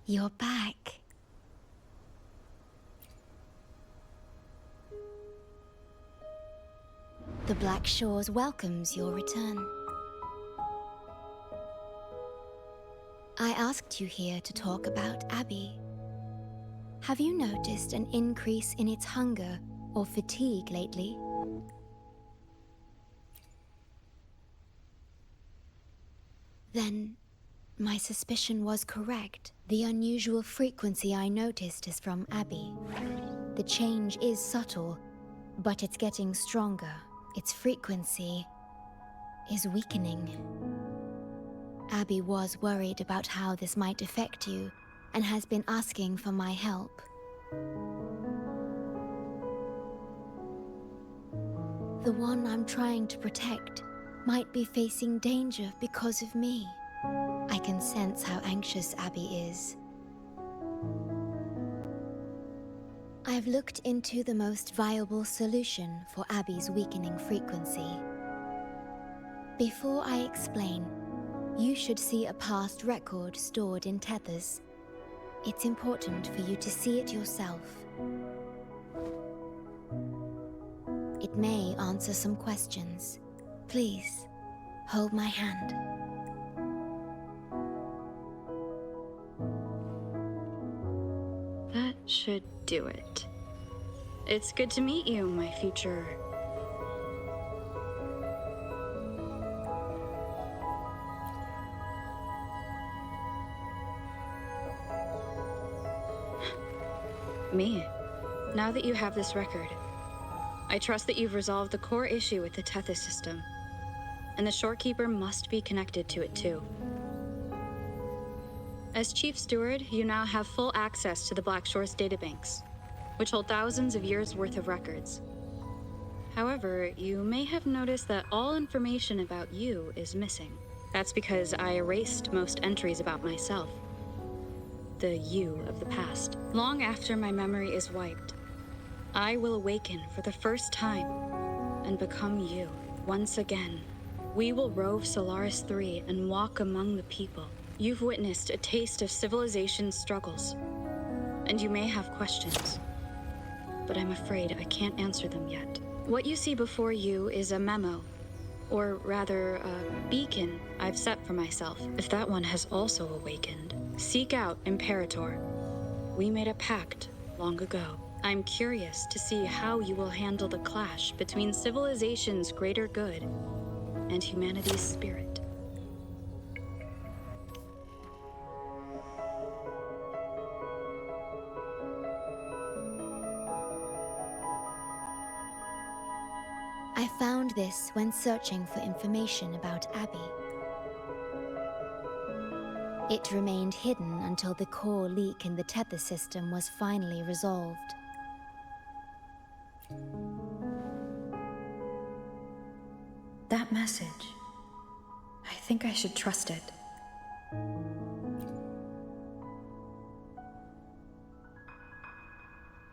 You're back. The Black Shores welcomes your return. I asked you here to talk about Abby. Have you noticed an increase in its hunger or fatigue lately? Then, my suspicion was correct. The unusual frequency I noticed is from Abby. The change is subtle, but it's getting stronger. Its frequency is weakening. Abby was worried about how this might affect you and has been asking for my help. The one I'm trying to protect might be facing danger because of me. I can sense how anxious Abby is. I've looked into the most viable solution for Abby's weakening frequency. Before I explain, you should see a past record stored in tethers. It's important for you to see it yourself. It may answer some questions. Please, hold my hand. That should do it. It's good to meet you, my future... Me. Now that you have this record, I trust that you've resolved the core issue with the Tethys system, and the Shorekeeper must be connected to it too. As Chief Steward, you now have full access to the Black Shore's databanks, which hold thousands of years' worth of records. However, you may have noticed that all information about you is missing. That's because I erased most entries about myself. The you of the past. Long after my memory is wiped, I will awaken for the first time and become you once again. We will rove Solaris 3 and walk among the people. You've witnessed a taste of civilization's struggles, and you may have questions, but I'm afraid I can't answer them yet. What you see before you is a memo, or rather a beacon I've set for myself. If that one has also awakened, seek out Imperator. We made a pact long ago. I'm curious to see how you will handle the clash between civilization's greater good and humanity's spirit. I found this when searching for information about Abby. It remained hidden until the core leak in the tether system was finally resolved. That message. I think I should trust it.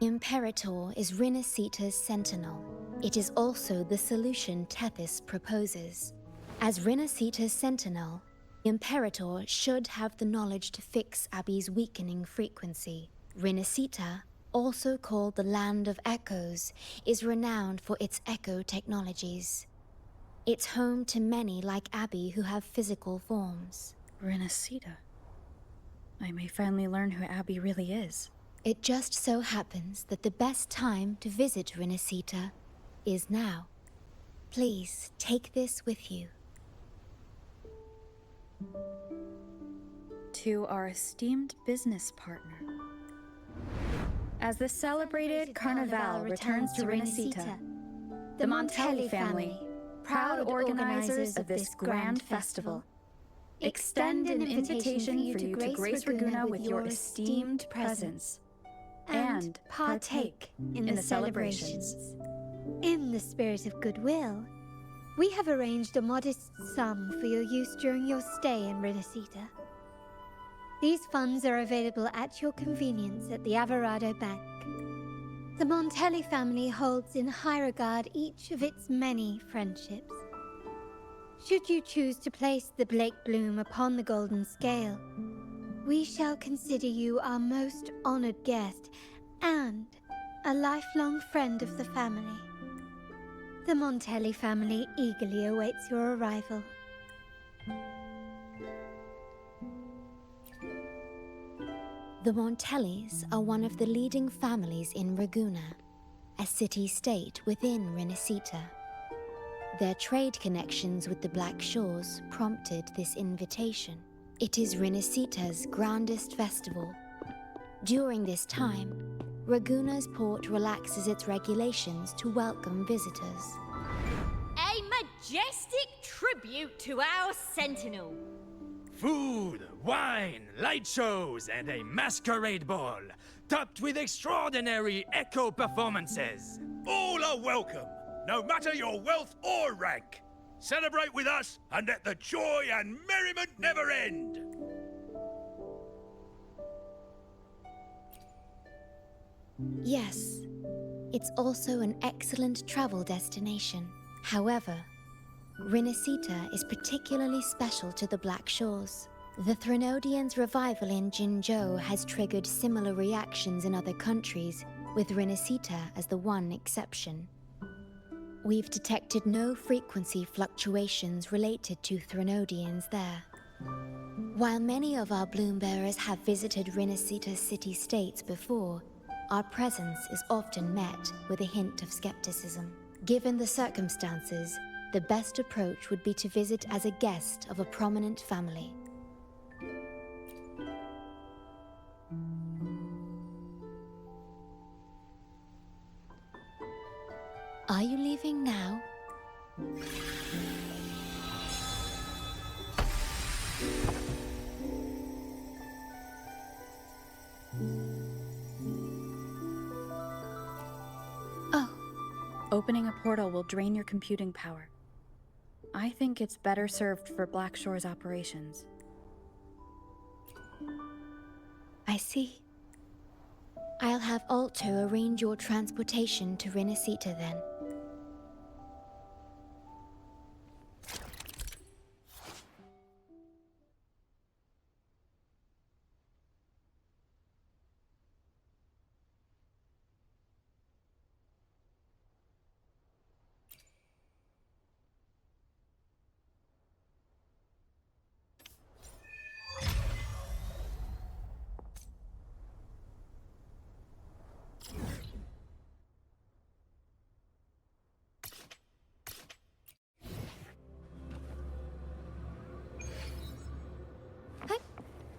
Imperator is Rinascita's sentinel. It is also the solution Tethys proposes. As Rinascita's sentinel, Imperator should have the knowledge to fix Abby's weakening frequency. Rinascita, also called the Land of Echoes, is renowned for its echo technologies. It's home to many like Abby who have physical forms. Rinascita. I may finally learn who Abby really is. It just so happens that the best time to visit Rinascita is now. Please take this with you. To our esteemed business partner. As the celebrated Carnival returns to Rinascita, the Montelli family, proud organizers of this grand festival, extend an invitation for you to grace Ragusa with your esteemed presence and partake in the celebrations. In the spirit of goodwill, we have arranged a modest sum for your use during your stay in Rinascita. These funds are available at your convenience at the Averado Bank. The Montelli family holds in high regard each of its many friendships. Should you choose to place the Blake Bloom upon the golden scale, We shall consider you our most honored guest and a lifelong friend of the family. The Montelli family eagerly awaits your arrival. The Montellis are one of the leading families in Ragusa, a city-state within Rinascita. Their trade connections with the Black Shores prompted this invitation. It is Rinascita's grandest festival. During this time, Ragusa's port relaxes its regulations to welcome visitors. A majestic tribute to our sentinel. Food, wine, light shows, and a masquerade ball, topped with extraordinary echo performances. All are welcome, no matter your wealth or rank. Celebrate with us and let the joy and merriment never end. Yes, it's also an excellent travel destination. However, Rinascita is particularly special to the Black Shores. The Threnodians' revival in Jinzhou has triggered similar reactions in other countries, with Rinascita as the one exception. We've detected no frequency fluctuations related to Threnodians there. While many of our bloom bearers have visited Rinascita's city-states before, our presence is often met with a hint of skepticism. Given the circumstances, the best approach would be to visit as a guest of a prominent family. Are you leaving now? Oh. Opening a portal will drain your computing power. I think it's better served for Black Shore's operations. I see. I'll have Alto arrange your transportation to Rinascita then.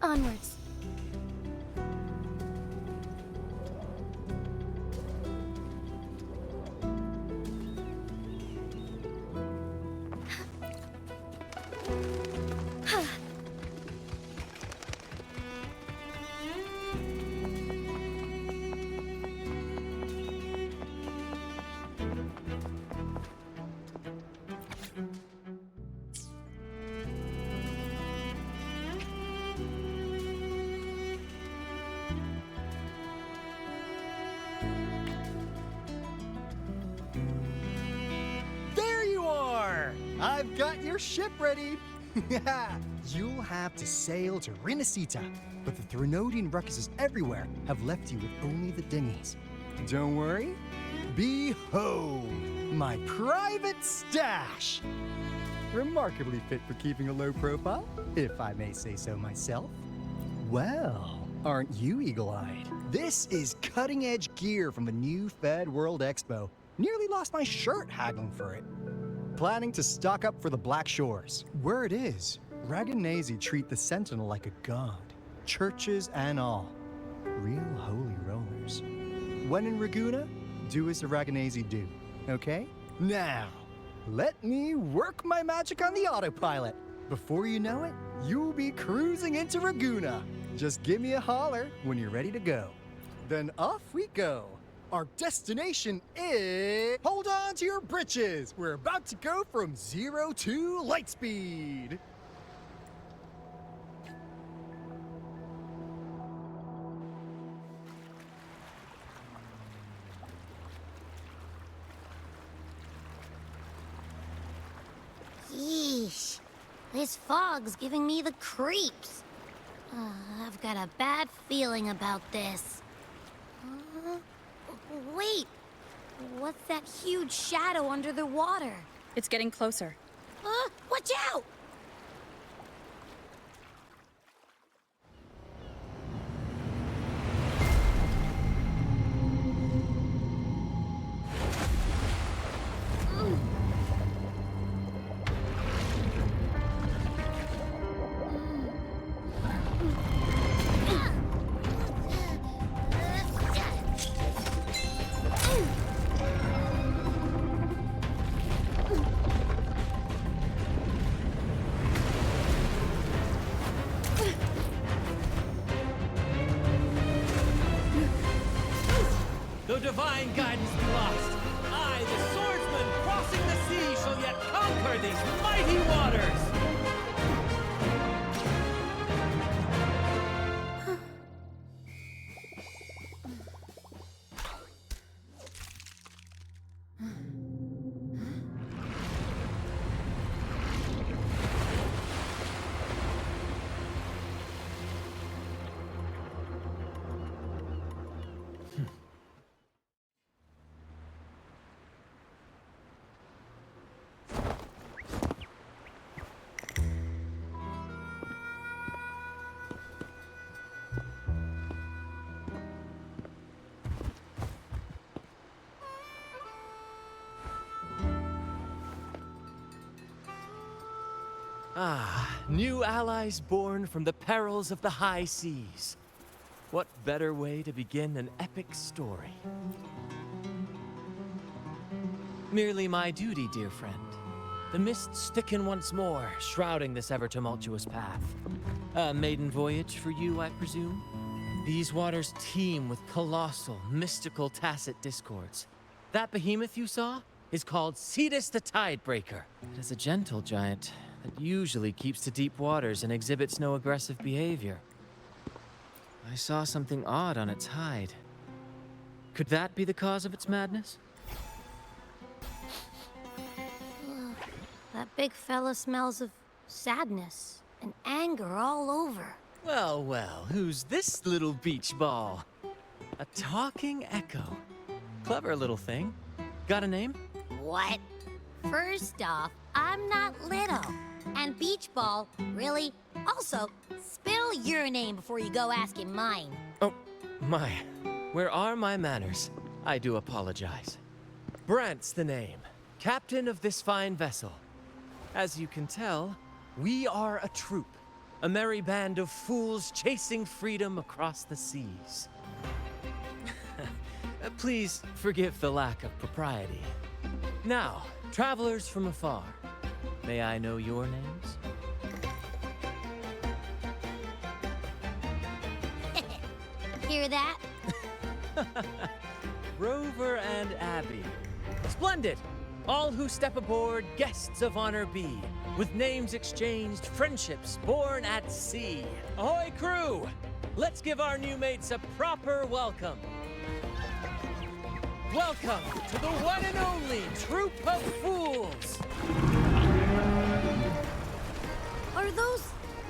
Onwards. I've got your ship ready! You'll have to sail to Rinascita, but the Threnodian ruckuses everywhere have left you with only the dinghies. Don't worry. Behold, my private stash! Remarkably fit for keeping a low profile, if I may say so myself. Well, aren't you eagle-eyed? This is cutting-edge gear from the new Fed World Expo. Nearly lost my shirt haggling for it. Planning to stock up for the Black Shores. Word is, Raganese treat the Sentinel like a god. Churches and all. Real holy rollers. When in Ragusa, do as the Raganese do, okay? Now, let me work my magic on the autopilot. Before you know it, you'll be cruising into Ragusa. Just give me a holler when you're ready to go. Then off we go. Our destination is... Hold on to your britches! We're about to go from 0 to light speed! Yeesh. This fog's giving me the creeps. I've got a bad feeling about this. Wait! What's that huge shadow under the water? It's getting closer. Watch out! Though divine guidance be lost, I, the swordsman crossing the sea, shall yet conquer these mighty waters! Ah, new allies born from the perils of the high seas. What better way to begin an epic story? Merely my duty, dear friend. The mists thicken once more, shrouding this ever-tumultuous path. A maiden voyage for you, I presume? These waters teem with colossal, mystical, tacit discords. That behemoth you saw is called Cetus the Tidebreaker. It is a gentle giant that usually keeps to deep waters and exhibits no aggressive behavior. I saw something odd on its hide. Could that be the cause of its madness? That big fella smells of sadness and anger all over. Well, well, who's this little beach ball? A talking echo. Clever little thing. Got a name? What? First off, I'm not little. And Beach Ball, really? Also, spill your name before you go asking mine. Oh, my. Where are my manners? I do apologize. Brant's the name. Captain of this fine vessel. As you can tell, we are a troop. A merry band of fools chasing freedom across the seas. Please forgive the lack of propriety. Now, travelers from afar, may I know your names? Hear that? Rover and Abby. Splendid! All who step aboard, guests of honor be. With names exchanged, friendships born at sea. Ahoy, crew! Let's give our new mates a proper welcome. Welcome to the one and only Troop of Fools! Are those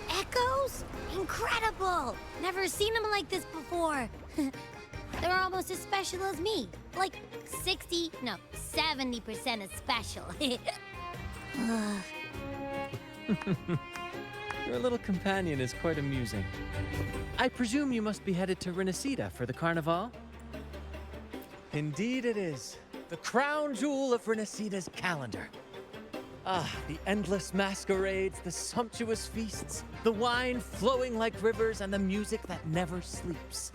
echoes? Incredible! Never seen them like this before. They're almost as special as me. Like 70% as special. Your little companion is quite amusing. I presume you must be headed to Rinascita for the Carnival? Indeed it is. The crown jewel of Rinascita's calendar. Ah, the endless masquerades, the sumptuous feasts, the wine flowing like rivers, and the music that never sleeps.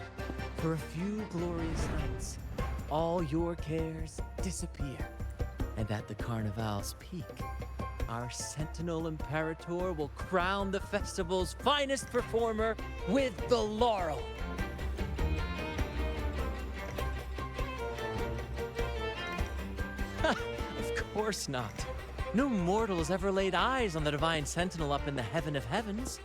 For a few glorious nights, all your cares disappear. And at the Carnival's peak, our Sentinel Imperator will crown the festival's finest performer with the laurel. Of course not. No mortals ever laid eyes on the Divine Sentinel up in the heaven of heavens.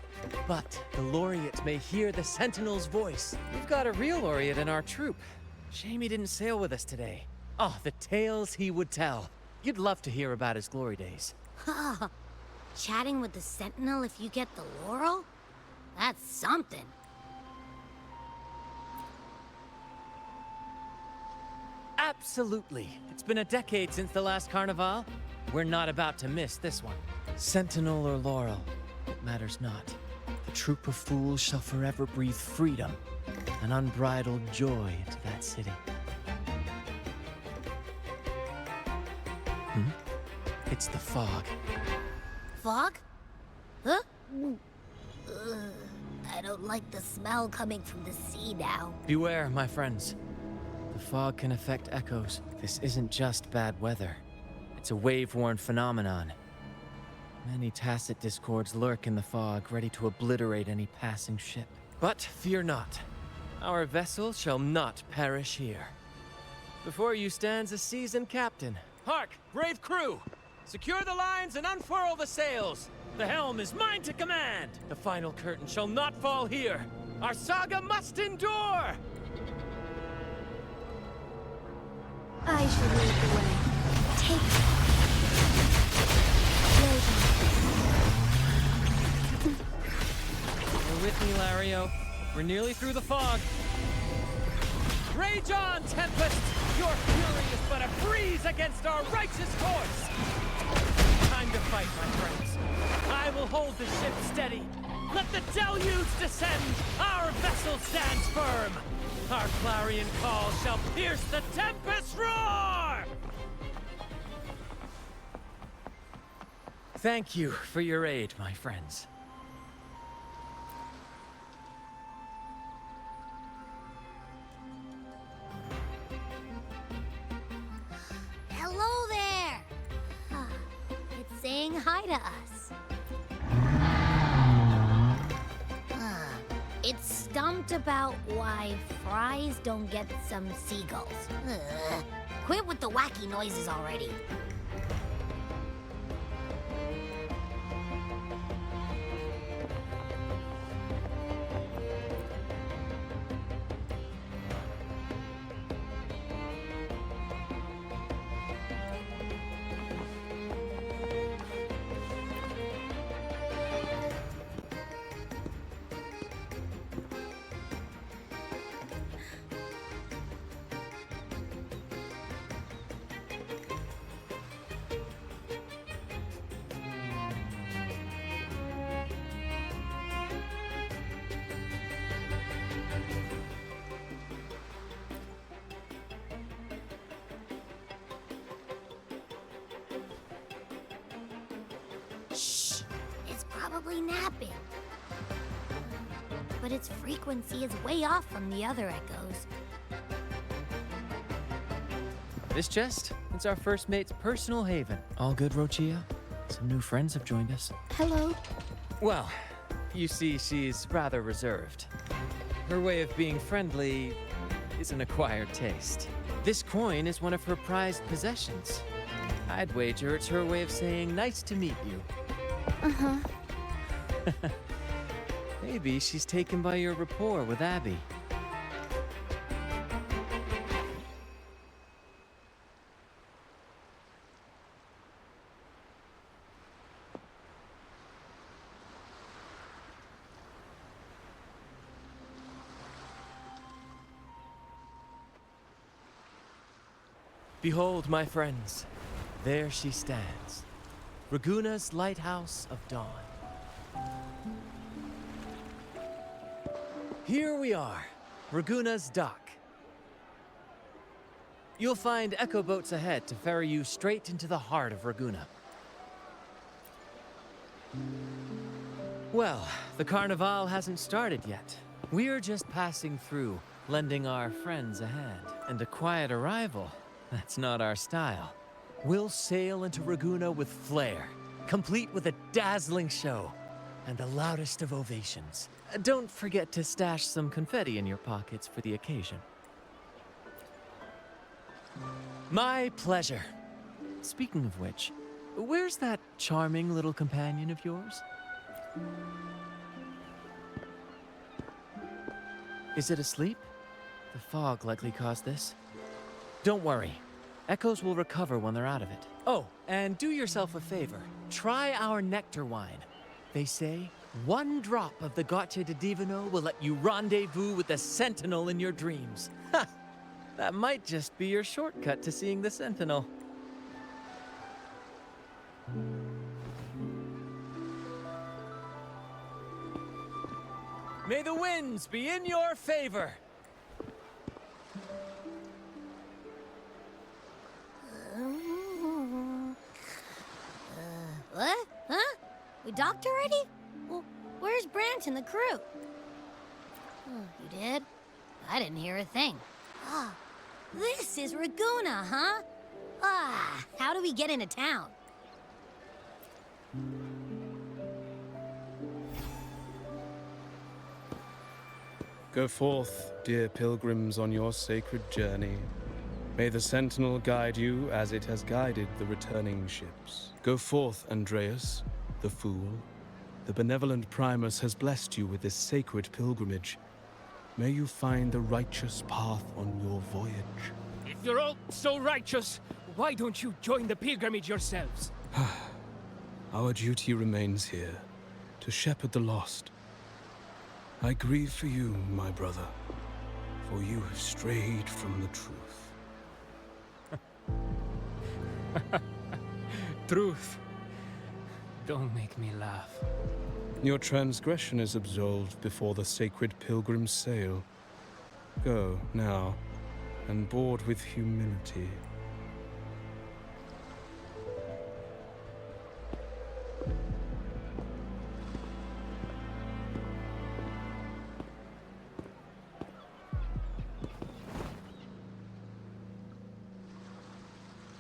But the laureate may hear the Sentinel's voice. We've got a real laureate in our troop. Shame he didn't sail with us today. Oh, the tales he would tell. You'd love to hear about his glory days. Chatting with the Sentinel if you get the laurel? That's something. Absolutely. It's been a decade since the last carnival. We're not about to miss this one. Sentinel or laurel, it matters not. The troop of fools shall forever breathe freedom and unbridled joy into that city. It's the fog. Fog? Huh? Ugh, I don't like the smell coming from the sea now. Beware, my friends. The fog can affect echoes. This isn't just bad weather. It's a wave-worn phenomenon. Many tacit discords lurk in the fog, ready to obliterate any passing ship. But fear not. Our vessel shall not perish here. Before you stands a seasoned captain. Hark, brave crew! Secure the lines and unfurl the sails! The helm is mine to command! The final curtain shall not fall here! Our saga must endure! I shall lead the way. Take it. You're with me, Lario. We're nearly through the fog. Rage on, Tempest! Your fury is but a breeze against our righteous course! Time to fight, my friends. I will hold the ship steady. Let the deluge descend! Our vessel stands firm! Our clarion call shall pierce the tempest roar! Thank you for your aid, my friends. Hello there! It's saying hi to us. It's stumped about why fries don't get some seagulls. Quit with the wacky noises already. Shh! It's probably napping. But its frequency is way off from the other echoes. This chest, it's our first mate's personal haven. All good, Rochia? Some new friends have joined us. Hello. Well, you see, she's rather reserved. Her way of being friendly is an acquired taste. This coin is one of her prized possessions. I'd wager it's her way of saying nice to meet you. Uh-huh. Maybe she's taken by your rapport with Abby. Behold, my friends, there she stands, Raguna's lighthouse of dawn. Here we are, Raguna's dock. You'll find echo boats ahead to ferry you straight into the heart of Raguna. Well, the Carnival hasn't started yet. We're just passing through, lending our friends a hand. And a quiet arrival, that's not our style. We'll sail into Raguna with flair, complete with a dazzling show and the loudest of ovations. Don't forget to stash some confetti in your pockets for the occasion. My pleasure. Speaking of which, where's that charming little companion of yours? Is it asleep? The fog likely caused this. Don't worry. Echoes will recover when they're out of it. Oh, and do yourself a favor. Try our nectar wine. They say One drop of the Gotcha de Divino will let you rendezvous with the Sentinel in your dreams. Ha! That might just be your shortcut to seeing the Sentinel. May the winds be in your favor! What? Huh? We docked already? Well, where's Brant and the crew? You did? I didn't hear a thing. Ah, this is Raguna, huh? Ah, how do we get into town? Go forth, dear pilgrims, on your sacred journey. May the Sentinel guide you as it has guided the returning ships. Go forth, Andreas, the fool. The benevolent Primus has blessed you with this sacred pilgrimage. May you find the righteous path on your voyage. If you're all so righteous, why don't you join the pilgrimage yourselves? Our duty remains here, to shepherd the lost. I grieve for you, my brother, for you have strayed from the truth. Truth. Don't make me laugh. Your transgression is absolved before the sacred pilgrims sail. Go, now, and board with humility.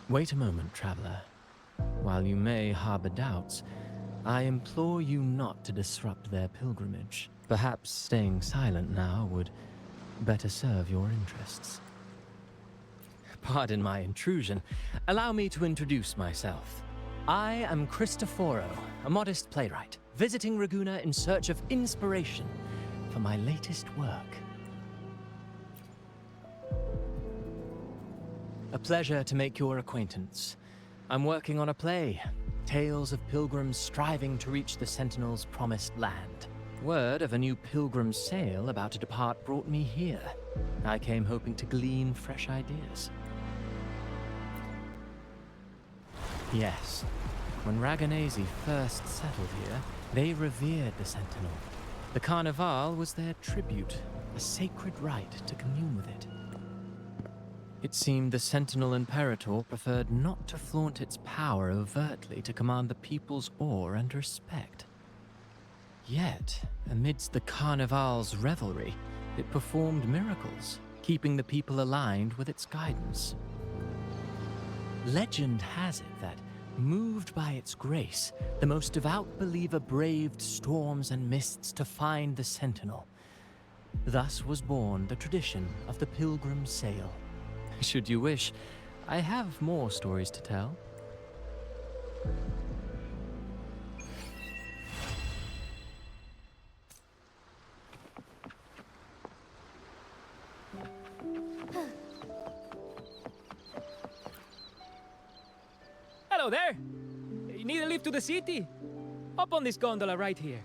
Wait a moment, traveler. While you may harbor doubts, I implore you not to disrupt their pilgrimage. Perhaps staying silent now would better serve your interests. Pardon my intrusion. Allow me to introduce myself. I am Cristoforo, a modest playwright, visiting Raguna in search of inspiration for my latest work. A pleasure to make your acquaintance. I'm working on a play, tales of pilgrims striving to reach the Sentinel's promised land. Word of a new pilgrim sail about to depart brought me here. I came hoping to glean fresh ideas. Yes, when Raganesi first settled here, they revered the Sentinel. The Carnival was their tribute, a sacred right to commune with it. It seemed the Sentinel Imperator preferred not to flaunt its power overtly to command the people's awe and respect. Yet, amidst the Carnival's revelry, it performed miracles, keeping the people aligned with its guidance. Legend has it that, moved by its grace, the most devout believer braved storms and mists to find the Sentinel. Thus was born the tradition of the Pilgrim Sail. Should you wish, I have more stories to tell. Hello there! You need a lift to the city? Hop on this gondola right here.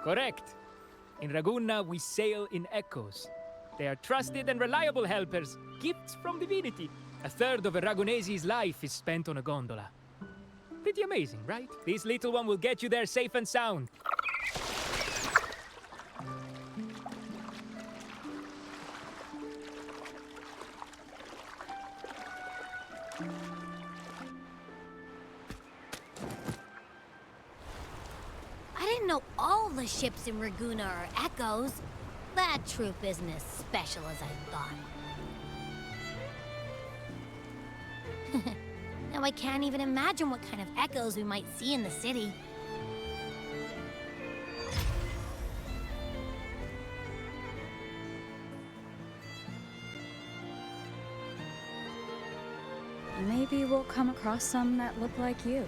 Correct. In Raguna, we sail in echoes. They are trusted and reliable helpers, gifts from divinity. A third of a Ragunesi's life is spent on a gondola. Pretty amazing, right? This little one will get you there safe and sound. I didn't know all the ships in Raguna are echoes. That troop isn't as special as I thought. Now I can't even imagine what kind of echoes we might see in the city. Maybe we'll come across some that look like you.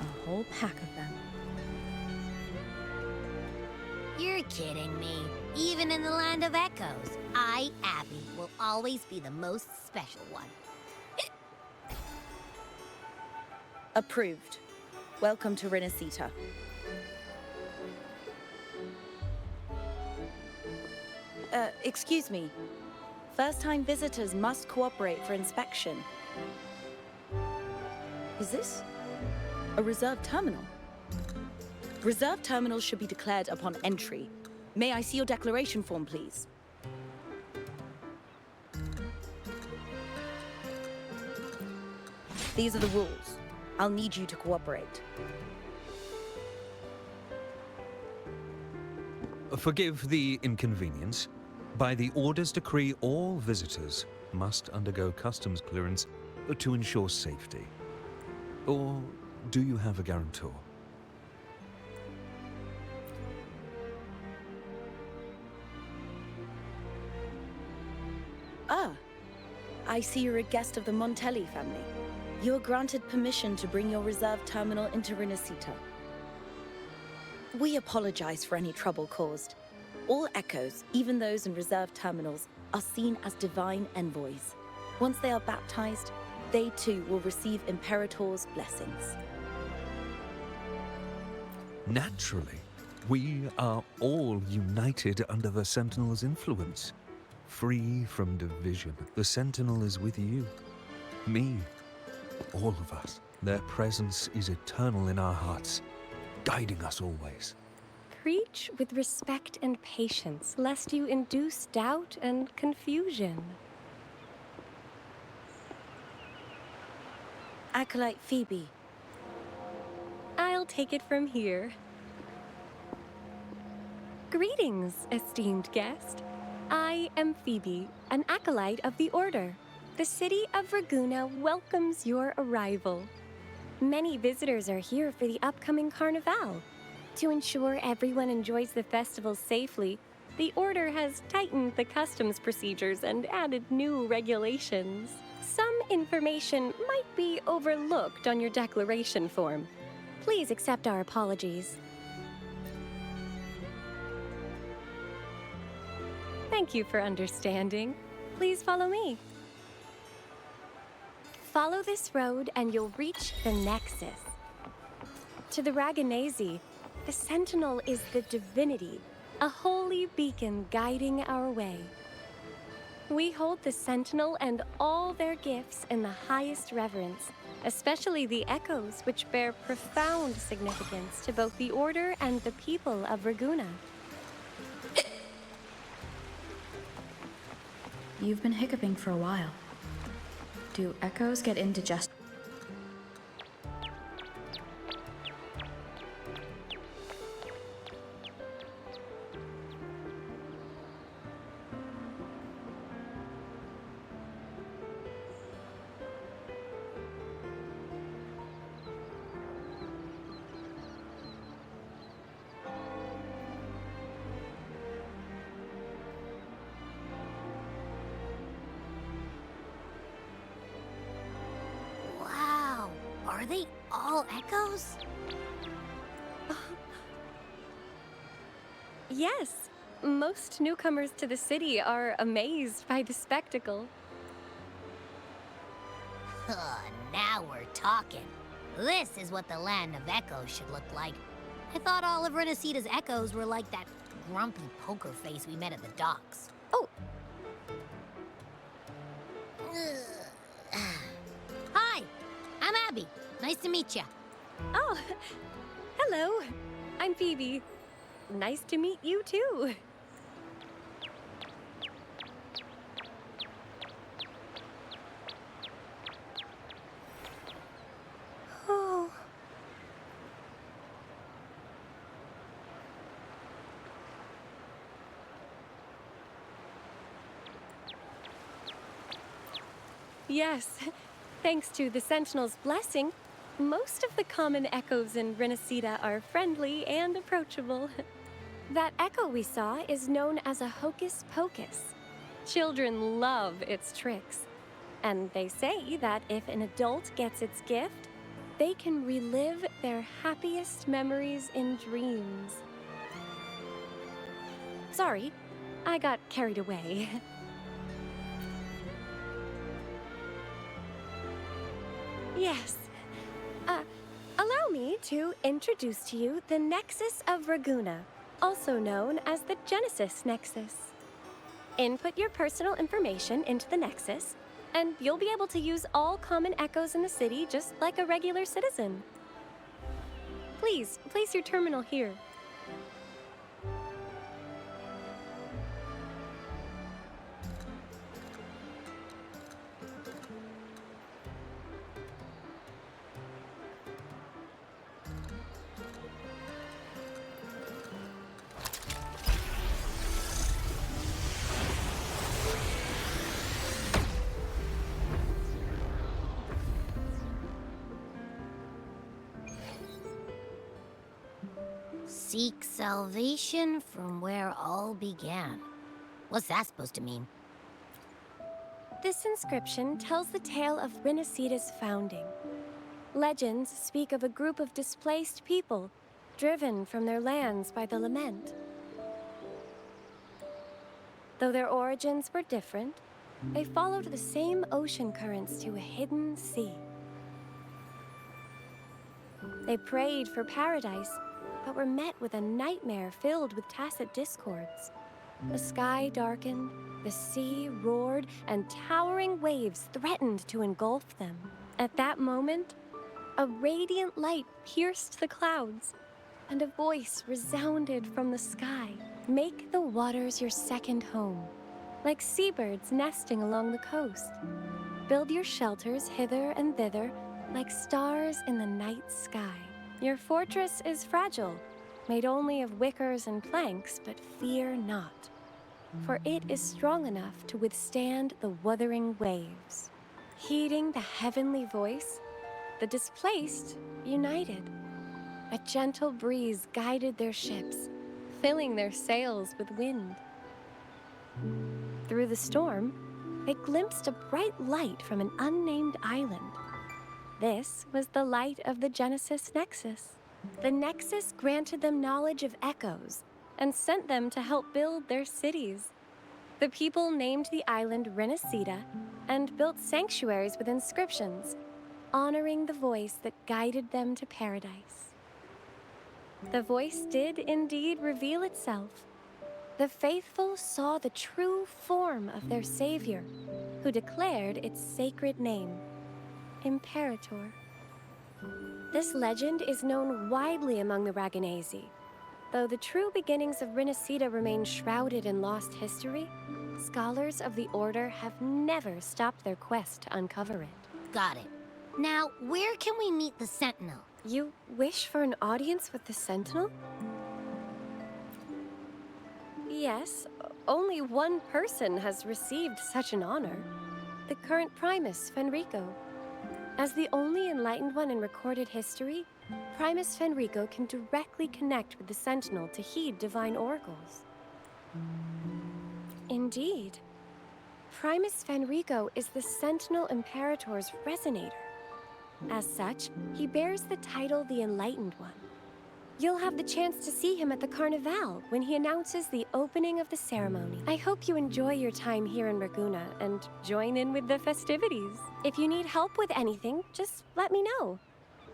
A whole pack of them. You're kidding me. Even in the land of echoes, I, Abby, will always be the most special one. Approved. welcome to Rinascita. Excuse me. First-time visitors must cooperate for inspection. Is this a reserved terminal? Reserved terminals should be declared upon entry. May I see your declaration form, please? These are the rules. I'll need you to cooperate. Forgive the inconvenience. By the Order's decree, all visitors must undergo customs clearance to ensure safety. Or do you have a guarantor? Ah, I see you're a guest of the Montelli family. You're granted permission to bring your reserved terminal into Rinascita. We apologize for any trouble caused. All echoes, even those in reserved terminals, are seen as divine envoys. Once they are baptized, they too will receive Imperator's blessings. Naturally, we are all united under the Sentinel's influence. Free from division, the Sentinel is with you. Me. All of us. Their presence is eternal in our hearts, guiding us always. Preach with respect and patience, lest you induce doubt and confusion. Acolyte Phoebe. I'll take it from here. Greetings, esteemed guest. I am Phoebe, an acolyte of the Order. The city of Raguna welcomes your arrival. Many visitors are here for the upcoming Carnival. To ensure everyone enjoys the festival safely, the Order has tightened the customs procedures and added new regulations. Some information might be overlooked on your declaration form. Please accept our apologies. Thank you for understanding. Please follow me. Follow this road and you'll reach the Nexus. To the Raganese, the Sentinel is the divinity, a holy beacon guiding our way. We hold the Sentinel and all their gifts in the highest reverence, especially the echoes, which bear profound significance to both the Order and the people of Raguna. You've been hiccuping for a while. Do echoes get indigestion? Wow, are they all echoes? Yes, most newcomers to the are amazed by the spectacle. Now we're talking. This is what the land of echoes should look like. I thought all of Rinascita's echoes were like that grumpy poker face we met at the docks. Oh. Hi, I'm Abby. Nice to meet you. Oh, hello. I'm Phoebe. Nice to meet you too. Oh. Yes, thanks to the Sentinel's blessing, most of the common echoes in Rinascita are friendly and approachable. That echo we saw is known as a hocus pocus. Children love its tricks. And they say that if an adult gets its gift, they can relive their happiest memories in dreams. Sorry, I got carried away. Yes. Allow me to introduce to you the Nexus of Raguna, also known as the Genesis Nexus. Input your personal information into the Nexus, and you'll be able to use all common echoes in the city just like a regular citizen. Please, place your terminal here. Seek salvation from where all began. What's that supposed to mean? This inscription tells the tale of Rinascita's founding. Legends speak of a group of displaced people, driven from their lands by the lament. Though their origins were different, they followed the same ocean currents to a hidden sea. They prayed for paradise, but were met with a nightmare filled with tacit discords. The sky darkened, the sea roared, and towering waves threatened to engulf them. At that moment, a radiant light pierced the clouds, and a voice resounded from the sky. Make the waters your second home, like seabirds nesting along the coast. Build your shelters hither and thither, like stars in the night sky. Your fortress is fragile, made only of wickers and planks, but fear not, for it is strong enough to withstand the wuthering waves. Heeding the heavenly voice, the displaced united. A gentle breeze guided their ships, filling their sails with wind. Through the storm, they glimpsed a bright light from an unnamed island. This was the light of the Genesis Nexus. The Nexus granted them knowledge of echoes and sent them to help build their cities. The people named the island Rinascita and built sanctuaries with inscriptions, honoring the voice that guided them to paradise. The voice did indeed reveal itself. The faithful saw the true form of their savior, who declared its sacred name, Imperator. This legend is known widely among the Raganesi. Though the true beginnings of Rinascita remain shrouded in lost history, scholars of the Order have never stopped their quest to uncover it. Got it. Now, where can we meet the Sentinel? You wish for an audience with the Sentinel? Yes, only one person has received such an honor. The current Primus, Fenrico. As the only enlightened one in recorded history, Primus Fenrico can directly connect with the Sentinel to heed divine oracles. Indeed. Primus Fenrico is the Sentinel Imperator's resonator. As such, he bears the title the Enlightened One. You'll have the chance to see him at the Carnival when he announces the opening of the ceremony. I hope you enjoy your time here in Raguna and join in with the festivities. If you need help with anything, just let me know.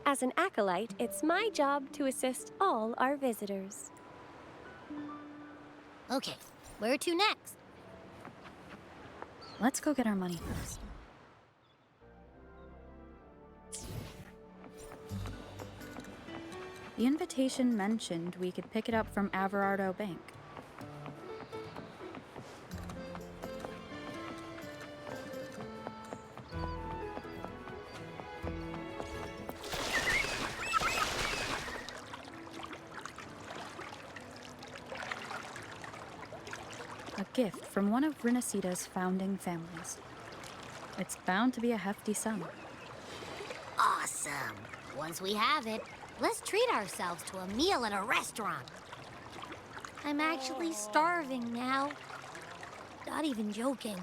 As an acolyte, it's my job to assist all our visitors. Okay, where to next? Let's go get our money first. The invitation mentioned we could pick it up from Averardo Bank. A gift from one of Rinascita's founding families. It's bound to be a hefty sum. Awesome. Once we have it, let's treat ourselves to a meal at a restaurant. I'm actually starving now. Not even joking.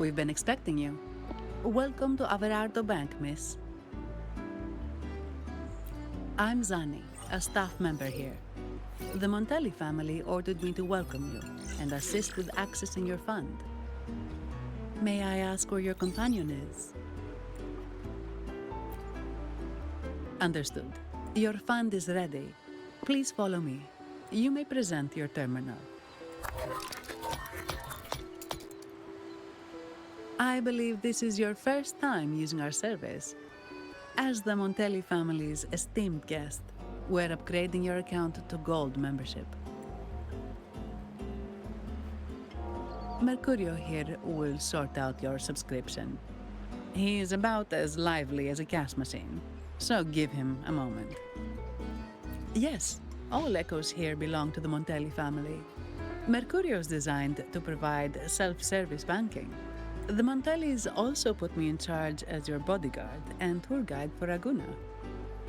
We've been expecting you. Welcome to Averardo Bank, miss. I'm Zani, a staff member here. The Montelli family ordered me to welcome you and assist with accessing your fund. May I ask where your companion is? Understood. Your fund is ready. Please follow me. You may present your terminal. I believe this is your first time using our service. As the Montelli family's esteemed guest, we're upgrading your account to Gold membership. Mercurio here will sort out your subscription. He is about as lively as a cash machine, so give him a moment. Yes, all echoes here belong to the Montelli family. Mercurio is designed to provide self-service banking. The Montellis also put me in charge as your bodyguard and tour guide for Raguna.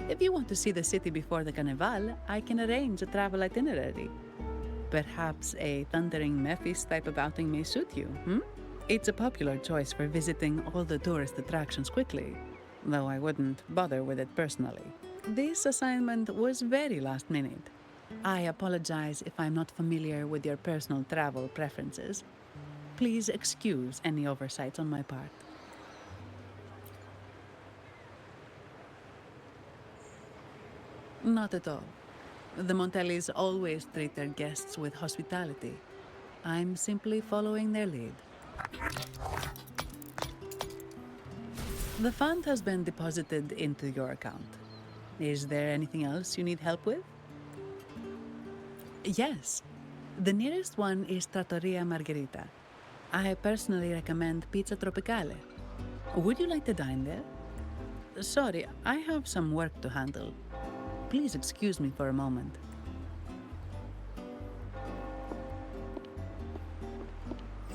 If you want to see the city before the Carnival, I can arrange a travel itinerary. Perhaps a thundering Memphis type of outing may suit you, It's a popular choice for visiting all the tourist attractions quickly, though I wouldn't bother with it personally. This assignment was very last minute. I apologize if I'm not familiar with your personal travel preferences. Please excuse any oversights on my part. Not at all. The Montellis always treat their guests with hospitality. I'm simply following their lead. The fund has been deposited into your account. Is there anything else you need help with? Yes. The nearest one is Trattoria Margherita. I personally recommend Pizza Tropicale. Would you like to dine there? Sorry, I have some work to handle. Please excuse me for a moment.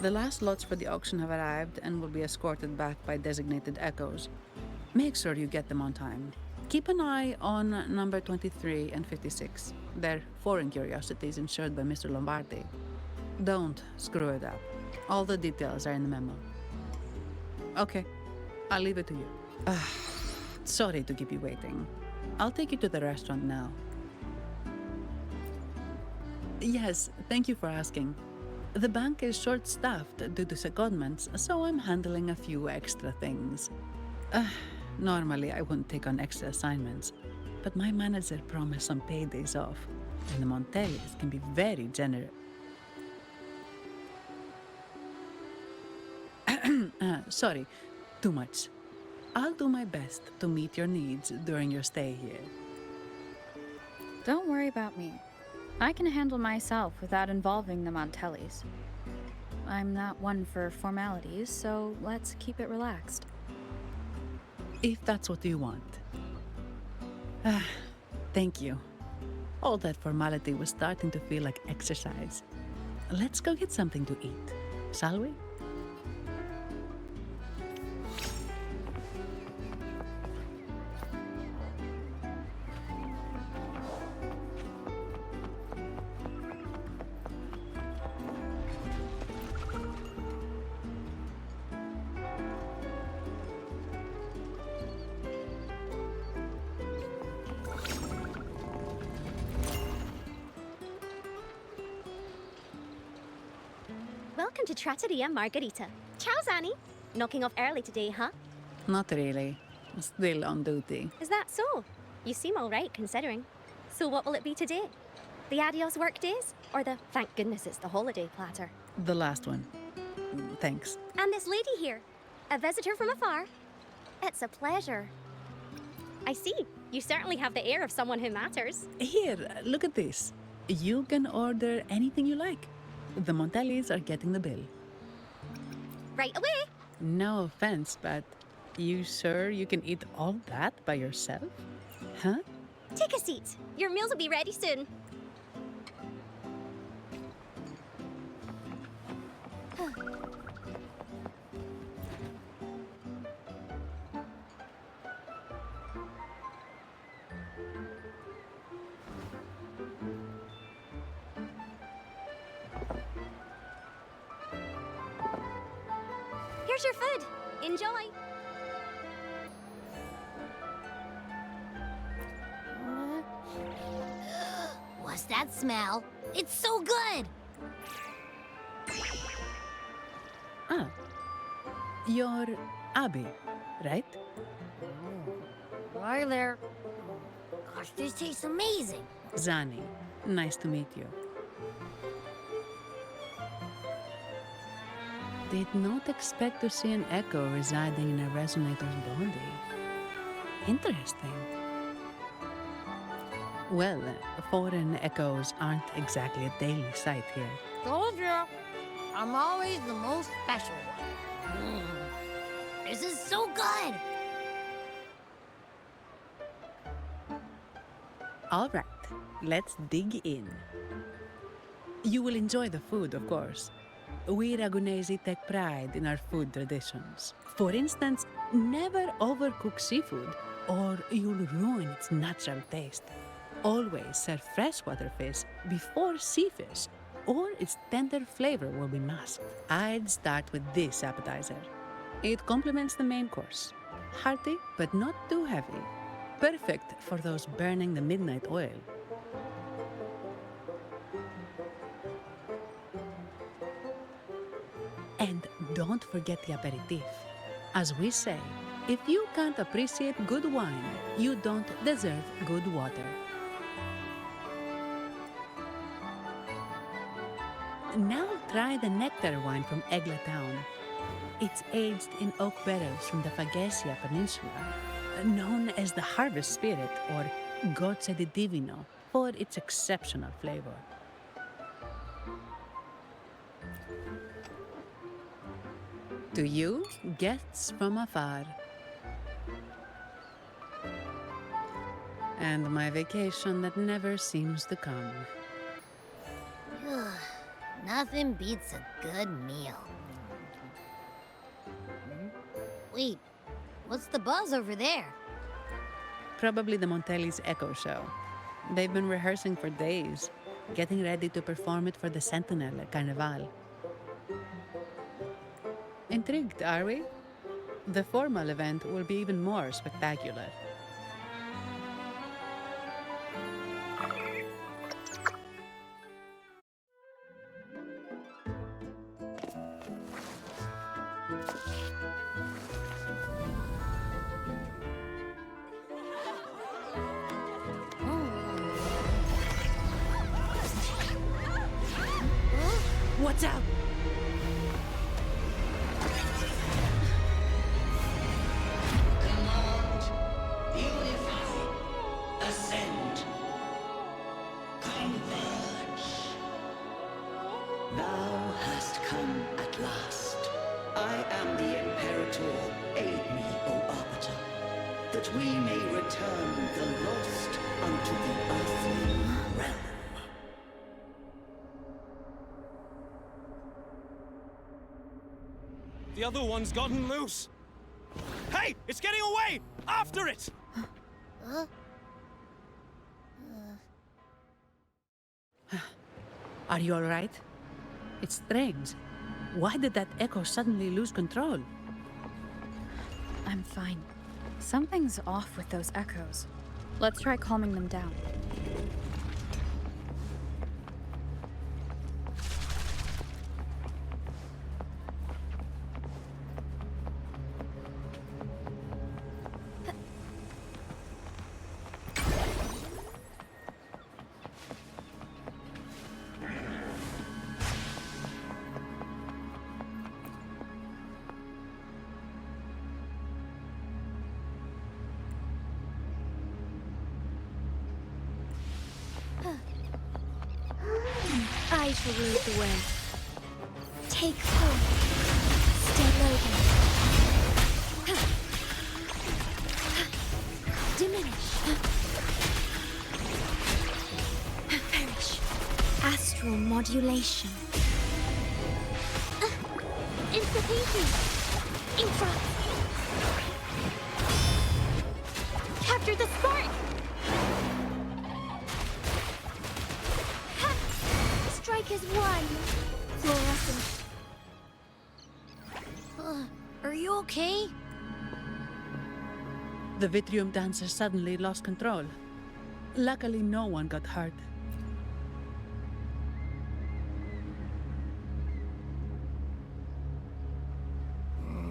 The last lots for the auction have arrived and will be escorted back by designated echoes. Make sure you get them on time. Keep an eye on number 23 and 56. They're foreign curiosities insured by Mr. Lombardi. Don't screw it up. All the details are in the memo. Okay, I'll leave it to you. Sorry to keep you waiting. I'll take you to the restaurant now. Yes, thank you for asking. The bank is short-staffed due to secondments, so I'm handling a few extra things. Normally, I wouldn't take on extra assignments, but my manager promised some paydays off, and the Montellis can be very generous. Sorry, too much. I'll do my best to meet your needs during your stay here. Don't worry about me. I can handle myself without involving the Montellis. I'm not one for formalities, so let's keep it relaxed. If that's what you want. Thank you. All that formality was starting to feel like exercise. Let's go get something to eat, shall we? Welcome to Trattoria Margherita. Ciao, Zani. Knocking off early today, huh? Not really. Still on duty. Is that so? You seem all right, considering. So what will it be today? The adios work days? Or the thank goodness it's the holiday platter? The last one. Thanks. And this lady here. A visitor from afar. It's a pleasure. I see. You certainly have the air of someone who matters. Here, look at this. You can order anything you like. The Montellis are getting the bill. Right away. No offense, but you sure you can eat all that by yourself? Huh? Take a seat. Your meals will be ready soon. Here's your food. Enjoy. What's that smell? It's so good! Ah, you're Abby, right? Why there? Gosh, this tastes amazing. Zani, nice to meet you. Did not expect to see an echo residing in a resonator's body. Interesting. Well, foreign echoes aren't exactly a daily sight here. Told you. I'm always the most special one. This is so good! All right, let's dig in. You will enjoy the food, of course. We Ragunesi take pride in our food traditions. For instance, never overcook seafood, or you'll ruin its natural taste. Always serve freshwater fish before sea fish, or its tender flavor will be masked. I'd start with this appetizer. It complements the main course. Hearty, but not too heavy. Perfect for those burning the midnight oil. And don't forget the aperitif. As we say, if you can't appreciate good wine, you don't deserve good water. Now try the nectar wine from Egla Town. It's aged in oak barrels from the Faghesia Peninsula, known as the Harvest Spirit or Goce di Divino for its exceptional flavor. To you, guests from afar. And my vacation that never seems to come. Nothing beats a good meal. Wait, what's the buzz over there? Probably the Montelli's Echo Show. They've been rehearsing for days, getting ready to perform it for the Sentinel at Carnival. Intrigued, are we? The formal event will be even more spectacular. What's up? Command, unify, ascend, converge. Thou hast come at last. I am the Imperator. Aid me, O Arbiter, that we may return the lost unto the earthly realm. The other one's gotten loose. Hey, it's getting away! After it! Are you all right? It's strange. Why did that echo suddenly lose control? I'm fine. Something's off with those echoes. Let's try calming them down. I shall lead the way. Take hold. Stay loaded. Diminish. Perish. Astral modulation. Instantaneous. Infra. Capture the spark. Strike as one. Fluorescent. okay? The Vitrium dancer suddenly lost control. Luckily, no one got hurt.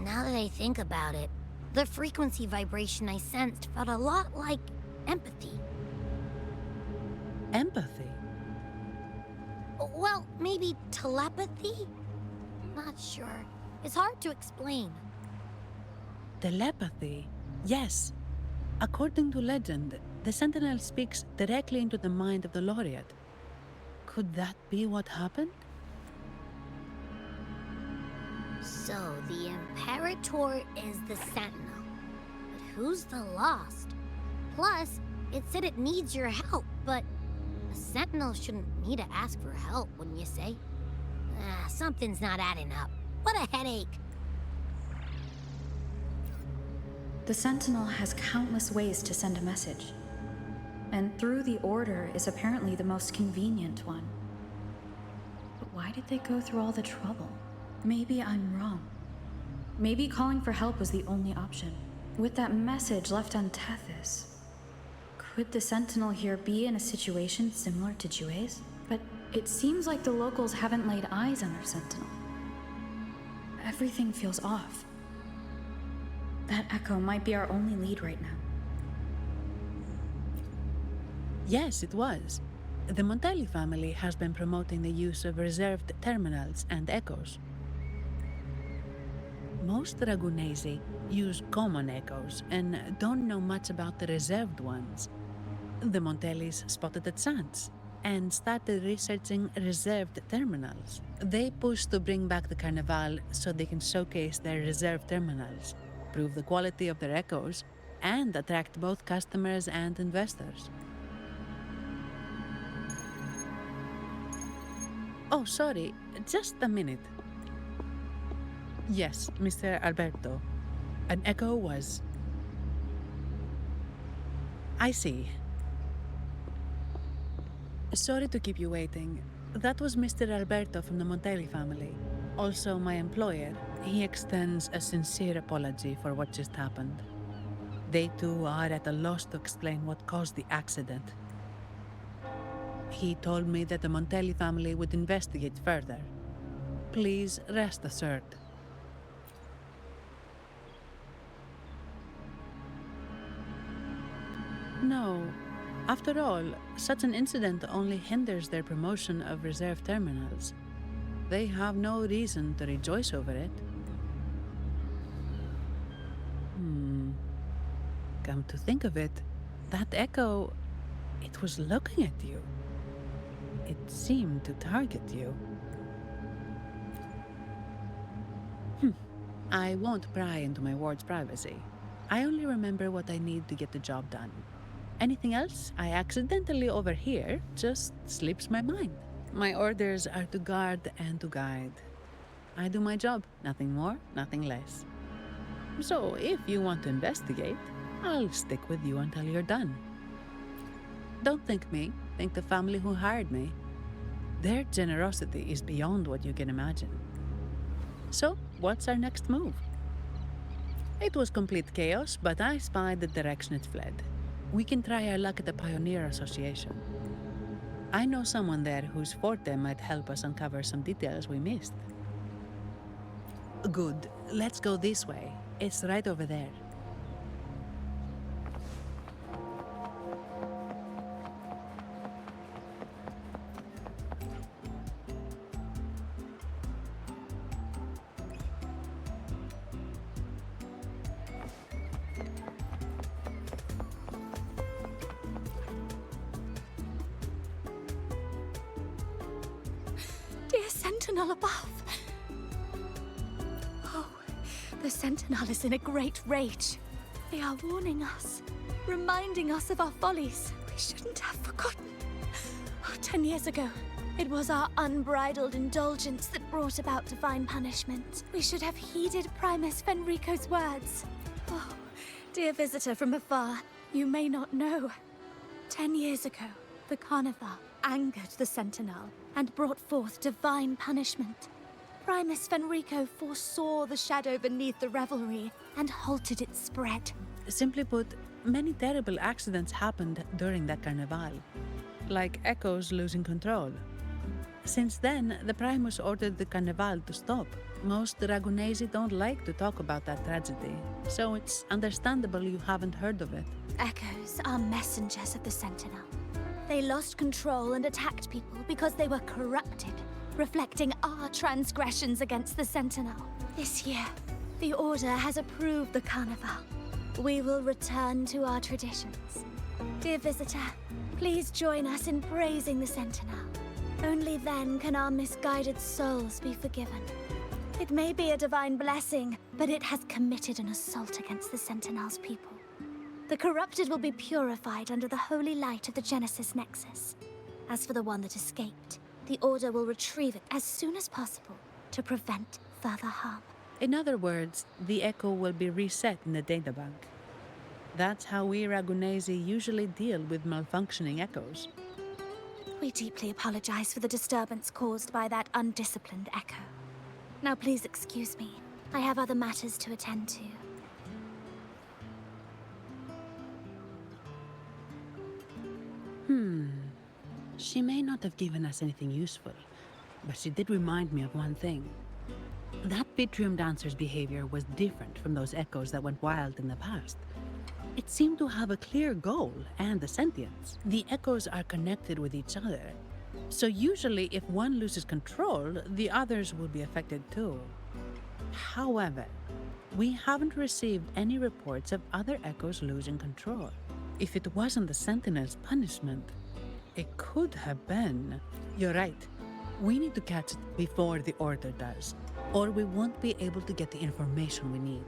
Now that I think about it, the frequency vibration I sensed felt a lot like empathy. Empathy? Well, maybe telepathy? Not sure. It's hard to explain. Telepathy? Yes. According to legend, the Sentinel speaks directly into the mind of the laureate. Could that be what happened? So, the Imperator is the Sentinel. But who's the Lost? Plus, it said it needs your help, but a Sentinel shouldn't need to ask for help, wouldn't you say? Something's not adding up. What a headache! The Sentinel has countless ways to send a message. And through the Order is apparently the most convenient one. But why did they go through all the trouble? Maybe I'm wrong. Maybe calling for help was the only option. With that message left on Tethys, could the Sentinel here be in a situation similar to Jue's? But it seems like the locals haven't laid eyes on our Sentinel. Everything feels off. That echo might be our only lead right now. Yes, it was. The Montelli family has been promoting the use of reserved terminals and echoes. Most Ragunesi use common echoes and don't know much about the reserved ones. The Montellis spotted a chance and started researching reserved terminals. They pushed to bring back the Carnival so they can showcase their reserved terminals, prove the quality of their echoes, and attract both customers and investors. Oh, sorry, just a minute. Yes, Mr. Alberto. An echo was... I see. Sorry to keep you waiting. That was Mr. Alberto from the Montelli family. Also my employer. He extends a sincere apology for what just happened. They too are at a loss to explain what caused the accident. He told me that the Montelli family would investigate further. Please rest assured. No. After all, such an incident only hinders their promotion of reserve terminals. They have no reason to rejoice over it. Come to think of it, that echo, it was looking at you. It seemed to target you. I won't pry into my ward's privacy. I only remember what I need to get the job done. Anything else I accidentally overhear just slips my mind. My orders are to guard and to guide. I do my job, nothing more, nothing less. So if you want to investigate, I'll stick with you until you're done. Don't thank me, thank the family who hired me. Their generosity is beyond what you can imagine. So, what's our next move? It was complete chaos, but I spied the direction it fled. We can try our luck at the Pioneer Association. I know someone there whose forte might help us uncover some details we missed. Good. Let's go this way. It's right over there. Dear Sentinel above. Oh, the Sentinel is in a great rage. They are warning us, reminding us of our follies. We shouldn't have forgotten. 10 years ago, it was our unbridled indulgence that brought about divine punishment. We should have heeded Primus Fenrico's words. Oh, dear visitor from afar, you may not know. 10 years ago, the Carnival angered the Sentinel and brought forth divine punishment. Primus Fenrico foresaw the shadow beneath the revelry and halted its spread. Simply put, many terrible accidents happened during that carnival, like Echoes losing control. Since then, the Primus ordered the carnival to stop. Most Ragunesi don't like to talk about that tragedy, so it's understandable you haven't heard of it. Echoes are messengers of the Sentinel. They lost control and attacked people because they were corrupted, reflecting our transgressions against the Sentinel. This year, the Order has approved the Carnival. We will return to our traditions. Dear visitor, please join us in praising the Sentinel. Only then can our misguided souls be forgiven. It may be a divine blessing, but it has committed an assault against the Sentinel's people. The corrupted will be purified under the holy light of the Genesis Nexus. As for the one that escaped, the Order will retrieve it as soon as possible to prevent further harm. In other words, the Echo will be reset in the databank. That's how we Ragunesi usually deal with malfunctioning Echoes. We deeply apologize for the disturbance caused by that undisciplined Echo. Now please excuse me. I have other matters to attend to. She may not have given us anything useful, but she did remind me of one thing. That Vitrium dancer's behavior was different from those Echoes that went wild in the past. It seemed to have a clear goal and a sentience. The Echoes are connected with each other, so usually if one loses control, the others will be affected too. However, we haven't received any reports of other Echoes losing control. If it wasn't the Sentinel's punishment, it could have been. You're right. We need to catch it before the Order does, or we won't be able to get the information we need.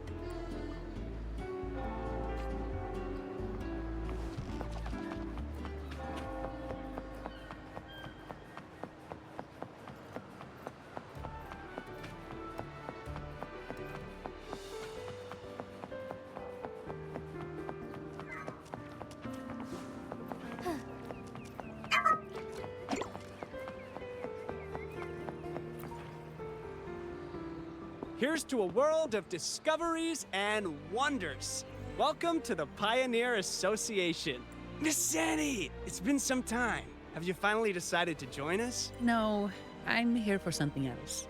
Here's to a world of discoveries and wonders. Welcome to the Pioneer Association. Miss Zanny, it's been some time. Have you finally decided to join us? No, I'm here for something else.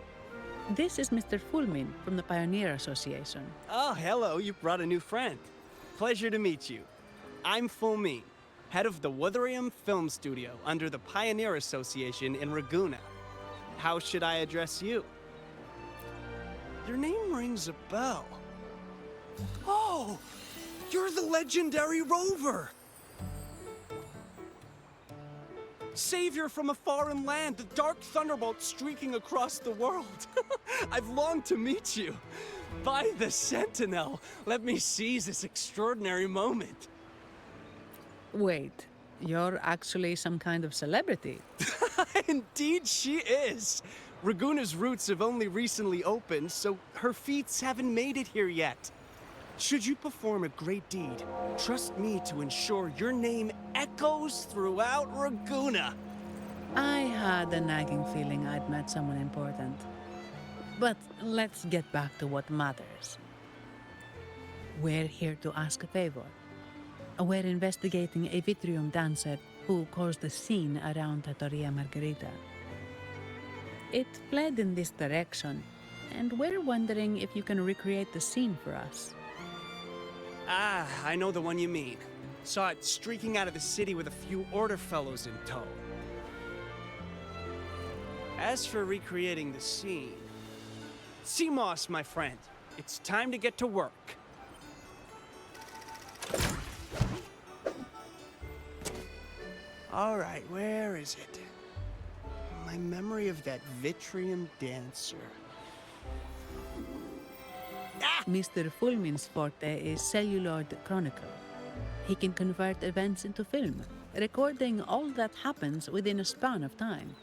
This is Mr. Fulmin from the Pioneer Association. Oh, hello, you brought a new friend. Pleasure to meet you. I'm Fulmin, head of the Wuthering Film Studio under the Pioneer Association in Raguna. How should I address you? Your name rings a bell. Oh, you're the legendary Rover! Savior from a foreign land, the dark thunderbolt streaking across the world. I've longed to meet you. By the Sentinel, let me seize this extraordinary moment. Wait, you're actually some kind of celebrity? Indeed she is. Raguna's roots have only recently opened, so her feats haven't made it here yet. Should you perform a great deed, trust me to ensure your name echoes throughout Raguna. I had a nagging feeling I'd met someone important. But let's get back to what matters. We're here to ask a favor. We're investigating a Vitrium dancer who caused a scene around Trattoria Margherita. It fled in this direction, and we're wondering if you can recreate the scene for us. Ah, I know the one you mean. Saw it streaking out of the city with a few Order fellows in tow. As for recreating the scene... Seamoss, my friend, it's time to get to work. All right, where is it? My memory of that Vitrium dancer. Mr. Fulmin's forte is celluloid chronicle. He can convert events into film, recording all that happens within a span of time.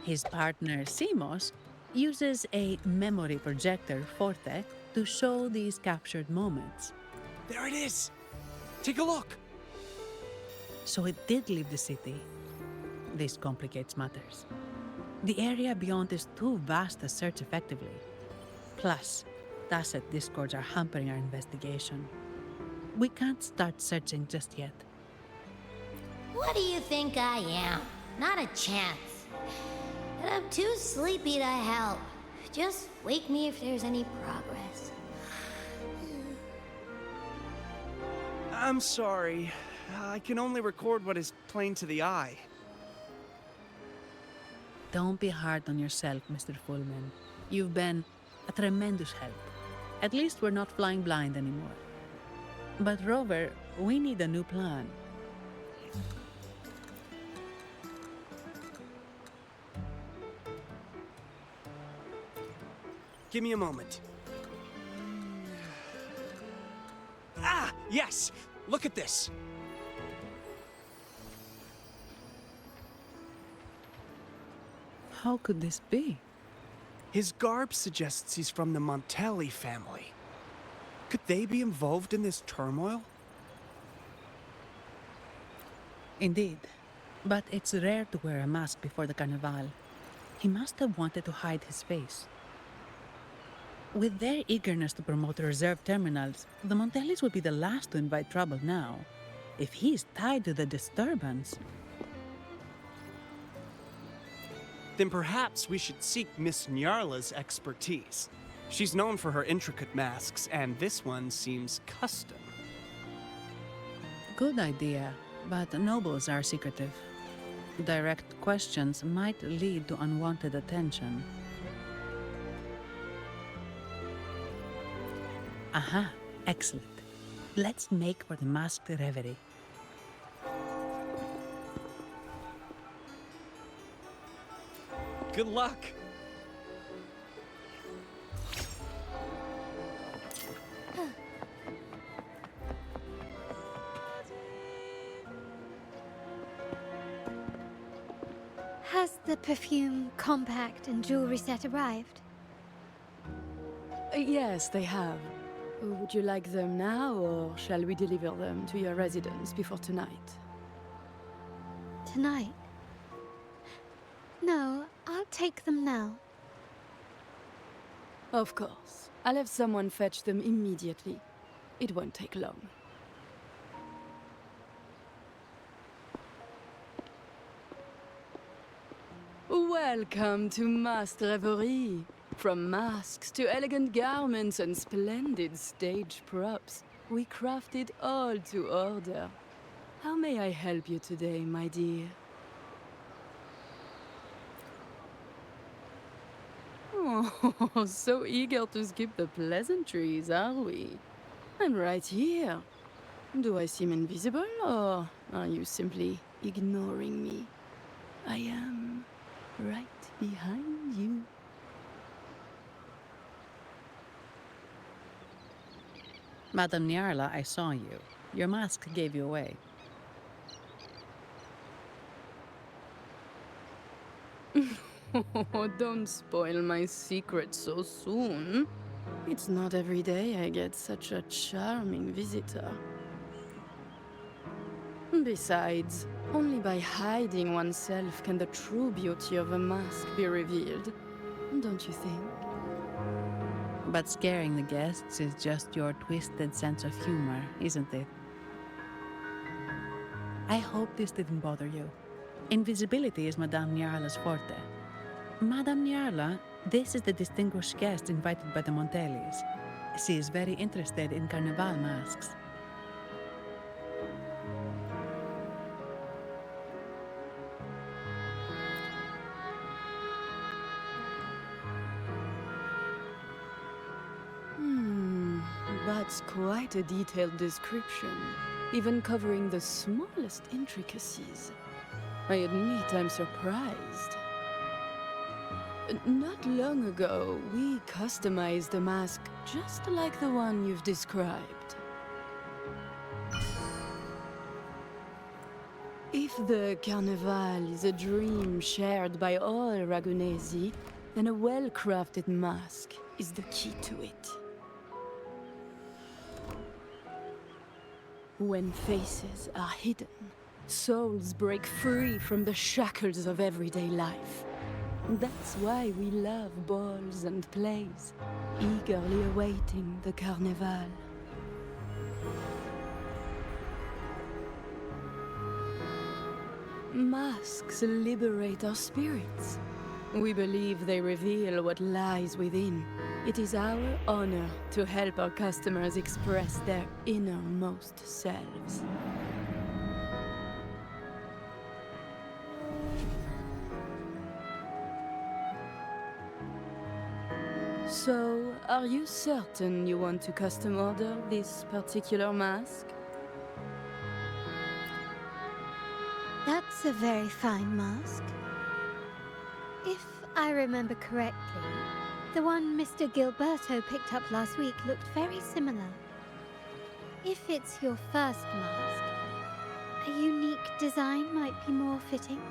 His partner, Seamoss, uses a memory projector forte to show these captured moments. There it is! Take a look! So it did leave the city. This complicates matters. The area beyond is too vast to search effectively. Plus, Tacet discords are hampering our investigation. We can't start searching just yet. What do you think I am? Not a chance. And I'm too sleepy to help. Just wake me if there's any progress. I'm sorry. I can only record what is plain to the eye. Don't be hard on yourself, Mr. Fullman. You've been a tremendous help. At least we're not flying blind anymore. But Rover, we need a new plan. Give me a moment. Ah, yes! Look at this! How could this be? His garb suggests he's from the Montelli family. Could they be involved in this turmoil? Indeed. But it's rare to wear a mask before the Carnival. He must have wanted to hide his face. With their eagerness to promote reserve terminals, the Montellis would be the last to invite trouble now. If he's tied to the disturbance... Then perhaps we should seek Miss Nyarla's expertise. She's known for her intricate masks, and this one seems custom. Good idea, but nobles are secretive. Direct questions might lead to unwanted attention. Aha, excellent. Let's make for the masked reverie. Good luck! Has the perfume, compact, and jewelry set arrived? Yes, they have. Would you like them now, or shall we deliver them to your residence before tonight? Tonight? No, I'll take them now. Of course. I'll have someone fetch them immediately. It won't take long. Welcome to Masked Reverie. From masks to elegant garments and splendid stage props, we craft it all to order. How may I help you today, my dear? Oh, so eager to skip the pleasantries, are we? I'm right here. Do I seem invisible, or are you simply ignoring me? I am right behind you. Madame Nyarla, I saw you. Your mask gave you away. Oh, don't spoil my secret so soon. It's not every day I get such a charming visitor. Besides, only by hiding oneself can the true beauty of a mask be revealed. Don't you think? But scaring the guests is just your twisted sense of humor, isn't it? I hope this didn't bother you. Invisibility is Madame Nyarla's forte. Madame Nyarla, this is the distinguished guest invited by the Montellis. She is very interested in Carnival masks. That's quite a detailed description, even covering the smallest intricacies. I admit I'm surprised. Not long ago, we customized a mask just like the one you've described. If the Carnival is a dream shared by all Ragunesi, then a well-crafted mask is the key to it. When faces are hidden, souls break free from the shackles of everyday life. That's why we love balls and plays, eagerly awaiting the carnival. Masks liberate our spirits. We believe they reveal what lies within. It is our honor to help our customers express their innermost selves. So, are you certain you want to custom order this particular mask? That's a very fine mask. If I remember correctly, the one Mr. Gilberto picked up last week looked very similar. If it's your first mask, a unique design might be more fitting.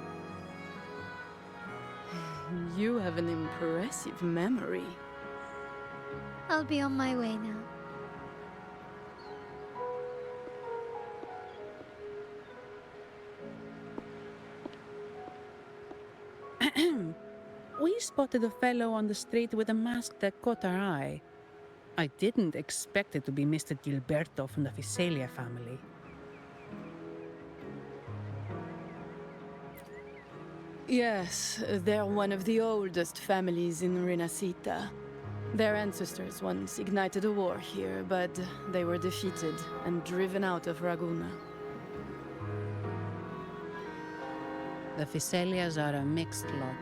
You have an impressive memory. I'll be on my way now. We spotted a fellow on the street with a mask that caught our eye. I didn't expect it to be Mr. Gilberto from the Visalia family. Yes, they're one of the oldest families in Rinascita. Their ancestors once ignited a war here, but they were defeated and driven out of Raguna. The Visalias are a mixed lot.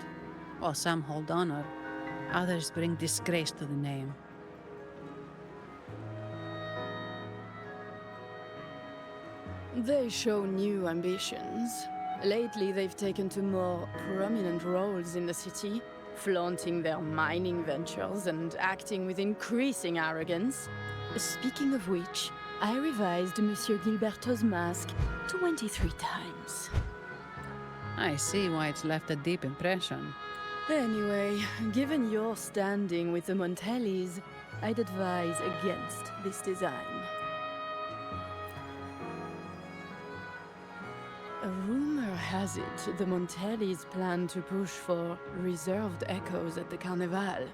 Oh, some hold honor, others bring disgrace to the name. They show new ambitions. Lately, they've taken to more prominent roles in the city, flaunting their mining ventures and acting with increasing arrogance. Speaking of which, I revised Monsieur Gilberto's mask 23 times. I see why it's left a deep impression. Anyway, given your standing with the Montellis, I'd advise against this design. A rumor has it the Montellis plan to push for reserved echoes at the Carnival.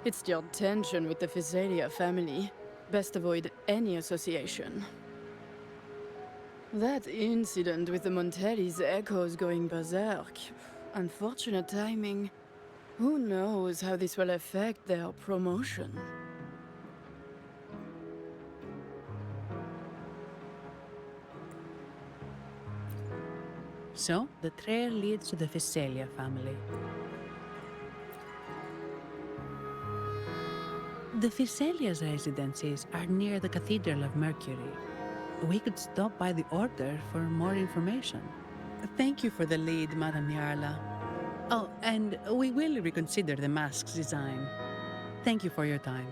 It's stirred tension with the Visalia family. Best avoid any association. That incident with the Montellis' echoes going berserk. Unfortunate timing. Who knows how this will affect their promotion? So, the trail leads to the Visalia family. The Visalia's residences are near the Cathedral of Mercury. We could stop by the Order for more information. Thank you for the lead, Madame Yarla. Oh, and we will reconsider the mask's design. Thank you for your time.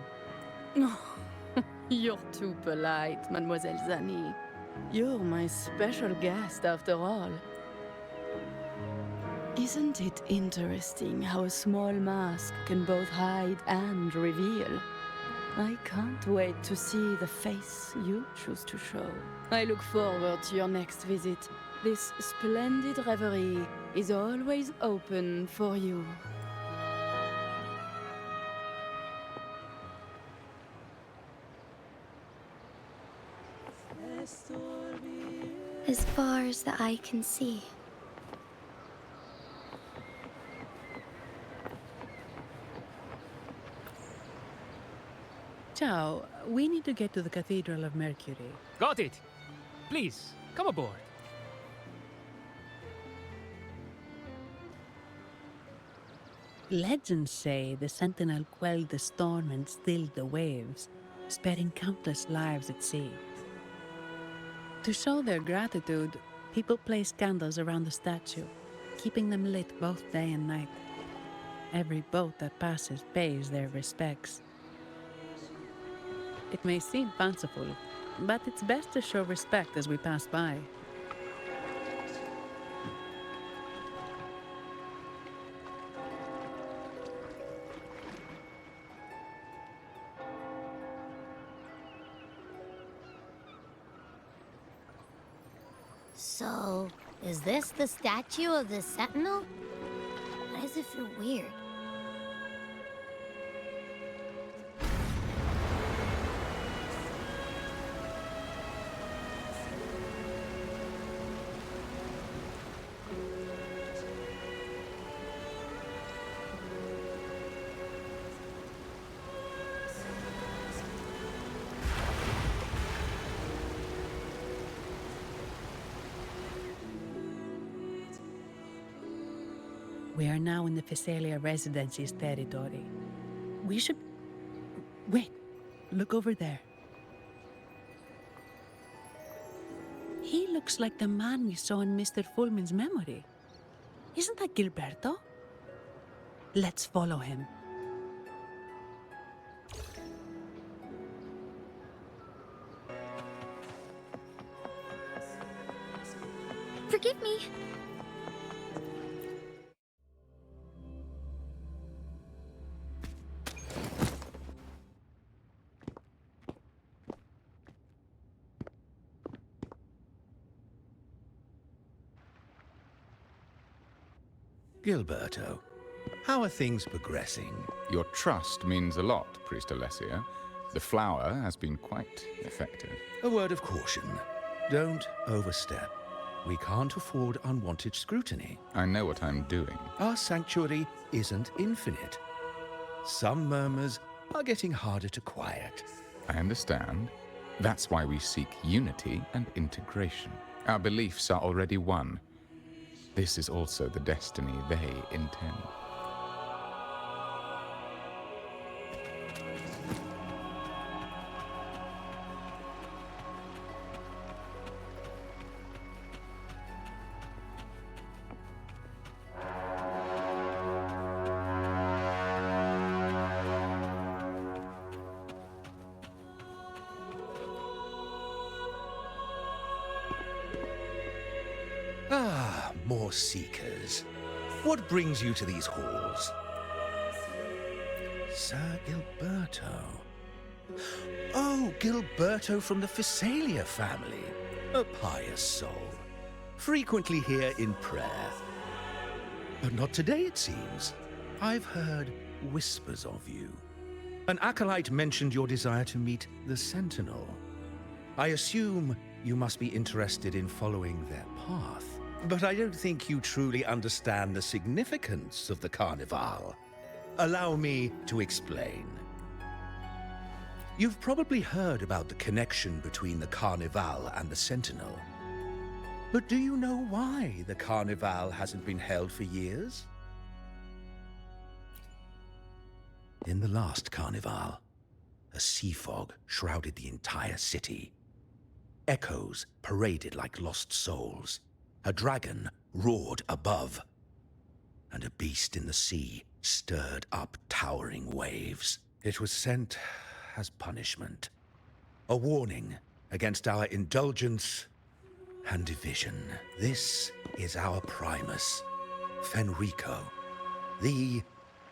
You're too polite, Mademoiselle Zani. You're my special guest, after all. Isn't it interesting how a small mask can both hide and reveal? I can't wait to see the face you choose to show. I look forward to your next visit. This splendid reverie is always open for you. As far as the eye can see. Ciao, we need to get to the Cathedral of Mercury. Got it! Please, come aboard. Legends say the Sentinel quelled the storm and stilled the waves, sparing countless lives at sea. To show their gratitude, people place candles around the statue, keeping them lit both day and night. Every boat that passes pays their respects. It may seem fanciful, but it's best to show respect as we pass by. So, is this the statue of the Sentinel? Why does it feel weird? We are now in the Physalia Residency's territory. We should... Wait, look over there. He looks like the man we saw in Mr. Fulman's memory. Isn't that Gilberto? Let's follow him. Forgive me. Gilberto, how are things progressing? Your trust means a lot, Priest Alessia. The flower has been quite effective. A word of caution. Don't overstep. We can't afford unwanted scrutiny. I know what I'm doing. Our sanctuary isn't infinite. Some murmurs are getting harder to quiet. I understand. That's why we seek unity and integration. Our beliefs are already one. This is also the destiny they intend. Ah, more seekers. What brings you to these halls? Sir Gilberto. Oh, Gilberto from the Physalia family. A pious soul. Frequently here in prayer. But not today, it seems. I've heard whispers of you. An acolyte mentioned your desire to meet the Sentinel. I assume you must be interested in following their path. But I don't think you truly understand the significance of the Carnival. Allow me to explain. You've probably heard about the connection between the Carnival and the Sentinel. But do you know why the Carnival hasn't been held for years? In the last Carnival, a sea fog shrouded the entire city. Echoes paraded like lost souls. A dragon roared above, and a beast in the sea stirred up towering waves. It was sent as punishment, a warning against our indulgence and division. This is our Primus, Fenrico, the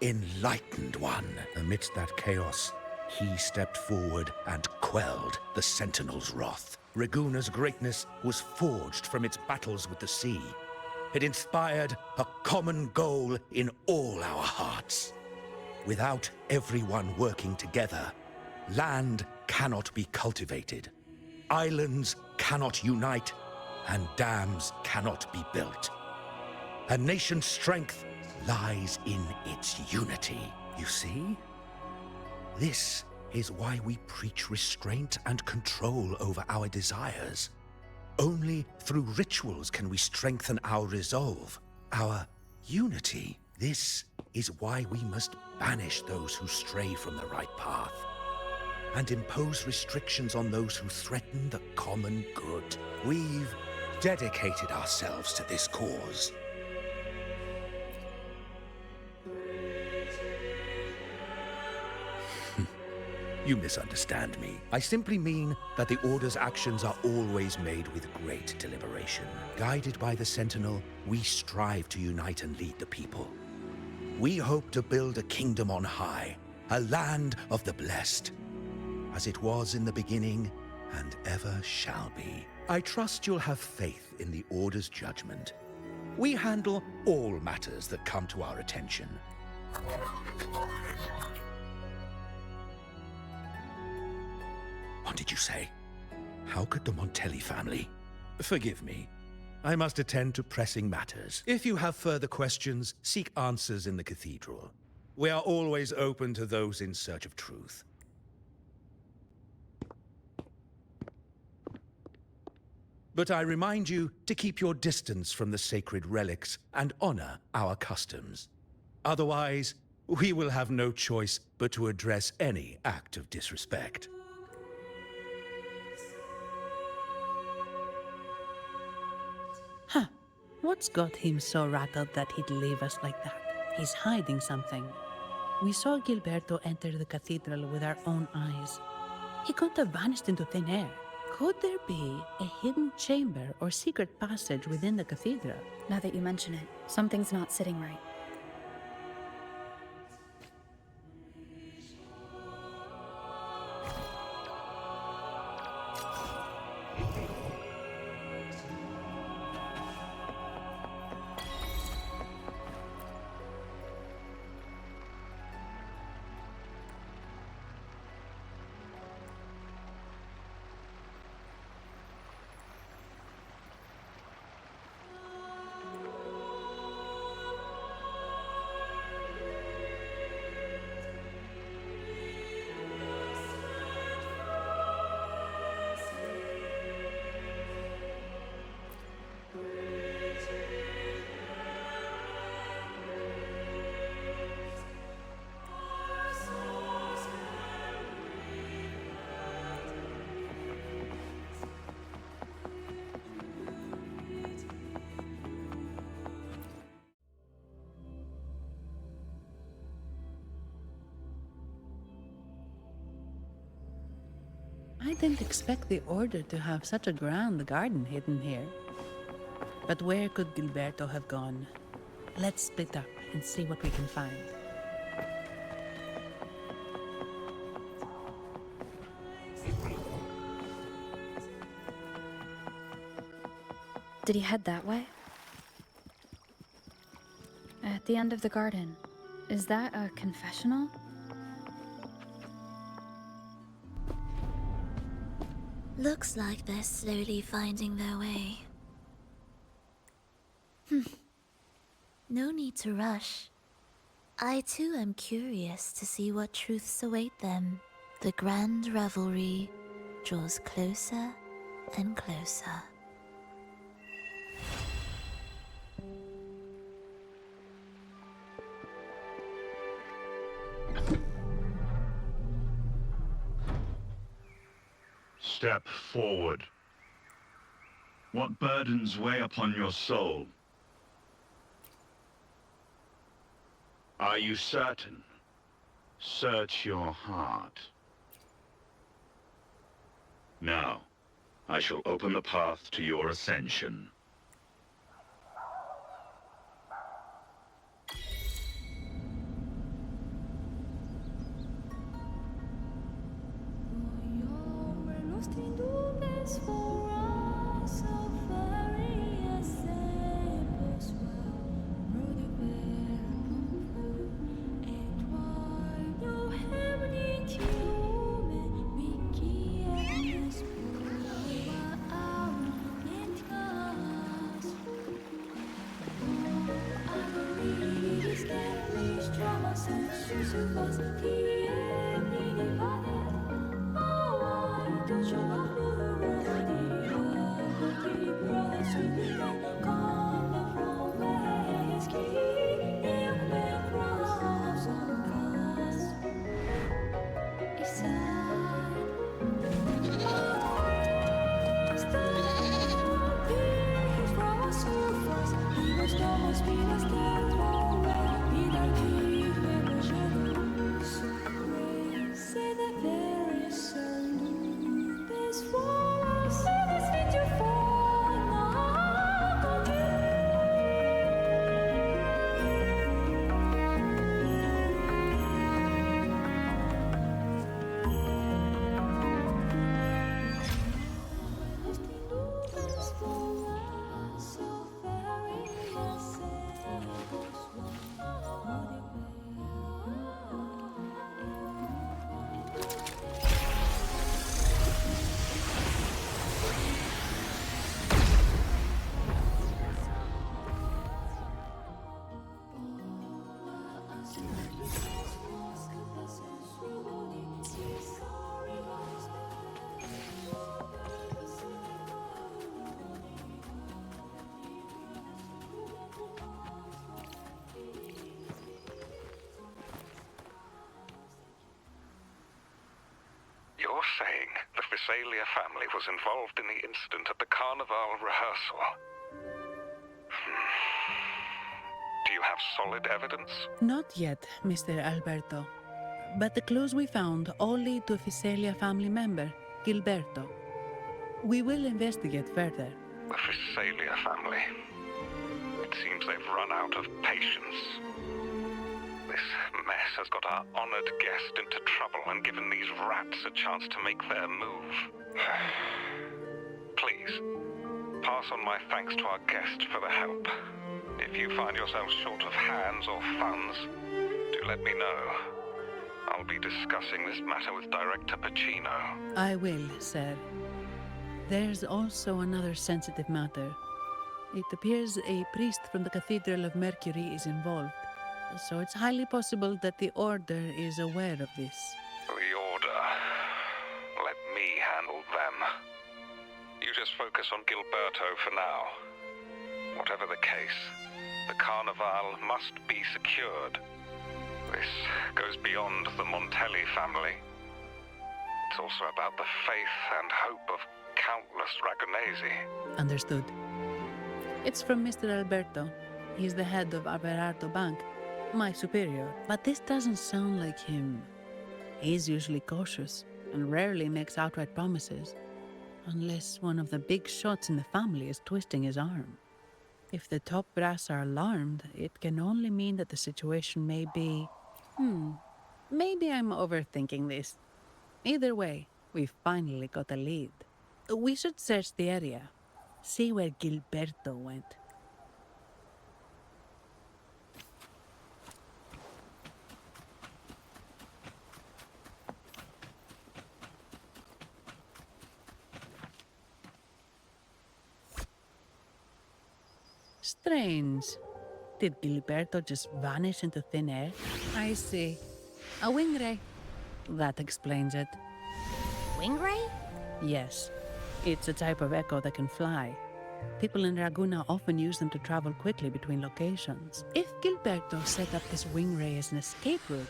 Enlightened One. Amidst that chaos, he stepped forward and quelled the Sentinel's wrath. Raguna's greatness was forged from its battles with the sea. It inspired a common goal in all our hearts. Without everyone working together, land cannot be cultivated, islands cannot unite, and dams cannot be built. A nation's strength lies in its unity. You see? This is why we preach restraint and control over our desires. Only through rituals can we strengthen our resolve, our unity. This is why we must banish those who stray from the right path, and impose restrictions on those who threaten the common good. We've dedicated ourselves to this cause. You misunderstand me. I simply mean that the Order's actions are always made with great deliberation. Guided by the Sentinel, we strive to unite and lead the people. We hope to build a kingdom on high, a land of the blessed, as it was in the beginning and ever shall be. I trust you'll have faith in the Order's judgment We handle all matters that come to our attention. What did you say? How could the Montelli family? Forgive me. I must attend to pressing matters. If you have further questions, seek answers in the cathedral. We are always open to those in search of truth. But I remind you to keep your distance from the sacred relics and honor our customs. Otherwise, we will have no choice but to address any act of disrespect. Huh. What's got him so rattled that he'd leave us like that? He's hiding something. We saw Gilberto enter the cathedral with our own eyes. He couldn't have vanished into thin air. Could there be a hidden chamber or secret passage within the cathedral? Now that you mention it, something's not sitting right. I didn't expect the Order to have such a grand garden hidden here. But where could Gilberto have gone? Let's split up and see what we can find. Did he head that way? At the end of the garden. Is that a confessional? Looks like they're slowly finding their way. No need to rush. I too am curious to see what truths await them. The grand revelry draws closer and closer. Step forward. What burdens weigh upon your soul? Are you certain? Search your heart. Now, I shall open the path to your ascension. You're saying the Visalia family was involved in the incident at the Carnival rehearsal? Do you have solid evidence? Not yet, Mr. Alberto. But the clues we found all lead to a Visalia family member, Gilberto. We will investigate further. The Visalia family. It seems they've run out of patience. This mess has got our honored guest into trouble and given these rats a chance to make their move. Please, pass on my thanks to our guest for the help. If you find yourself short of hands or funds, do let me know. I'll be discussing this matter with Director Pacino. I will, sir. There's also another sensitive matter. It appears a priest from the Cathedral of Mercury is involved, so it's highly possible that the Order is aware of this. The Order. Let me handle them. You just focus on Gilberto for now. Whatever the case, the Carnival must be secured. This goes beyond the Montelli family. It's also about the faith and hope of countless Ragonesi. Understood. It's from Mr. Alberto. He's the head of Averardo Bank, my superior. But this doesn't sound like him. He's usually cautious and rarely makes outright promises, unless one of the big shots in the family is twisting his arm. If the top brass are alarmed, it can only mean that the situation may be... maybe I'm overthinking this. Either way, we've finally got a lead. We should search the area, see where Gilberto went. Strange. Did Gilberto just vanish into thin air? I see. A wing ray. That explains it. Wing ray? Yes. It's a type of echo that can fly. People in Raguna often use them to travel quickly between locations. If Gilberto set up this wing ray as an escape route,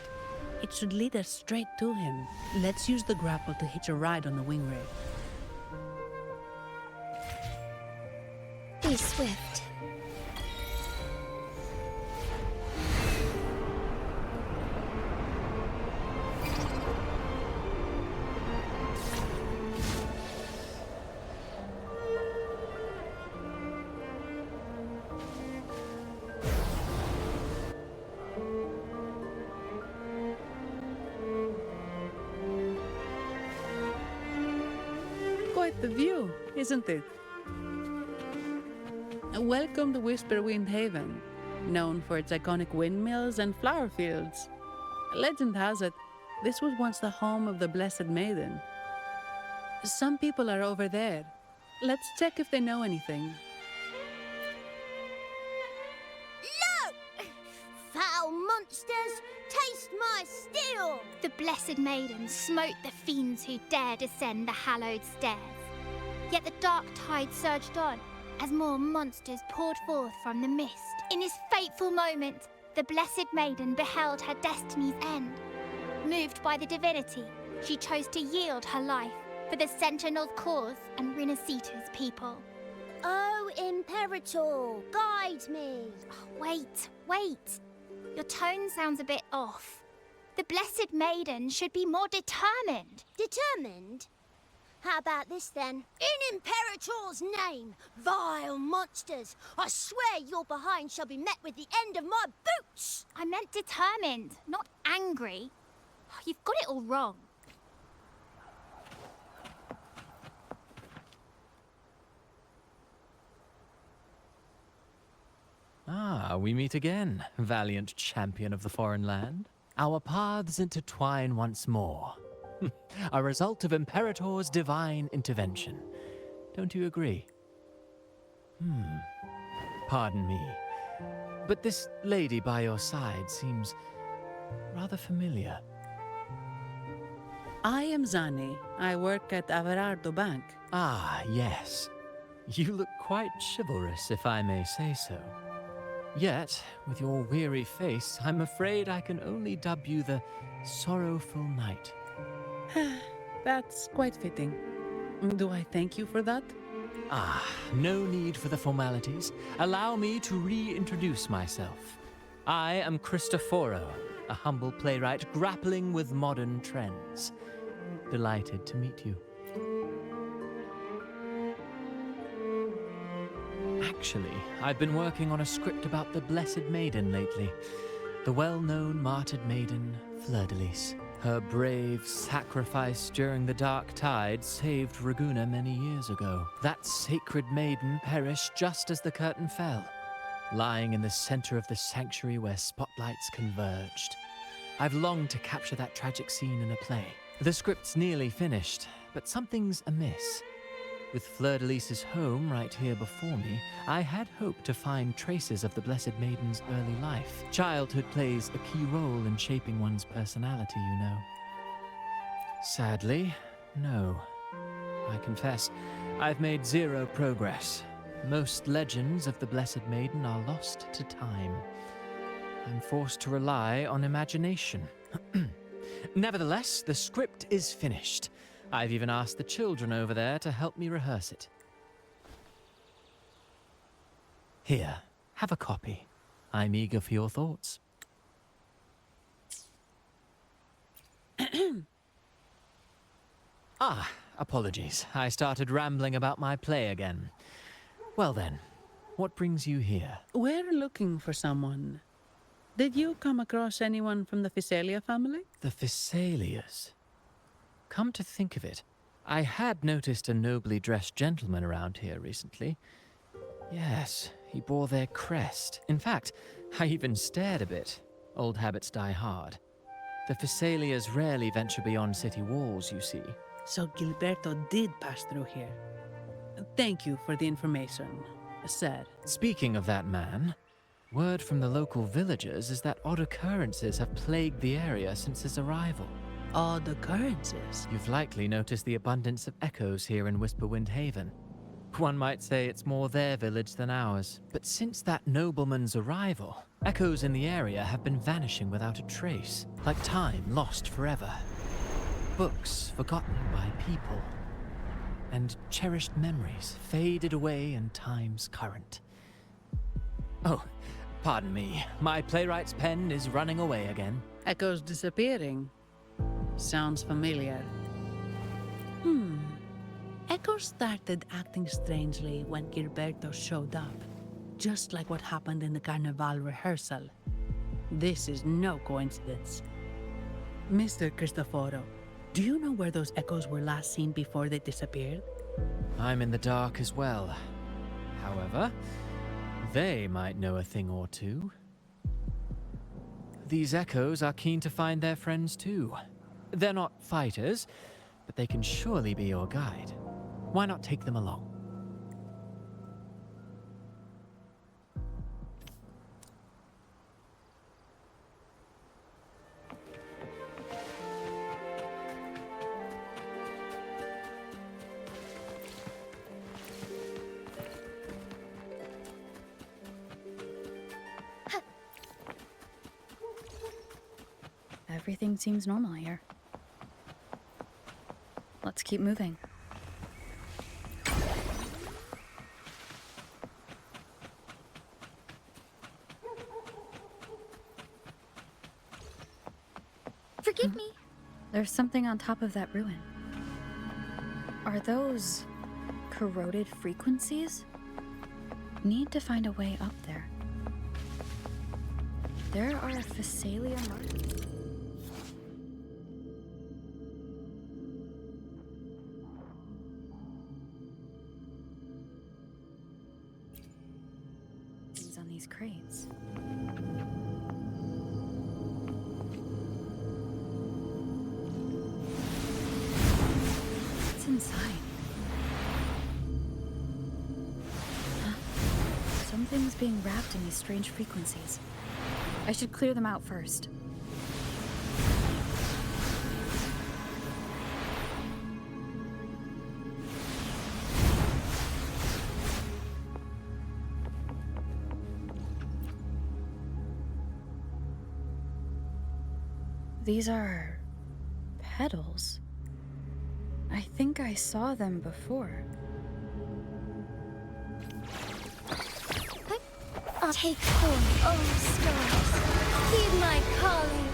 it should lead us straight to him. Let's use the grapple to hitch a ride on the wing ray. Be swift. Quite the view, isn't it? Welcome to Whisperwind Haven, known for its iconic windmills and flower fields. Legend has it, this was once the home of the Blessed Maiden. Some people are over there. Let's check if they know anything. Look! Foul monsters, taste my steel! The Blessed Maiden smote the fiends who dare descend the hallowed stairs. Yet the dark tide surged on as more monsters poured forth from the mist. In this fateful moment, the Blessed Maiden beheld her destiny's end. Moved by the divinity, she chose to yield her life for the Sentinel's cause and Rinascita's people. Oh, Imperator, guide me! Oh, wait. Your tone sounds a bit off. The Blessed Maiden should be more determined. Determined? How about this then? In Imperator's name, vile monsters, I swear your behind shall be met with the end of my boots! I meant determined, not angry. You've got it all wrong. Ah, we meet again, valiant champion of the foreign land. Our paths intertwine once more. A result of Imperator's divine intervention. Don't you agree? Pardon me, but this lady by your side seems rather familiar. I am Zani. I work at Averardo Bank. Ah, yes. You look quite chivalrous, if I may say so. Yet, with your weary face, I'm afraid I can only dub you the Sorrowful Knight. That's quite fitting. Do I thank you for that? Ah, no need for the formalities. Allow me to reintroduce myself. I am Cristoforo, a humble playwright grappling with modern trends. Delighted to meet you. Actually, I've been working on a script about the Blessed Maiden lately. The well-known martyred maiden, Fleur-de-Lis. Her brave sacrifice during the Dark Tide saved Raguna many years ago. That sacred maiden perished just as the curtain fell, lying in the center of the sanctuary where spotlights converged. I've longed to capture that tragic scene in a play. The script's nearly finished, but something's amiss. With Fleur-de-Lis's home right here before me, I had hoped to find traces of the Blessed Maiden's early life. Childhood plays a key role in shaping one's personality, you know. Sadly, no. I confess, I've made zero progress. Most legends of the Blessed Maiden are lost to time. I'm forced to rely on imagination. Nevertheless, the script is finished. I've even asked the children over there to help me rehearse it. Here, have a copy. I'm eager for your thoughts. Ah, apologies. I started rambling about my play again. Well then, what brings you here? We're looking for someone. Did you come across anyone from the Physalia family? The Physalias? Come to think of it, I had noticed a nobly dressed gentleman around here recently. Yes, he bore their crest. In fact, I even stared a bit. Old habits die hard. The Physalias rarely venture beyond city walls, you see. So Gilberto did pass through here. Thank you for the information, sir. Speaking of that man, word from the local villagers is that odd occurrences have plagued the area since his arrival. Odd occurrences? You've likely noticed the abundance of echoes here in Whisperwind Haven. One might say it's more their village than ours. But since that nobleman's arrival, echoes in the area have been vanishing without a trace, like time lost forever. Books forgotten by people, and cherished memories faded away in time's current. Oh, pardon me. My playwright's pen is running away again. Echoes disappearing. Sounds familiar. Echoes started acting strangely when Gilberto showed up. Just like what happened in the Carnival rehearsal. This is no coincidence. Mr. Cristoforo, do you know where those echoes were last seen before they disappeared? I'm in the dark as well. However, they might know a thing or two. These echoes are keen to find their friends too. They're not fighters, but they can surely be your guide. Why not take them along? Everything seems normal here. Let's keep moving. Forgive me. There's something on top of that ruin. Are those corroded frequencies? Need to find a way up there. There are Physalia markers. On these crates. What's inside? Huh? Something's being wrapped in these strange frequencies. I should clear them out first. These are petals. I think I saw them before. Take form, oh stars. Heed my calling.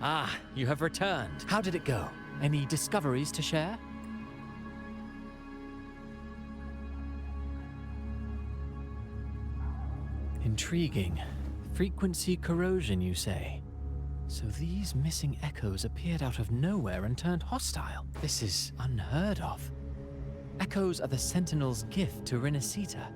Ah, you have returned. How did it go? Any discoveries to share? Intriguing. Frequency corrosion, you say? So these missing echoes appeared out of nowhere and turned hostile. This is unheard of. Echoes are the Sentinel's gift to Rinascita.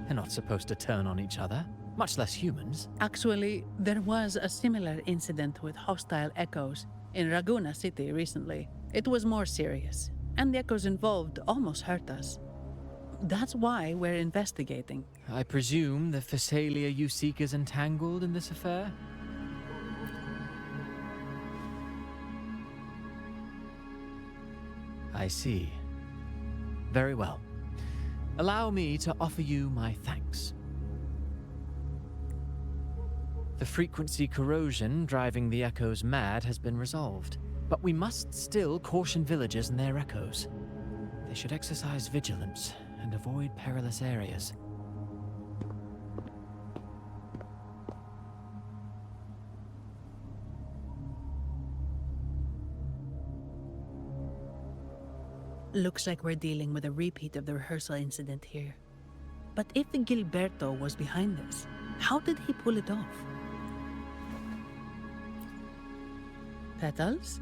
They're not supposed to turn on each other, much less humans. Actually, there was a similar incident with hostile echoes in Raguna City recently. It was more serious, and the echoes involved almost hurt us. That's why we're investigating. I presume the Phasalia you seek is entangled in this affair? I see. Very well. Allow me to offer you my thanks. The frequency corrosion driving the echoes mad has been resolved, but we must still caution villagers and their echoes. They should exercise vigilance and avoid perilous areas. Looks like we're dealing with a repeat of the rehearsal incident here. But if Gilberto was behind this, how did he pull it off? Petals?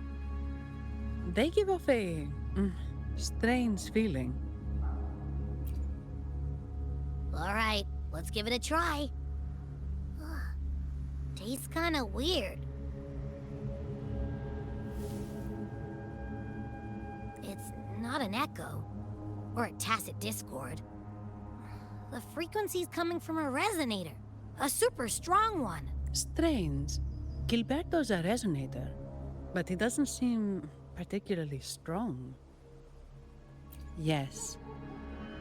They give off a strange feeling. All right, let's give it a try. Tastes kind of weird. It's not an echo or a tacit discord. The frequency's coming from a resonator, a super strong one. Strange. Gilberto's a resonator, but he doesn't seem particularly strong. Yes.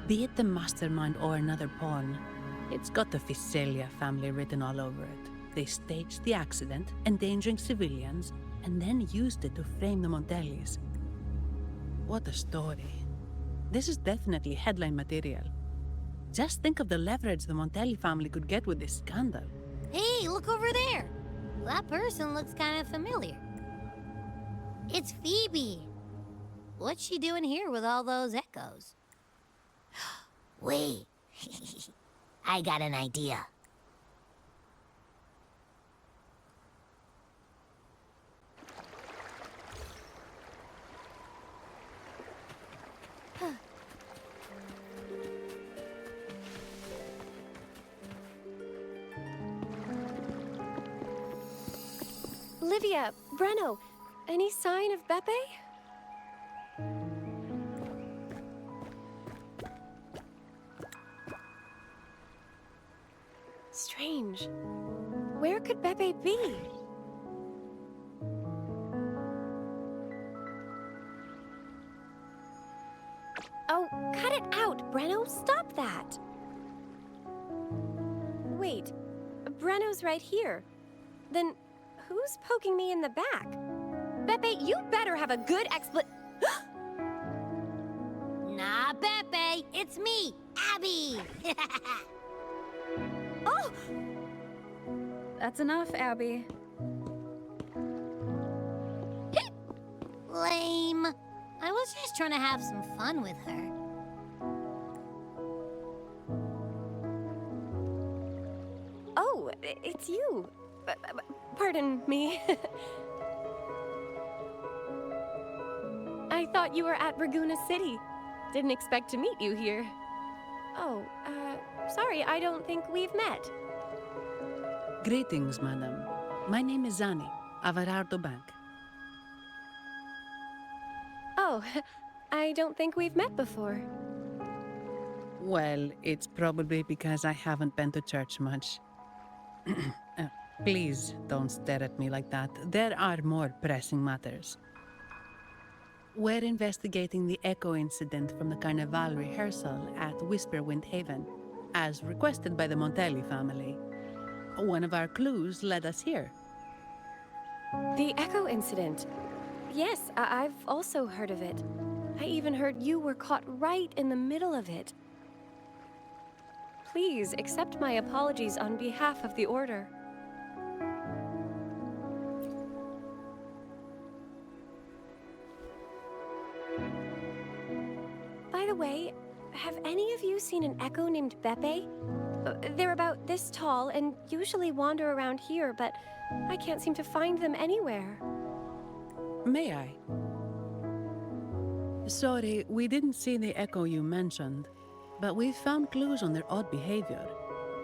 Be it the mastermind or another pawn, it's got the Phasalia family written all over it. They staged the accident, endangering civilians, and then used it to frame the Montellis. What a story. This is definitely headline material. Just think of the leverage the Montelli family could get with this scandal. Hey, look over there! That person looks kind of familiar. It's Phoebe. What's she doing here with all those echoes? Wait, I got an idea. Livia, Breno, any sign of Beppe? Strange. Where could Beppe be? Oh, cut it out, Breno. Stop that. Wait, Breno's right here. Then who's poking me in the back? Beppe, you better have a good Nah, Beppe, it's me, Abby. Oh! That's enough, Abby. Lame. I was just trying to have some fun with her. Oh, it's you. Pardon me. I thought you were at Raguna City. Didn't expect to meet you here. Oh, sorry, I don't think we've met. Greetings, madam. My name is Zani, Averardo Bank. Oh, I don't think we've met before. Well, it's probably because I haven't been to church much. Please don't stare at me like that. There are more pressing matters. We're investigating the echo incident from the Carnival rehearsal at Whisperwind Haven, as requested by the Montelli family. One of our clues led us here. The echo incident. Yes, I've also heard of it. I even heard you were caught right in the middle of it. Please accept my apologies on behalf of the Order. By the way, have any of you seen an echo named Beppe? They're about this tall and usually wander around here, but I can't seem to find them anywhere. May I? Sorry, we didn't see the echo you mentioned, but we found clues on their odd behavior.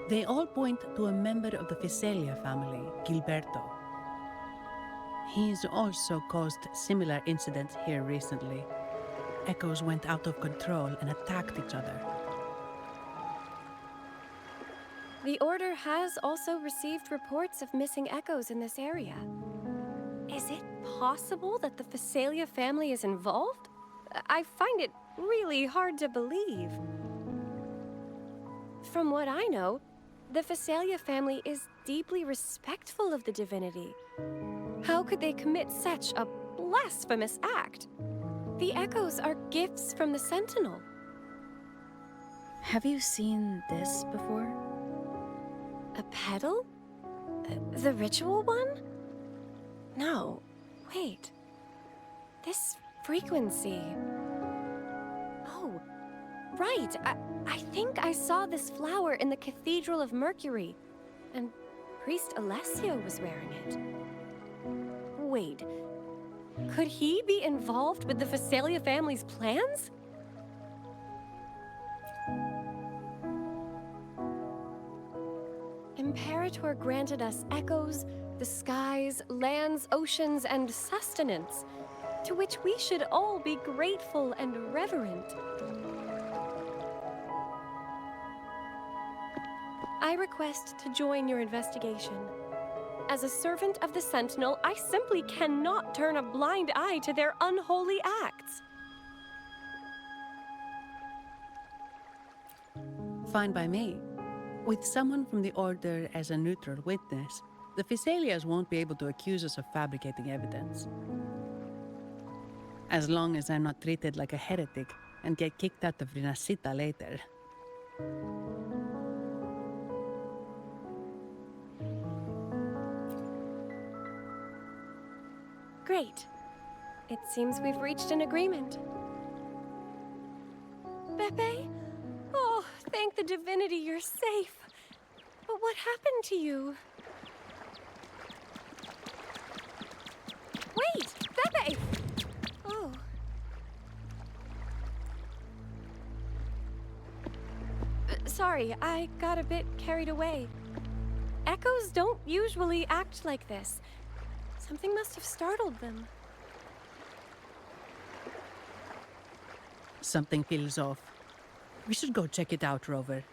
They all point to a member of the Physalia family, Gilberto. He's also caused similar incidents here recently. Echoes went out of control and attacked each other. The Order has also received reports of missing echoes in this area. Is it possible that the Physalia family is involved? I find it really hard to believe. From what I know, the Physalia family is deeply respectful of the divinity. How could they commit such a blasphemous act? The echoes are gifts from the Sentinel. Have you seen this before? A pedal? The ritual one? No, wait. This frequency. Oh, right. I think I saw this flower in the Cathedral of Mercury, and Priest Alessio was wearing it. Wait, could he be involved with the Physalia family's plans? Imperator granted us echoes, the skies, lands, oceans, and sustenance, to which we should all be grateful and reverent. I request to join your investigation. As a servant of the Sentinel, I simply cannot turn a blind eye to their unholy acts. Fine by me. With someone from the Order as a neutral witness, the Physalias won't be able to accuse us of fabricating evidence. As long as I'm not treated like a heretic and get kicked out of Rinascita later. Great. It seems we've reached an agreement. Beppe? Oh, thank the divinity you're safe. But what happened to you? Wait! Beppe! Oh. Sorry, I got a bit carried away. Echoes don't usually act like this. Something must have startled them. Something feels off. We should go check it out, Rover.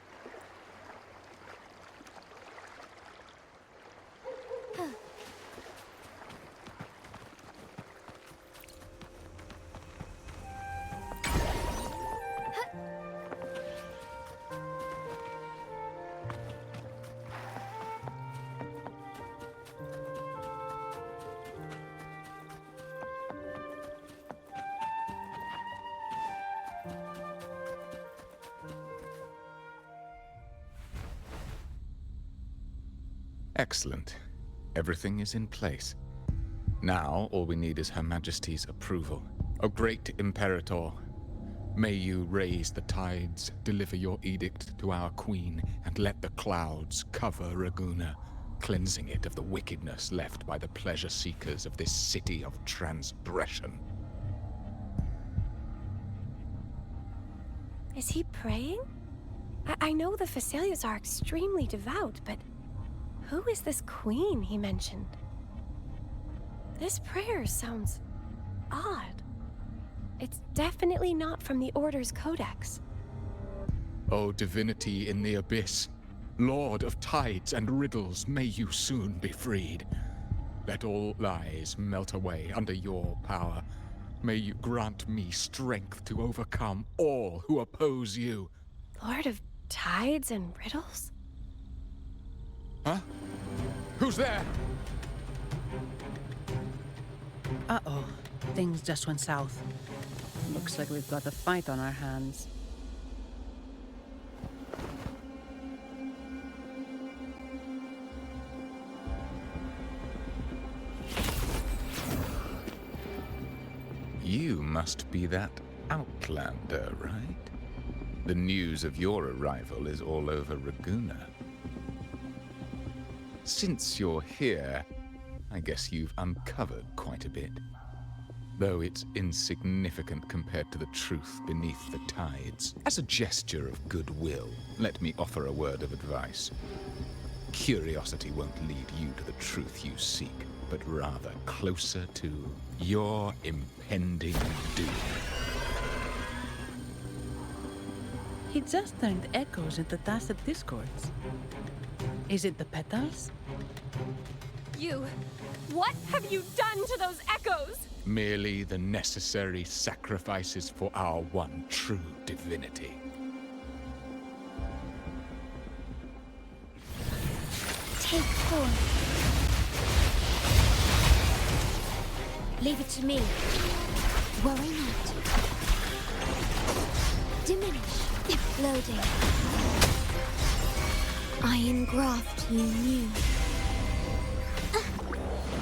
Excellent. Everything is in place. Now, all we need is Her Majesty's approval. O great Imperator, may you raise the tides, deliver your edict to our queen, and let the clouds cover Raguna, cleansing it of the wickedness left by the pleasure seekers of this city of transgression. Is he praying? I know the Physalias are extremely devout, but who is this queen he mentioned? This prayer sounds odd. It's definitely not from the Order's codex. O divinity in the abyss, Lord of tides and riddles, may you soon be freed. Let all lies melt away under your power. May you grant me strength to overcome all who oppose you. Lord of tides and riddles? Huh? Who's there? Uh-oh. Things just went south. Looks like we've got a fight on our hands. You must be that outlander, right? The news of your arrival is all over Raguna. Since you're here, I guess you've uncovered quite a bit. Though it's insignificant compared to the truth beneath the tides. As a gesture of goodwill, let me offer a word of advice. Curiosity won't lead you to the truth you seek, but rather closer to your impending doom. He just turned echoes into tacit discords. Is it the petals? You... What have you done to those echoes? Merely the necessary sacrifices for our one true divinity. Take form. Leave it to me. Worry not. Diminish. Loading. I engraft you new.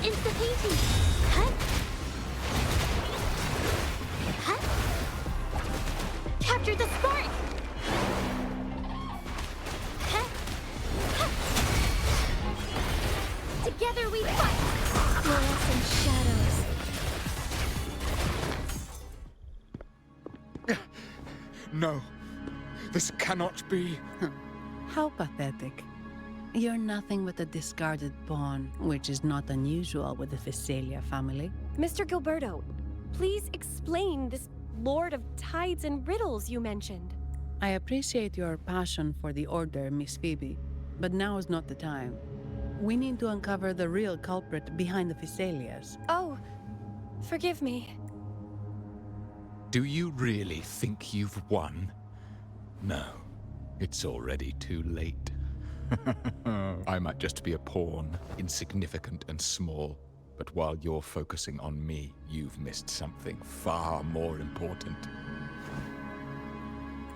Insta-painting. Huh? Huh? Capture the spark! Huh? Huh? Together we fight! Fluorescent shadows. No, this cannot be. How pathetic. You're nothing but a discarded pawn, which is not unusual with the Physalia family. Mr. Gilberto, please explain this Lord of Tides and Riddles you mentioned. I appreciate your passion for the Order, Miss Phoebe, but now is not the time. We need to uncover the real culprit behind the Physalias. Oh, forgive me. Do you really think you've won? No, it's already too late. I might just be a pawn, insignificant and small, but while you're focusing on me, you've missed something far more important.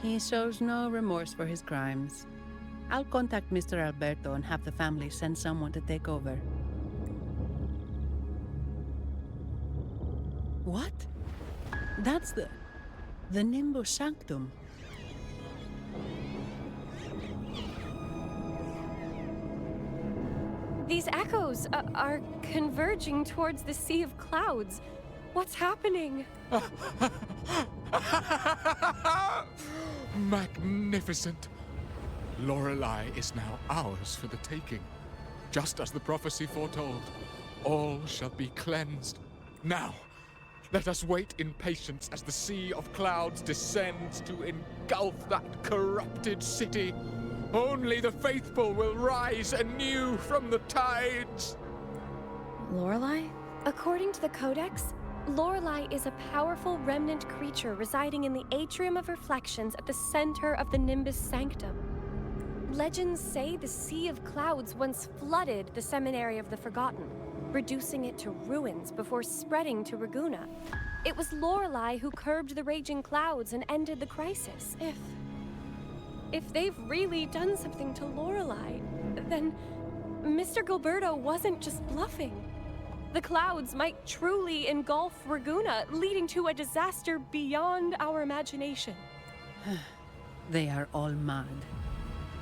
He shows no remorse for his crimes. I'll contact Mr. Alberto and have the family send someone to take over. What? That's the Nimbus Sanctum. These echoes are converging towards the Sea of Clouds. What's happening? Magnificent! Lorelei is now ours for the taking. Just as the prophecy foretold, all shall be cleansed. Now, let us wait in patience as the Sea of Clouds descends to engulf that corrupted city. Only the faithful will rise anew from the tides. Lorelei? According to the Codex, Lorelei is a powerful remnant creature residing in the Atrium of Reflections at the center of the Nimbus Sanctum. Legends say the Sea of Clouds once flooded the Seminary of the Forgotten, reducing it to ruins before spreading to Raguna. It was Lorelei who curbed the raging clouds and ended the crisis. If they've really done something to Lorelei, then Mr. Gilberto wasn't just bluffing. The clouds might truly engulf Raguna, leading to a disaster beyond our imagination. They are all mad.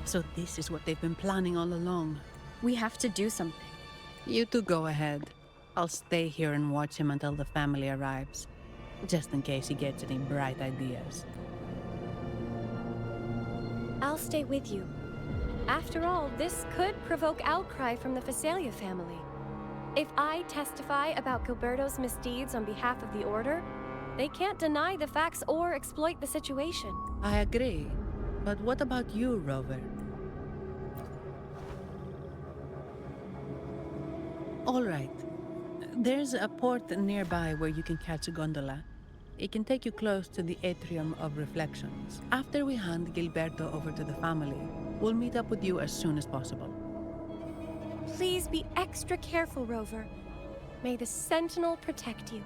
So this is what they've been planning all along. We have to do something. You two go ahead. I'll stay here and watch him until the family arrives, just in case he gets any bright ideas. I'll stay with you. After all, this could provoke outcry from the Physalia family. If I testify about Gilberto's misdeeds on behalf of the Order, they can't deny the facts or exploit the situation. I agree. But what about you, Rover? All right. There's a port nearby where you can catch a gondola. It can take you close to the Atrium of Reflections. After we hand Gilberto over to the family, we'll meet up with you as soon as possible. Please be extra careful, Rover. May the Sentinel protect you.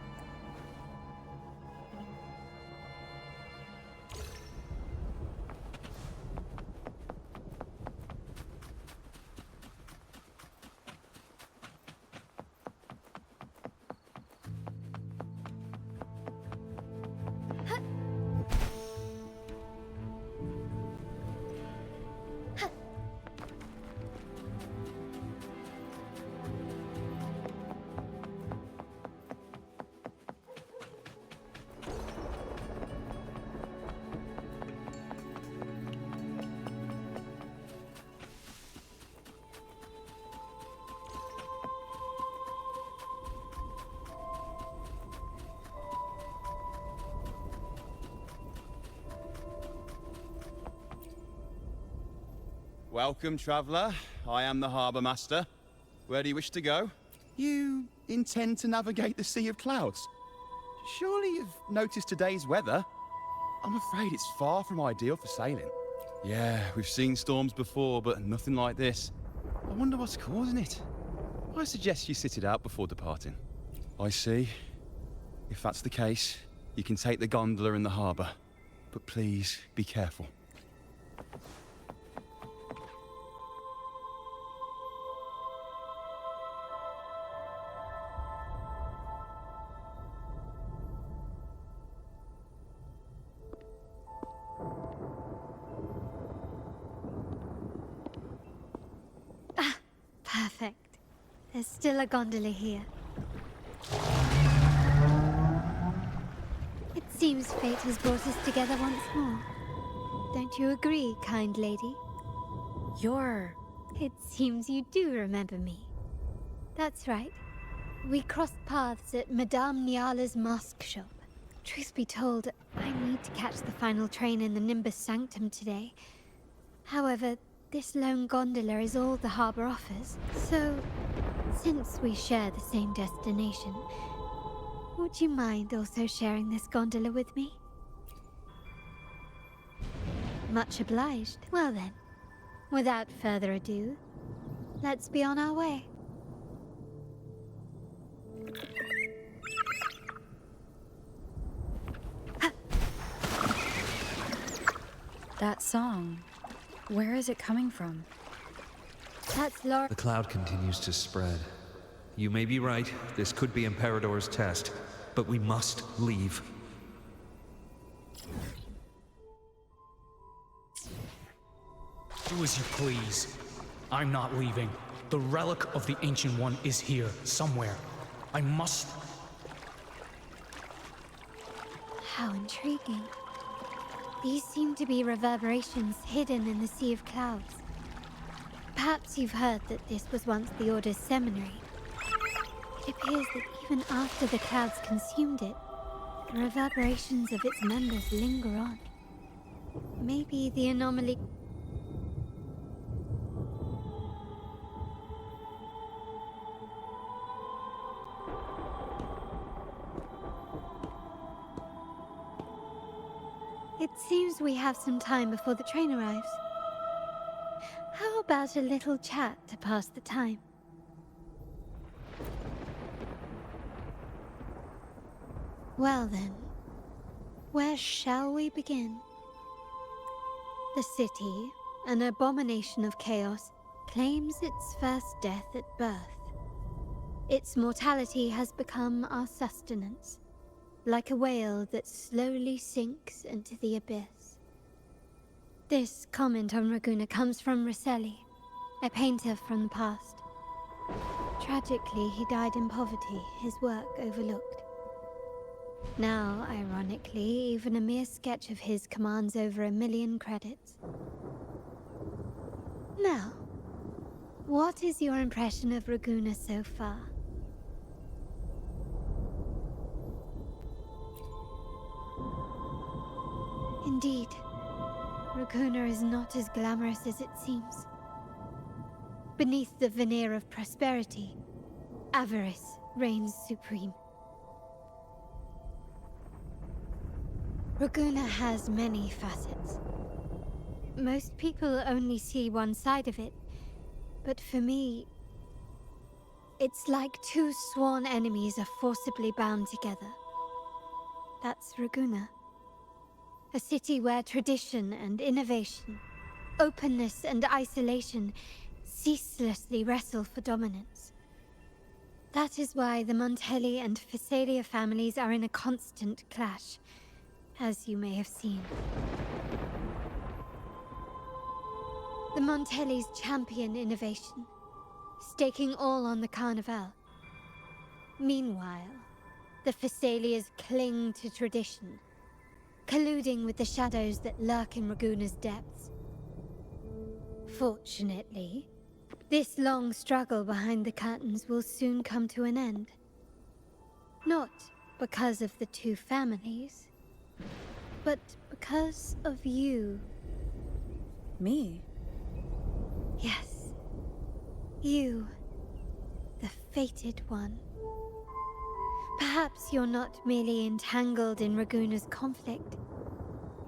Welcome, traveller. I am the Harbour Master. Where do you wish to go? You intend to navigate the Sea of Clouds? Surely you've noticed today's weather? I'm afraid it's far from ideal for sailing. Yeah, we've seen storms before, but nothing like this. I wonder what's causing it. I suggest you sit it out before departing. I see. If that's the case, you can take the gondola in the harbour. But please, be careful. Perfect. There's still a gondola here. It seems fate has brought us together once more. Don't you agree, kind lady? It seems you do remember me. That's right. We crossed paths at Madame Niala's mask shop. Truth be told, I need to catch the final train in the Nimbus Sanctum today. However, this lone gondola is all the harbour offers. So, since we share the same destination, would you mind also sharing this gondola with me? Much obliged. Well then, without further ado, let's be on our way. That song, where is it coming from? That's Laura. The cloud continues to spread. You may be right, this could be Imperador's test, but we must leave. Do as you please. I'm not leaving. The relic of the Ancient One is here, somewhere. I must... How intriguing. These seem to be reverberations hidden in the Sea of Clouds. Perhaps you've heard that this was once the Order's seminary. It appears that even after the clouds consumed it, the reverberations of its members linger on. Maybe the anomaly... It seems we have some time before the train arrives. How about a little chat to pass the time? Well then, where shall we begin? The city, an abomination of chaos, claims its first death at birth. Its mortality has become our sustenance, like a whale that slowly sinks into the abyss. This comment on Raguna comes from Rosselli, a painter from the past. Tragically, he died in poverty, his work overlooked. Now, ironically, even a mere sketch of his commands over 1 million credits. Now, what is your impression of Raguna so far? Indeed, Raguna is not as glamorous as it seems. Beneath the veneer of prosperity, avarice reigns supreme. Raguna has many facets. Most people only see one side of it, but for me, it's like two sworn enemies are forcibly bound together. That's Raguna. A city where tradition and innovation, openness and isolation ceaselessly wrestle for dominance. That is why the Montelli and Phasalia families are in a constant clash, as you may have seen. The Montellis champion innovation, staking all on the Carnival. Meanwhile, the Phasalias cling to tradition, colluding with the shadows that lurk in Raguna's depths. Fortunately, this long struggle behind the curtains will soon come to an end. Not because of the two families, but because of you. Me? Yes. You. The fated one. Perhaps you're not merely entangled in Raguna's conflict,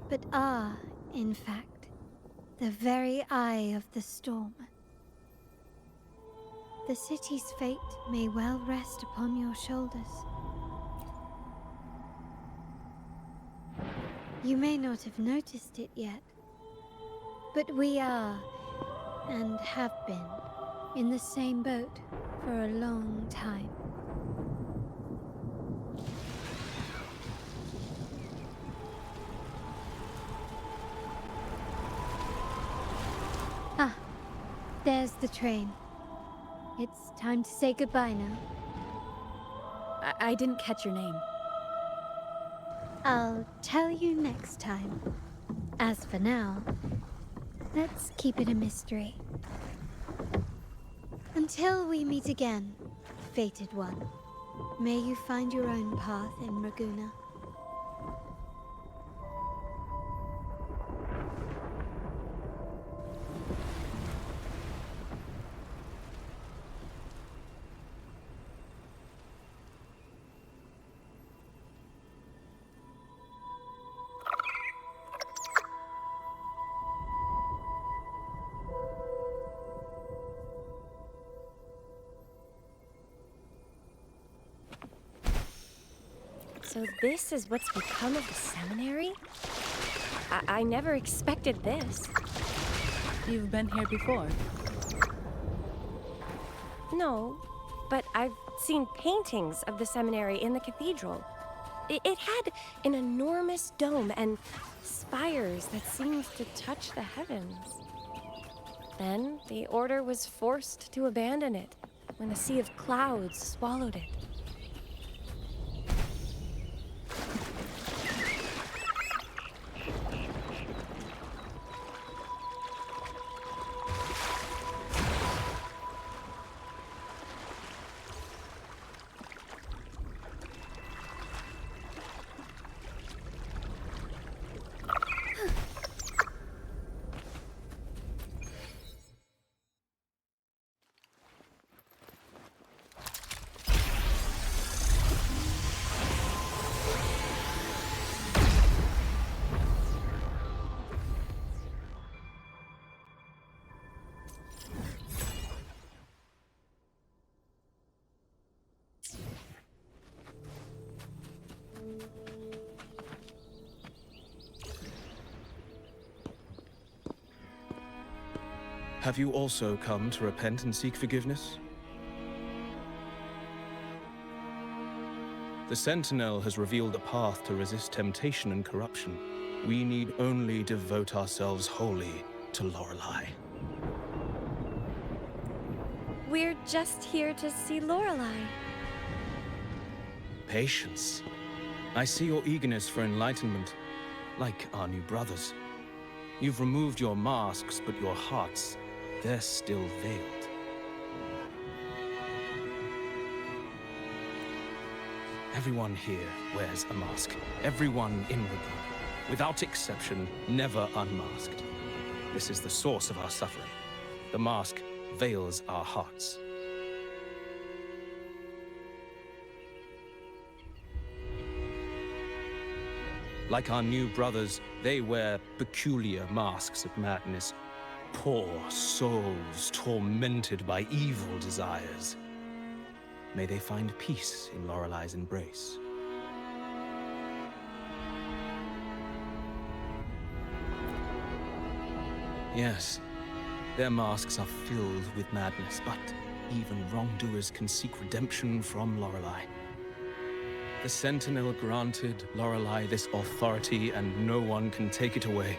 but are, in fact, the very eye of the storm. The city's fate may well rest upon your shoulders. You may not have noticed it yet, but we are, and have been, in the same boat for a long time. Ah, there's the train. It's time to say goodbye now. I didn't catch your name. I'll tell you next time. As for now, let's keep it a mystery. Until we meet again, fated one, may you find your own path in Raguna. So this is what's become of the seminary? I never expected this. You've been here before? No, but I've seen paintings of the seminary in the cathedral. It had an enormous dome and spires that seemed to touch the heavens. Then the order was forced to abandon it when the sea of clouds swallowed it. Have you also come to repent and seek forgiveness? The Sentinel has revealed a path to resist temptation and corruption. We need only devote ourselves wholly to Lorelei. We're just here to see Lorelei. Patience. I see your eagerness for enlightenment, like our new brothers. You've removed your masks, but your hearts, they're still veiled. Everyone here wears a mask. Everyone in Raguna. without exception, never unmasked. This is the source of our suffering. The mask veils our hearts. Like our new brothers, they wear peculiar masks of madness. Poor souls tormented by evil desires. May they find peace in Lorelei's embrace. Yes, their masks are filled with madness, but even wrongdoers can seek redemption from Lorelei. The Sentinel granted Lorelei this authority, and no one can take it away.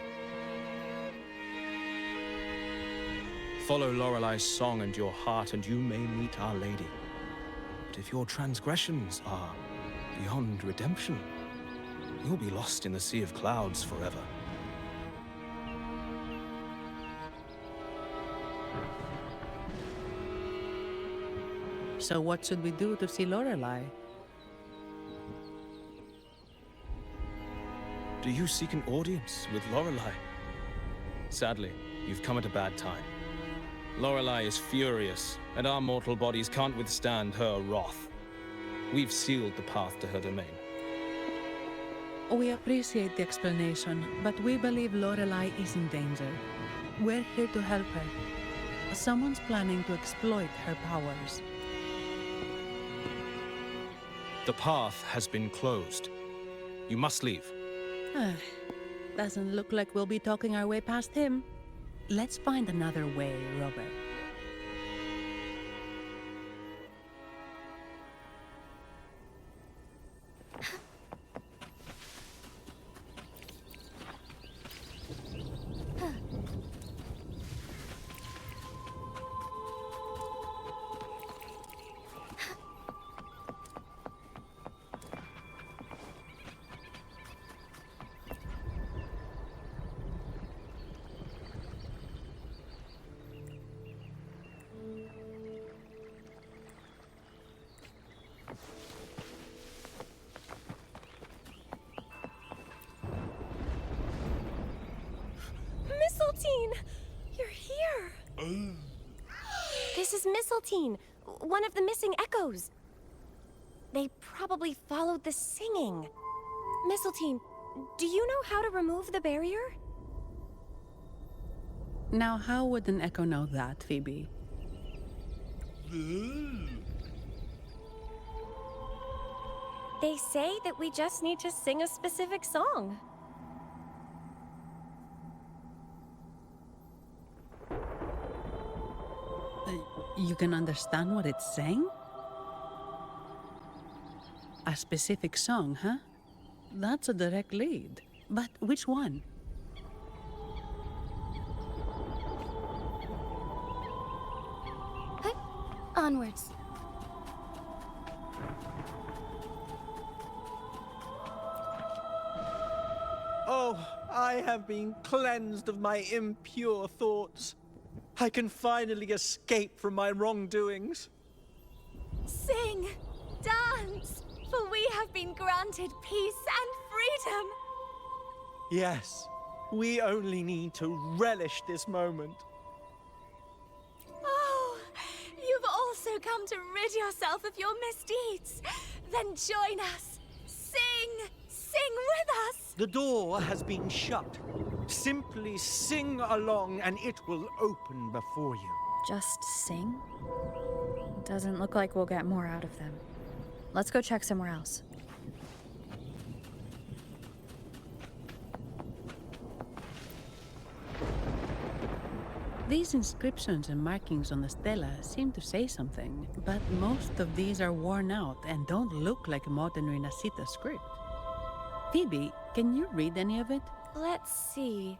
Follow Lorelei's song and your heart, and you may meet Our Lady. But if your transgressions are beyond redemption, you'll be lost in the sea of clouds forever. So what should we do to see Lorelei? Do you seek an audience with Lorelei? Sadly, you've come at a bad time. Lorelei is furious, and our mortal bodies can't withstand her wrath. We've sealed the path to her domain. We appreciate the explanation, but we believe Lorelei is in danger. We're here to help her. Someone's planning to exploit her powers. The path has been closed. You must leave. Doesn't look like we'll be talking our way past him. Let's find another way, Robert. Mistletoe! You're here! This is Mistletoe, one of the missing echoes. They probably followed the singing. Mistletoe, do you know how to remove the barrier? Now, how would an echo know that, Phoebe? They say that we just need to sing a specific song. You can understand what it's saying? A specific song, huh? That's a direct lead. But which one? Hey, onwards. Oh, I have been cleansed of my impure thoughts. I can finally escape from my wrongdoings. Sing, dance, for we have been granted peace and freedom. Yes, we only need to relish this moment. Oh, you've also come to rid yourself of your misdeeds. Then join us. Sing, sing with us. The door has been shut. Simply sing along and it will open before you. Just sing? Doesn't look like we'll get more out of them. Let's go check somewhere else. These inscriptions and markings on the stela seem to say something, but most of these are worn out and don't look like modern Rinascita script. Phoebe, can you read any of it? Let's see.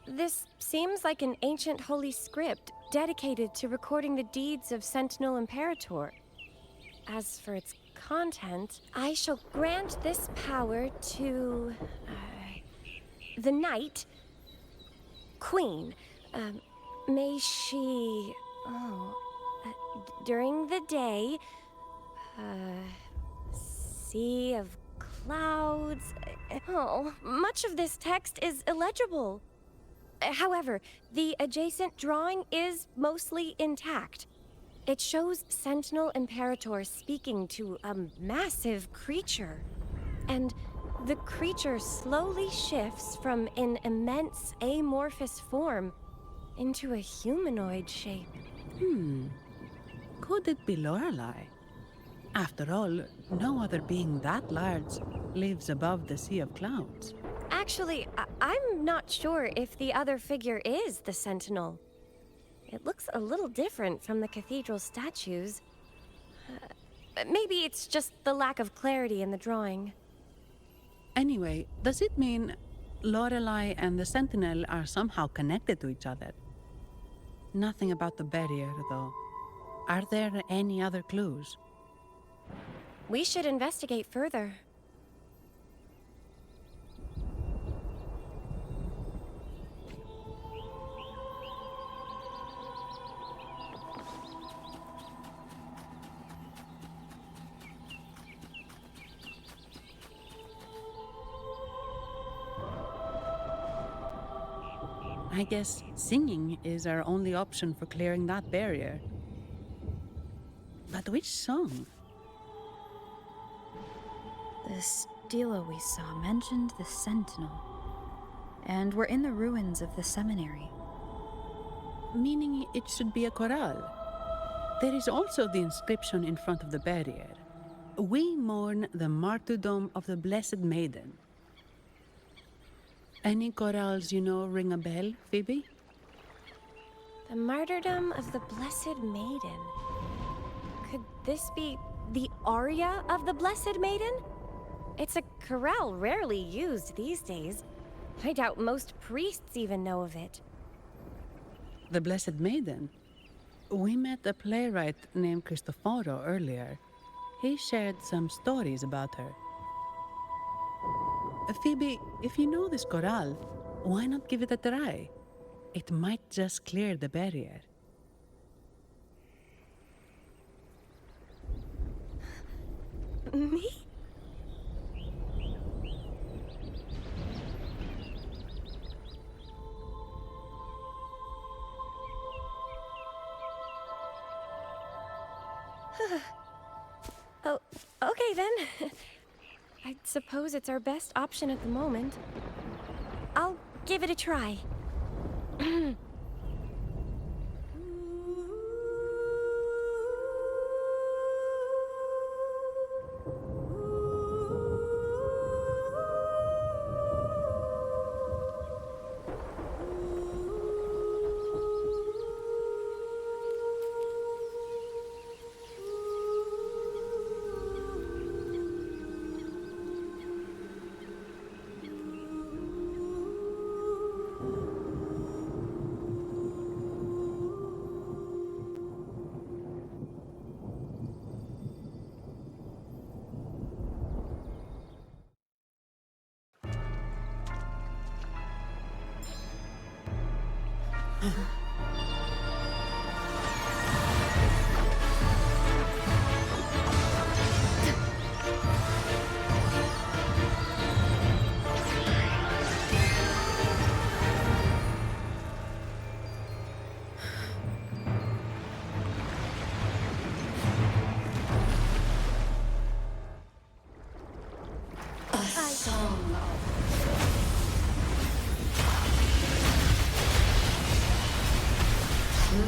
This seems like an ancient holy script dedicated to recording the deeds of Sentinel Imperator. As for its content, I shall grant this power to the Knight Queen. May she, during the day, sea of clouds, Oh, much of this text is illegible. However, the adjacent drawing is mostly intact. It shows Sentinel Imperator speaking to a massive creature. And the creature slowly shifts from an immense amorphous form into a humanoid shape. Could it be Lorelei? After all, no other being that large lives above the Sea of Clouds. Actually, I'm not sure if the other figure is the Sentinel. It looks a little different from the cathedral statues. Maybe it's just the lack of clarity in the drawing. Anyway, does it mean Lorelei and the Sentinel are somehow connected to each other? Nothing about the barrier, though. Are there any other clues? We should investigate further. I guess singing is our only option for clearing that barrier. But which song? The stela we saw mentioned the Sentinel, and we're in the ruins of the seminary. Meaning it should be a chorale. There is also the inscription in front of the barrier. We mourn the martyrdom of the Blessed Maiden. Any chorales you know ring a bell, Phoebe? The martyrdom of the Blessed Maiden. Could this be the aria of the Blessed Maiden? It's a chorale rarely used these days. I doubt most priests even know of it. The Blessed Maiden? We met a playwright named Cristoforo earlier. He shared some stories about her. Phoebe, if you know this chorale, why not give it a try? It might just clear the barrier. Me? Oh, okay then. I suppose it's our best option at the moment. I'll give it a try.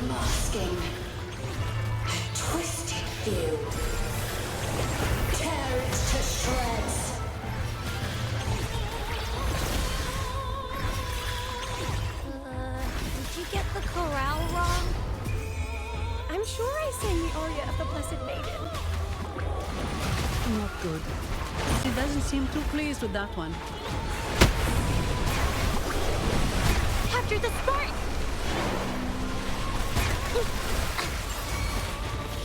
Masking a twisted view. Tear it to shreds. Did you get the chorale wrong? I'm sure I sang the aria of the Blessed Maiden. Not good. She doesn't seem too pleased with that one. Capture the spark!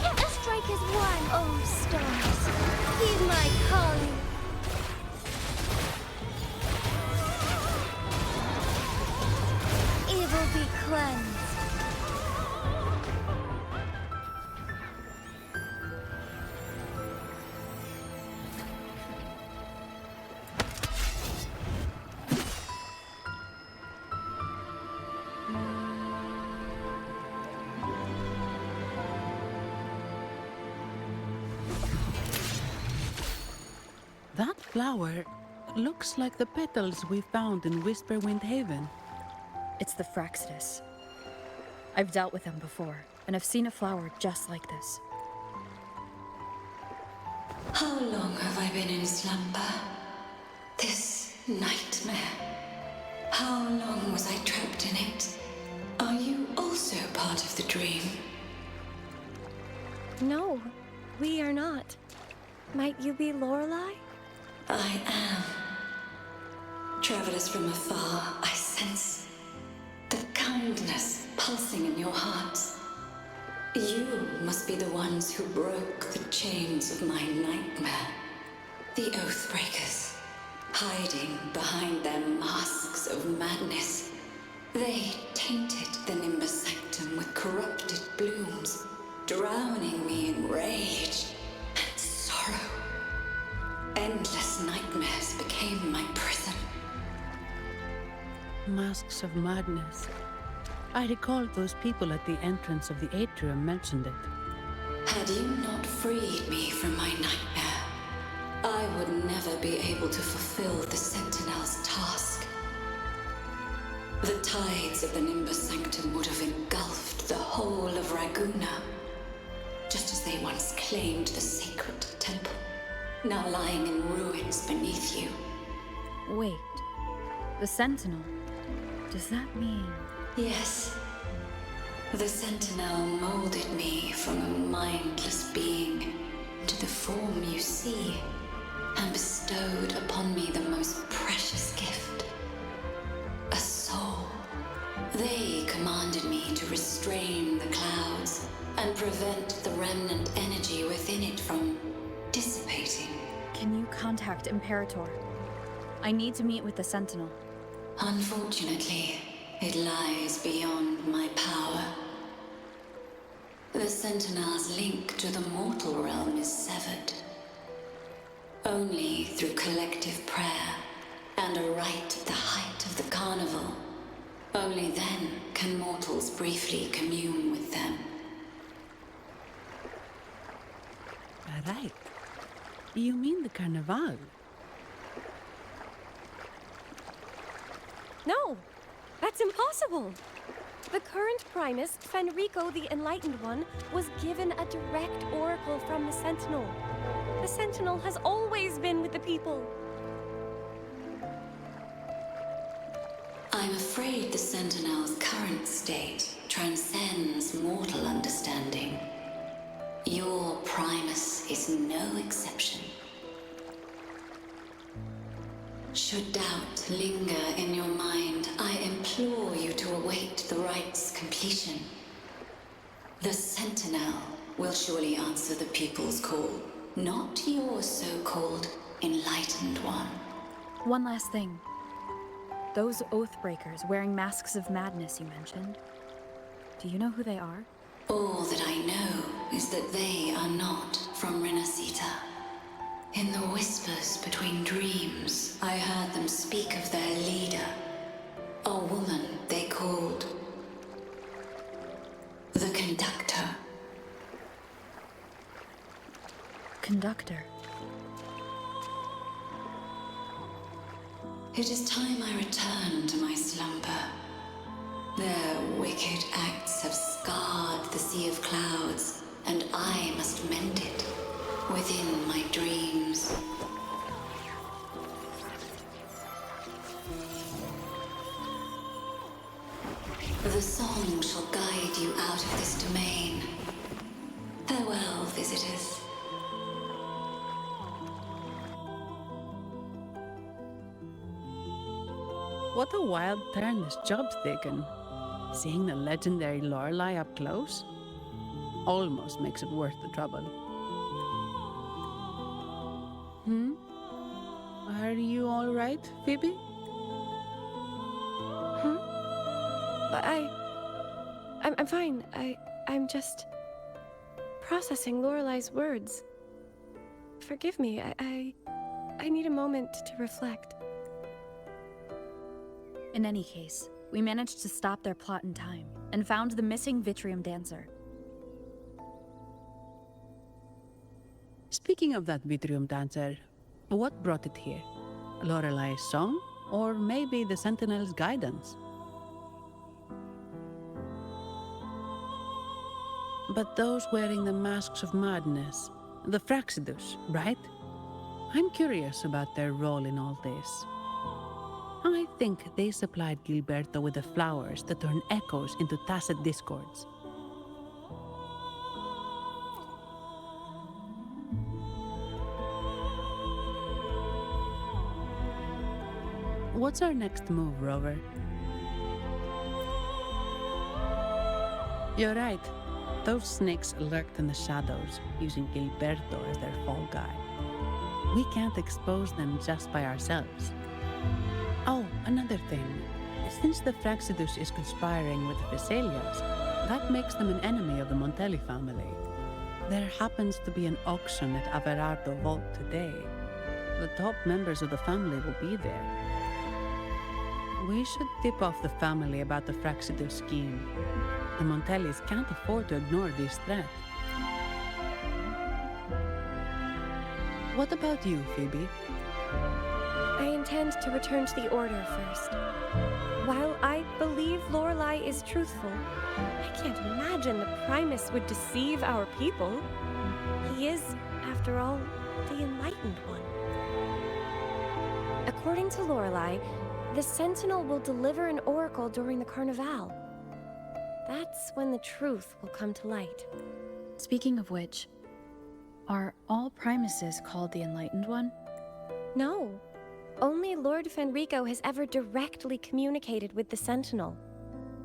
A strike is one. Oh, stars, heed my calling. Evil be cleansed. flower looks like the petals we found in Whisperwind Haven. It's the Fraxidus. I've dealt with them before, and I've seen a flower just like this. How long have I been in slumber? This nightmare. How long was I trapped in it? Are you also part of the dream? No, we are not. Might you be Lorelei? I am. Travelers from afar, I sense the kindness pulsing in your hearts. You must be the ones who broke the chains of my nightmare. The Oathbreakers, hiding behind their masks of madness. They tainted the Nimbus Sanctum with corrupted blooms, drowning me in rage and sorrow. Endless nightmares became my prison. Masks of madness. I recall those people at the entrance of the atrium mentioned it. Had you not freed me from my nightmare, I would never be able to fulfill the Sentinel's task. The tides of the Nimbus Sanctum would have engulfed the whole of Raguna, just as they once claimed the sacred temple, now lying in ruins beneath you. Wait, the Sentinel? Does that mean... Yes. The Sentinel molded me from a mindless being to the form you see, and bestowed upon me the most precious gift. A soul. They commanded me to restrain the clouds and prevent the remnant energy within it from dissipating. Can you contact Imperator? I need to meet with the Sentinel. Unfortunately, it lies beyond my power. The Sentinel's link to the mortal realm is severed. Only through collective prayer and a rite at the height of the carnival. Only then can mortals briefly commune with them. Right. You mean the Carnival? No, that's impossible. The current Primus, Fenrico the Enlightened One, was given a direct oracle from the Sentinel. The Sentinel has always been with the people. I'm afraid the Sentinel's current state transcends mortal understanding. Your Primus is no exception. Should doubt linger in your mind, I implore you to await the rite's completion. The Sentinel will surely answer the people's call, not your so-called Enlightened One. One last thing. Those Oathbreakers wearing masks of madness you mentioned, do you know who they are? All that I know is that they are not from Rinascita. In the whispers between dreams, I heard them speak of their leader, a woman they called the Conductor. Conductor? It is time I return to my slumber. Their wicked acts have scarred the Sea of Clouds, and I must mend it within my dreams. The song shall guide you out of this domain. Farewell, visitors. What a wild turn this job's taken. Seeing the legendary Lorelei up close almost makes it worth the trouble. Are you all right, Phoebe? But I'm fine. I'm just processing Lorelei's words. Forgive me. I need a moment to reflect. In any case, we managed to stop their plot in time and found the missing Vitrium Dancer. Speaking of that Vitrium Dancer, What brought it here? Lorelai's song? Or maybe the Sentinel's guidance? But those wearing the masks of madness, the Fraxidus, right? I'm curious about their role in all this. I think they supplied Gilberto with the flowers that turn echoes into tacit discords. What's our next move, Rover? You're right. Those snakes lurked in the shadows, using Gilberto as their fall guy. We can't expose them just by ourselves. Oh, another thing. Since the Fraxidus is conspiring with the Vesalias, that makes them an enemy of the Montelli family. There happens to be an auction at Averardo Vault today. The top members of the family will be there. We should tip off the family about the Fraxidus scheme. The Montellis can't afford to ignore this threat. What about you, Phoebe? I intend to return to the Order first. While I believe Lorelai is truthful, I can't imagine the Primus would deceive our people. He is, after all, the Enlightened One. According to Lorelai, the Sentinel will deliver an oracle during the Carnival. That's when the truth will come to light. Speaking of which, are all Primuses called the Enlightened One? No. Only Lord Fenrico has ever directly communicated with the Sentinel.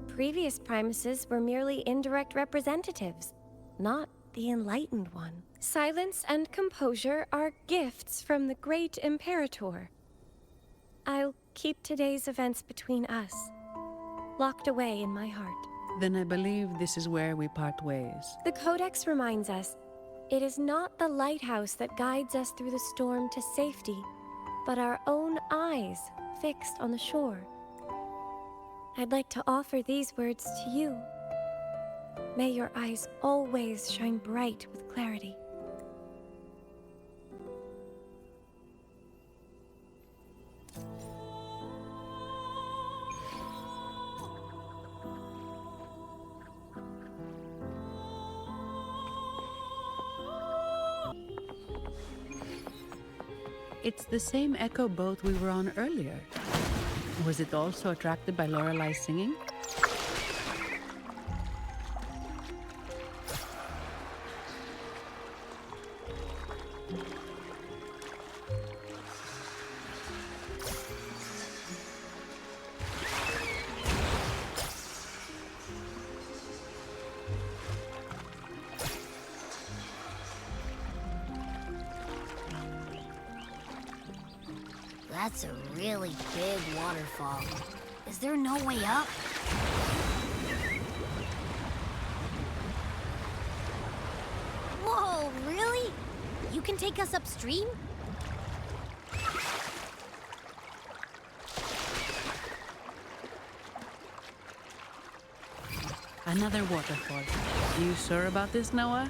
Previous Primuses were merely indirect representatives, not the Enlightened One. Silence and composure are gifts from the great Imperator. I'll keep today's events between us, locked away in my heart. Then I believe this is where we part ways. The Codex reminds us, it is not the lighthouse that guides us through the storm to safety, but our own eyes fixed on the shore. I'd like to offer these words to you. May your eyes always shine bright with clarity. It's the same echo boat we were on earlier. Was it also attracted by Lorelai's singing? That's a really big waterfall. Is there no way up? Whoa, really? You can take us upstream? Another waterfall. You sure about this, Noah?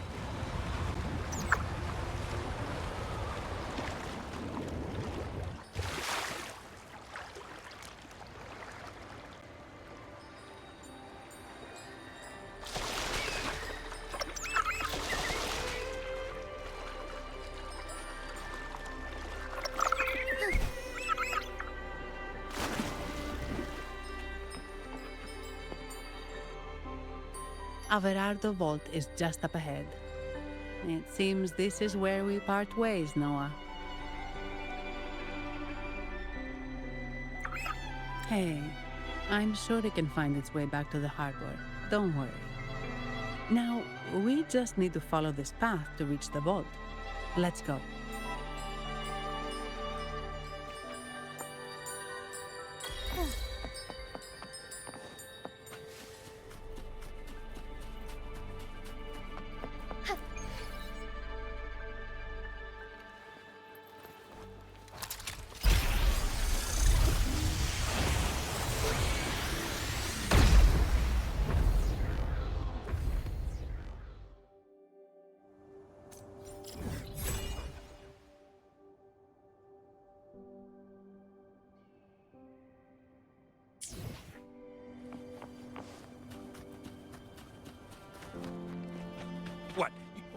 Averardo Vault is just up ahead. It seems this is where we part ways, Noah. Hey, I'm sure it can find its way back to the harbor. Don't worry. Now, we just need to follow this path to reach the vault. Let's go.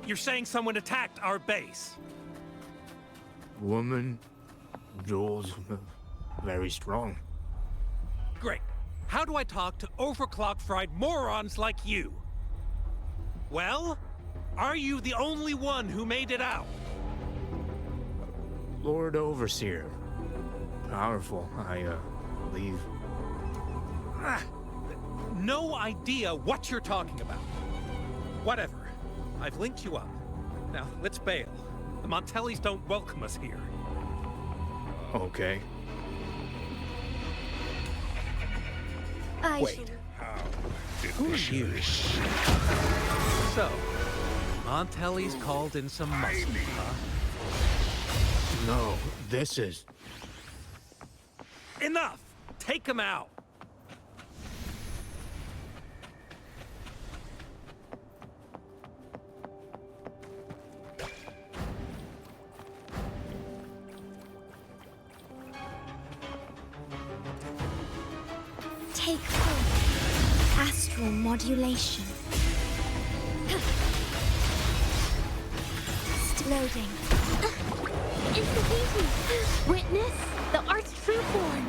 You're saying someone attacked our base? Woman, Jules, very strong. Great. How do I talk to overclock-fried morons like you? Well, are you the only one who made it out? Lord Overseer. Powerful, I believe. No idea what you're talking about. Whatever. I've linked you up. Now, let's bail. The Montellis don't welcome us here. Okay. Wait, how did Who's you? So, Montelli's called in some muscle, huh? No, this is... Enough! Take him out! Take hold. Astral modulation. Loading. Instigating! Witness the art's true form!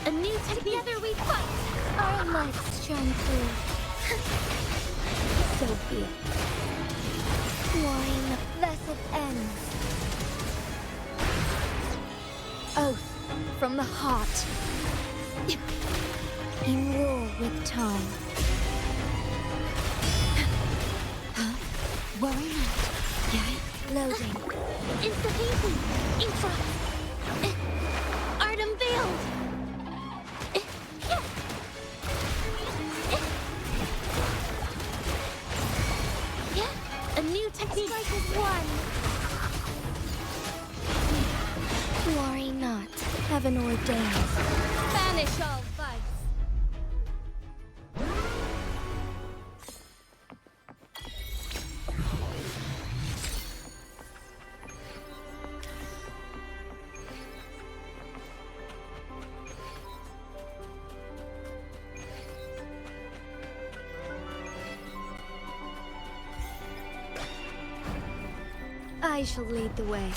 A new technique! Together we fight! Our lights shine through. So be it. Wine vessel ends. Oath from the heart. In war with time. Worry not. Loading. Instigating! Infra! Art unveiled! A new technique! Strike is one! Worry not. Heaven ordains. Banish all vice! I shall lead the way.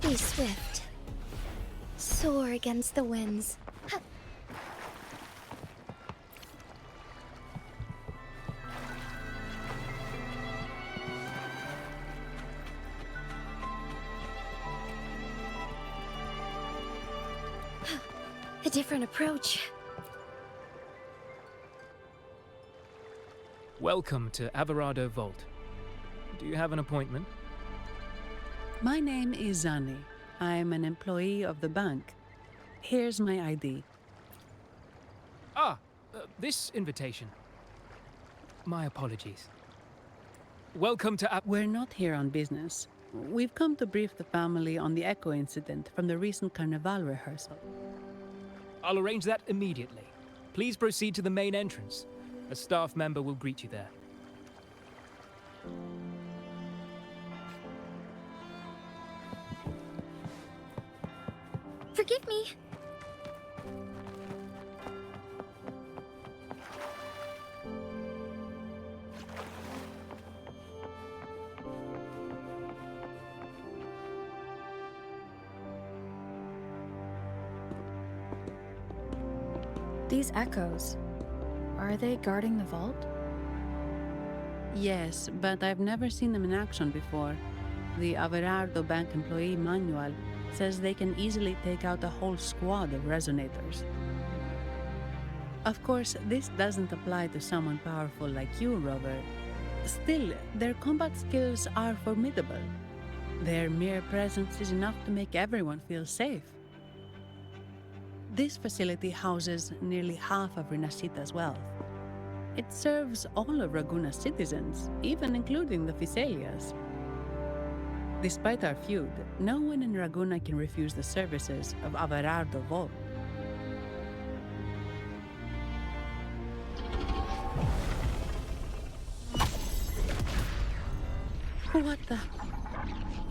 Be swift. Soar against the winds. A different approach. Welcome to Averado Vault. Do you have an appointment? My name is Zani. I'm an employee of the bank. Here's my ID. This invitation. My apologies. Welcome to We're not here on business. We've come to brief the family on the Echo incident from the recent Carnival rehearsal. I'll arrange that immediately. Please proceed to the main entrance. A staff member will greet you there. Forgive me. These echoes, are they guarding the vault? Yes, but I've never seen them in action before. The Averardo Bank employee manual says they can easily take out a whole squad of resonators. Of course, this doesn't apply to someone powerful like you, Rover. Still, their combat skills are formidable. Their mere presence is enough to make everyone feel safe. This facility houses nearly half of Rinascita's wealth. It serves all of Raguna's citizens, even including the Physaelias. Despite our feud, no one in Raguna can refuse the services of Averardo Vault. What the?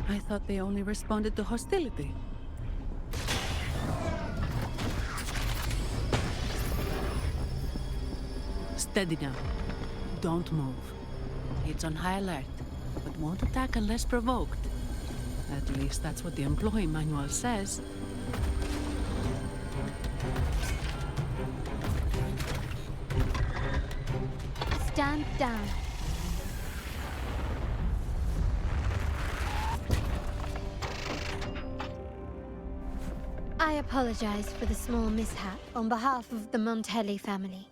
I thought they only responded to hostility. Steady now. Don't move. It's on high alert, but won't attack unless provoked. At least that's what the employee manual says. Stand down. I apologize for the small mishap on behalf of the Montelli family.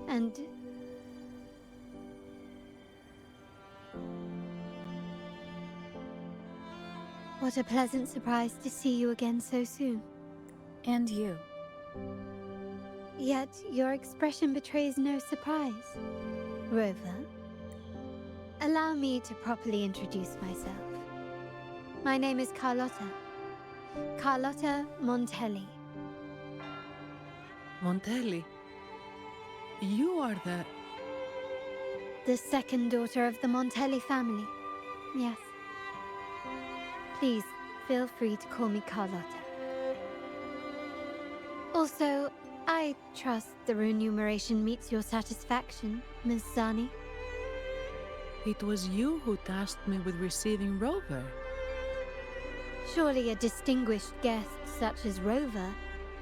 And... what a pleasant surprise to see you again so soon. And you. Yet your expression betrays no surprise. Rover, allow me to properly introduce myself. My name is Carlotta. Carlotta Montelli. Montelli? You are the second daughter of the Montelli family. Yes. Please, feel free to call me Carlotta. Also, I trust the remuneration meets your satisfaction, Miss Zani. It was you who tasked me with receiving Rover. Surely a distinguished guest such as Rover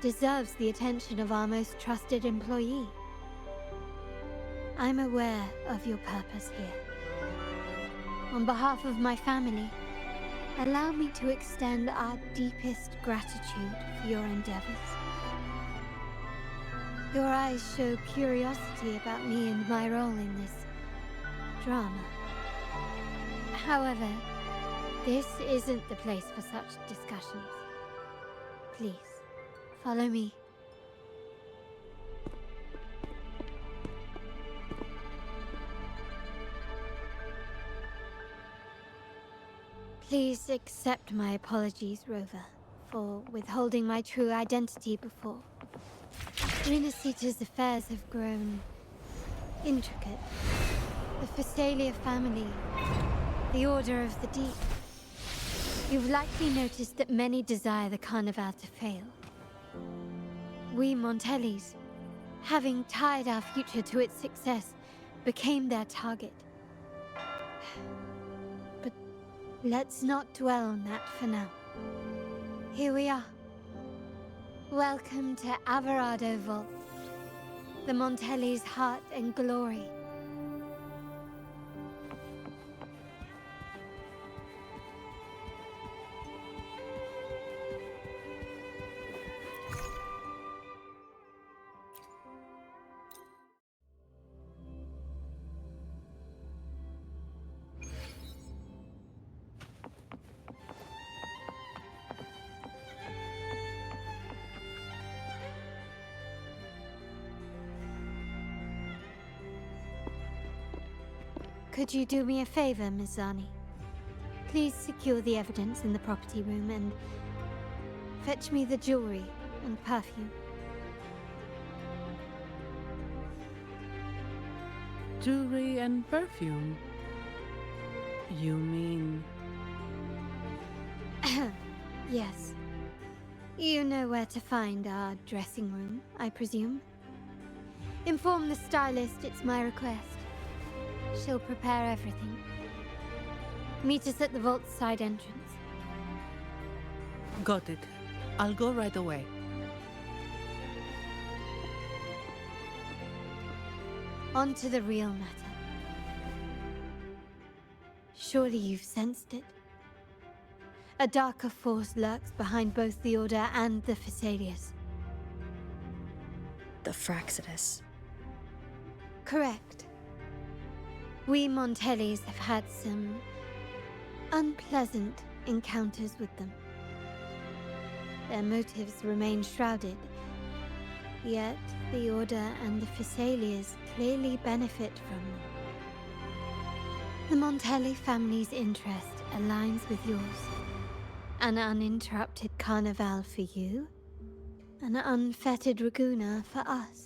deserves the attention of our most trusted employee. I'm aware of your purpose here. On behalf of my family, allow me to extend our deepest gratitude for your endeavors. Your eyes show curiosity about me and my role in this drama. However, this isn't the place for such discussions. Please, follow me. Please accept my apologies, Rover, for withholding my true identity before. Rinascita's affairs have grown intricate. The Phasalia family, the Order of the Deep. You've likely noticed that many desire the Carnival to fail. We Montellis, having tied our future to its success, became their target. But let's not dwell on that for now. Here we are. Welcome to Averado Vault, the Montelli's heart and glory. Could you do me a favor, Miss Zani? Please secure the evidence in the property room and fetch me the jewelry and perfume. Jewelry and perfume? You mean... Yes. You know where to find our dressing room, I presume? Inform the stylist it's my request. She'll prepare everything. Meet us at the vault's side entrance. Got it. I'll go right away. On to the real matter. Surely you've sensed it. A darker force lurks behind both the Order and the Phasalias. The Fraxidus. Correct. We Montellis have had some unpleasant encounters with them. Their motives remain shrouded, yet the Order and the Phasalias clearly benefit from them. The Montelli family's interest aligns with yours. An uninterrupted carnival for you, an unfettered Raguna for us.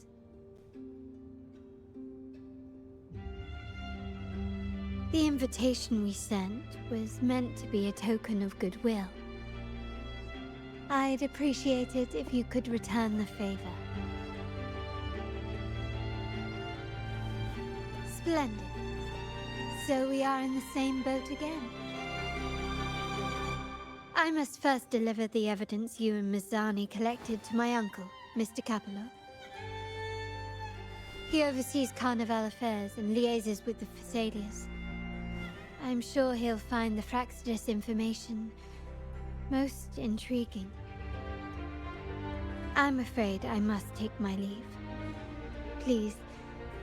The invitation we sent was meant to be a token of goodwill. I'd appreciate it if you could return the favor. Splendid. So we are in the same boat again. I must first deliver the evidence you and Mizani collected to my uncle, Mr. Capello. He oversees Carnival affairs and liaises with the Phassalias. I'm sure he'll find the Fraxidus information most intriguing. I'm afraid I must take my leave. Please,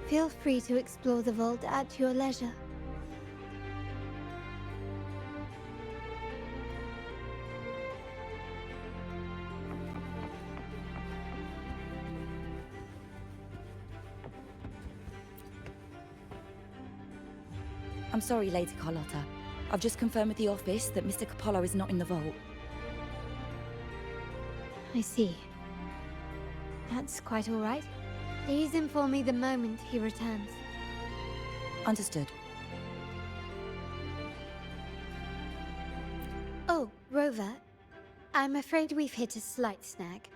feel free to explore the vault at your leisure. I'm sorry, Lady Carlotta. I've just confirmed with the office that Mr. Capello is not in the vault. I see. That's quite all right. Please inform me the moment he returns. Understood. Oh, Rover. I'm afraid we've hit a slight snag.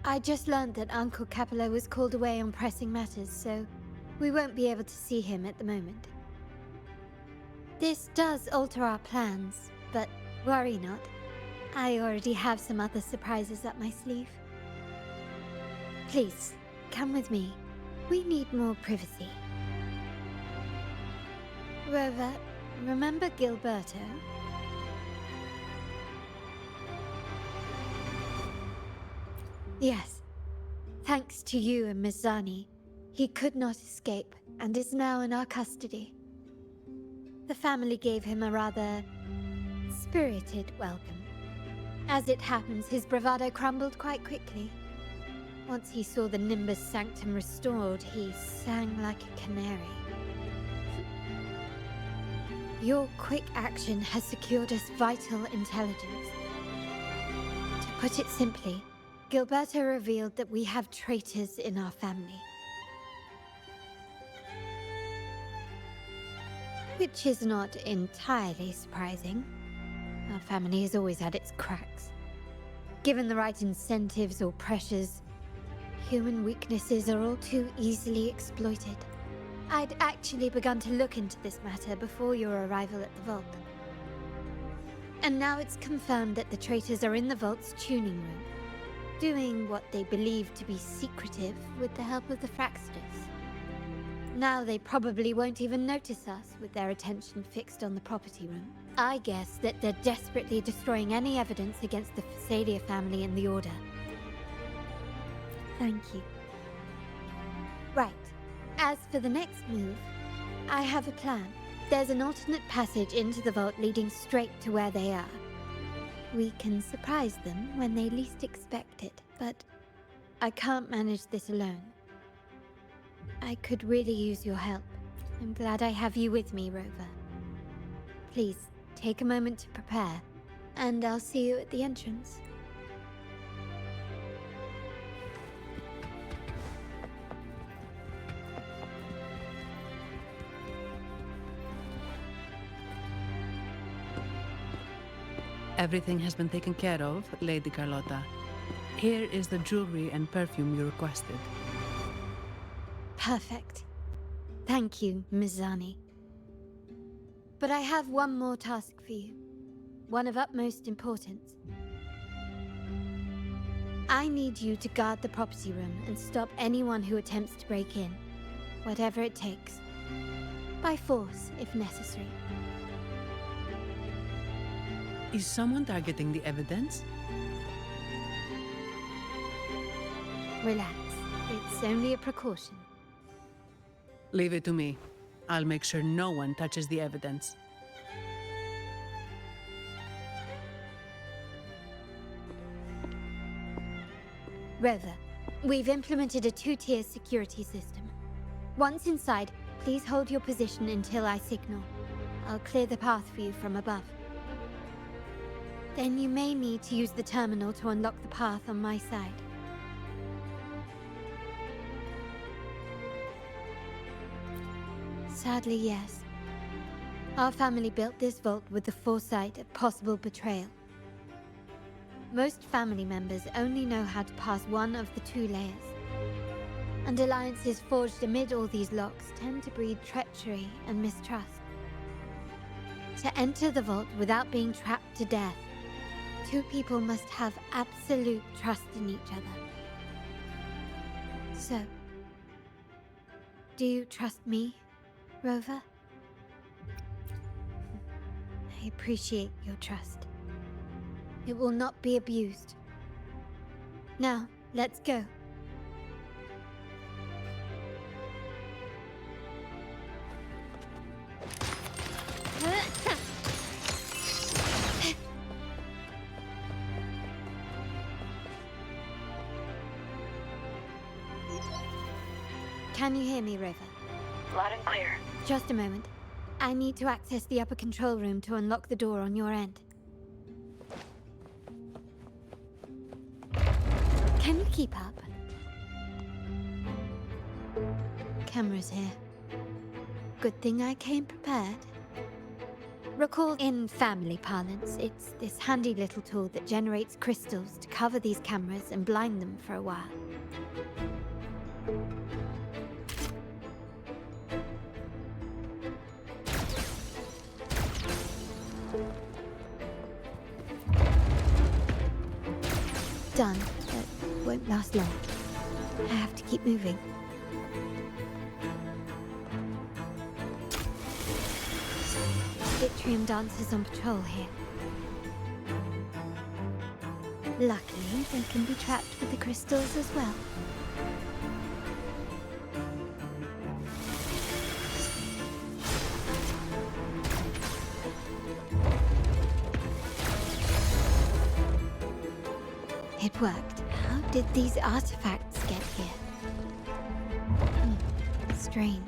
I just learned that Uncle Capello was called away on pressing matters, so we won't be able to see him at the moment. This does alter our plans, but worry not. I already have some other surprises up my sleeve. Please, come with me. We need more privacy. Rover, remember Gilberto? Yes. Thanks to you and Mizani, he could not escape and is now in our custody. The family gave him a rather spirited welcome. As it happens, his bravado crumbled quite quickly. Once he saw the Nimbus Sanctum restored, he sang like a canary. Your quick action has secured us vital intelligence. To put it simply, Gilberto revealed that we have traitors in our family. Which is not entirely surprising. Our family has always had its cracks. Given the right incentives or pressures, human weaknesses are all too easily exploited. I'd actually begun to look into this matter before your arrival at the vault. And now it's confirmed that the traitors are in the vault's tuning room, doing what they believe to be secretive with the help of the Fraxidus. Now they probably won't even notice us with their attention fixed on the property room. I guess that they're desperately destroying any evidence against the Phasalia family and the Order. Thank you. Right. As for the next move, I have a plan. There's an alternate passage into the vault leading straight to where they are. We can surprise them when they least expect it, but I can't manage this alone. I could really use your help. I'm glad I have you with me, Rover. Please, take a moment to prepare, and I'll see you at the entrance. Everything has been taken care of, Lady Carlotta. Here is the jewelry and perfume you requested. Perfect. Thank you, Mizani. But I have one more task for you. One of utmost importance. I need you to guard the property room and stop anyone who attempts to break in. Whatever it takes. By force, if necessary. Is someone targeting the evidence? Relax. It's only a precaution. Leave it to me. I'll make sure no one touches the evidence. Rover, we've implemented a two-tier security system. Once inside, please hold your position until I signal. I'll clear the path for you from above. Then you may need to use the terminal to unlock the path on my side. Sadly, yes. Our family built this vault with the foresight of possible betrayal. Most family members only know how to pass one of the 2 layers. And alliances forged amid all these locks tend to breed treachery and mistrust. To enter the vault without being trapped to death, 2 people must have absolute trust in each other. So, do you trust me, Rover? I appreciate your trust. It will not be abused. Now, let's go. Can you hear me, Rover? Loud and clear. Just a moment. I need to access the upper control room to unlock the door on your end. Can you keep up? Cameras here. Good thing I came prepared. Recall in family parlance, it's this handy little tool that generates crystals to cover these cameras and blind them for a while. Done, but won't last long. I have to keep moving. Yttrium dancers on patrol here. Luckily, they can be trapped with the crystals as well. It worked. How did these artifacts get here? Strange.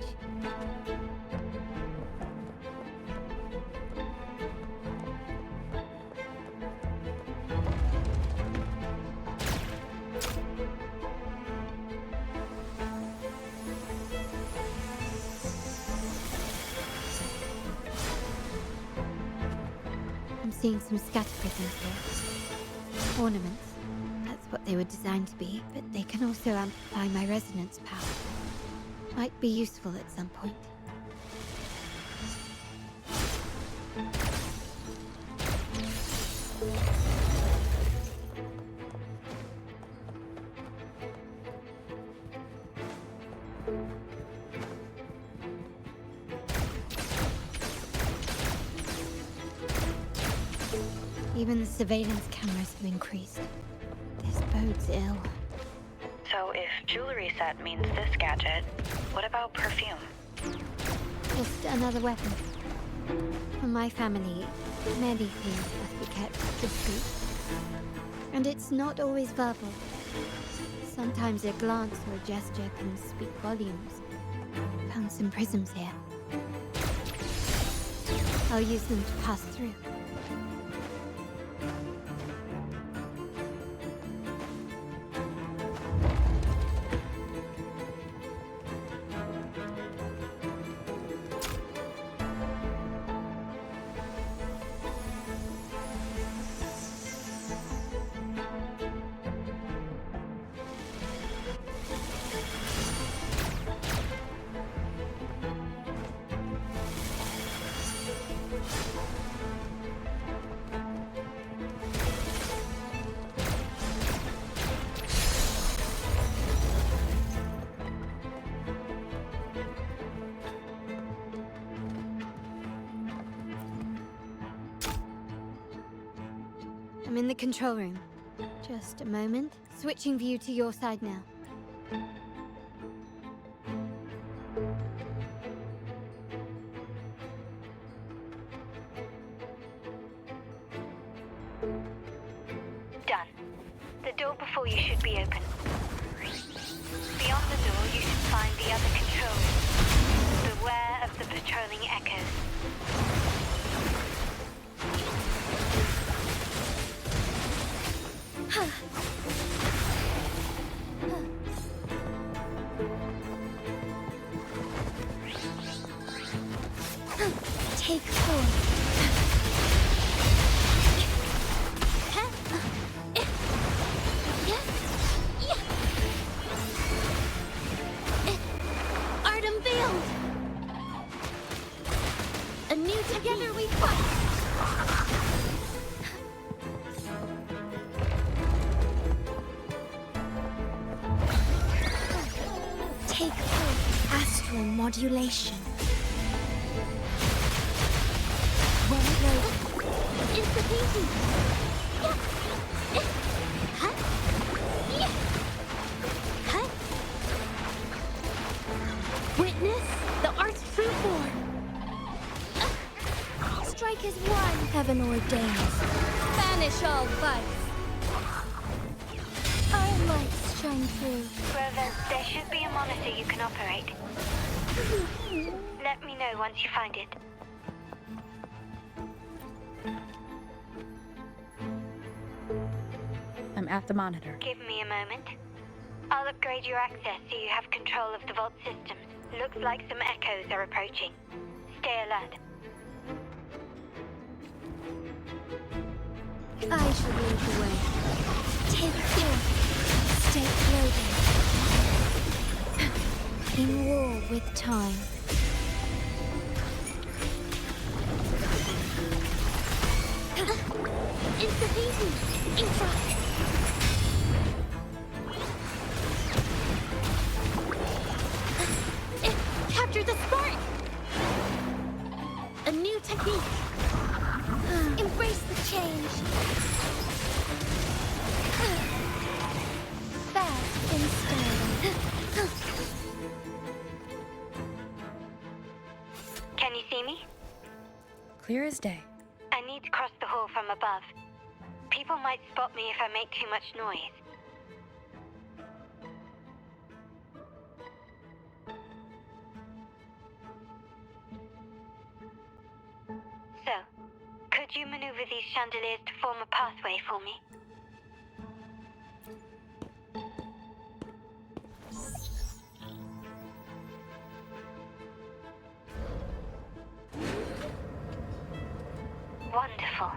I'm seeing some scatter prisms here. Ornaments. That's what they were designed to be, but they can also amplify my resonance power. Might be useful at some point. Even the surveillance cameras have increased. This bodes ill. So if jewelry set means this gadget, what about perfume? Just another weapon. For my family, many things must be kept discreet. And it's not always verbal. Sometimes a glance or a gesture can speak volumes. Found some prisms here. I'll use them to pass through. I'm in the control room. Just a moment. Switching view to your side now. Done. The door before you should be open. Beyond the door, you should find the other control room. Beware of the patrolling echoes. Take 4. Art unveiled! A new together we fight! Take 4. Astral modulation. When loaded. Insta-peasy! Witness the art's true form! Strike as one. Heaven ordains. Banish all vice! Our lights shine through. Rovers, there should be a monitor you can operate. Let me know once you find it. I'm at the monitor. Give me a moment. I'll upgrade your access so you have control of the vault systems. Looks like some echoes are approaching. Stay alert. I shall lead the way. Take 4. Stay loaded. In war with time. Insta-peasy! Intra! Capture the spark! A new technique! Embrace the change. Fast and stern. Can you see me? Clear as day. I need to cross the hall from above. People might spot me if I make too much noise. So, could you maneuver these chandeliers to form a pathway for me? Wonderful.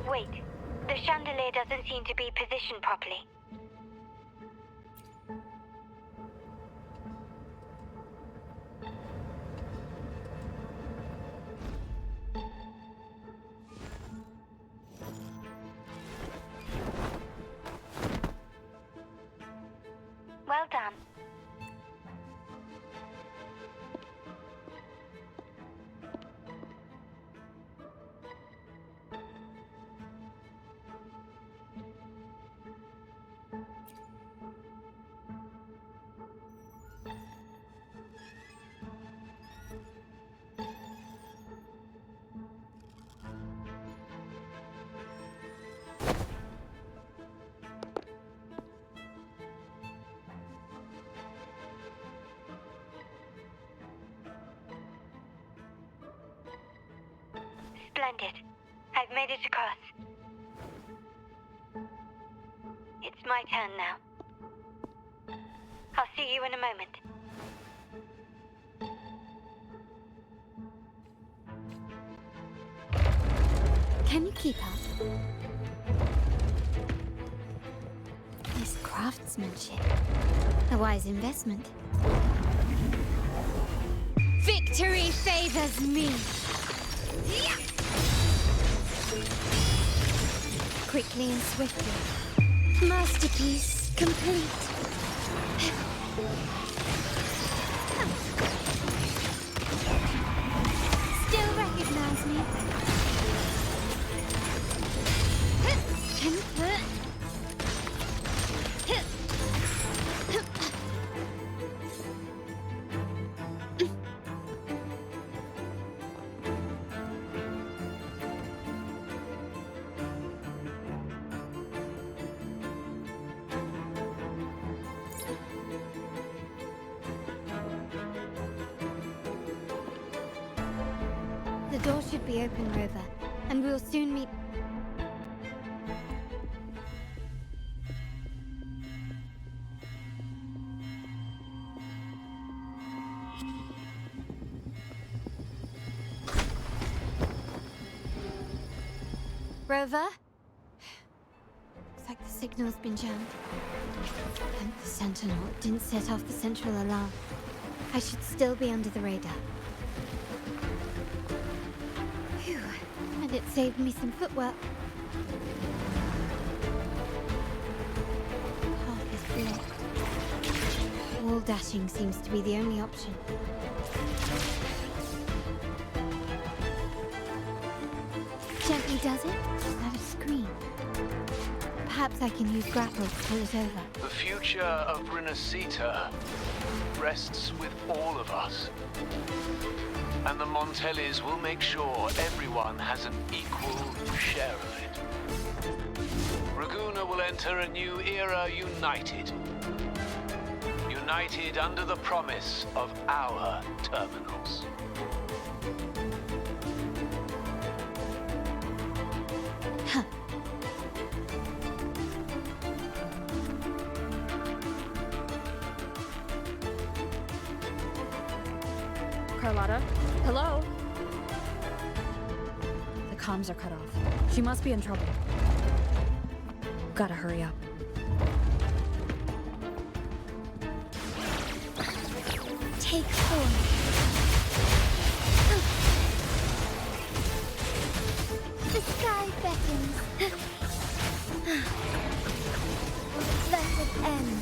Wait, the chandelier doesn't seem to be positioned properly. Well done. Splendid. I've made it across. It's my turn now. I'll see you in a moment. Can you keep up? This craftsmanship. A wise investment. Victory favors me! Quickly and swiftly. Masterpiece complete. Still recognize me? Can you door should be open, Rover, and we'll soon meet... Rover? Looks like the signal's been jammed. And the Sentinel didn't set off the central alarm. I should still be under the radar. Phew, and it saved me some footwork. Path is blocked. Wall dashing seems to be the only option. Gently does it? Is that a screen? Perhaps I can use grapple to pull it over. The future of Rinascita rests with all of us. And the Montellis will make sure everyone has an equal share of it. Raguna will enter a new era united. United under the promise of our terminals. Carlotta? Hello? The comms are cut off. She must be in trouble. Gotta hurry up. Take 4. The sky beckons. Let it end.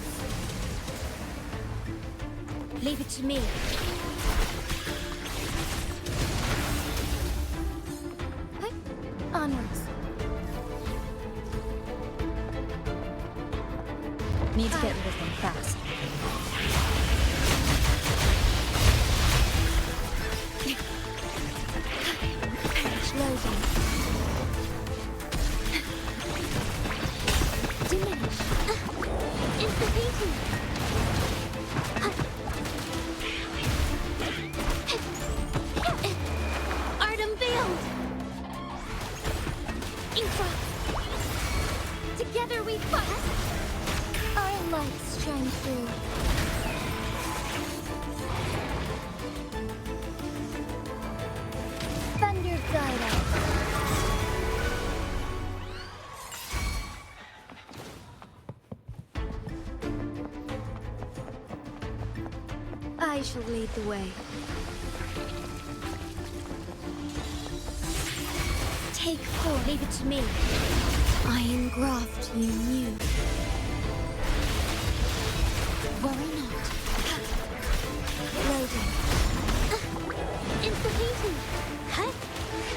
Leave it to me. Onwards. Need to get rid of them fast. Loading. Diminish. Instigating. Art unveiled. Together we fight! Our lights shine through. Thunder guide us. I shall lead the way. Take 4. Leave it to me. I engraft you new. Worry not. Loading. Instigating. Huh?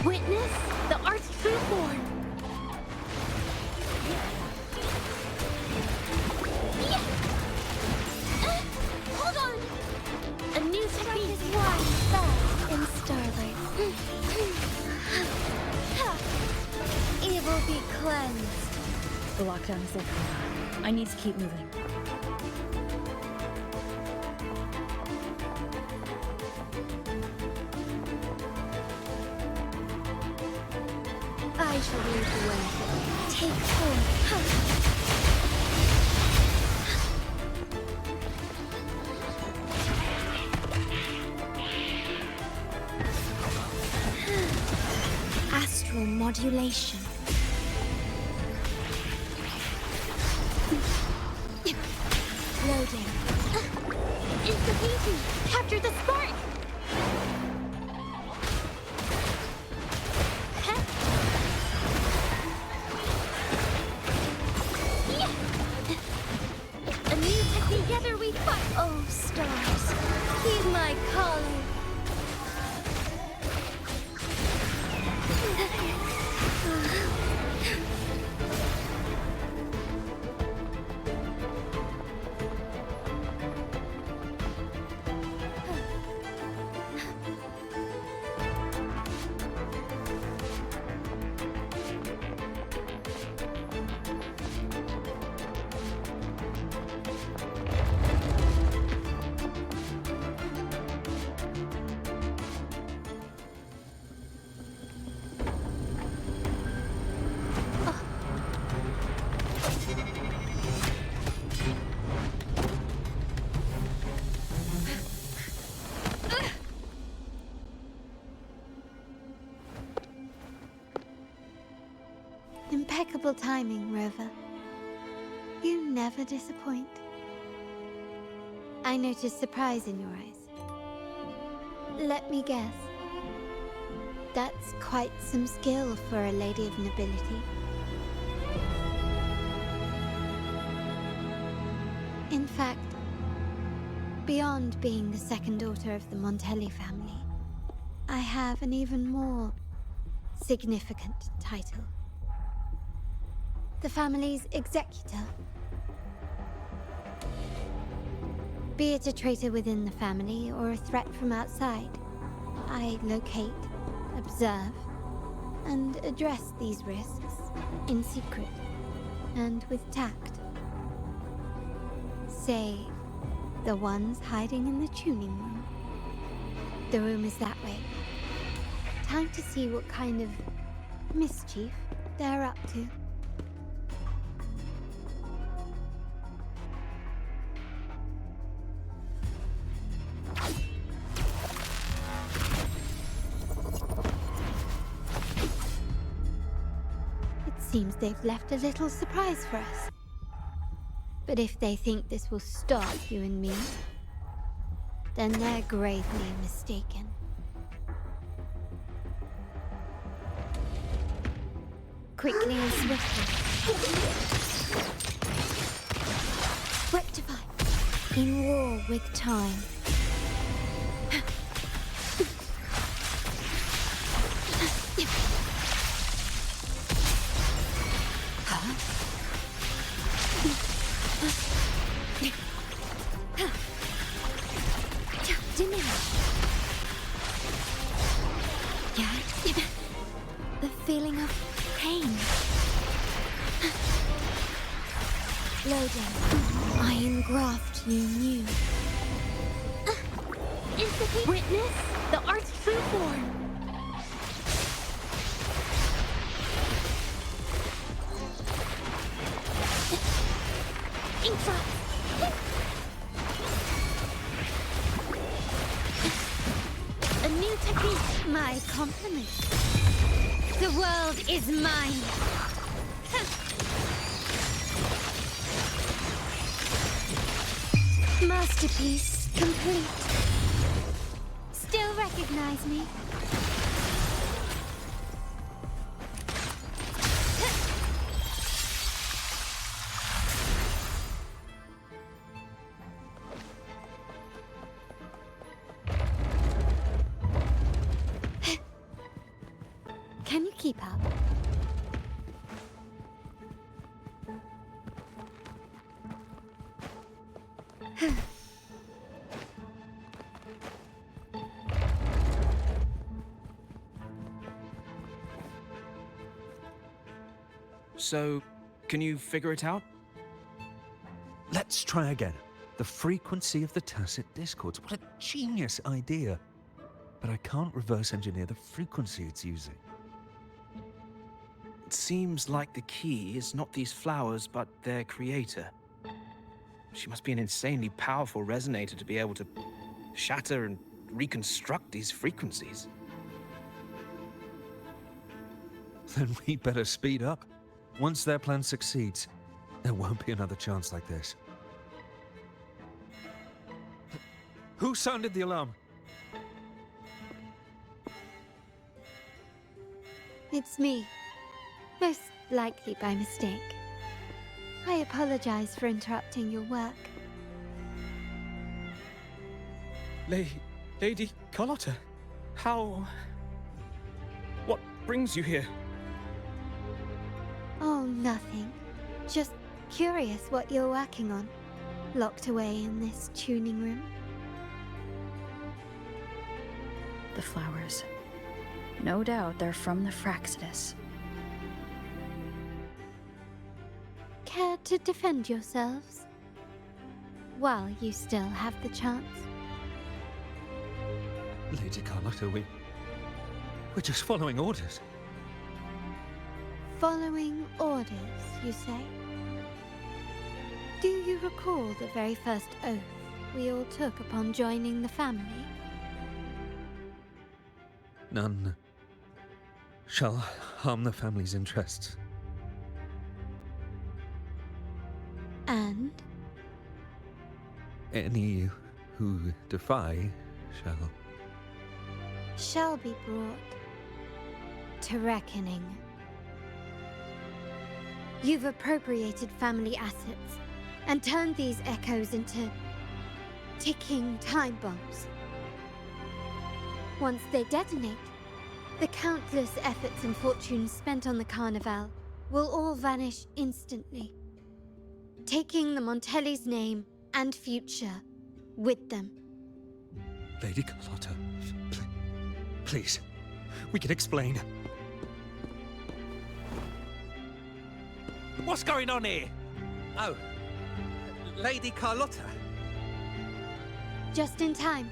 Witness the art's true form. Hold on. A new speed is wide fast in starlight. Evil be cleansed. The lockdown is lifted. I need to keep moving. I shall lead the way. Take 4. Astral modulation. Loading. Instigating. Capture the spark. A new technique. Together we fight. Oh, stars, heed my calling. Impeccable timing, Rover. You never disappoint. I noticed surprise in your eyes. Let me guess. That's quite some skill for a lady of nobility. In fact, beyond being the second daughter of the Montelli family, I have an even more significant title. The family's executor. Be it a traitor within the family or a threat from outside, I locate, observe, and address these risks in secret and with tact. Say, the ones hiding in the tuning room. The room is that way. Time to see what kind of mischief they're up to. It seems they've left a little surprise for us. But if they think this will stop you and me, then they're gravely mistaken. Quickly and swiftly. Rectify. In war with time. The feeling of pain. Loading. I engraft you new. Witness the art's true form. A new technique. My compliment. The world is mine. Masterpiece complete. Still recognize me? Can you keep up? So, can you figure it out? Let's try again. The frequency of the tacit discords. What a genius idea. But I can't reverse engineer the frequency it's using. It seems like the key is not these flowers, but their creator. She must be an insanely powerful resonator to be able to shatter and reconstruct these frequencies. Then we better speed up. Once their plan succeeds, there won't be another chance like this. Who sounded the alarm? It's me. Most likely by mistake. I apologize for interrupting your work. Lady Carlotta, how... What brings you here? Oh, nothing. Just curious what you're working on. Locked away in this tuning room. The flowers. No doubt they're from the Fraxidus. Care to defend yourselves? While you still have the chance. Lady Carlotta, we're just following orders. Following orders, you say? Do you recall the very first oath we all took upon joining the family? None shall harm the family's interests. And? Any who defy Shall be brought to reckoning. You've appropriated family assets and turned these echoes into ticking time bombs. Once they detonate, the countless efforts and fortunes spent on the Carnival will all vanish instantly, taking the Montelli's name and future with them. Lady Carlotta, please, we can explain. What's going on here? Oh, Lady Carlotta. Just in time.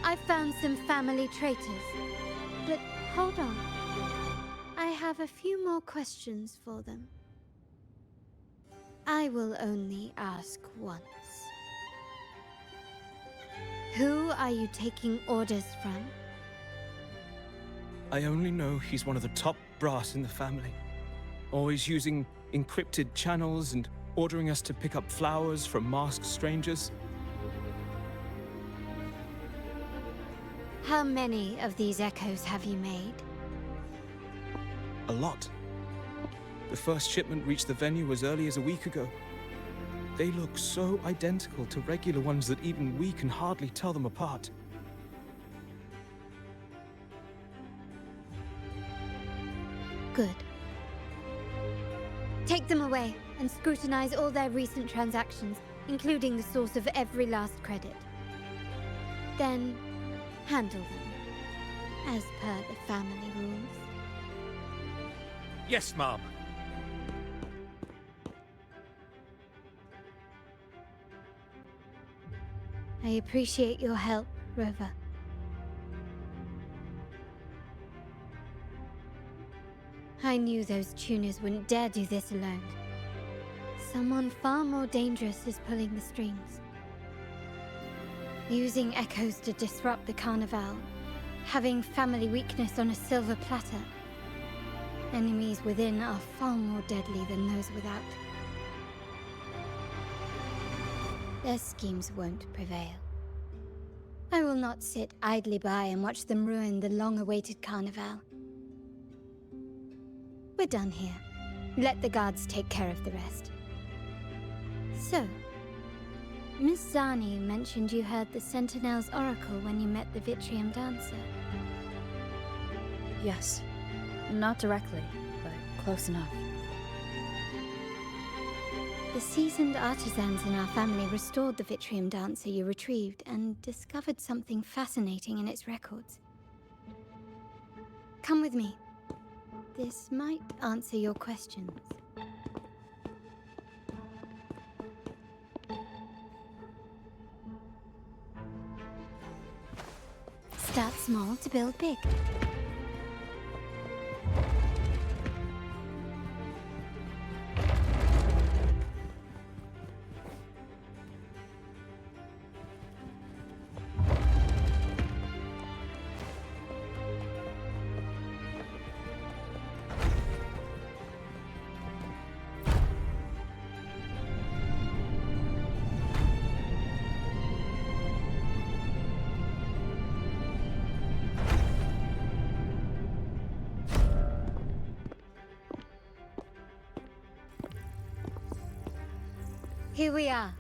I found some family traitors. But hold on. I have a few more questions for them. I will only ask once. Who are you taking orders from? I only know he's one of the top brass in the family. Always using encrypted channels and ordering us to pick up flowers from masked strangers. How many of these echoes have you made? A lot. The first shipment reached the venue as early as a week ago. They look so identical to regular ones that even we can hardly tell them apart. Good. Take them away and scrutinize all their recent transactions, including the source of every last credit. Then, handle them, as per the family rules. Yes, Mom. I appreciate your help, Rover. I knew those tuners wouldn't dare do this alone. Someone far more dangerous is pulling the strings. Using echoes to disrupt the Carnival. Having family weakness on a silver platter. Enemies within are far more deadly than those without. Their schemes won't prevail. I will not sit idly by and watch them ruin the long-awaited Carnival. We're done here. Let the guards take care of the rest. So, Miss Zani mentioned you heard the Sentinel's oracle when you met the Vitrium Dancer. Yes. Not directly, but close enough. The seasoned artisans in our family restored the Vitrium Dancer you retrieved and discovered something fascinating in its records. Come with me. This might answer your questions. Start small to build big. Here we are.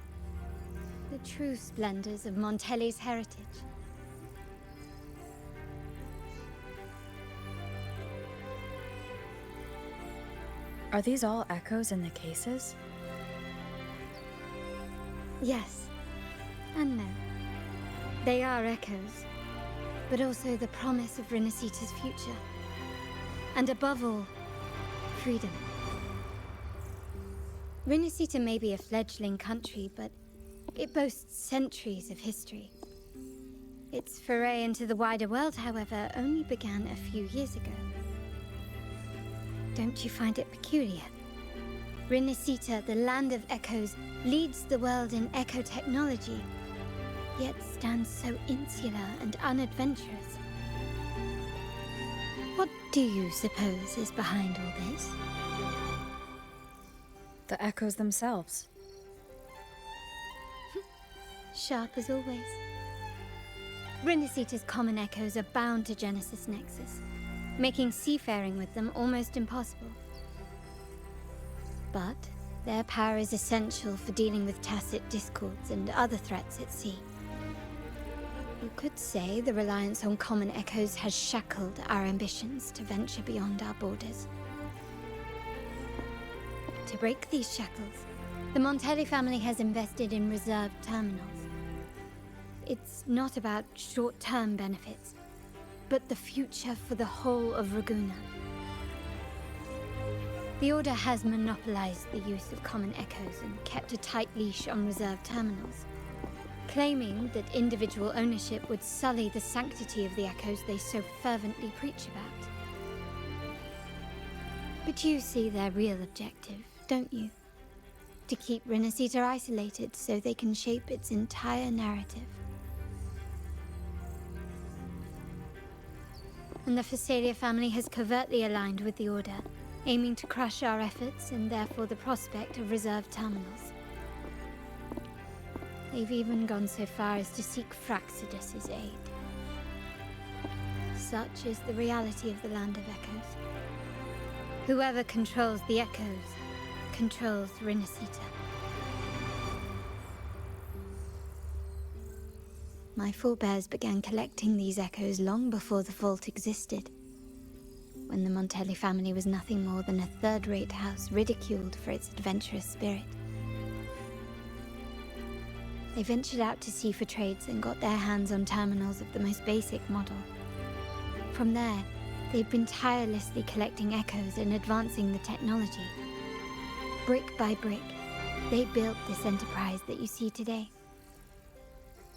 The true splendors of Montelli's heritage. Are these all echoes in the cases? Yes. And no. They are echoes, but also the promise of Rinascita's future. And above all, freedom. Rinascita may be a fledgling country, but it boasts centuries of history. Its foray into the wider world, however, only began a few years ago. Don't you find it peculiar? Rinascita, the land of echoes, leads the world in echo technology, yet stands so insular and unadventurous. What do you suppose is behind all this? The echoes themselves. sharp as always. Rinascita's common echoes are bound to Genesis Nexus, making seafaring with them almost impossible. But their power is essential for dealing with tacit discords and other threats at sea. You could say the reliance on common echoes has shackled our ambitions to venture beyond our borders. To break these shackles, the Montelli family has invested in reserved terminals. It's not about short-term benefits, but the future for the whole of Raguena. The Order has monopolized the use of common echoes and kept a tight leash on reserved terminals, claiming that individual ownership would sully the sanctity of the echoes they so fervently preach about. But you see their real objective, don't you? To keep Rinascita isolated so they can shape its entire narrative. And the Phasalia family has covertly aligned with the Order, aiming to crush our efforts and therefore the prospect of reserved terminals. They've even gone so far as to seek Fraxidus's aid. Such is the reality of the Land of Echoes. Whoever controls the Echoes controls Rinascita. My forebears began collecting these echoes long before the vault existed, when the Montelli family was nothing more than a third-rate house ridiculed for its adventurous spirit. They ventured out to sea for trades and got their hands on terminals of the most basic model. From there, they'd been tirelessly collecting echoes and advancing the technology. Brick by brick, they built this enterprise that you see today.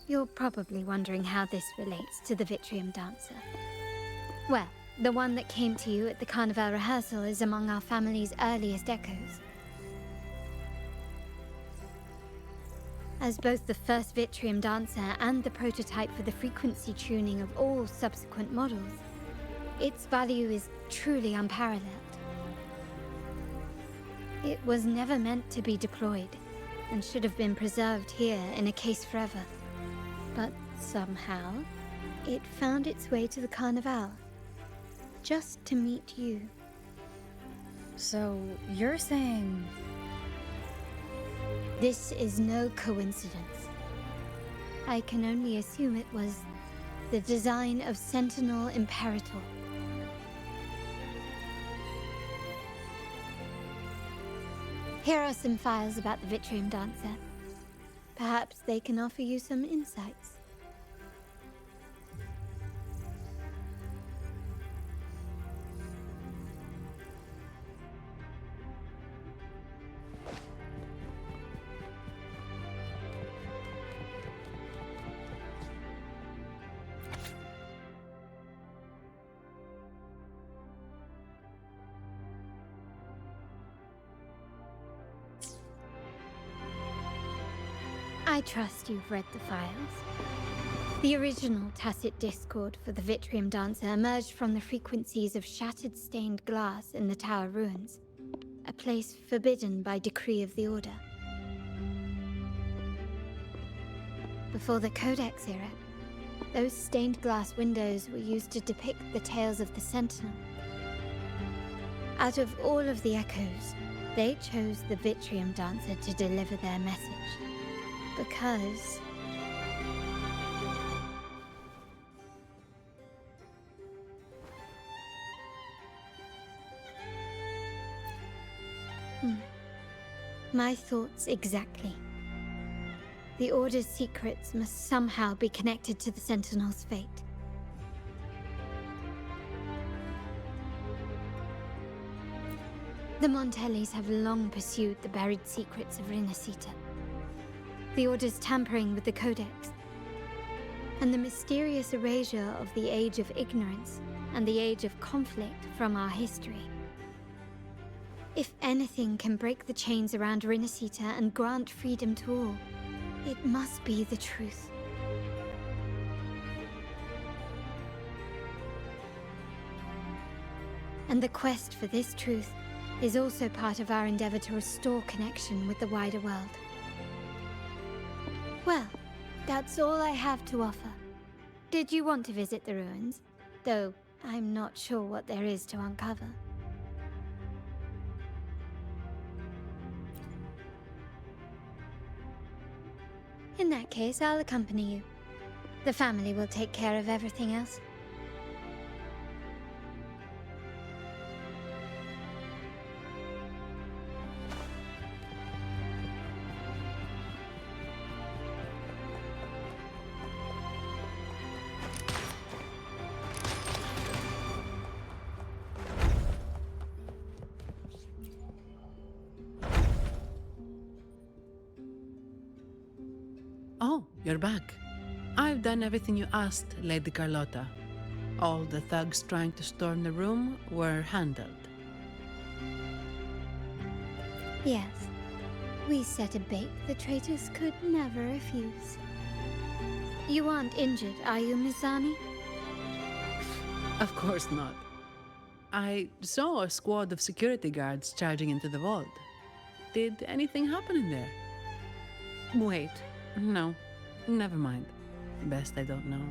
You're probably wondering how this relates to the Vitrium Dancer. Well, the one that came to you at the Carnival rehearsal is among our family's earliest echoes. As both the first Vitrium Dancer and the prototype for the frequency tuning of all subsequent models, its value is truly unparalleled. It was never meant to be deployed, and should have been preserved here in a case forever. But somehow, it found its way to the Carnival, just to meet you. So, you're saying... This is no coincidence. I can only assume it was the design of Sentinel Imperator. Here are some files about the Vitrium Dancer. Perhaps they can offer you some insights. I trust you've read the files. The original tacit discord for the Vitrium Dancer emerged from the frequencies of shattered stained glass in the tower ruins, a place forbidden by decree of the Order. Before the Codex era, those stained glass windows were used to depict the tales of the Sentinel. Out of all of the echoes, they chose the Vitrium Dancer to deliver their message. Because... My thoughts exactly. The Order's secrets must somehow be connected to the Sentinel's fate. The Montellis have long pursued the buried secrets of Rinascita. The Order's tampering with the Codex, and the mysterious erasure of the Age of Ignorance and the Age of Conflict from our history. If anything can break the chains around Rinascita and grant freedom to all, it must be the truth. And the quest for this truth is also part of our endeavor to restore connection with the wider world. Well, that's all I have to offer. Did you want to visit the ruins? Though I'm not sure what there is to uncover. In that case, I'll accompany you. The family will take care of everything else. Oh, you're back. I've done everything you asked, Lady Carlotta. All the thugs trying to storm the room were handled. Yes. We set a bait the traitors could never refuse. You aren't injured, are you, Mizani? Of course not. I saw a squad of security guards charging into the vault. Did anything happen in there? Wait, no, never mind. Best I don't know.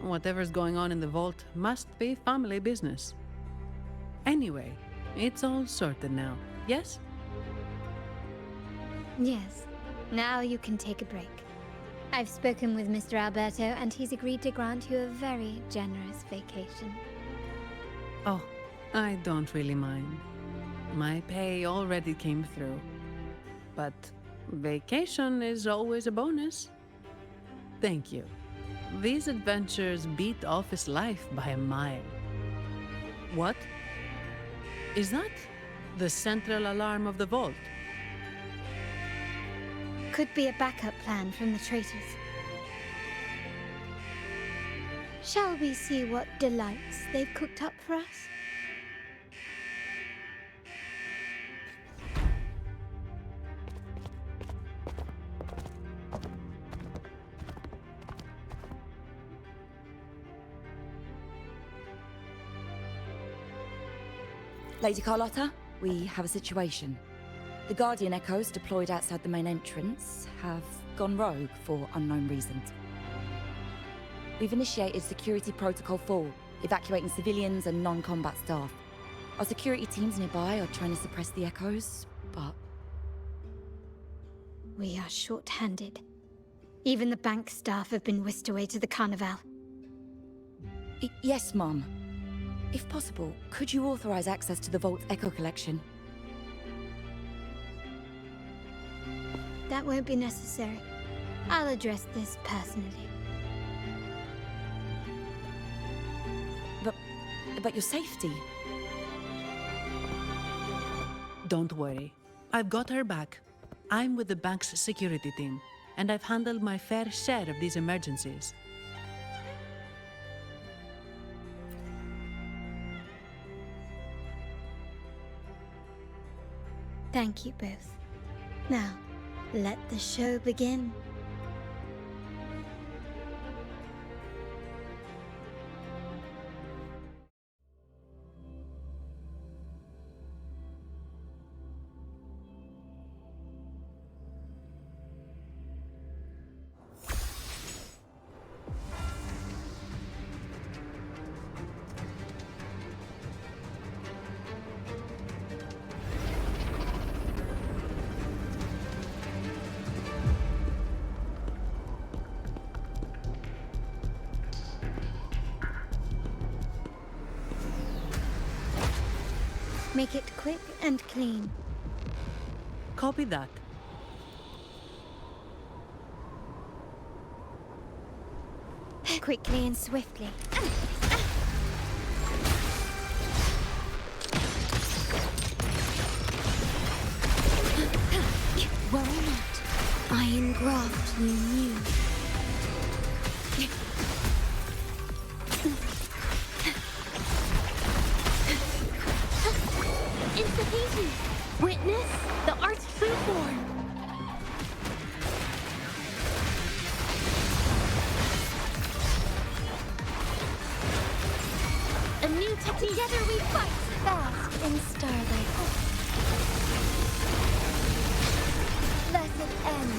Whatever's going on in the vault must be family business. Anyway, it's all sorted now, yes? Yes. Now you can take a break. I've spoken with Mr. Alberto, and he's agreed to grant you a very generous vacation. Oh, I don't really mind. My pay already came through. But vacation is always a bonus. Thank you. These adventures beat office life by a mile. What? Is that the central alarm of the vault? Could be a backup plan from the traitors. Shall we see what delights they've cooked up for us? Lady Carlotta, we have a situation. The Guardian Echoes deployed outside the main entrance have gone rogue for unknown reasons. We've initiated Security Protocol 4, evacuating civilians and non-combat staff. Our security teams nearby are trying to suppress the Echoes, but... We are short-handed. Even the bank staff have been whisked away to the Carnival. Yes, Mum. If possible, could you authorize access to the Vault's Echo collection? That won't be necessary. I'll address this personally. But your safety? Don't worry. I've got her back. I'm with the bank's security team, and I've handled my fair share of these emergencies. Thank you both. Now, let the show begin. Make it quick and clean. Copy that. Quickly and swiftly. Worry not. I engraft you new. Institution! Witness the art's true form! A new technique. Together we fight! Fast in starlight. Let it end.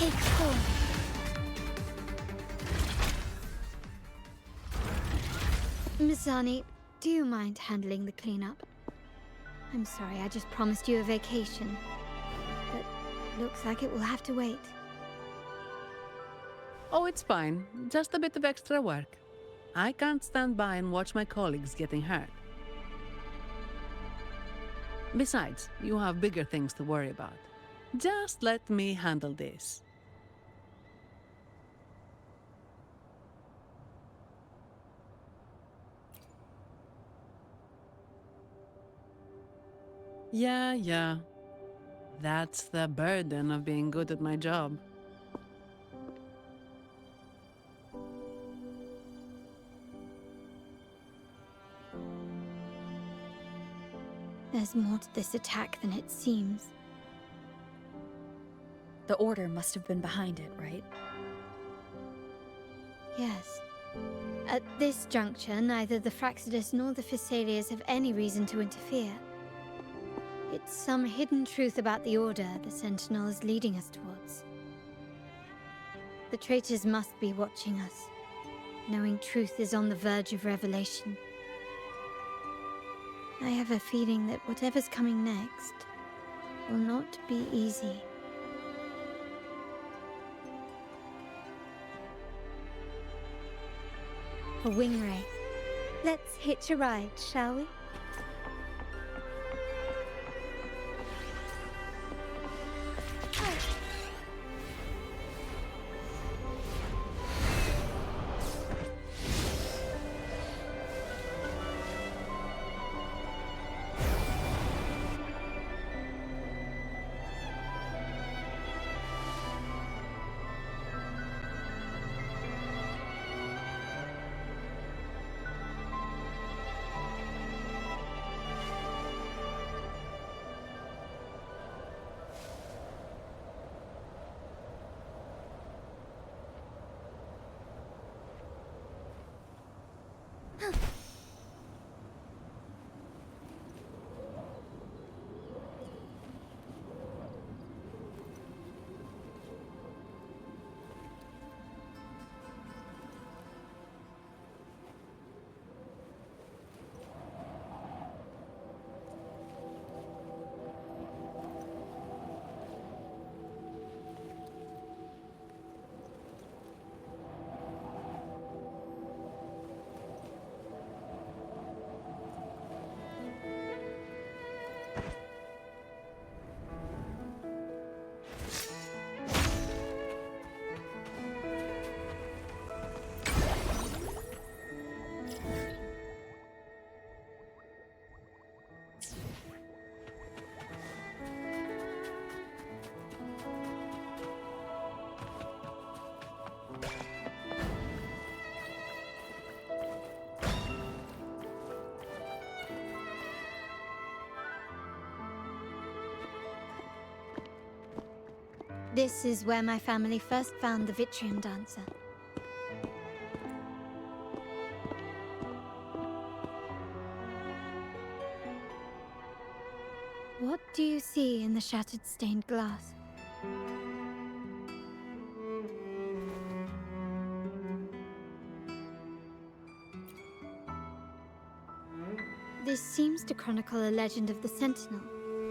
take form. Mizani, do you mind handling the cleanup? I'm sorry, I just promised you a vacation. But looks like it will have to wait. Oh, it's fine. Just a bit of extra work. I can't stand by and watch my colleagues getting hurt. Besides, you have bigger things to worry about. Just let me handle this. Yeah. That's the burden of being good at my job. There's more to this attack than it seems. The Order must have been behind it, right? Yes. At this juncture, neither the Fraxidus nor the Physaelians have any reason to interfere. It's some hidden truth about the Order the Sentinel is leading us towards. The traitors must be watching us, knowing truth is on the verge of revelation. I have a feeling that whatever's coming next will not be easy. A wing ray. Let's hitch a ride, shall we? This is where my family first found the Vitrium Dancer. What do you see in the shattered stained glass? This seems to chronicle a legend of the Sentinel,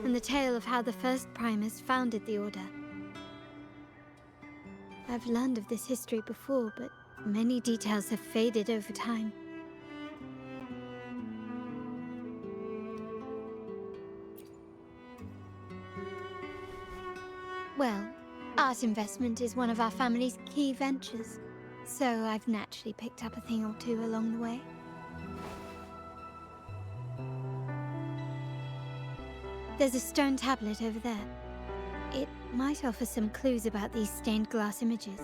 and the tale of how the first Primus founded the Order. I've learned of this history before, but many details have faded over time. Well, art investment is one of our family's key ventures, so I've naturally picked up a thing or two along the way. There's a stone tablet over there. It might offer some clues about these stained glass images.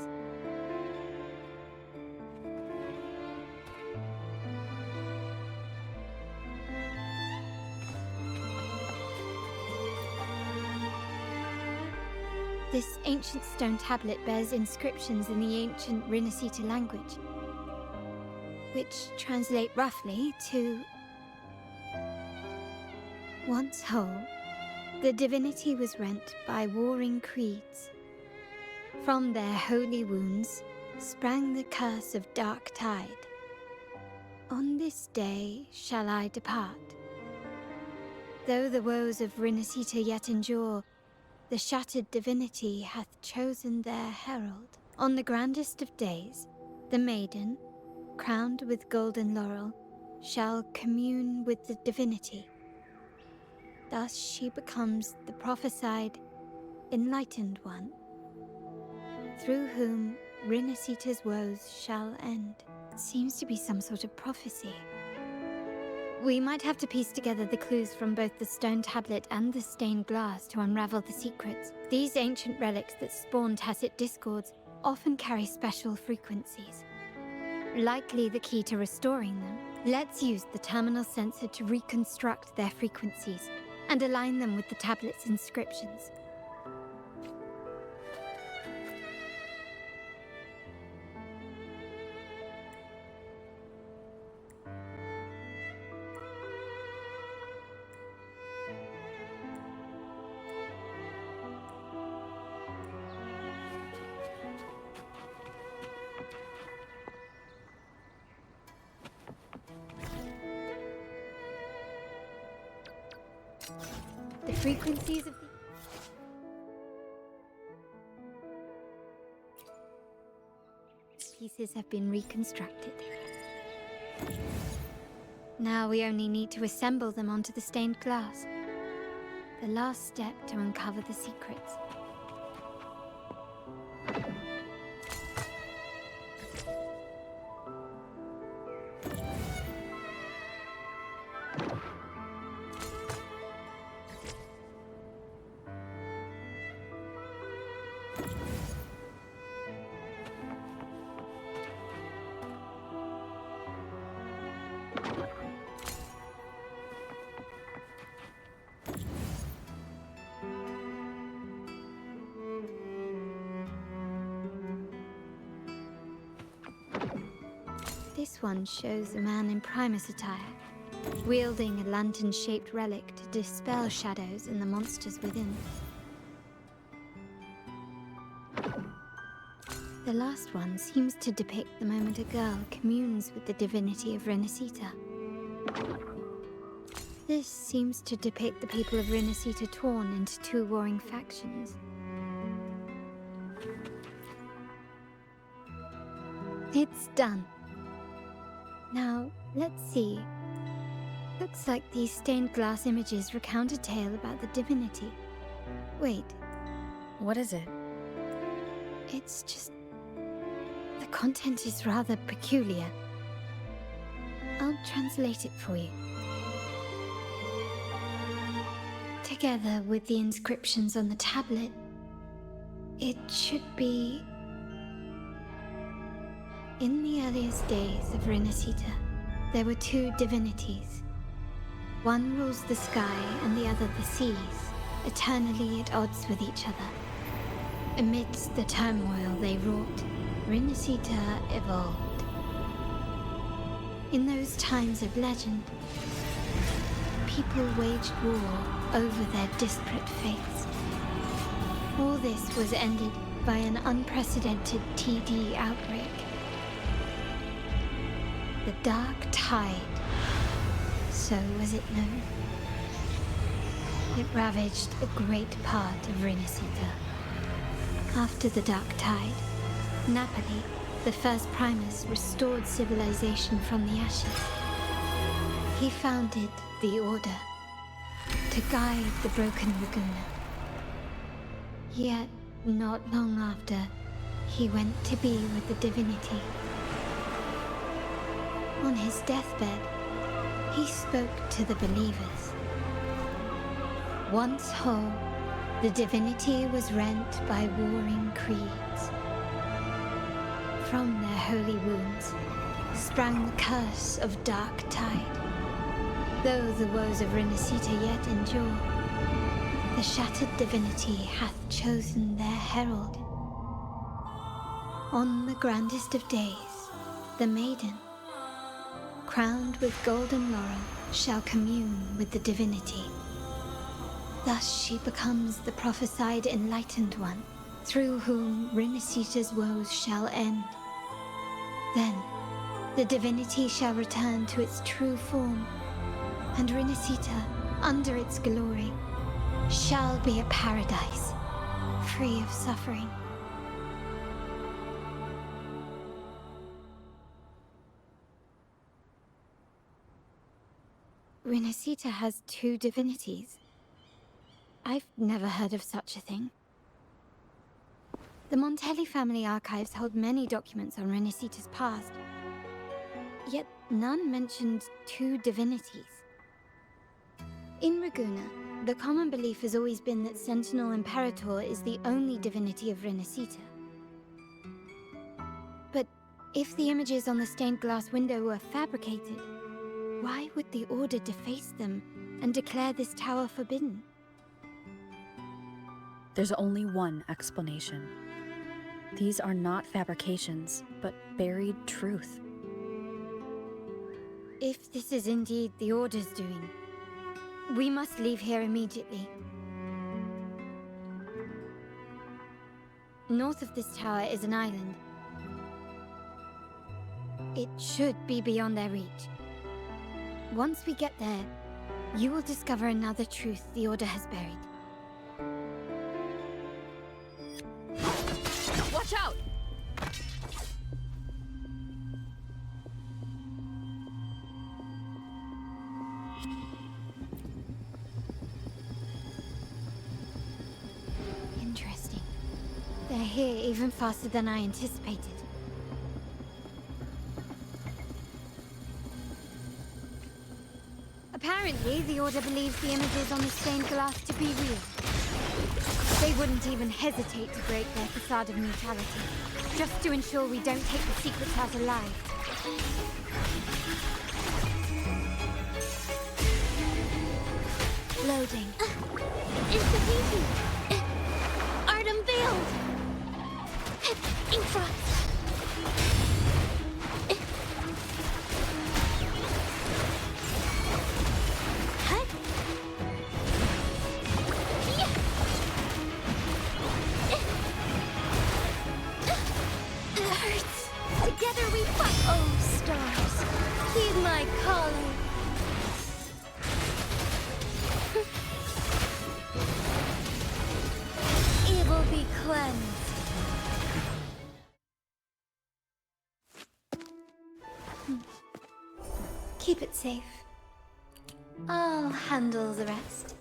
This ancient stone tablet bears inscriptions in the ancient Rinascita language, which translate roughly to... Once whole, the divinity was rent by warring creeds. From their holy wounds sprang the curse of dark tide. On this day shall I depart. Though the woes of Rinascita yet endure, the shattered divinity hath chosen their herald. On the grandest of days, the maiden, crowned with golden laurel, shall commune with the divinity. Thus she becomes the prophesied, enlightened one, through whom Rinascita's woes shall end. It seems to be some sort of prophecy. We might have to piece together the clues from both the stone tablet and the stained glass to unravel the secrets. These ancient relics that spawn tacit discords often carry special frequencies. Likely the key to restoring them. Let's use the terminal sensor to reconstruct their frequencies and align them with the tablet's inscriptions. The frequencies of the pieces have been reconstructed. Now we only need to assemble them onto the stained glass. The last step to uncover the secrets. This one shows a man in Primus attire, wielding a lantern-shaped relic to dispel shadows and the monsters within. The last one seems to depict the moment a girl communes with the divinity of Rinascita. This seems to depict the people of Rinascita torn into two warring factions. It's done. Now, let's see. Looks like these stained glass images recount a tale about the divinity. Wait. What is it? It's just... the content is rather peculiar. I'll translate it for you. Together with the inscriptions on the tablet, it should be... In the earliest days of Rinascita, there were two divinities. One rules the sky and the other the seas, eternally at odds with each other. Amidst the turmoil they wrought, Rinascita evolved. In those times of legend, people waged war over their disparate fates. All this was ended by an unprecedented TD outbreak. The Dark Tide, so was it known. It ravaged a great part of Rinascita. After the Dark Tide, Napoli, the first Primus, restored civilization from the ashes. He founded the Order to guide the broken Laguna. Yet, not long after, he went to be with the divinity. On his deathbed, he spoke to the believers. Once whole, the divinity was rent by warring creeds. From their holy wounds sprang the curse of Dark Tide. Though the woes of Rinascita yet endure, the shattered divinity hath chosen their herald. On the grandest of days, the maiden, crowned with golden laurel, shall commune with the divinity. Thus she becomes the prophesied enlightened one, through whom Rinascita's woes shall end. Then, the divinity shall return to its true form, and Rinascita, under its glory, shall be a paradise, free of suffering. Rinascita has two divinities. I've never heard of such a thing. The Montelli family archives hold many documents on Rinascita's past, yet none mentioned two divinities. In Raguena, the common belief has always been that Sentinel Imperator is the only divinity of Rinascita. But if the images on the stained glass window were fabricated, why would the Order deface them and declare this tower forbidden? There's only one explanation. These are not fabrications, but buried truth. If this is indeed the Order's doing, we must leave here immediately. North of this tower is an island. It should be beyond their reach. Once we get there, you will discover another truth the Order has buried. Watch out! Interesting. They're here even faster than I anticipated. Apparently, the Order believes the images on the stained glass to be real. They wouldn't even hesitate to break their facade of neutrality, just to ensure we don't take the secrets out alive. Loading. It's the painting! Art unveiled! Infra! Together we fight! Oh, stars, heed my calling! Evil be cleansed! Keep it safe. I'll handle the rest.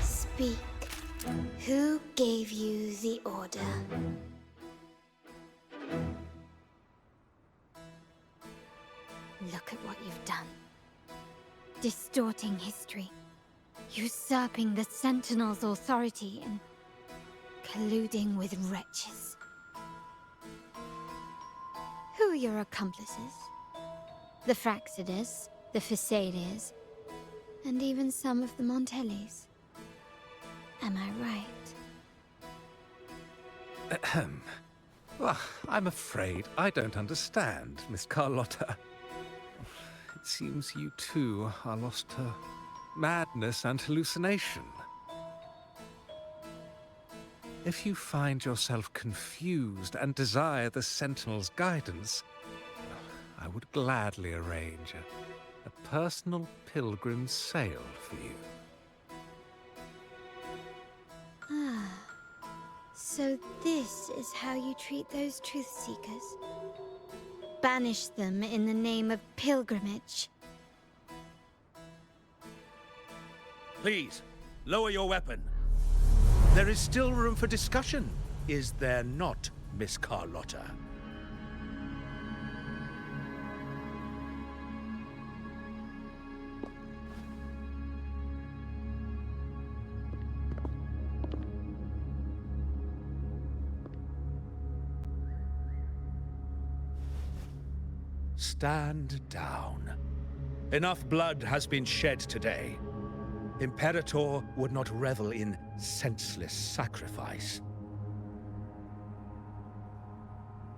Speak. Who gave you the order? Look at what you've done. Distorting history. Usurping the Sentinel's authority and colluding with wretches. Who are your accomplices? The Fraxidus, the Facadiers, and even some of the Montellis. Am I right? Ahem. Well, I'm afraid I don't understand, Miss Carlotta. It seems you too are lost to madness and hallucination. If you find yourself confused and desire the Sentinel's guidance, I would gladly arrange a personal pilgrim sail for you. Ah, so this is how you treat those truth seekers? Banish them in the name of pilgrimage Please, lower your weapon. There is still room for discussion, is there not, Miss Carlotta? Stand down. Enough blood has been shed today. Imperator would not revel in senseless sacrifice.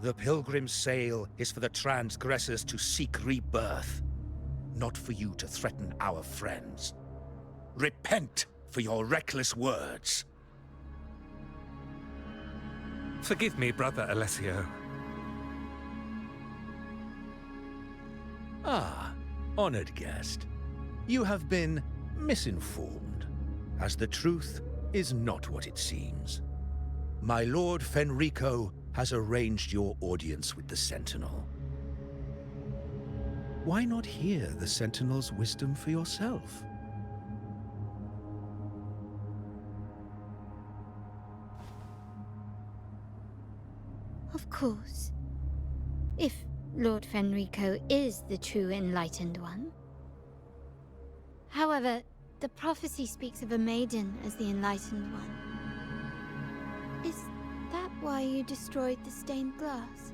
The pilgrim's sail is for the transgressors to seek rebirth, not for you to threaten our friends. Repent for your reckless words. Forgive me, Brother Alessio. Ah, honored guest. You have been misinformed, as the truth is not what it seems. My Lord Fenrico has arranged your audience with the Sentinel. Why not hear the Sentinel's wisdom for yourself? Of course. If Lord Fenrico is the true Enlightened One. However, the prophecy speaks of a maiden as the Enlightened One. Is that why you destroyed the stained glass?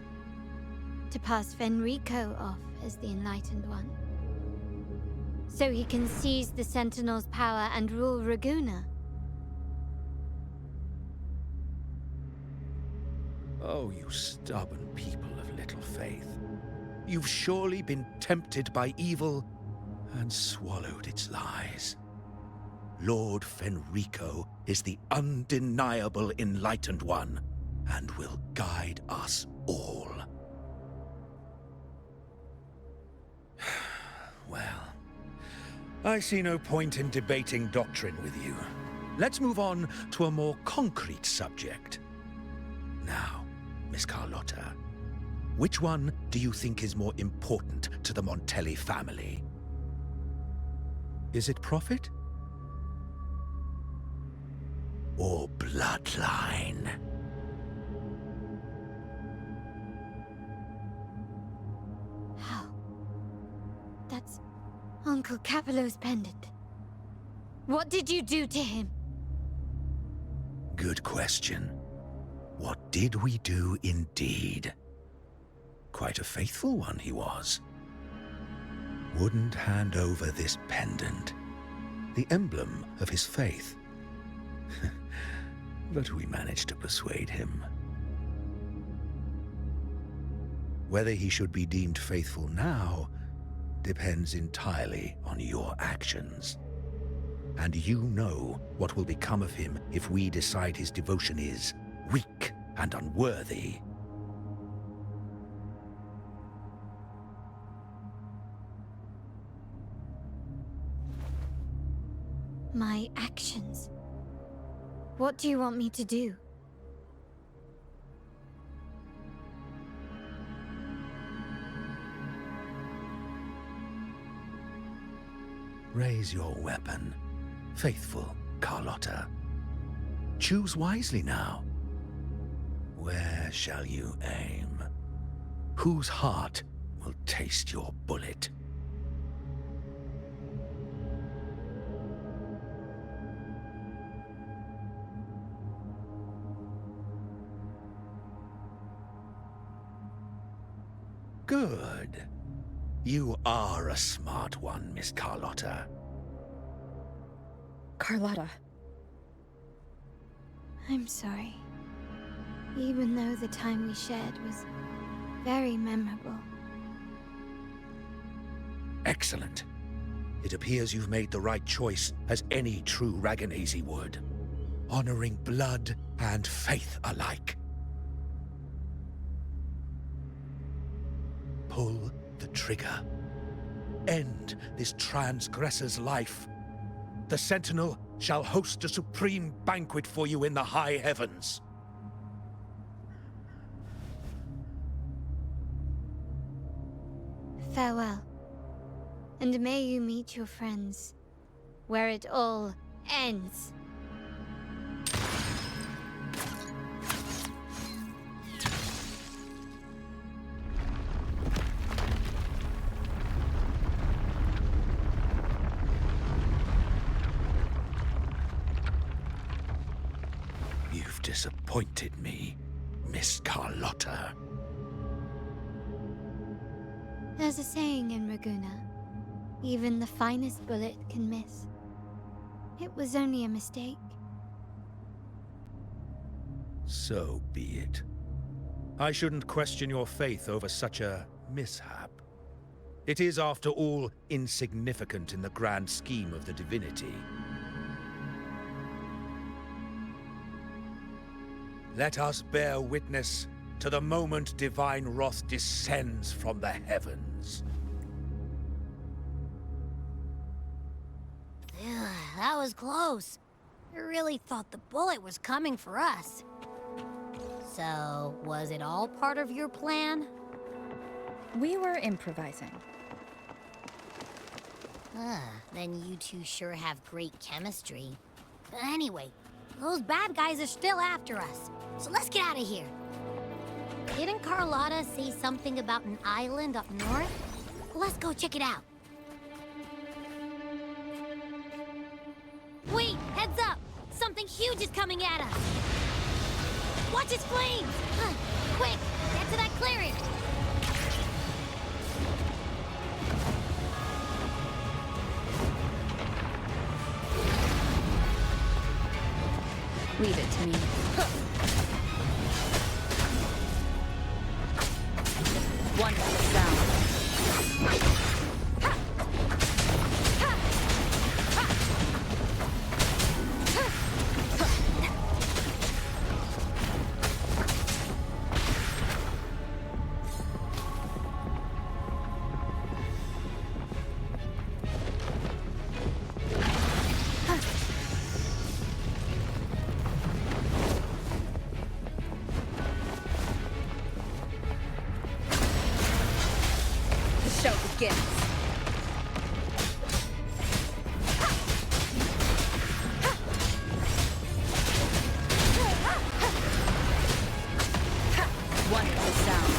To pass Fenrico off as the Enlightened One? So he can seize the Sentinel's power and rule Raguna? Oh, you stubborn people of little faith. You've surely been tempted by evil and swallowed its lies. Lord Fenrico is the undeniable Enlightened One and will guide us all. Well, I see no point in debating doctrine with you. Let's move on to a more concrete subject. Now, Miss Carlotta, which one do you think is more important to the Montelli family? Is it profit? Or bloodline? How? That's Uncle Capello's pendant. What did you do to him? Good question. What did we do indeed? Quite a faithful one he was. Wouldn't hand over this pendant, the emblem of his faith. But we managed to persuade him. Whether he should be deemed faithful now depends entirely on your actions. And you know what will become of him if we decide his devotion is weak and unworthy. My actions? What do you want me to do? Raise your weapon, faithful Carlotta. Choose wisely now. Where shall you aim? Whose heart will taste your bullet? Good. You are a smart one, Miss Carlotta. Carlotta. I'm sorry. Even though the time we shared was very memorable. Excellent. It appears you've made the right choice, as any true Ragganese would. Honoring blood and faith alike. Pull the trigger. End this transgressor's life. The Sentinel shall host a supreme banquet for you in the high heavens. Farewell. And may you meet your friends where it all ends. You've disappointed me, Miss Carlotta. There's a saying in Raguna, even the finest bullet can miss. It was only a mistake. So be it. I shouldn't question your faith over such a mishap. It is, after all, insignificant in the grand scheme of the divinity. Let us bear witness to the moment divine wrath descends from the heavens. Ugh, that was close. I really thought the bullet was coming for us. So, was it all part of your plan? We were improvising. Then you two sure have great chemistry. Anyway, those bad guys are still after us, so let's get out of here. Didn't Carlotta say something about an island up north? Let's go check it out. Wait, heads up! Something huge is coming at us! Watch its flames! Quick, get to that clearing! Leave it to me. Wonderful sound. The show begins. Wonderful sound.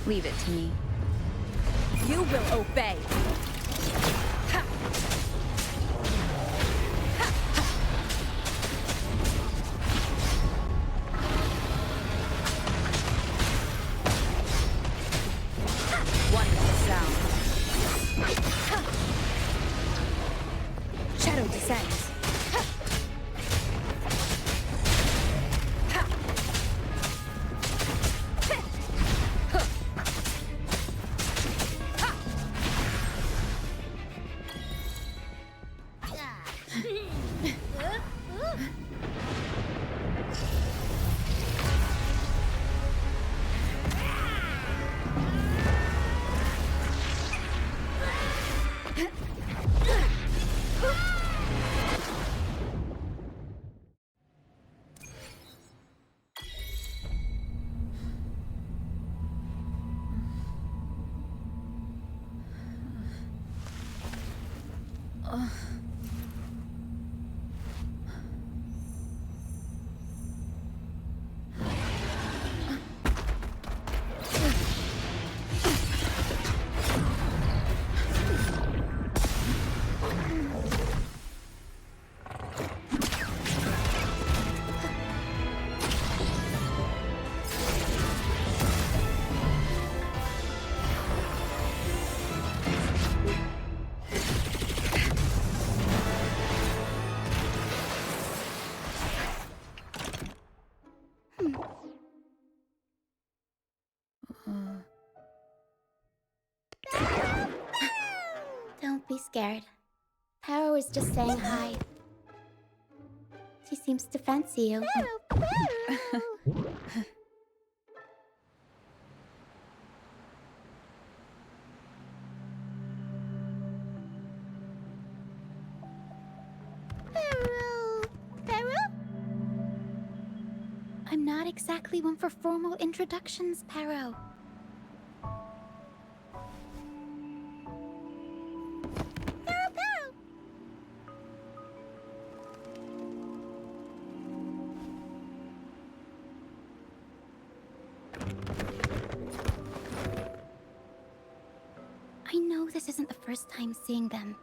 Leave it to me. You will obey. Wonderful sound. Shadow descends. be scared. Paro is just saying hi. She seems to fancy you. I'm not exactly one for formal introductions, Paro. I know this isn't the first time seeing them.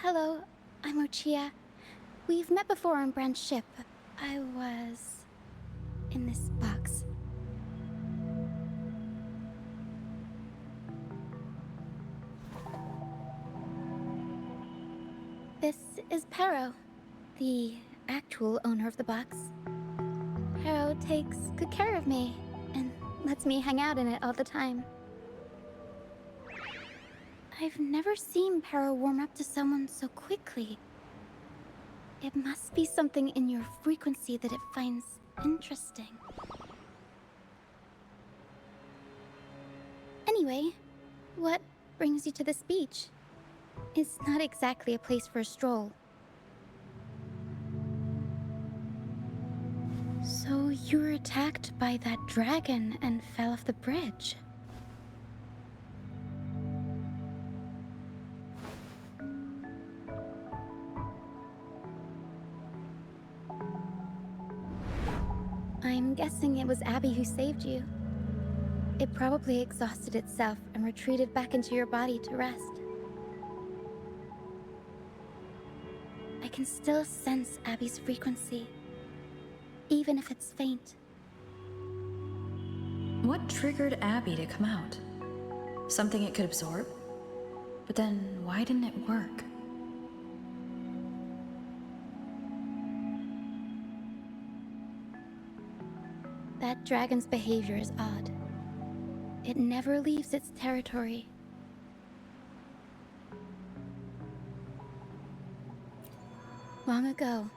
Hello, I'm Ochia. We've met before on Brand's ship. I was in this box. This is Paro, the actual owner of the box. Paro takes good care of me and lets me hang out in it all the time. I've never seen Paro warm up to someone so quickly. It must be something in your frequency that it finds interesting. Anyway, what brings you to this beach? It's not exactly a place for a stroll. So you were attacked by that dragon and fell off the bridge. I'm guessing it was Abby who saved you. It probably exhausted itself and retreated back into your body to rest. I can still sense Abby's frequency, even if it's faint. What triggered Abby to come out? Something it could absorb? But then, why didn't it work? That dragon's behavior is odd. It never leaves its territory. Long ago,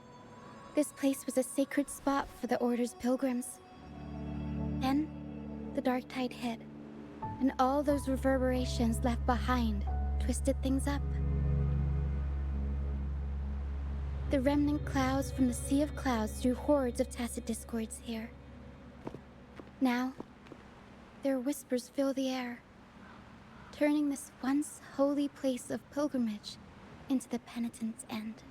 this place was a sacred spot for the Order's pilgrims. Then, the dark tide hit, and all those reverberations left behind twisted things up. The remnant clouds from the Sea of Clouds threw hordes of tacit discords here. Now, their whispers fill the air, turning this once holy place of pilgrimage into the penitent's end.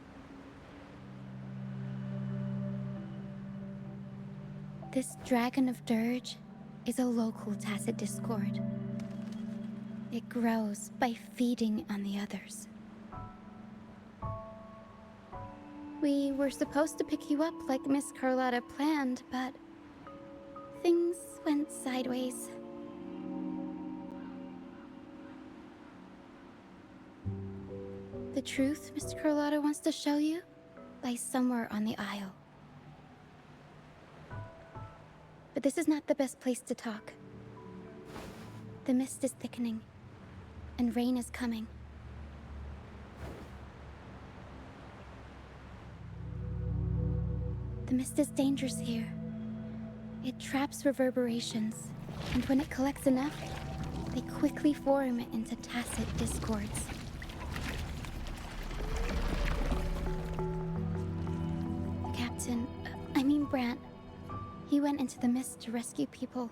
This Dragon of Dirge is a local tacit discord. It grows by feeding on the others. We were supposed to pick you up like Miss Carlotta planned, but things went sideways. The truth Mr. Carlotta wants to show you lies somewhere on the Isle. But this is not the best place to talk. The mist is thickening, and rain is coming. The mist is dangerous here. It traps reverberations, and when it collects enough, they quickly form into tacit discords. Brant. He went into the mist to rescue people,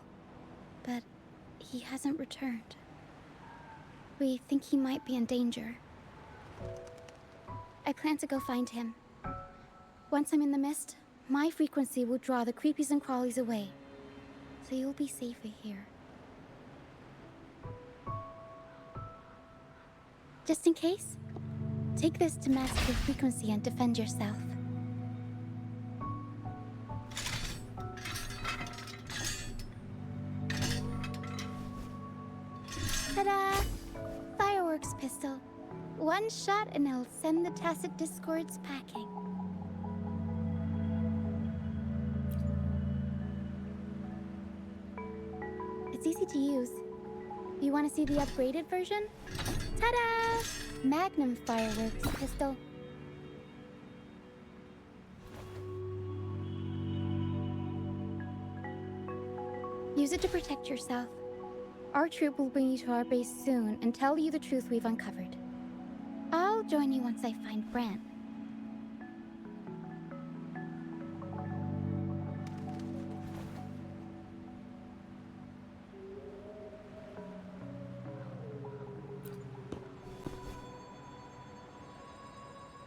but he hasn't returned. We think he might be in danger. I plan to go find him. Once I'm in the mist, my frequency will draw the creepies and crawlies away, so you'll be safer here. Just in case, take this to mask your frequency and defend yourself. Ta-da! Fireworks pistol. One shot and it'll send the tacit discords packing. It's easy to use. You want to see the upgraded version? Ta-da! Magnum fireworks pistol. Use it to protect yourself. Our troop will bring you to our base soon and tell you the truth we've uncovered. I'll join you once I find Brant.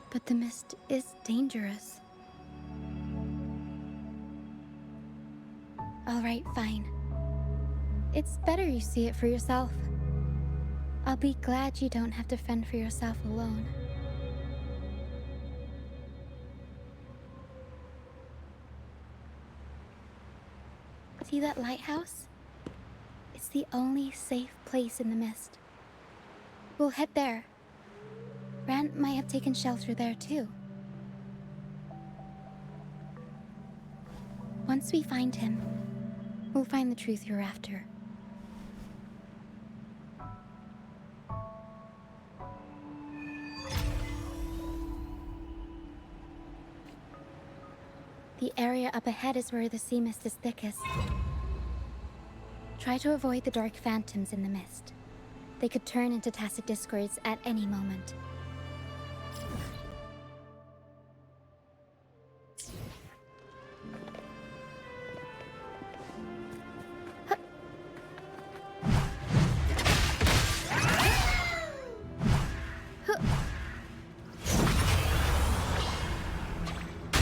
But the mist is dangerous. All right, fine. It's better you see it for yourself. I'll be glad you don't have to fend for yourself alone. See that lighthouse? It's the only safe place in the mist. We'll head there. Brant might have taken shelter there too. Once we find him, we'll find the truth you're after. The area up ahead is where the sea mist is thickest. Try to avoid the dark phantoms in the mist. They could turn into tacit discords at any moment.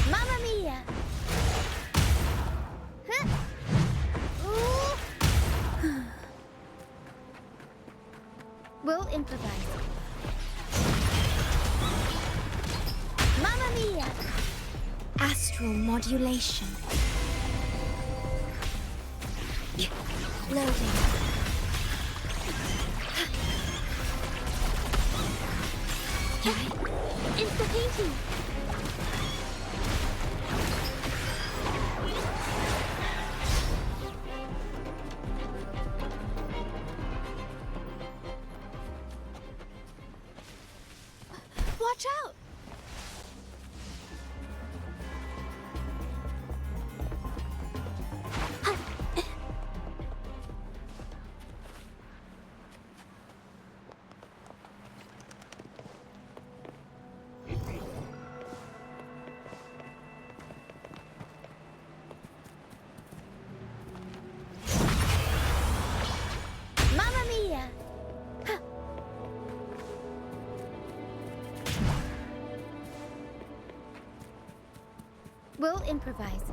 Mamma mia! We'll improvise. Mamma mia! Astral modulation. Loading. Insta painting. Watch out! Mamma mia! We'll improvise.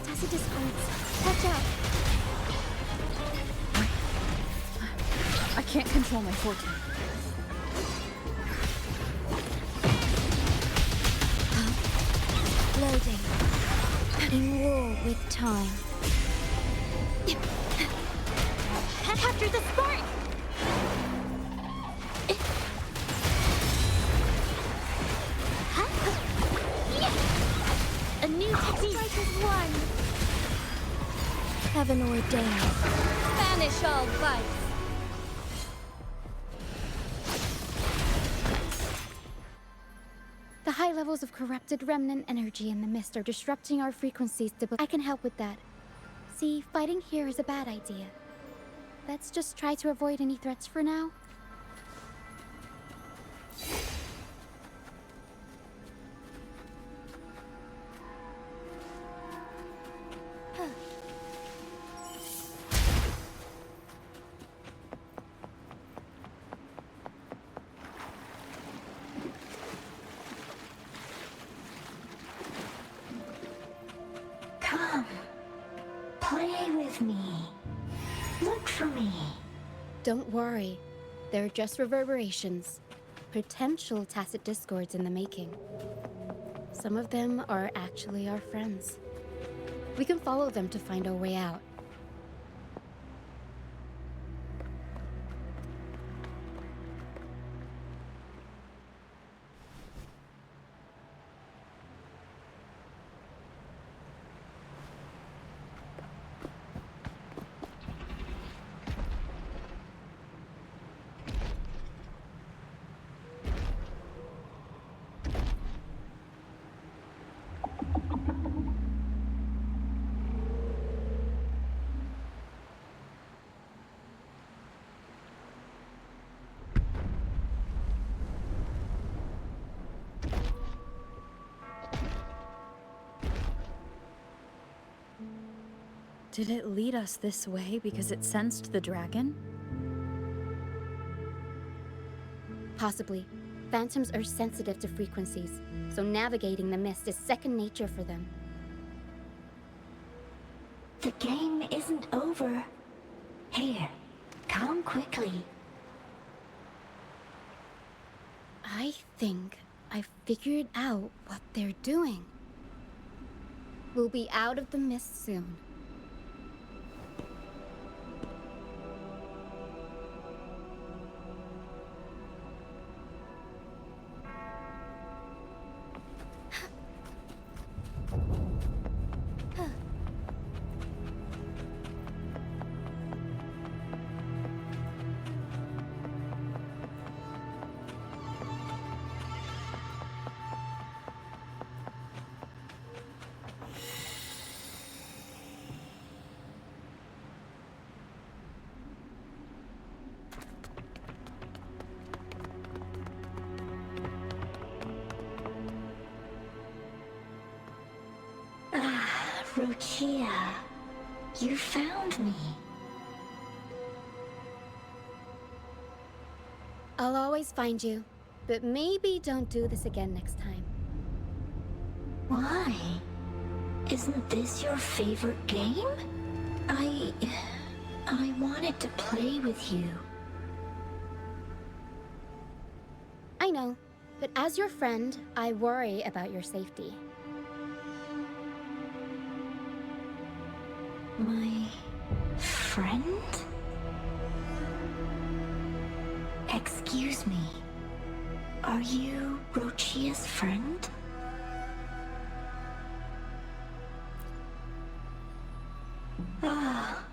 Tacit discords. Watch out! I can't control my forte. Loading. In war with time. Capture the spark! A new technique. Strike is one. Heaven ordained. Banish all vice. The high levels of corrupted remnant energy in the mist are disrupting our frequencies. I can help with that. See, fighting here is a bad idea. Let's just try to avoid any threats for now. Come. Play with me. Look for me. Don't worry. They're just reverberations, potential tacit discords in the making. Some of them are actually our friends. We can follow them to find our way out. Did it lead us this way because it sensed the dragon? Possibly. Phantoms are sensitive to frequencies, so navigating the mist is second nature for them. The game isn't over. Here, come quickly. I think I figured out what they're doing. We'll be out of the mist soon. Rochia, you found me. I'll always find you, but maybe don't do this again next time. Why? Isn't this your favorite game? I wanted to play with you. I know, but as your friend, I worry about your safety. My friend? Excuse me. Are you Rochia's friend? Ah,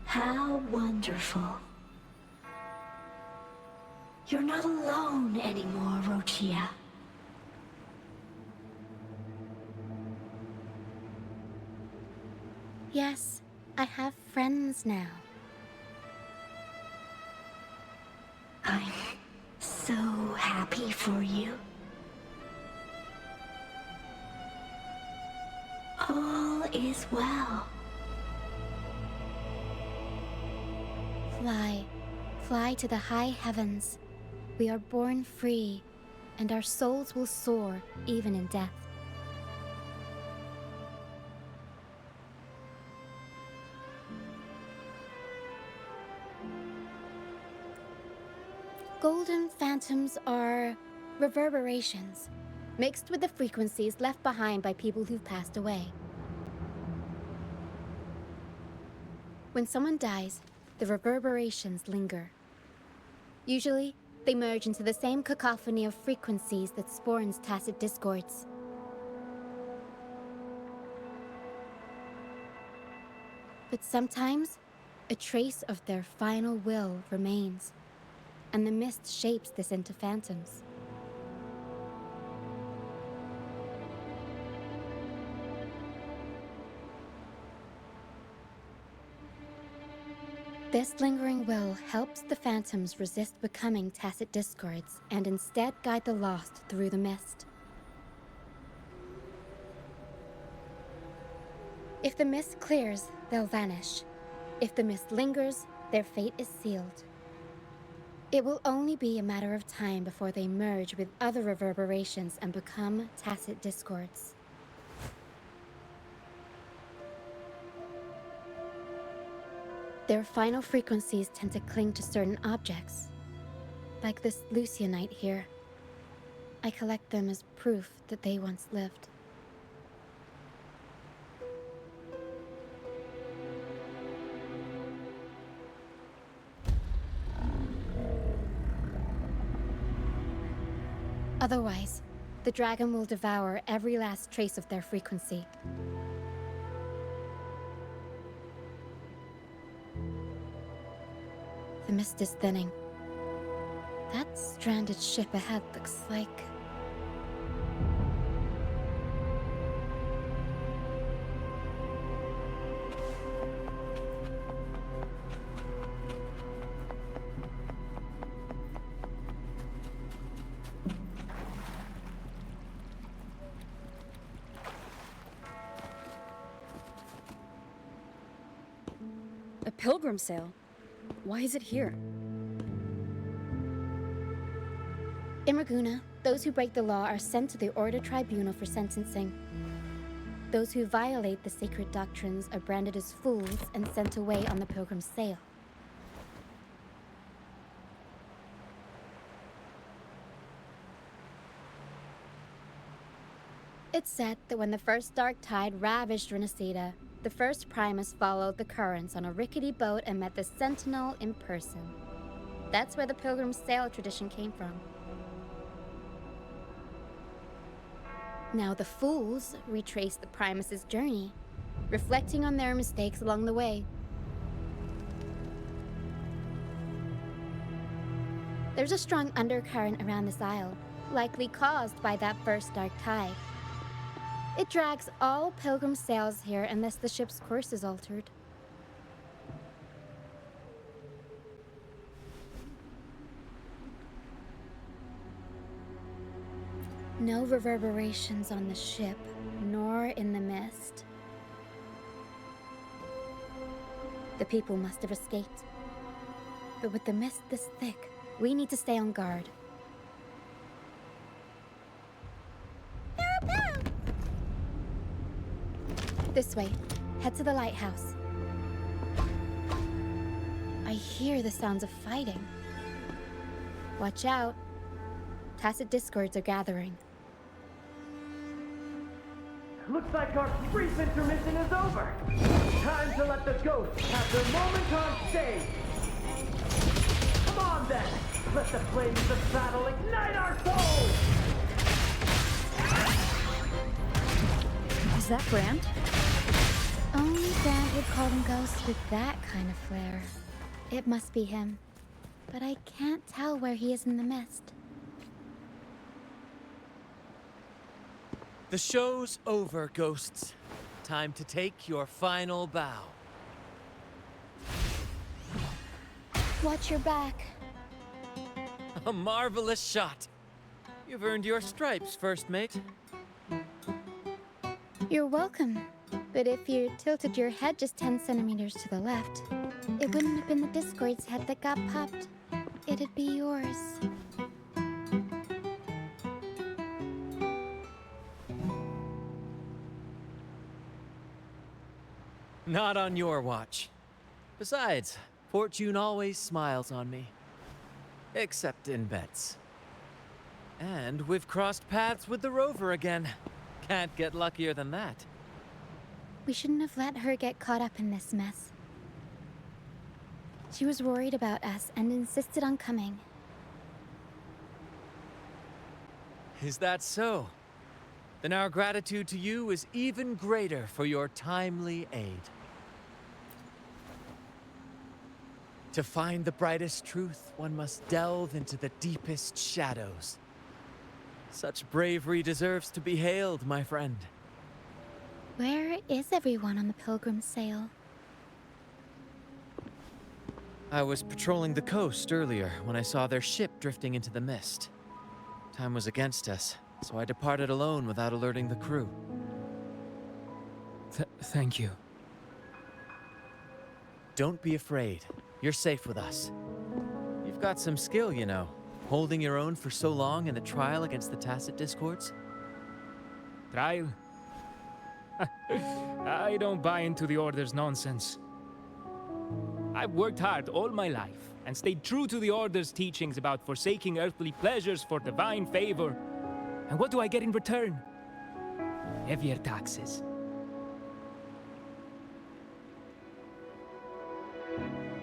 how wonderful. You're not alone anymore, Rochia. Yes, I have friends now. I'm so happy for you. All is well. Fly, fly to the high heavens. We are born free, and our souls will soar even in death. Golden phantoms are reverberations, mixed with the frequencies left behind by people who've passed away. When someone dies, the reverberations linger. Usually, they merge into the same cacophony of frequencies that spawns tacit discords. But sometimes, a trace of their final will remains, and the mist shapes this into phantoms. This lingering will helps the phantoms resist becoming tacit discords and instead guide the lost through the mist. If the mist clears, they'll vanish. If the mist lingers, their fate is sealed. It will only be a matter of time before they merge with other reverberations and become tacit discords. Their final frequencies tend to cling to certain objects, like this Lucianite here. I collect them as proof that they once lived. Otherwise, the dragon will devour every last trace of their frequency. The mist is thinning. That stranded ship ahead looks like... A pilgrim sale? Why is it here? In Raguna, those who break the law are sent to the Order Tribunal for sentencing. Those who violate the sacred doctrines are branded as fools and sent away on the pilgrim sale. It's said that when the first dark tide ravaged Rinascita, the first Primus followed the currents on a rickety boat and met the Sentinel in person. That's where the pilgrim sail tradition came from. Now the fools retrace the Primus's journey, reflecting on their mistakes along the way. There's a strong undercurrent around this isle, likely caused by that first dark tide. It drags all pilgrim sails here unless the ship's course is altered. No reverberations on the ship, nor in the mist. The people must have escaped. But with the mist this thick, we need to stay on guard. This way. Head to the lighthouse. I hear the sounds of fighting. Watch out. Tacit discords are gathering. Looks like our brief intermission is over. Time to let the ghosts have their moment on stage. Come on then. Let the flames of battle ignite our souls. Is that Brand? Only Brand would call them ghosts with that kind of flair. It must be him. But I can't tell where he is in the mist. The show's over, ghosts. Time to take your final bow. Watch your back. A marvelous shot. You've earned your stripes, first mate. You're welcome. But if you tilted your head just 10 centimeters to the left, it wouldn't have been the Discord's head that got popped. It'd be yours. Not on your watch. Besides, fortune always smiles on me. Except in bets. And we've crossed paths with the rover again. Can't get luckier than that. We shouldn't have let her get caught up in this mess. She was worried about us and insisted on coming. Is that so? Then our gratitude to you is even greater for your timely aid. To find the brightest truth, one must delve into the deepest shadows. Such bravery deserves to be hailed, my friend. Where is everyone on the pilgrim sail? I was patrolling the coast earlier when I saw their ship drifting into the mist. Time was against us, so I departed alone without alerting the crew. Thank you. Don't be afraid. You're safe with us. You've got some skill, you know, holding your own for so long in the trial against the Tacit Discords. Trial? I don't buy into the Order's nonsense. I've worked hard all my life, and stayed true to the Order's teachings about forsaking earthly pleasures for divine favor. And what do I get in return? Heavier taxes.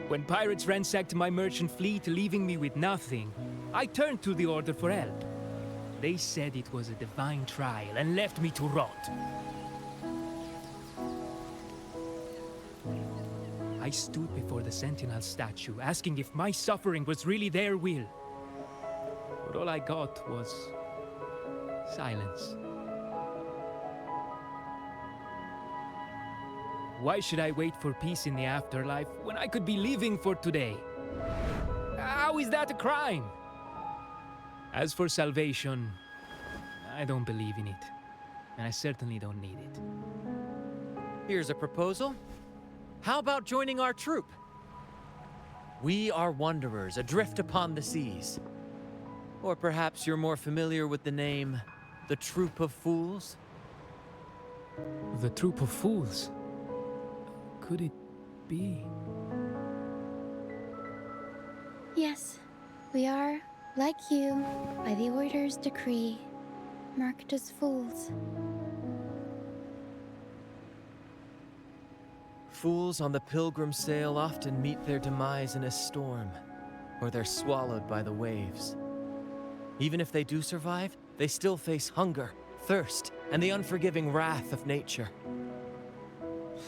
When pirates ransacked my merchant fleet, leaving me with nothing, I turned to the Order for help. They said it was a divine trial and left me to rot. I stood before the Sentinel statue, asking if my suffering was really their will. But all I got was silence. Why should I wait for peace in the afterlife when I could be living for today? How is that a crime? As for salvation, I don't believe in it. And I certainly don't need it. Here's a proposal. How about joining our troop? We are wanderers adrift upon the seas. Or perhaps you're more familiar with the name, the Troop of Fools? The Troop of Fools? Could it be? Yes, we are, like you, by the Order's decree, marked as fools. Fools on the pilgrim sail often meet their demise in a storm, or they're swallowed by the waves. Even if they do survive, they still face hunger, thirst, and the unforgiving wrath of nature.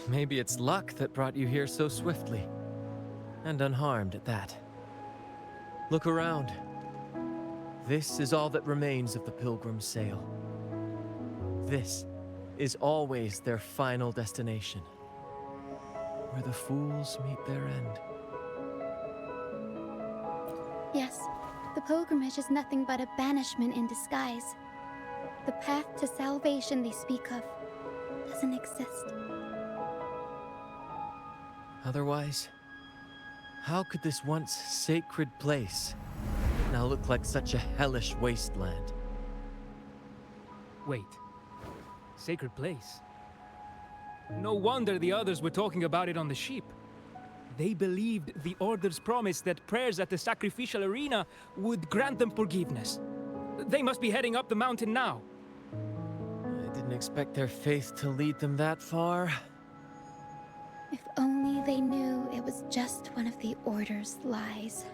Maybe it's luck that brought you here so swiftly, and unharmed at that. Look around. This is all that remains of the pilgrim sail. This is always their final destination, where the fools meet their end. Yes, the pilgrimage is nothing but a banishment in disguise. The path to salvation they speak of doesn't exist. Otherwise, how could this once sacred place now look like such a hellish wasteland? Wait. Sacred place? No wonder the others were talking about it on the ship. They believed the Order's promise that prayers at the sacrificial arena would grant them forgiveness. They must be heading up the mountain now. I didn't expect their faith to lead them that far. If only they knew it was just one of the Order's lies.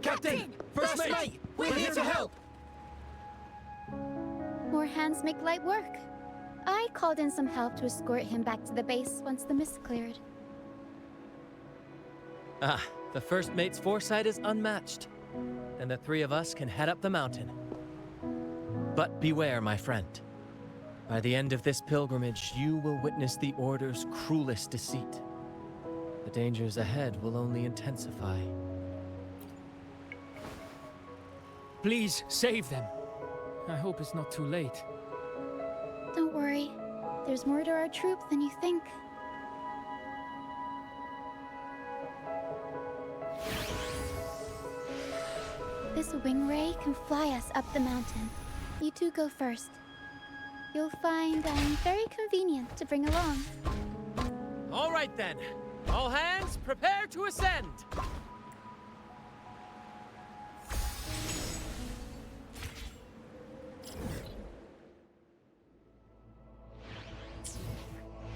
Captain! First mate! We're here to help! More hands make light work. I called in some help to escort him back to the base once the mist cleared. Ah, the first mate's foresight is unmatched. Then the three of us can head up the mountain. But beware, my friend. By the end of this pilgrimage, you will witness the Order's cruelest deceit. The dangers ahead will only intensify. Please, save them. I hope it's not too late. Don't worry. There's more to our troop than you think. This wing ray can fly us up the mountain. You two go first. You'll find I'm very convenient to bring along. All right then. All hands, prepare to ascend!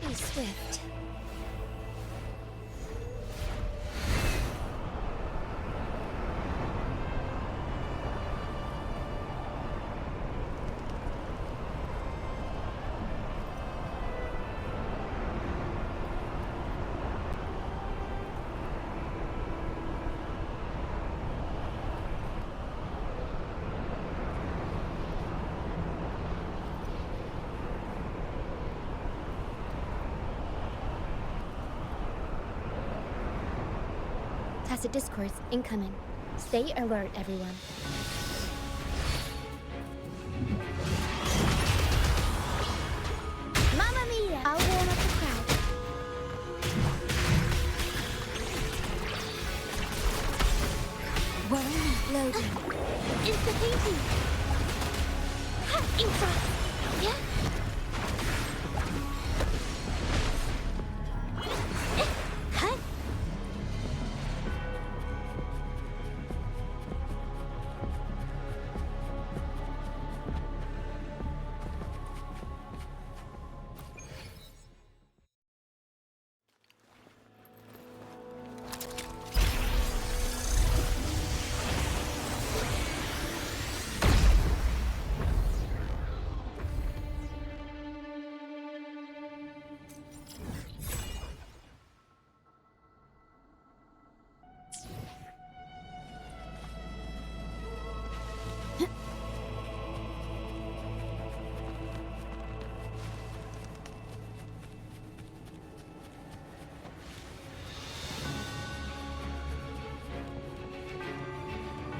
Be swift. Tacit discourse incoming. Stay alert, everyone. Mamma mia! I'll warm up the crowd. We're only loading. It's the painting! Inside! Yeah?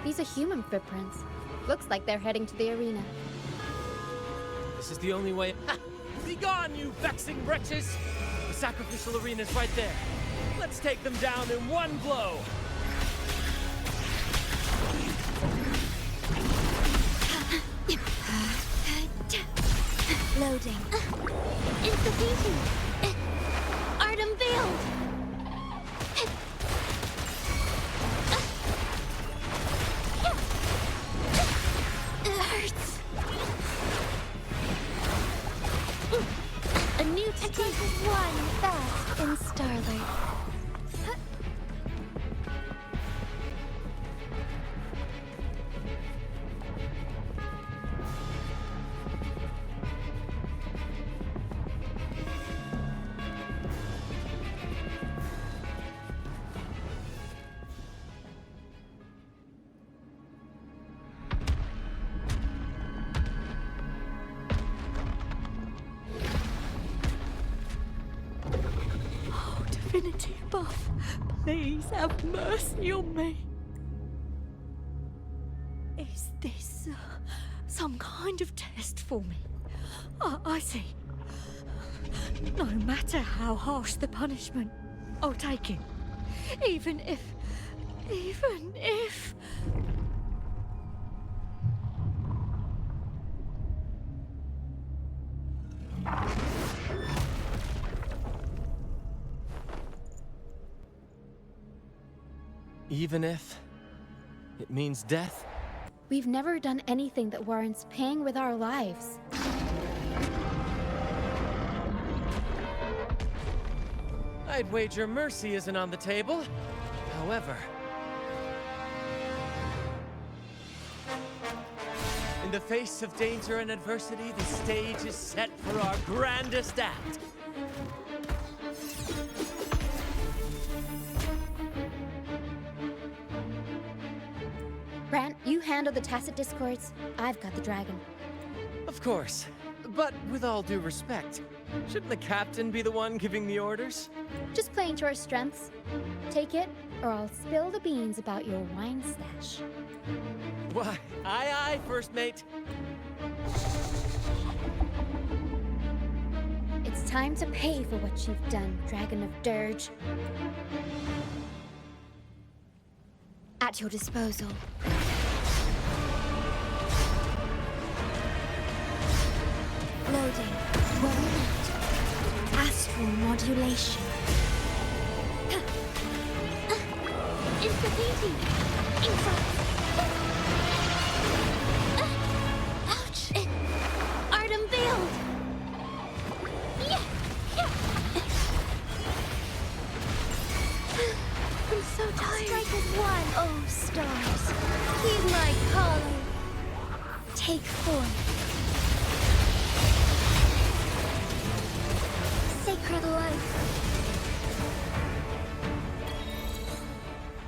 These are human footprints. Looks like they're heading to the arena. This is the only way. Ha! Begone, you vexing wretches! The sacrificial arena's right there. Let's take them down in one blow! Loading. Intervening. Art unveiled. It hurts. A new technique is one fast in Starlight. Divinity above, please have mercy on me. Is this some kind of test for me? I see. No matter how harsh the punishment, I'll take it. Even if... Even if it means death? We've never done anything that warrants paying with our lives. I'd wager mercy isn't on the table. However, in the face of danger and adversity, the stage is set for our grandest act. Brant, you handle the tacit discords. I've got the dragon. Of course. But with all due respect, shouldn't the captain be the one giving the orders? Just playing to our strengths. Take it, or I'll spill the beans about your wine stash. Why, aye, first mate. It's time to pay for what you've done, Dragon of Dirge. At your disposal. Loading. Rolling out. Astral modulation. Intervening. Ouch. Art unveiled. I'm so tired. Strike as one. Oh, stars. Heed my calling. Take form. Sacred life.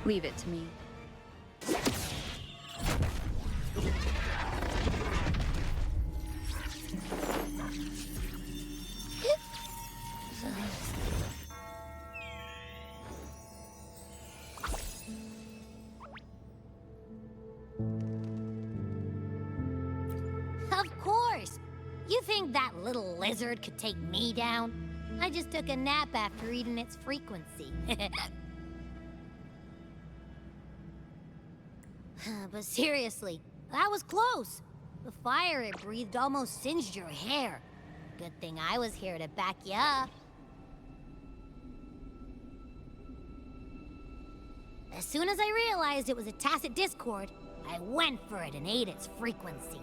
Leave it to me. Of course! You think that little lizard could take me down? I just took a nap after eating its frequency. But seriously, that was close. The fire it breathed almost singed your hair. Good thing I was here to back you up. As soon as I realized it was a tacit discord, I went for it and ate its frequency.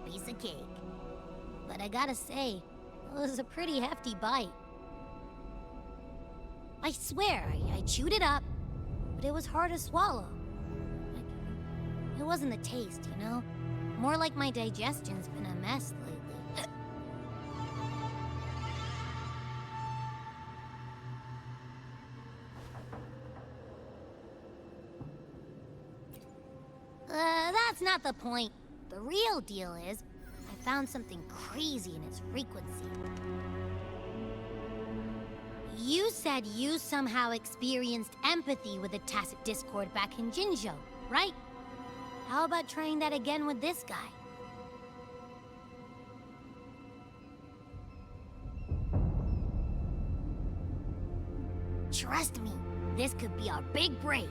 Piece of cake. But I gotta say, it was a pretty hefty bite. I swear, I chewed it up, but it was hard to swallow. It wasn't the taste, you know? More like my digestion's been a mess lately. That's not the point. The real deal is, I found something crazy in its frequency. You said you somehow experienced empathy with the tacit discord back in Jinzhou, right? How about trying that again with this guy? Trust me, this could be our big break.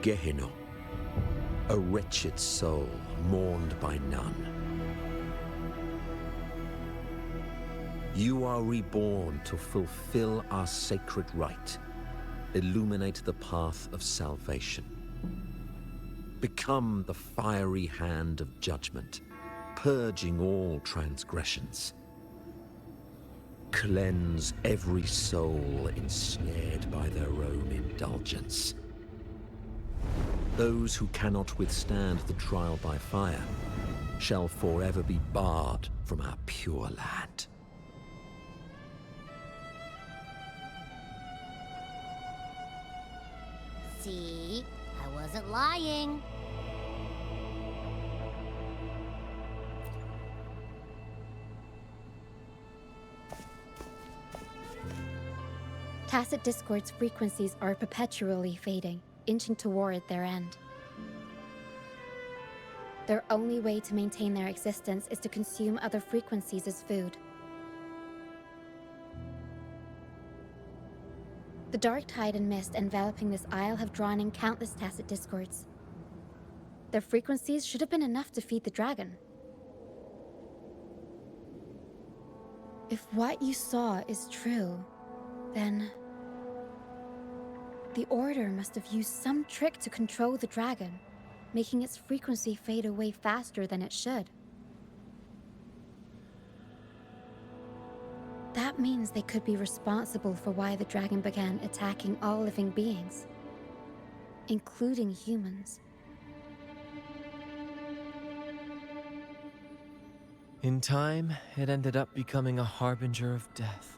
Gehenna, a wretched soul mourned by none. You are reborn to fulfill our sacred rite, illuminate the path of salvation. Become the fiery hand of judgment, purging all transgressions. Cleanse every soul ensnared by their own indulgence. Those who cannot withstand the trial by fire shall forever be barred from our pure land. See? I wasn't lying. Tacit Discord's frequencies are perpetually fading, inching toward their end. Their only way to maintain their existence is to consume other frequencies as food. The dark tide and mist enveloping this isle have drawn in countless Tacit Discords. Their frequencies should have been enough to feed the dragon. If what you saw is true, then the Order must have used some trick to control the dragon, making its frequency fade away faster than it should. That means they could be responsible for why the dragon began attacking all living beings, including humans. In time, it ended up becoming a harbinger of death.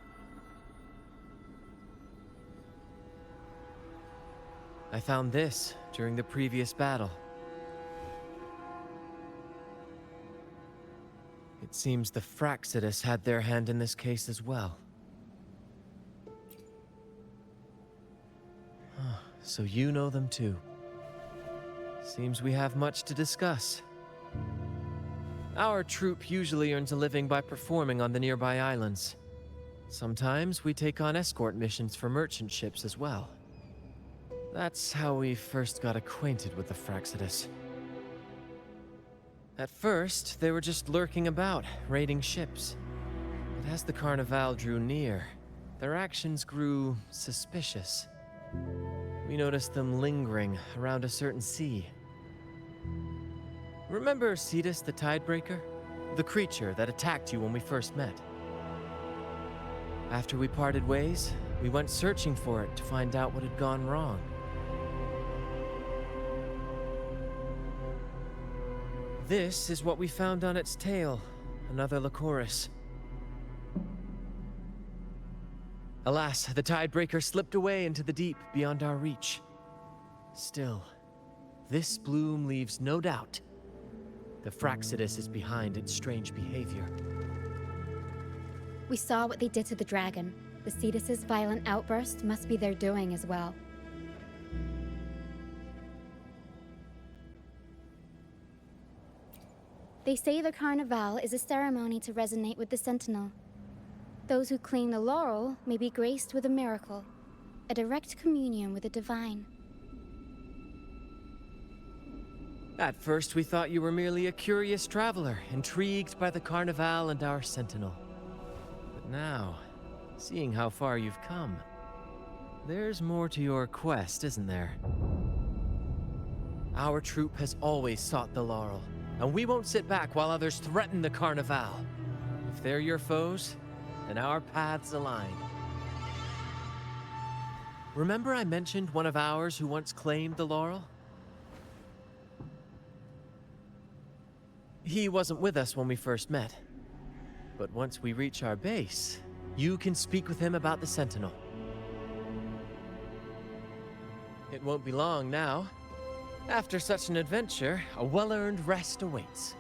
I found this during the previous battle. It seems the Fraxidus had their hand in this case as well. So you know them too. Seems we have much to discuss. Our troop usually earns a living by performing on the nearby islands. Sometimes we take on escort missions for merchant ships as well. That's how we first got acquainted with the Fraxidus. At first, they were just lurking about, raiding ships. But as the Carnival drew near, their actions grew suspicious. We noticed them lingering around a certain sea. Remember Cetus the Tidebreaker? The creature that attacked you when we first met? After we parted ways, we went searching for it to find out what had gone wrong. This is what we found on its tail, another Lycoris. Alas, the Tidebreaker slipped away into the deep beyond our reach. Still, this bloom leaves no doubt. The Fraxidus is behind its strange behavior. We saw what they did to the dragon. The Cetus's violent outburst must be their doing as well. They say the Carnival is a ceremony to resonate with the Sentinel. Those who claim the laurel may be graced with a miracle, a direct communion with the divine. At first, we thought you were merely a curious traveler, intrigued by the Carnival and our Sentinel. But now, seeing how far you've come, there's more to your quest, isn't there? Our troop has always sought the laurel, and we won't sit back while others threaten the Carnival. If they're your foes, then our paths align. Remember I mentioned one of ours who once claimed the laurel? He wasn't with us when we first met. But once we reach our base, you can speak with him about the Sentinel. It won't be long now. After such an adventure, a well-earned rest awaits.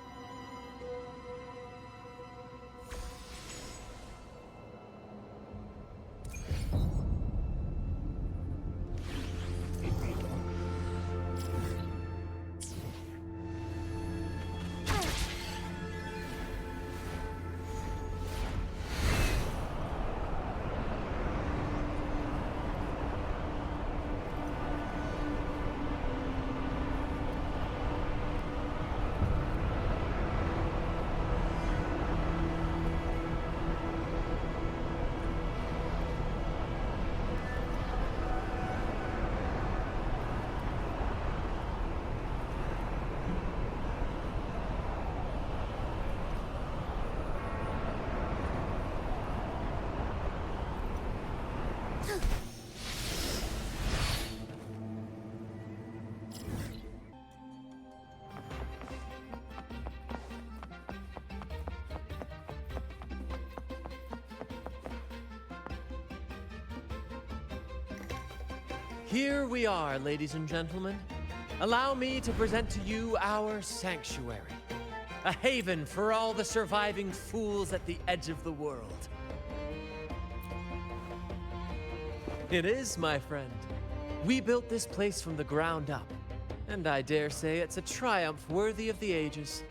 Here we are, ladies and gentlemen. Allow me to present to you our sanctuary. A haven for all the surviving fools at the edge of the world. It is, my friend. We built this place from the ground up, and I dare say it's a triumph worthy of the ages.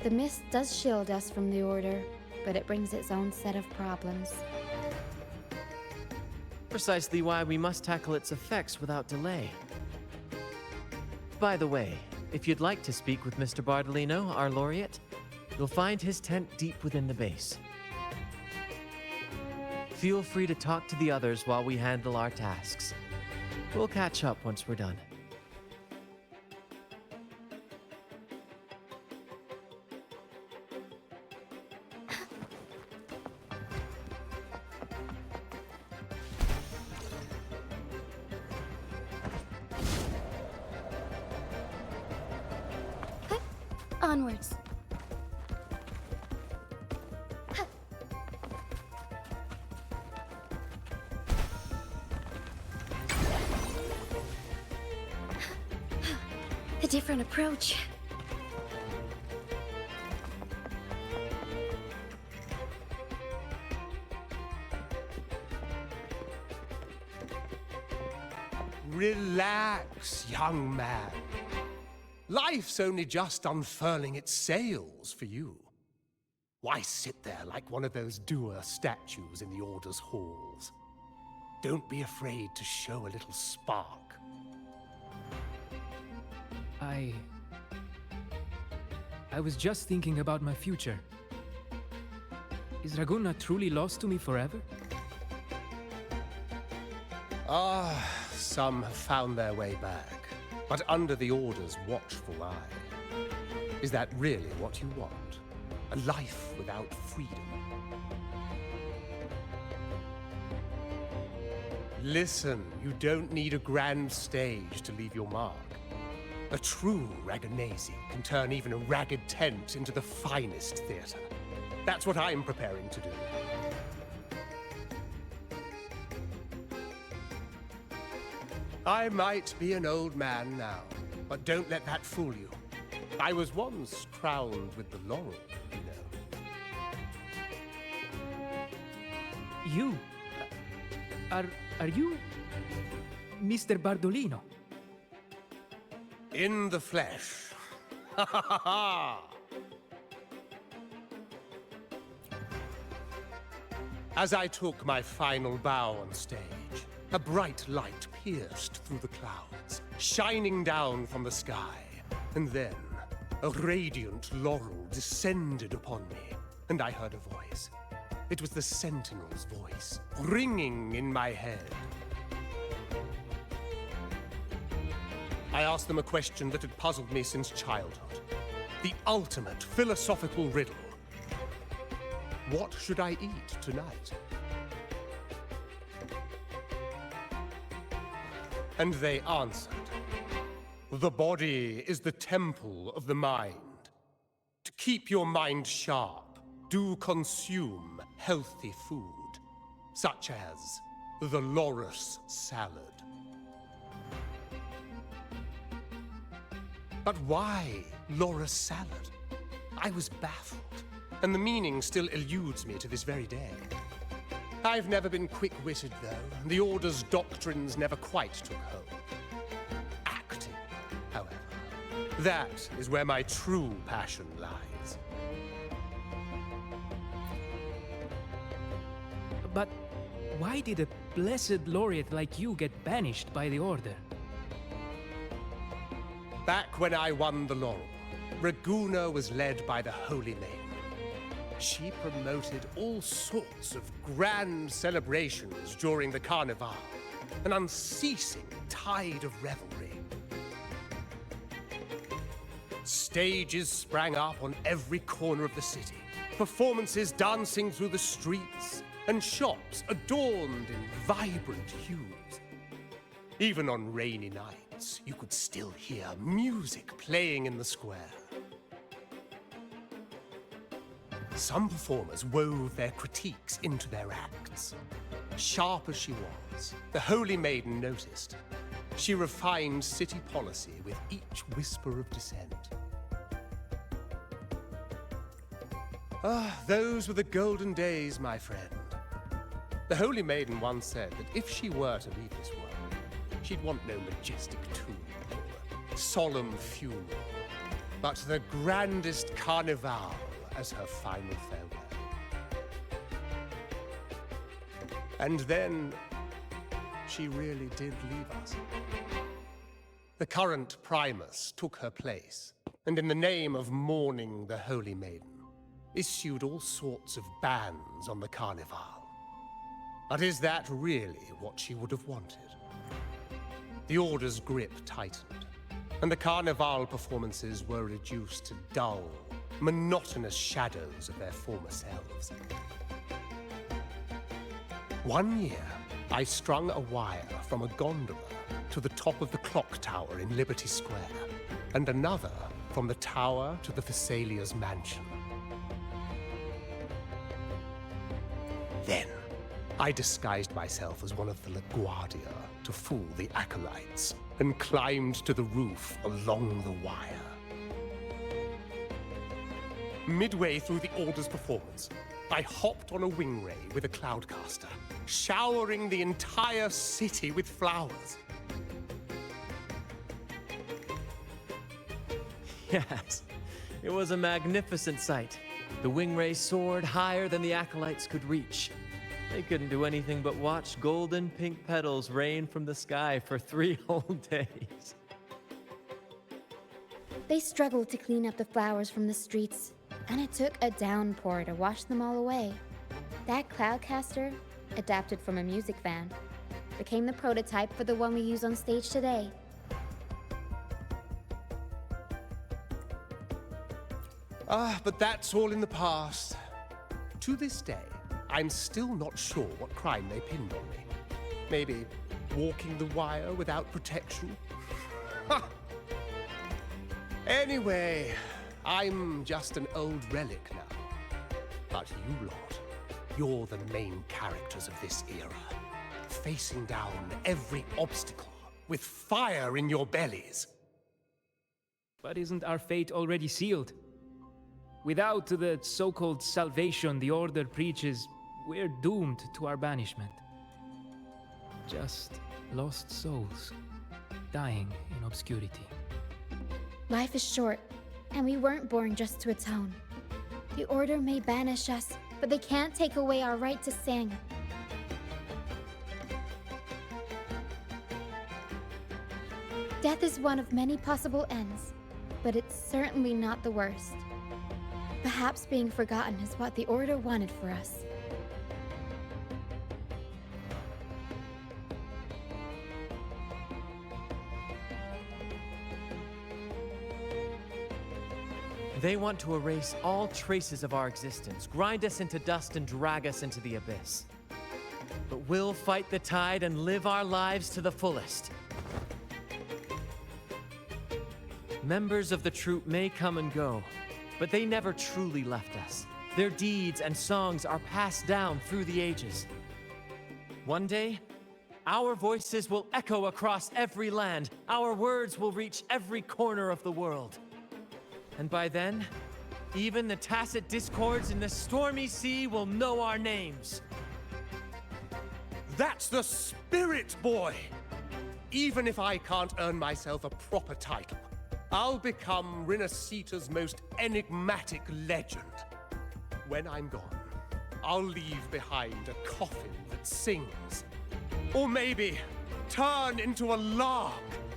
The mist does shield us from the Order, but it brings its own set of problems. Precisely why we must tackle its effects without delay. By the way, if you'd like to speak with Mr. Bardolino, our laureate, you'll find his tent deep within the base. Feel free to talk to the others while we handle our tasks. We'll catch up once we're done. Onwards. A different approach. Relax, young man. Life's only just unfurling its sails for you. Why sit there like one of those dour statues in the Order's halls? Don't be afraid to show a little spark. I was just thinking about my future. Is Raguna truly lost to me forever? Some have found their way back, but under the Order's watchful eye. Is that really what you want? A life without freedom? Listen, you don't need a grand stage to leave your mark. A true Ragonese can turn even a ragged tent into the finest theater. That's what I'm preparing to do. I might be an old man now, but don't let that fool you. I was once crowned with the laurel, you know. You? Are you Mr. Bardolino? In the flesh. Ha ha ha ha! As I took my final bow on stage, a bright light pierced through the clouds, shining down from the sky. And then, a radiant laurel descended upon me, and I heard a voice. It was the Sentinel's voice, ringing in my head. I asked them a question that had puzzled me since childhood. The ultimate philosophical riddle. What should I eat tonight? And they answered, the body is the temple of the mind. To keep your mind sharp, do consume healthy food, such as the loris salad. But why Laura's salad? I was baffled, and the meaning still eludes me to this very day. I've never been quick-witted, though. The Order's doctrines never quite took hold. Acting, however, that is where my true passion lies. But why did a blessed laureate like you get banished by the Order? Back when I won the laurel, Raguna was led by the Holy Maiden. She promoted all sorts of grand celebrations during the Carnival, an unceasing tide of revelry. Stages sprang up on every corner of the city, performances dancing through the streets, and shops adorned in vibrant hues. Even on rainy nights, you could still hear music playing in the square. Some performers wove their critiques into their acts. Sharp as she was, the Holy Maiden noticed. She refined city policy with each whisper of dissent. Ah, those were the golden days, my friend. The Holy Maiden once said that if she were to leave this world, she'd want no majestic tomb or solemn funeral, but the grandest carnival as her final farewell. And then, she really did leave us. The current Primus took her place, and in the name of mourning the Holy Maiden, issued all sorts of bans on the Carnival. But is that really what she would have wanted? The Order's grip tightened, and the Carnival performances were reduced to dull, monotonous shadows of their former selves. One year, I strung a wire from a gondola to the top of the clock tower in Liberty Square, and another from the tower to the Thessalia's mansion. Then, I disguised myself as one of the LaGuardia to fool the acolytes, and climbed to the roof along the wire. Midway through the Order's performance, I hopped on a wing ray with a cloudcaster, showering the entire city with flowers. Yes, it was a magnificent sight. The wing ray soared higher than the acolytes could reach. They couldn't do anything but watch golden pink petals rain from the sky for 3 whole days. They struggled to clean up the flowers from the streets, and it took a downpour to wash them all away. That cloudcaster, adapted from a music van, became the prototype for the one we use on stage today. Ah, but that's all in the past. To this day, I'm still not sure what crime they pinned on me. Maybe walking the wire without protection? Ha! Anyway, I'm just an old relic now. But you lot, you're the main characters of this era, facing down every obstacle with fire in your bellies. But isn't our fate already sealed? Without the so-called salvation the Order preaches, we're doomed to our banishment. Just lost souls, dying in obscurity. Life is short, and we weren't born just to atone. The Order may banish us, but they can't take away our right to sing. Death is one of many possible ends, but it's certainly not the worst. Perhaps being forgotten is what the Order wanted for us. They want to erase all traces of our existence, grind us into dust and drag us into the abyss. But we'll fight the tide and live our lives to the fullest. Members of the troupe may come and go, but they never truly left us. Their deeds and songs are passed down through the ages. One day, our voices will echo across every land. Our words will reach every corner of the world. And by then, even the tacit discords in the stormy sea will know our names. That's the spirit, boy! Even if I can't earn myself a proper title, I'll become Rinascita's most enigmatic legend. When I'm gone, I'll leave behind a coffin that sings. Or maybe turn into a lark,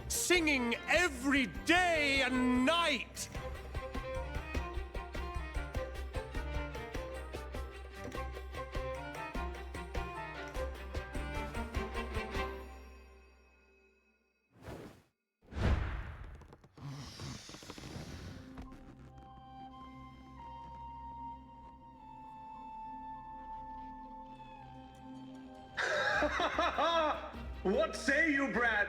singing every day and night! What say you, Brad?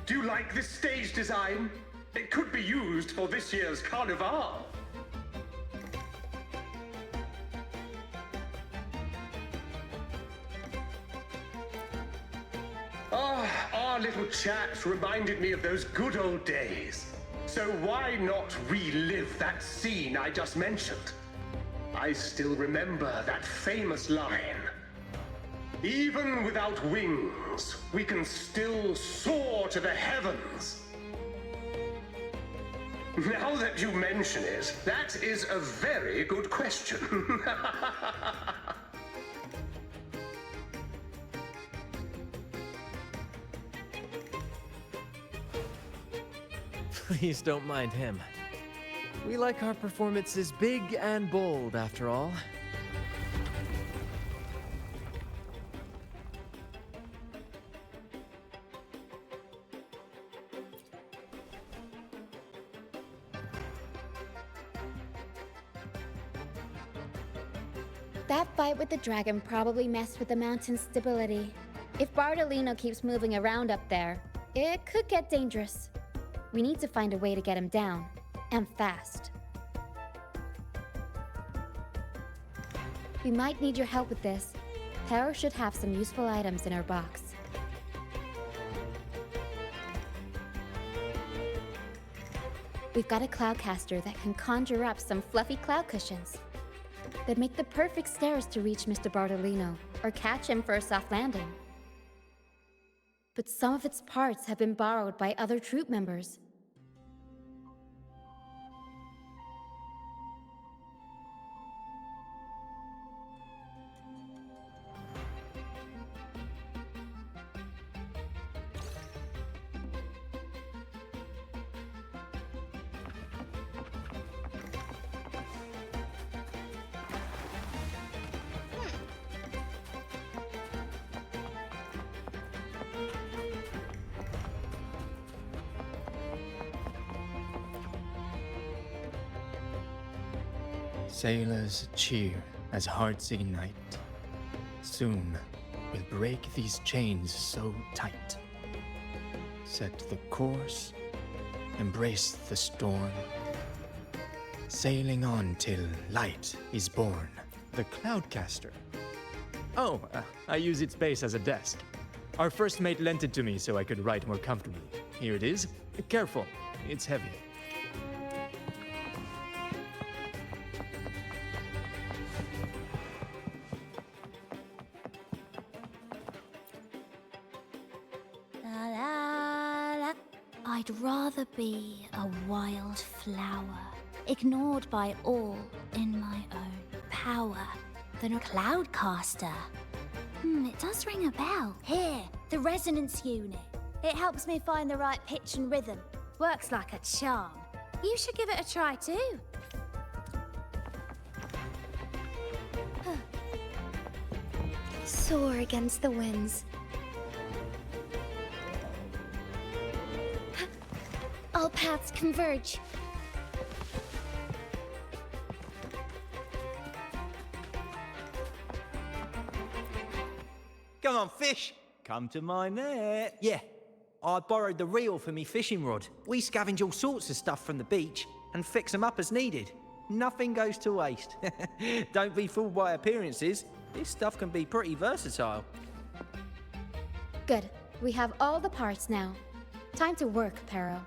Do you like this stage design? It could be used for this year's carnival. Our little chat reminded me of those good old days. So why not relive that scene I just mentioned? I still remember that famous line. Even without wings, we can still soar to the heavens. Now that you mention it, that is a very good question. Please don't mind him. We like our performances big and bold, after all. That fight with the dragon probably messed with the mountain's stability. If Bardolino keeps moving around up there, it could get dangerous. We need to find a way to get him down, and fast. We might need your help with this. Tara should have some useful items in her box. We've got a cloudcaster that can conjure up some fluffy cloud cushions. They'd make the perfect stairs to reach Mr. Bardolino, or catch him for a soft landing. But some of its parts have been borrowed by other troop members. Sailors cheer as hearts ignite. Soon we'll break these chains so tight. Set the course, embrace the storm. Sailing on till light is born. The Cloudcaster. Oh, I use its base as a desk. Our first mate lent it to me so I could write more comfortably. Here it is. Careful, it's heavy. I'd rather be a wild flower, ignored by all in my own power, than a cloudcaster. It does ring a bell. Here, the resonance unit. It helps me find the right pitch and rhythm. Works like a charm. You should give it a try too. Soar against the winds. All paths converge. Come on, fish. Come to my net. Yeah, I borrowed the reel for me fishing rod. We scavenge all sorts of stuff from the beach and fix them up as needed. Nothing goes to waste. Don't be fooled by appearances. This stuff can be pretty versatile. Good. We have all the parts now. Time to work, Pero.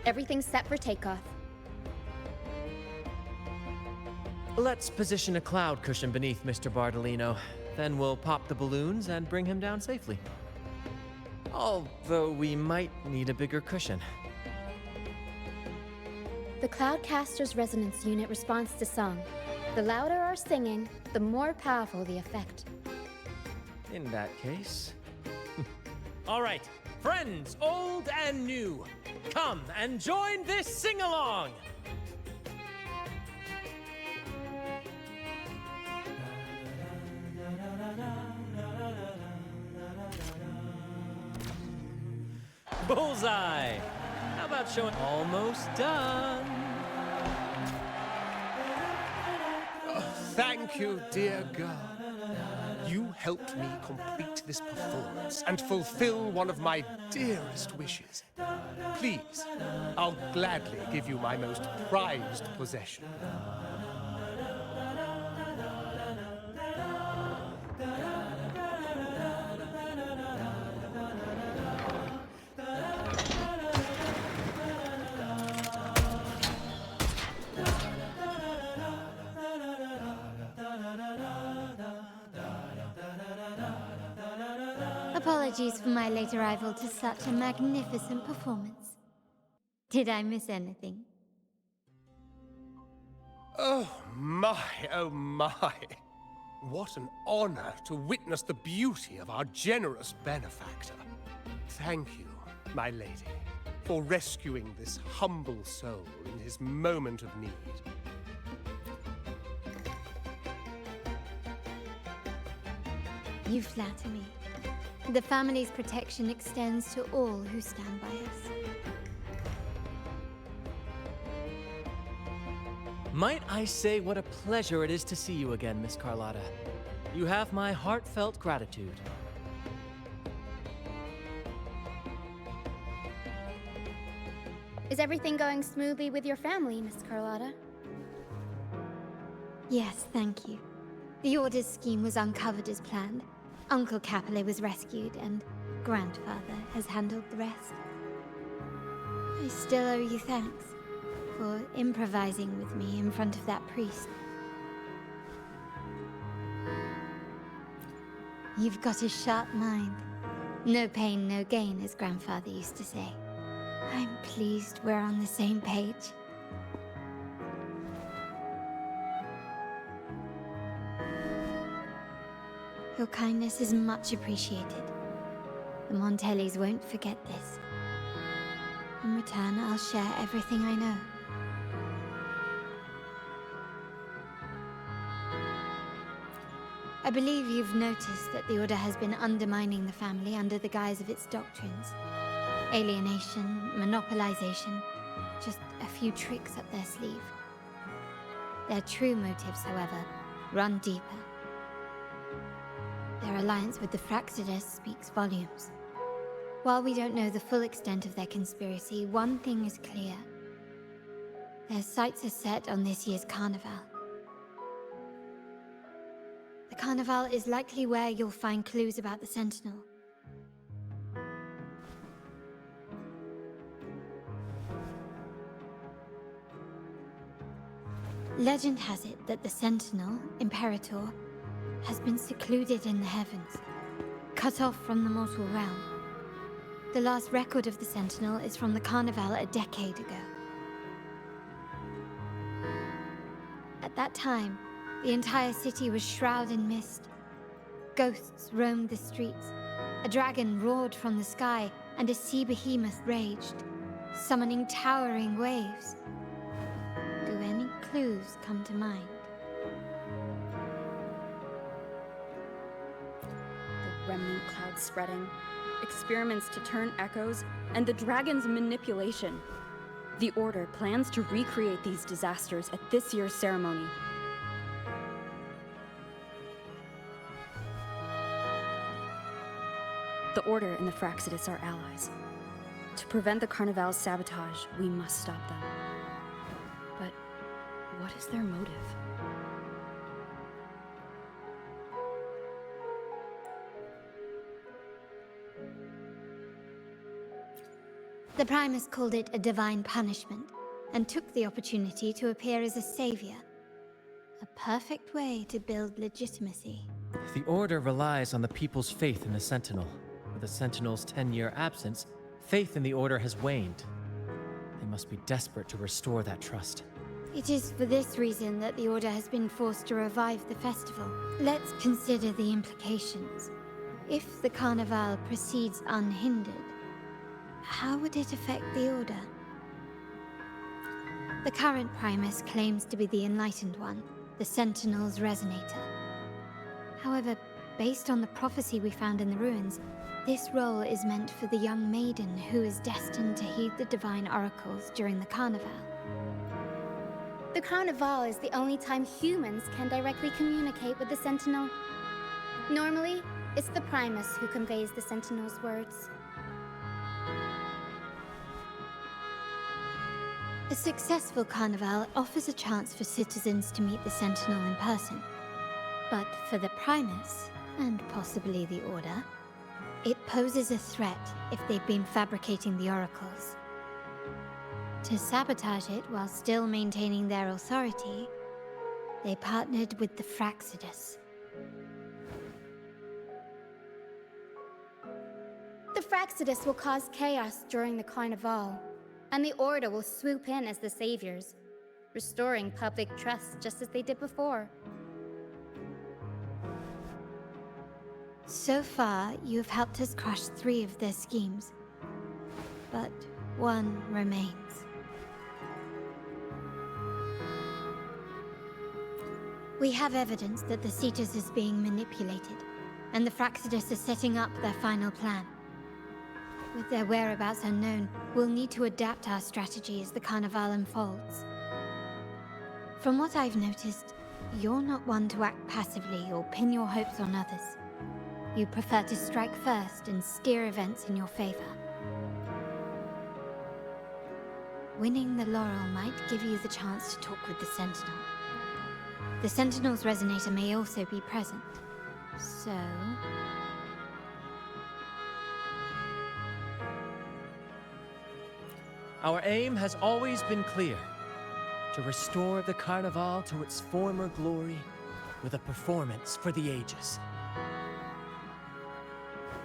Everything's set for takeoff. Let's position a cloud cushion beneath Mr. Bardolino. Then we'll pop the balloons and bring him down safely. Although we might need a bigger cushion. The Cloudcaster's resonance unit responds to song. The louder our singing, the more powerful the effect. In that case... All right, friends, old and new, come and join this sing-along! Bullseye! How about showing... Almost done! Thank you, dear girl. You helped me complete this performance and fulfill one of my dearest wishes. Please, I'll gladly give you my most prized possession. Apologies for my late arrival to such a magnificent performance. Did I miss anything? Oh my, oh my. What an honor to witness the beauty of our generous benefactor. Thank you, my lady, for rescuing this humble soul in his moment of need. You flatter me. The family's protection extends to all who stand by us. Might I say what a pleasure it is to see you again, Miss Carlotta. You have my heartfelt gratitude. Is everything going smoothly with your family, Miss Carlotta? Yes, thank you. The Order's scheme was uncovered as planned. Uncle Capilet was rescued, and Grandfather has handled the rest. I still owe you thanks for improvising with me in front of that priest. You've got a sharp mind. No pain, no gain, as Grandfather used to say. I'm pleased we're on the same page. Your kindness is much appreciated. The Montellis won't forget this. In return, I'll share everything I know. I believe you've noticed that the Order has been undermining the family under the guise of its doctrines. Alienation, monopolization, just a few tricks up their sleeve. Their true motives, however, run deeper. Their alliance with the Fraxides speaks volumes. While we don't know the full extent of their conspiracy, one thing is clear. Their sights are set on this year's carnival. The carnival is likely where you'll find clues about the Sentinel. Legend has it that the Sentinel, Imperator, has been secluded in the heavens, cut off from the mortal realm. The last record of the Sentinel is from the Carnival a decade ago. At that time, the entire city was shrouded in mist. Ghosts roamed the streets. A dragon roared from the sky, and a sea behemoth raged, summoning towering waves. Do any clues come to mind? The remnant cloud spreading, experiments to turn echoes, and the dragon's manipulation. The Order plans to recreate these disasters at this year's ceremony. The Order and the Fraxides are allies. To prevent the Carnival's sabotage, we must stop them. But what is their motive? The Primus called it a divine punishment, and took the opportunity to appear as a savior. A perfect way to build legitimacy. The Order relies on the people's faith in the Sentinel. With the Sentinel's 10-year absence, faith in the Order has waned. They must be desperate to restore that trust. It is for this reason that the Order has been forced to revive the festival. Let's consider the implications. If the Carnival proceeds unhindered, how would it affect the Order? The current Primus claims to be the Enlightened One, the Sentinel's Resonator. However, based on the prophecy we found in the ruins, this role is meant for the young maiden who is destined to heed the divine oracles during the Carnival. The Carnival is the only time humans can directly communicate with the Sentinel. Normally, it's the Primus who conveys the Sentinel's words. A successful Carnival offers a chance for citizens to meet the Sentinel in person. But for the Primus, and possibly the Order, it poses a threat if they've been fabricating the oracles. To sabotage it while still maintaining their authority, they partnered with the Fraxidus. The Fraxidus will cause chaos during the Carnival, and the Order will swoop in as the saviors, restoring public trust just as they did before. So far, you've helped us crush 3 of their schemes, but one remains. We have evidence that the Cetus is being manipulated, and the Fraxidus is setting up their final plan. With their whereabouts unknown, we'll need to adapt our strategy as the Carnival unfolds. From what I've noticed, you're not one to act passively or pin your hopes on others. You prefer to strike first and steer events in your favor. Winning the laurel might give you the chance to talk with the Sentinel. The Sentinel's Resonator may also be present, so... Our aim has always been clear: to restore the Carnival to its former glory with a performance for the ages.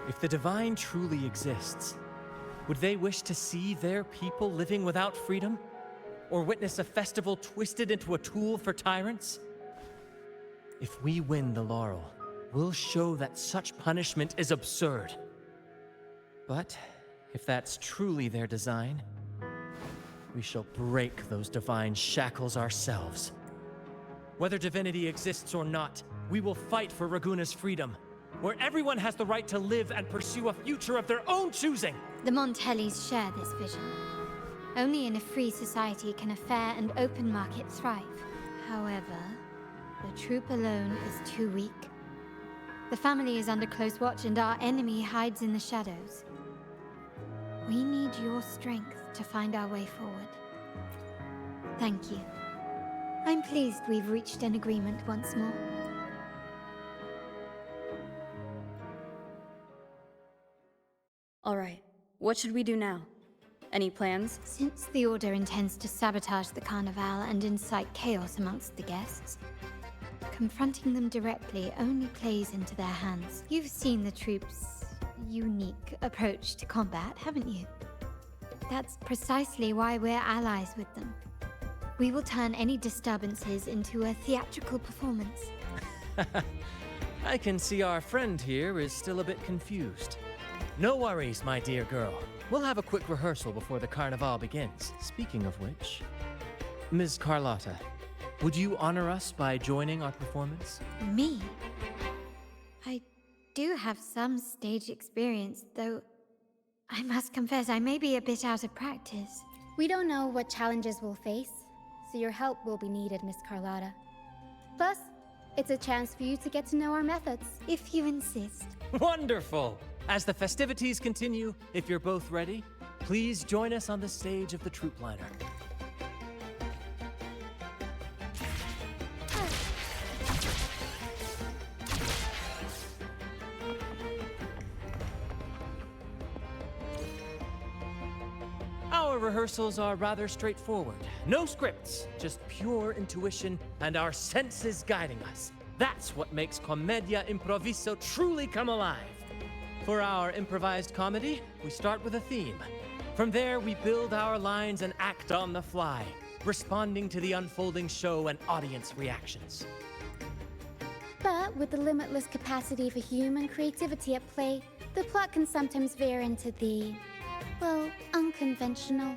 If the Divine truly exists, would they wish to see their people living without freedom? Or witness a festival twisted into a tool for tyrants? If we win the laurel, we'll show that such punishment is absurd. But if that's truly their design, we shall break those divine shackles ourselves. Whether divinity exists or not, we will fight for Raguna's freedom, where everyone has the right to live and pursue a future of their own choosing. The Montellis share this vision. Only in a free society can a fair and open market thrive. However, the troop alone is too weak. The family is under close watch and our enemy hides in the shadows. We need your strength to find our way forward. Thank you. I'm pleased we've reached an agreement once more. All right, what should we do now? Any plans? Since the Order intends to sabotage the Carnival and incite chaos amongst the guests, confronting them directly only plays into their hands. You've seen the troops' unique approach to combat, haven't you? That's precisely why we're allies with them. We will turn any disturbances into a theatrical performance. I can see our friend here is still a bit confused. No worries, my dear girl. We'll have a quick rehearsal before the Carnival begins. Speaking of which, Ms. Carlotta, would you honor us by joining our performance? Me? I do have some stage experience, though I must confess I may be a bit out of practice. We don't know what challenges we'll face, so your help will be needed, Miss Carlotta. Plus, it's a chance for you to get to know our methods. If you insist. Wonderful! As the festivities continue, if you're both ready, Please join us on the stage of the troop liner. Our rehearsals are rather straightforward. No scripts, just pure intuition and our senses guiding us. That's what makes Commedia Improviso truly come alive. For our improvised comedy, we start with a theme. From there, we build our lines and act on the fly, responding to the unfolding show and audience reactions. But with the limitless capacity for human creativity at play, the plot can sometimes veer into the, well, unconventional.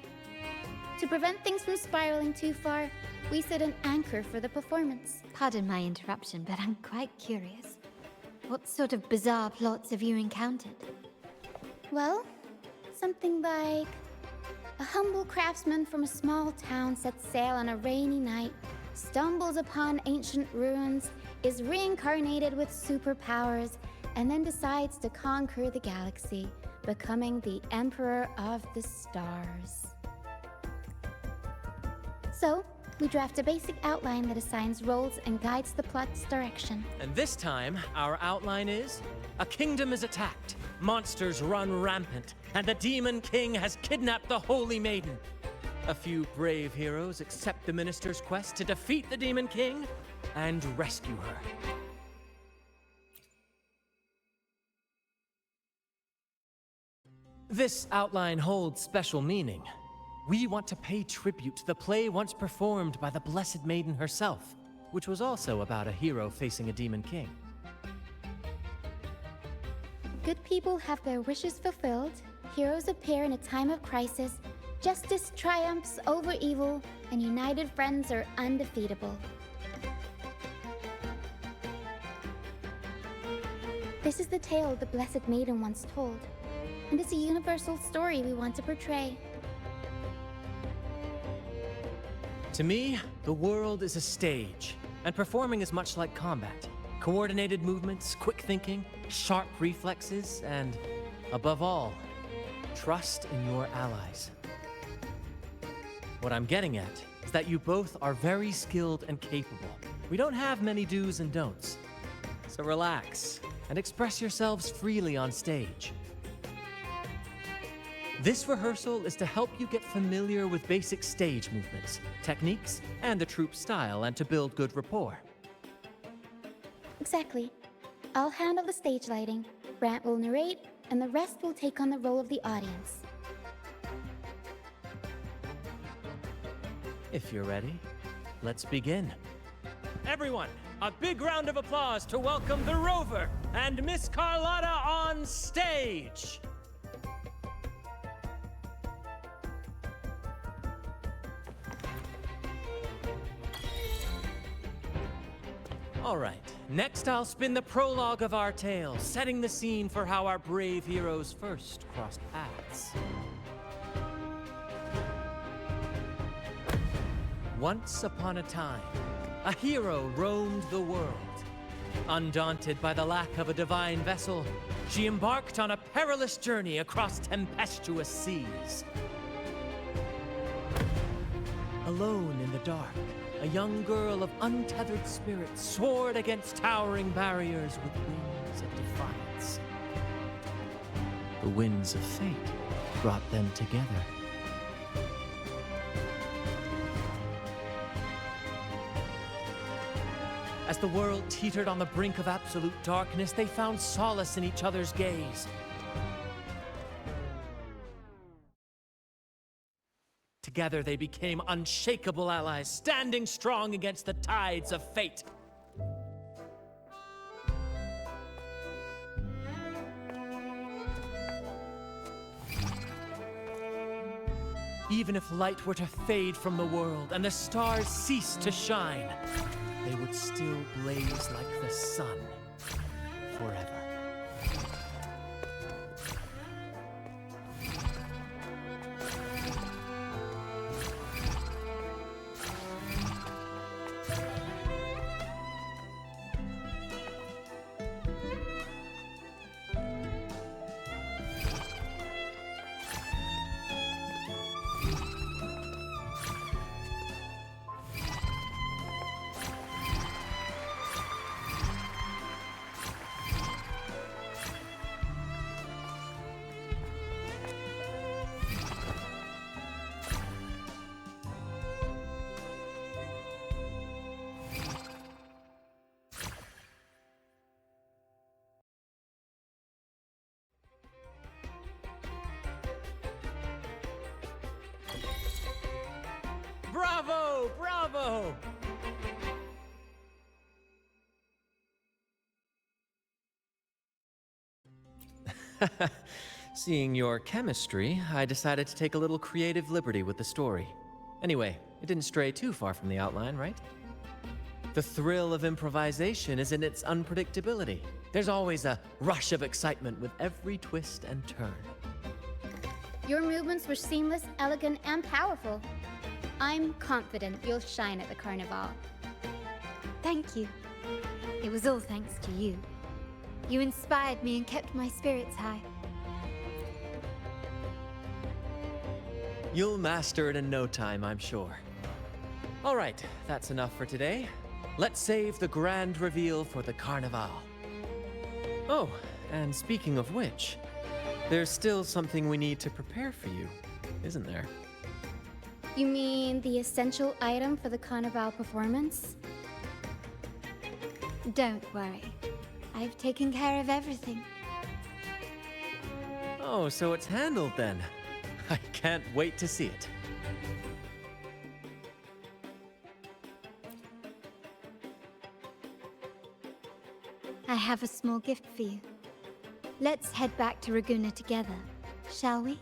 To prevent things from spiraling too far, we set an anchor for the performance. Pardon my interruption, but I'm quite curious. What sort of bizarre plots have you encountered? Well, something like a humble craftsman from a small town sets sail on a rainy night, stumbles upon ancient ruins, is reincarnated with superpowers, and then decides to conquer the galaxy, becoming the Emperor of the Stars. So, we draft a basic outline that assigns roles and guides the plot's direction. And this time, our outline is: a kingdom is attacked, monsters run rampant, and the Demon King has kidnapped the Holy Maiden. A few brave heroes accept the minister's quest to defeat the Demon King and rescue her. This outline holds special meaning. We want to pay tribute to the play once performed by the Blessed Maiden herself, which was also about a hero facing a Demon King. Good people have their wishes fulfilled, heroes appear in a time of crisis, justice triumphs over evil, and united friends are undefeatable. This is the tale the Blessed Maiden once told, and it's a universal story we want to portray. To me, the world is a stage, and performing is much like combat. Coordinated movements, quick thinking, sharp reflexes, and, above all, trust in your allies. What I'm getting at is that you both are very skilled and capable. We don't have many do's and don'ts. So relax and express yourselves freely on stage. This rehearsal is to help you get familiar with basic stage movements, techniques, and the troupe style, and to build good rapport. Exactly. I'll handle the stage lighting, Brant will narrate, and the rest will take on the role of the audience. If you're ready, let's begin. Everyone, a big round of applause to welcome the Rover and Miss Carlotta on stage! All right, next I'll spin the prologue of our tale, setting the scene for how our brave heroes first crossed paths. Once upon a time, a hero roamed the world. Undaunted by the lack of a divine vessel, she embarked on a perilous journey across tempestuous seas. Alone in the dark, a young girl of untethered spirit soared against towering barriers with wings of defiance. The winds of fate brought them together. As the world teetered on the brink of absolute darkness, they found solace in each other's gaze. Together they became unshakable allies, standing strong against the tides of fate. Even if light were to fade from the world and the stars cease to shine, they would still blaze like the sun forever. Seeing your chemistry, I decided to take a little creative liberty with the story. Anyway, it didn't stray too far from the outline, right? The thrill of improvisation is in its unpredictability. There's always a rush of excitement with every twist and turn. Your movements were seamless, elegant, and powerful. I'm confident you'll shine at the Carnival. Thank you. It was all thanks to you. You inspired me and kept my spirits high. You'll master it in no time, I'm sure. All right, that's enough for today. Let's save the grand reveal for the Carnival. Oh, and speaking of which, there's still something we need to prepare for you, isn't there? You mean the essential item for the Carnival performance? Don't worry. I've taken care of everything. Oh, so it's handled then. I can't wait to see it. I have a small gift for you. Let's head back to Raguna together, shall we?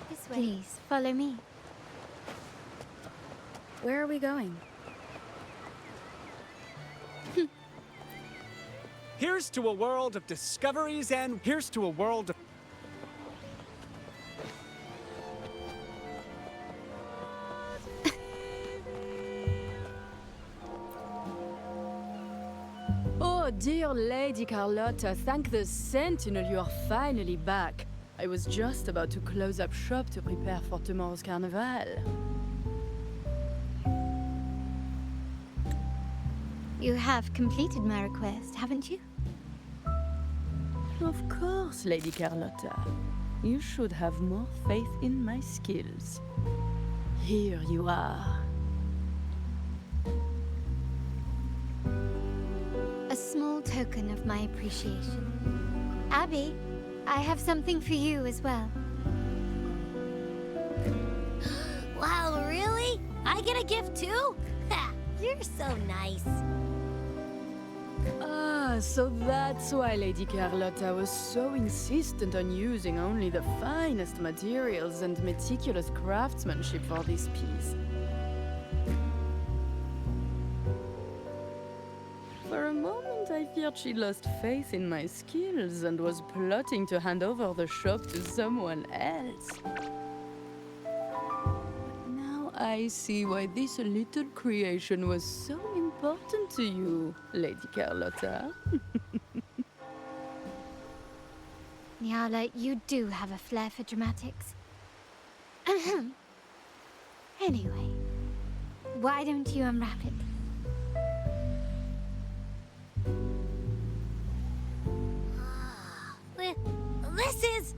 This way. Please, follow me. Where are we going? Here's to a world of discoveries and here's to a world of... Oh, dear Lady Carlotta, thank the Sentinel you are finally back. I was just about to close up shop to prepare for tomorrow's Carnival. You have completed my request, haven't you? Of course, Lady Carlotta. You should have more faith in my skills. Here you are. A small token of my appreciation. Abby, I have something for you as well. Wow, really? I get a gift too? Ha! You're so nice. Ah, so that's why Lady Carlotta was so insistent on using only the finest materials and meticulous craftsmanship for this piece. For a moment, I feared she lost faith in my skills and was plotting to hand over the shop to someone else. Now I see why this little creation was so important to you, Lady Carlotta. Nyala, you do have a flair for dramatics. Anyway, why don't you unwrap it? This is...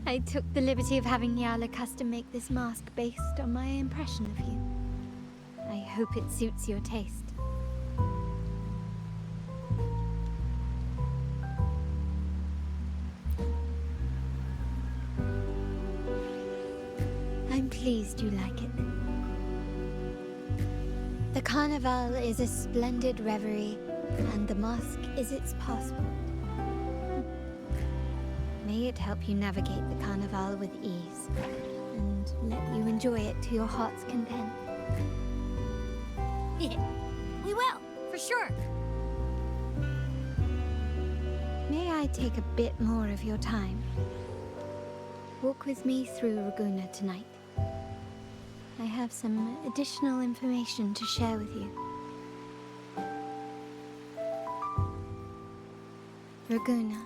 I took the liberty of having Nyala custom make this mask based on my impression of you. I hope it suits your taste. I'm pleased you like it. The Carnival is a splendid reverie, and the mask is its passport. May it help you navigate the Carnival with ease, and let you enjoy it to your heart's content. We will, for sure. May I take a bit more of your time? Walk with me through Raguna tonight. I have some additional information to share with you. Raguna.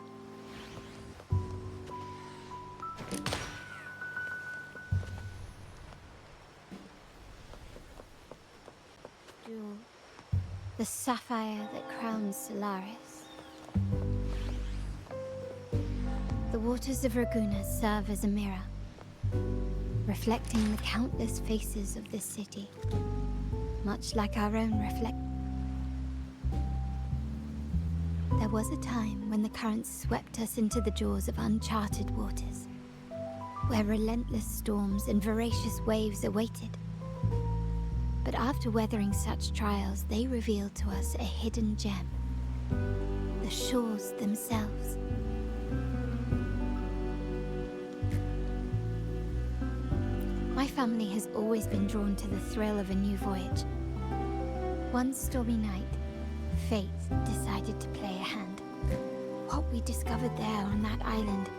Jewel. The sapphire that crowns Solaris. The waters of Raguna serve as a mirror, reflecting the countless faces of this city. much like our own There was a time when the currents swept us into the jaws of uncharted waters, where relentless storms and voracious waves awaited. But after weathering such trials, they revealed to us a hidden gem, the shores themselves. My family has always been drawn to the thrill of a new voyage. One stormy night, fate decided to play a hand. What we discovered there on that island,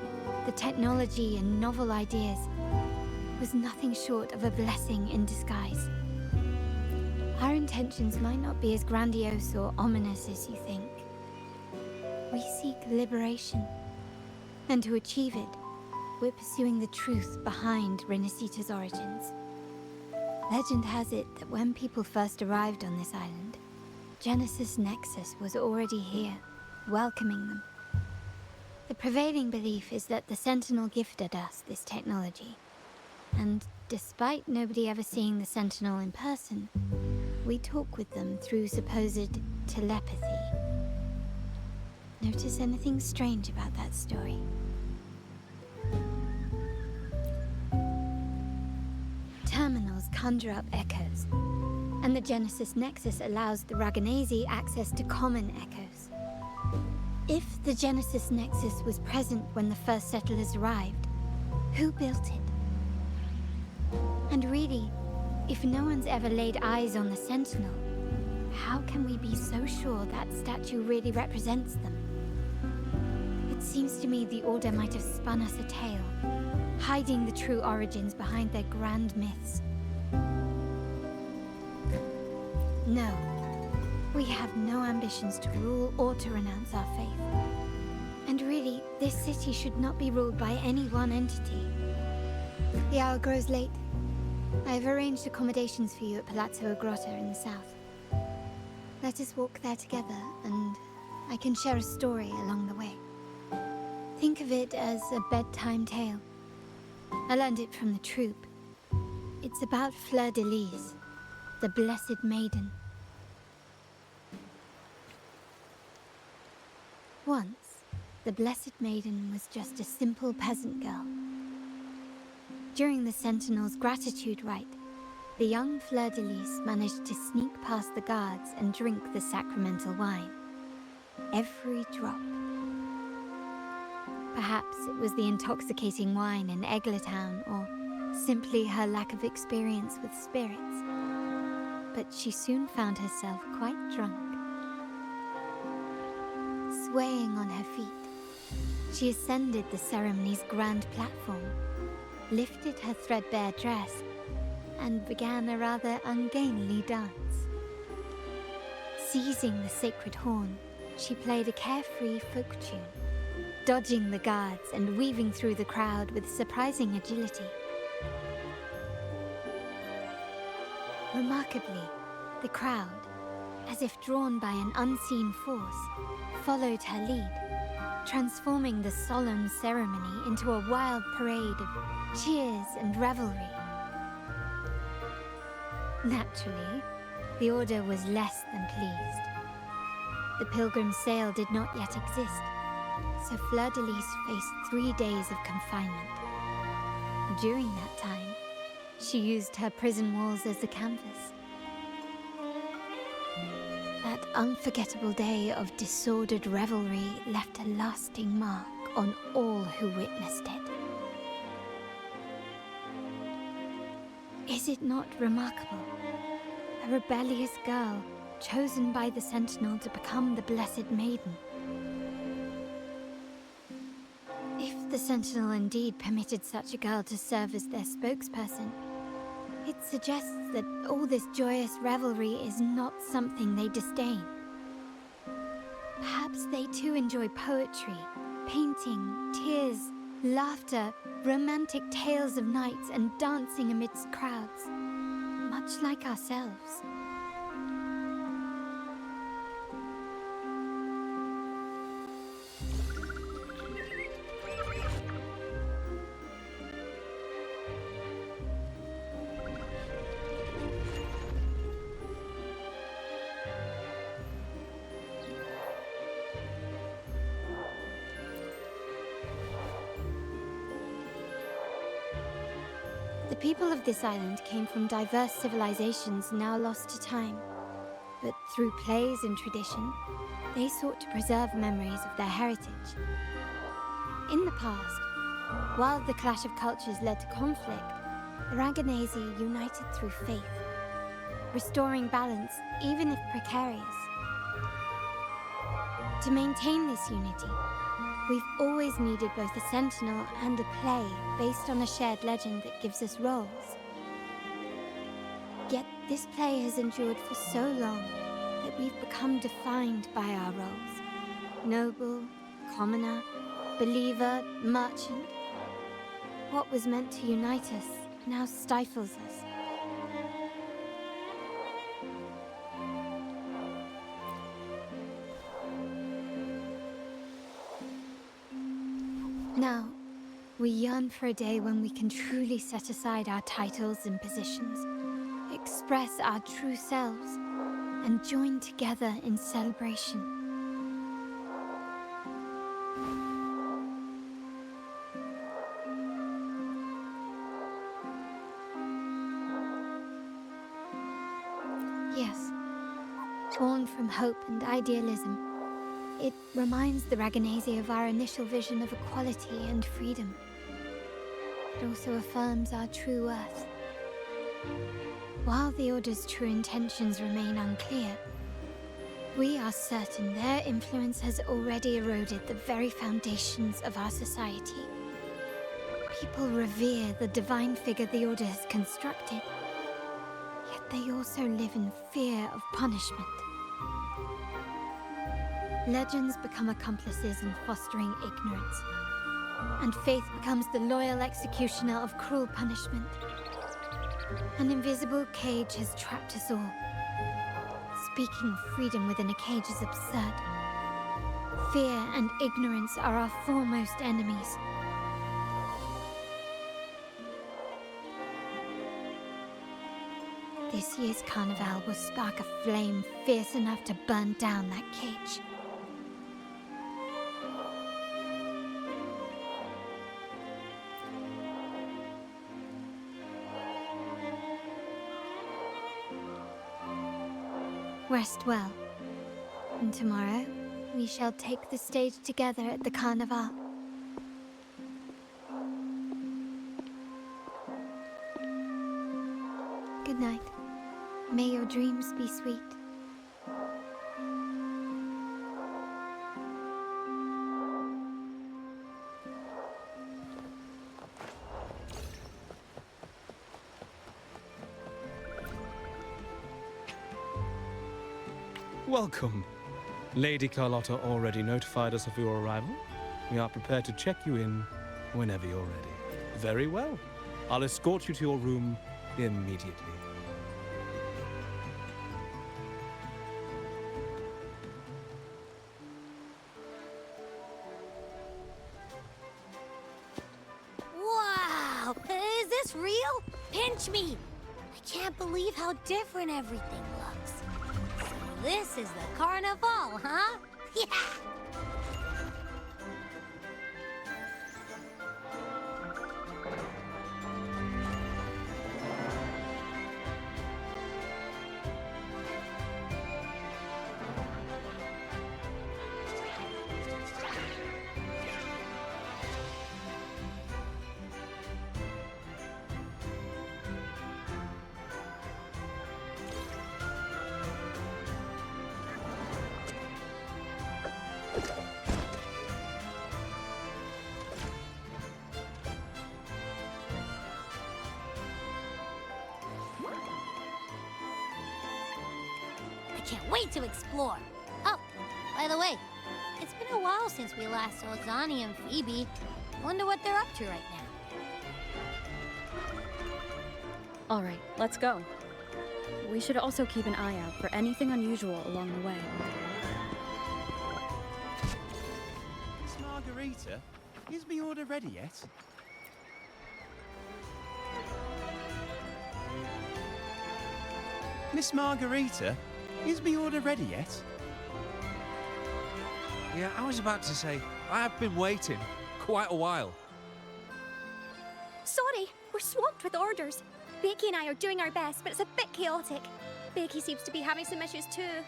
the technology and novel ideas, was nothing short of a blessing in disguise. Our intentions might not be as grandiose or ominous as you think. We seek liberation, and to achieve it, we're pursuing the truth behind Rinascita's origins. Legend has it that when people first arrived on this island, Genesis Nexus was already here, welcoming them. The prevailing belief is that the Sentinel gifted us this technology, and despite nobody ever seeing the Sentinel in person, we talk with them through supposed telepathy. Notice anything strange about that story? Terminals conjure up echoes, and the Genesis Nexus allows the Raganazi access to common echoes. If the Genesis Nexus was present when the first settlers arrived, who built it? And really, if no one's ever laid eyes on the Sentinel, how can we be so sure that statue really represents them? It seems to me the Order might have spun us a tale, hiding the true origins behind their grand myths. No, we have no ambitions to rule or to renounce our faith. And really, this city should not be ruled by any one entity. The hour grows late. I have arranged accommodations for you at Palazzo Grotta in the south. Let us walk there together, and I can share a story along the way. Think of it as a bedtime tale. I learned it from the troupe. It's about Fleur de Lis, the Blessed Maiden. Once, the Blessed Maiden was just a simple peasant girl. During the Sentinel's gratitude rite, the young Fleur de Lis managed to sneak past the guards and drink the sacramental wine. Every drop. Perhaps it was the intoxicating wine in Eglatown, or simply her lack of experience with spirits. But she soon found herself quite drunk. Swaying on her feet, she ascended the ceremony's grand platform, lifted her threadbare dress, and began a rather ungainly dance. Seizing the sacred horn, she played a carefree folk tune, dodging the guards and weaving through the crowd with surprising agility. Remarkably, the crowd, as if drawn by an unseen force, followed her lead, transforming the solemn ceremony into a wild parade of cheers and revelry. Naturally, the Order was less than pleased. The pilgrim sale did not yet exist, so Fleur de Lis faced 3 days of confinement. During that time, she used her prison walls as a canvas. That unforgettable day of disordered revelry left a lasting mark on all who witnessed it. Is it not remarkable? A rebellious girl chosen by the Sentinel to become the Blessed Maiden. If the Sentinel indeed permitted such a girl to serve as their spokesperson, it suggests that all this joyous revelry is not something they disdain. Perhaps they too enjoy poetry, painting, tears, laughter, romantic tales of nights, and dancing amidst crowds, much like ourselves. The people of this island came from diverse civilizations now lost to time. But through plays and tradition, they sought to preserve memories of their heritage. In the past, while the clash of cultures led to conflict, the Raganazi united through faith, restoring balance even if precarious. To maintain this unity, we've always needed both a sentinel and a play based on a shared legend that gives us roles. Yet this play has endured for so long that we've become defined by our roles. Noble, commoner, believer, merchant. What was meant to unite us now stifles us. Now, we yearn for a day when we can truly set aside our titles and positions, express our true selves, and join together in celebration. Yes, born from hope and idealism, it reminds the Raganazi of our initial vision of equality and freedom. It also affirms our true worth. While the Order's true intentions remain unclear, we are certain their influence has already eroded the very foundations of our society. People revere the divine figure the Order has constructed, yet they also live in fear of punishment. Legends become accomplices in fostering ignorance, and faith becomes the loyal executioner of cruel punishment. An invisible cage has trapped us all. Speaking of freedom within a cage is absurd. Fear and ignorance are our foremost enemies. This year's carnival will spark a flame fierce enough to burn down that cage. Rest well, and tomorrow we shall take the stage together at the carnival. Good night. May your dreams be sweet. Welcome. Lady Carlotta already notified us of your arrival. We are prepared to check you in whenever you're ready. Very well. I'll escort you to your room immediately. Wow! Is this real? Pinch me! I can't believe how different everything looks. So this is the carnival, huh? Yeah! Can't wait to explore. Oh, by the way, it's been a while since we last saw Zani and Phoebe. Wonder what they're up to right now. All right, let's go. We should also keep an eye out for anything unusual along the way. Miss Margarita, is my order ready yet? Miss Margarita, is my order ready yet? Yeah, I was about to say, I have been waiting quite a while. Sorry, we're swamped with orders. Becky and I are doing our best, but it's a bit chaotic. Becky seems to be having some issues too.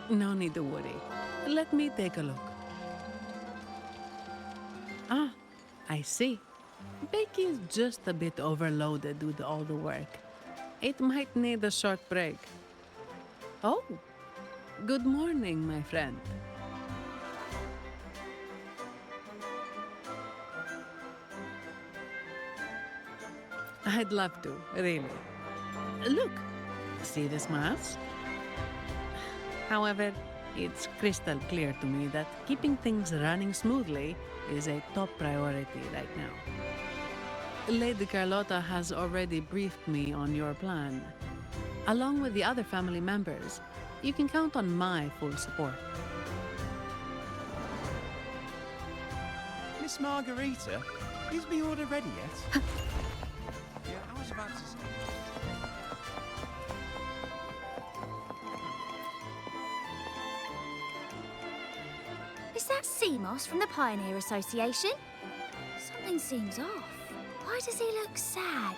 No need to worry. Let me take a look. Ah, I see. Becky is just a bit overloaded with all the work. It might need a short break. Oh, good morning, my friend. I'd love to, really. Look, see this mask? However, it's crystal clear to me that keeping things running smoothly is a top priority right now. Lady Carlotta has already briefed me on your plan. Along with the other family members, you can count on my full support. Miss Margarita, is my order ready yet? Yeah, I was about to say. Is that Seamoss from the Pioneer Association? Something seems off. Why does he look sad?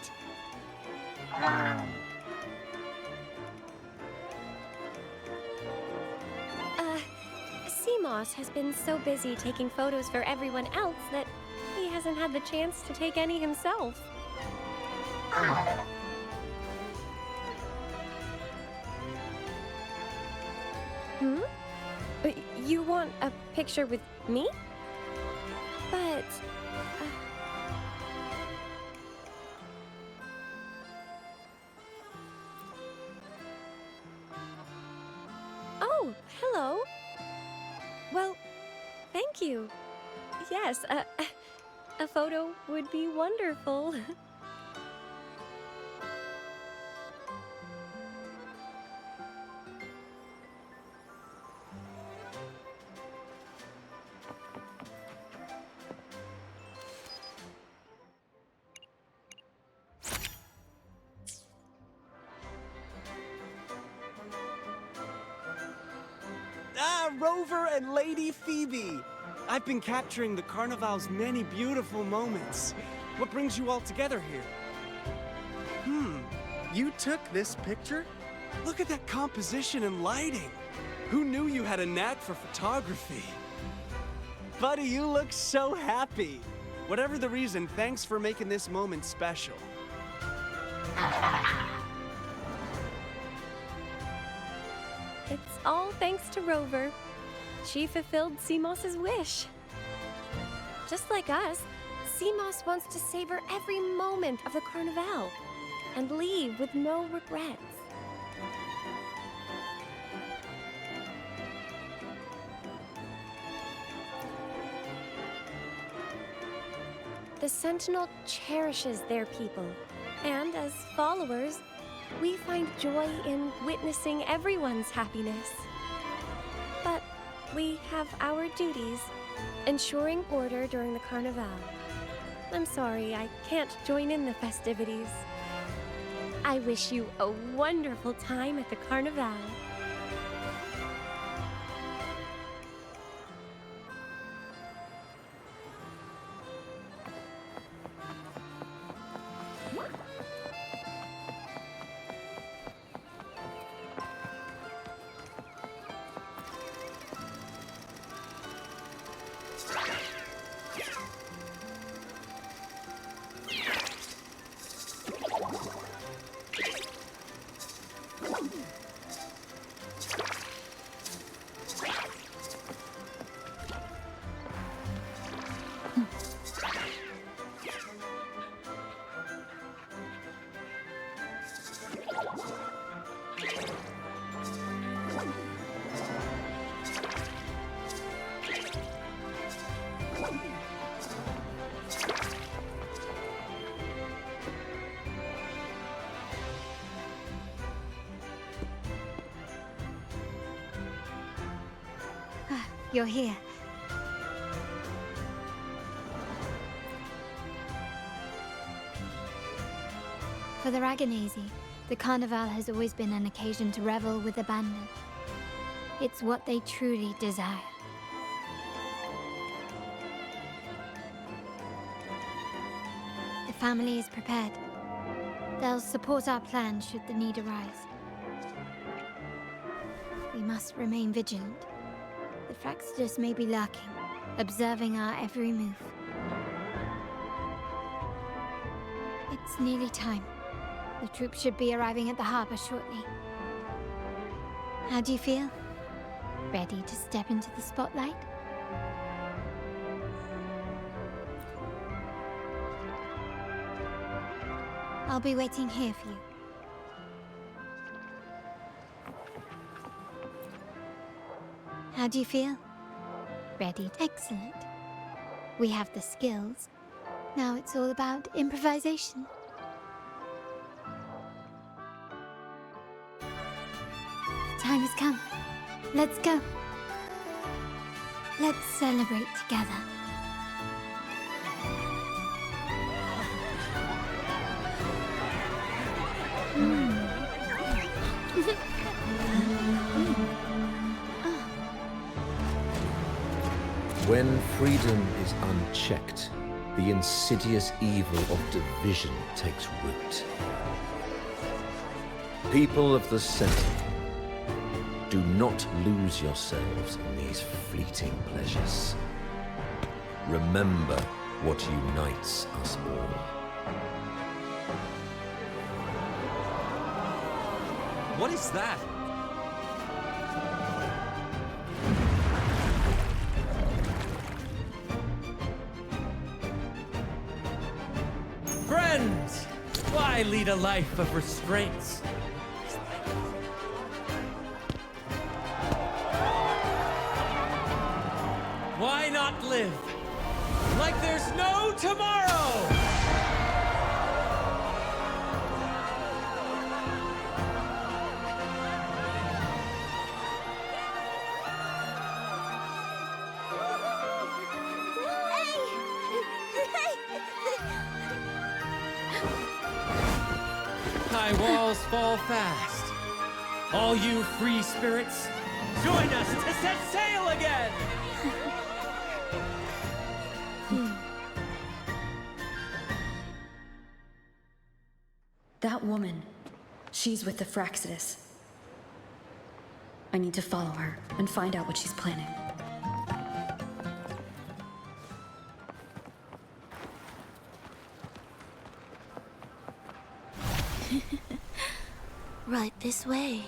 Seamoss has been so busy taking photos for everyone else that he hasn't had the chance to take any himself. Hmm? You want a picture with me? But... Oh, hello. Well, thank you. Yes, a photo would be wonderful. Rover and Lady Phoebe! I've been capturing the Carnival's many beautiful moments. What brings you all together here? You took this picture? Look at that composition and lighting. Who knew you had a knack for photography? Buddy, you look so happy. Whatever the reason, thanks for making this moment special. It's all thanks to Rover. She fulfilled Seamoss's wish. Just like us, Seamoss wants to savor every moment of the Carnival and leave with no regrets. The Sentinel cherishes their people, and as followers, we find joy in witnessing everyone's happiness. But we have our duties, ensuring order during the Carnival. I'm sorry, I can't join in the festivities. I wish you a wonderful time at the Carnival. You're here. For the Raganazy, the Carnival has always been an occasion to revel with abandon. It's what they truly desire. The family is prepared. They'll support our plan should the need arise. We must remain vigilant. The Fraxidus may be lurking, observing our every move. It's nearly time. The troops should be arriving at the harbor shortly. How do you feel? Ready to step into the spotlight? I'll be waiting here for you. How do you feel? Ready? Excellent. We have the skills. Now it's all about improvisation. The time has come. Let's go. Let's celebrate together. When freedom is unchecked, the insidious evil of division takes root. People of the Sentinel, do not lose yourselves in these fleeting pleasures. Remember what unites us all. What is that? Friends! Why lead a life of restraints? Why not live like there's no tomorrow? High walls fall fast. All you free spirits, join us to set sail again! That woman, she's with the Fraxidus. I need to follow her and find out what she's planning. Right this way.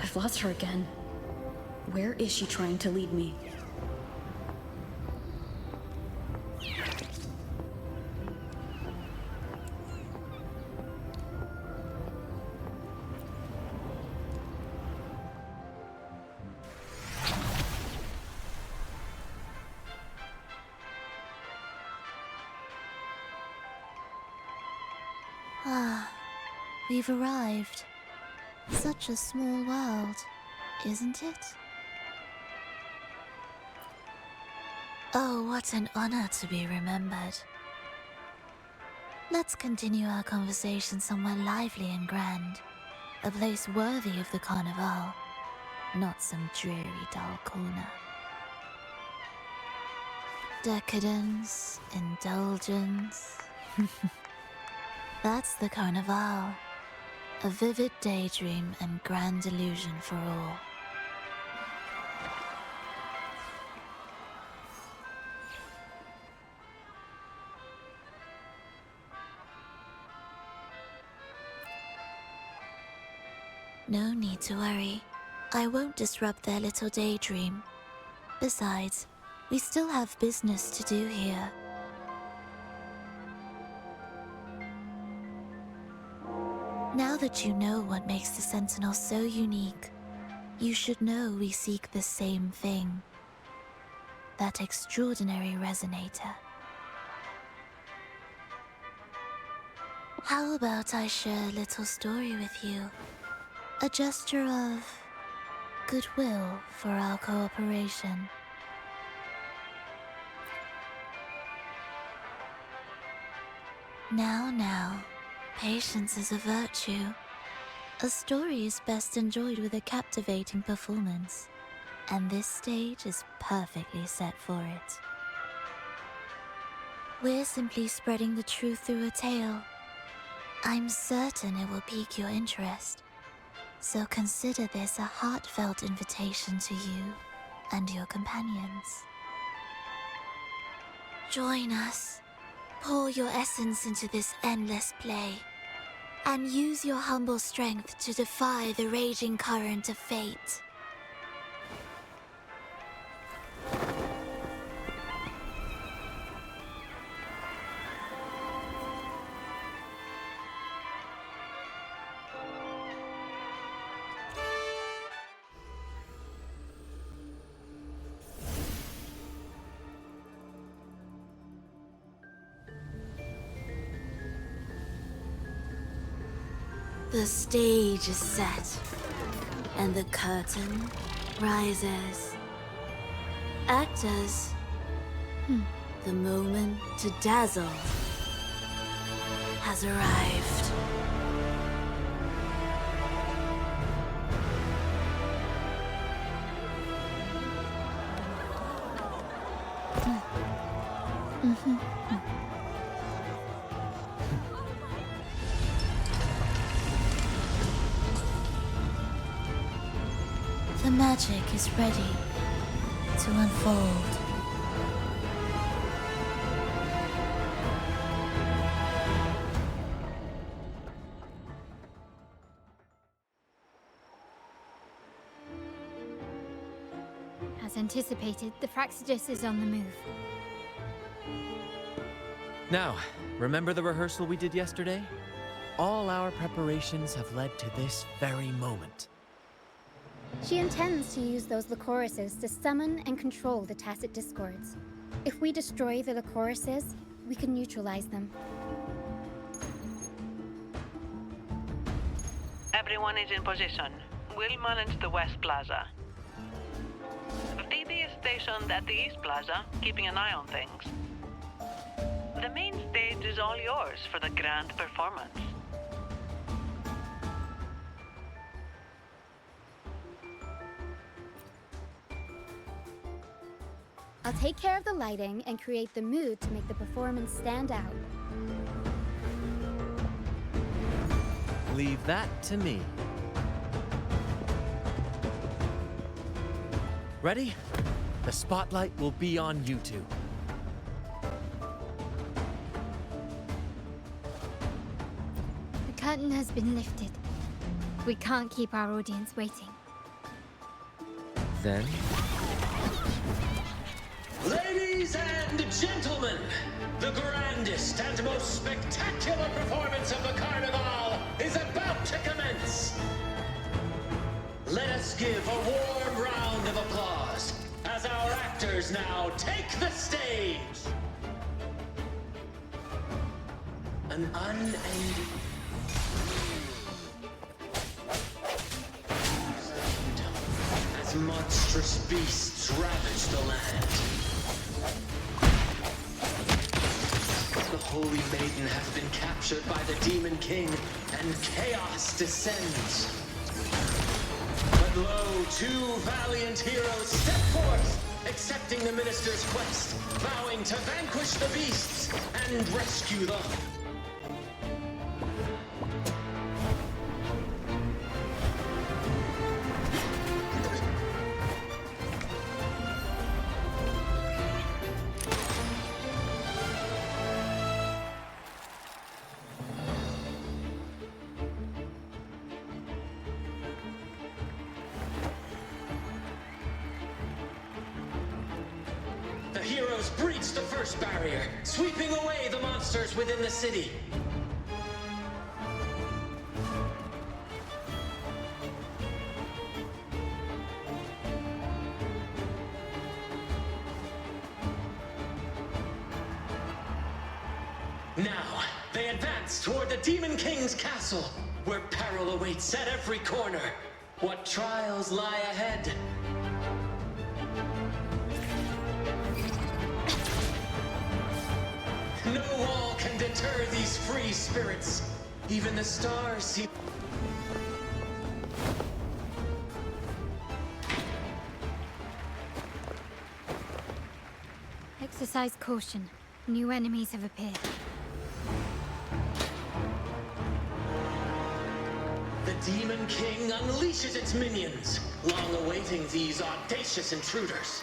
I've lost her again. Where is she trying to lead me? Ah, we've arrived. Such a small world, isn't it? Oh, what an honor to be remembered. Let's continue our conversation somewhere lively and grand. A place worthy of the Carnival, not some dreary, dull corner. Decadence, indulgence. That's the Carnival. A vivid daydream and grand illusion for all. No need to worry. I won't disrupt their little daydream. Besides, we still have business to do here. Now that you know what makes the Sentinel so unique, you should know we seek the same thing. that extraordinary resonator. How about I share a little story with you? A gesture of goodwill for our cooperation. Now, patience is a virtue. A story is best enjoyed with a captivating performance, and this stage is perfectly set for it. We're simply spreading the truth through a tale. I'm certain it will pique your interest, so consider this a heartfelt invitation to you and your companions. Join us. Pour your essence into this endless play, and use your humble strength to defy the raging current of fate. The stage is set, and the curtain rises. Actors, the moment to dazzle has arrived. The magic is ready to unfold. As anticipated, the Fraxidus is on the move. Now, remember the rehearsal we did yesterday? All our preparations have led to this very moment. She intends to use those Lycoruses to summon and control the Tacit Discords. If we destroy the Lycoruses, we can neutralize them. Everyone is in position. We'll manage the West Plaza. Phoebe is stationed at the East Plaza, keeping an eye on things. The main stage is all yours for the grand performance. I'll take care of the lighting and create the mood to make the performance stand out. Leave that to me. Ready? The spotlight will be on you two. The curtain has been lifted. We can't keep our audience waiting. Then... Ladies and gentlemen, the grandest and most spectacular performance of the Carnival is about to commence. Let us give a warm round of applause as our actors now take the stage. An unending... as monstrous beasts ravage the land. The Holy Maiden has been captured by the Demon King, and chaos descends. But lo, two valiant heroes step forth, accepting the Minister's quest, vowing to vanquish the beasts and rescue them. The heroes breach the first barrier, sweeping away the monsters within the city. Now, they advance toward the Demon King's castle, where peril awaits at every corner. What trials lie ahead? No wall can deter these free spirits. Even the stars see... Exercise caution. New enemies have appeared. The Demon King unleashes its minions, long awaiting these audacious intruders.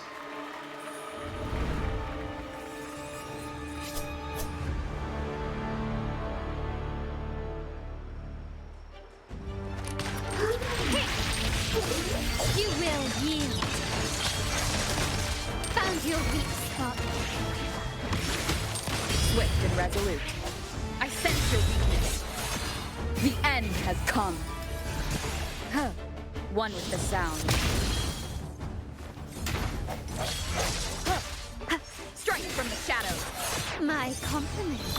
You will yield. Found your weak spot. Swift and resolute. I sense your weakness. The end has come. Huh. One with the sound. Huh. Strike from the shadows. My compliments.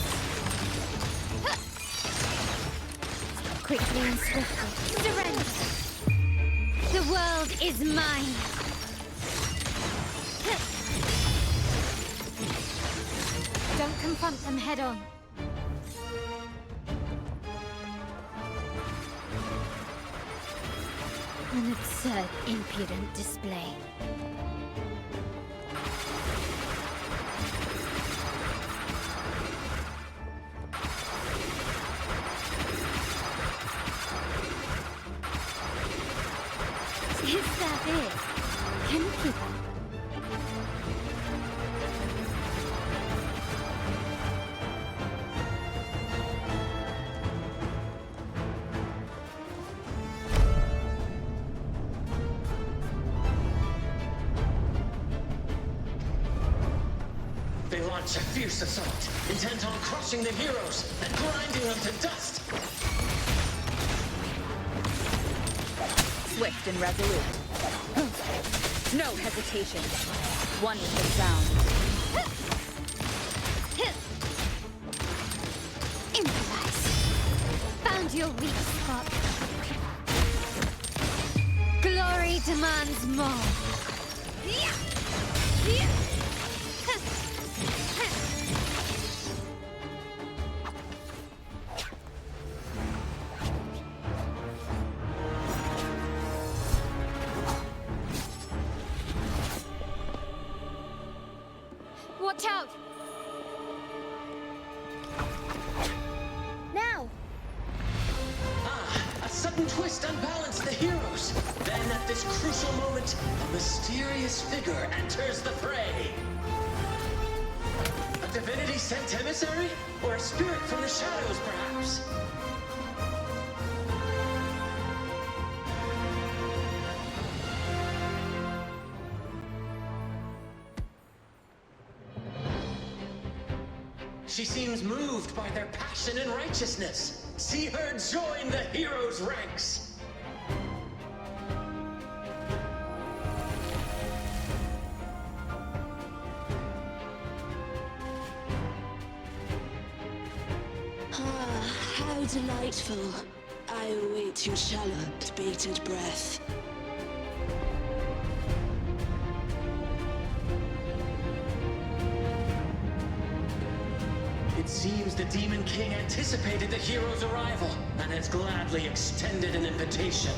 Quickly and swiftly. Surrender. The world is mine. Don't confront them head on. An absurd, impudent display. Is that it? Can you keep up? They launch a fierce assault, intent on crushing the heroes and grinding them to dust. Swift and resolute. No hesitation. One with the sound. Improvise. Found your weak spot. Glory demands more. Watch out! Now! A sudden twist unbalanced the heroes. Then at this crucial moment, a mysterious figure enters the fray. A divinity sent emissary? Or a spirit from the shadows, perhaps? She seems moved by their passion and righteousness. See her join the heroes' ranks. Ah, how delightful. I await your challenge, bated breath. It seems the Demon King anticipated the hero's arrival and has gladly extended an invitation.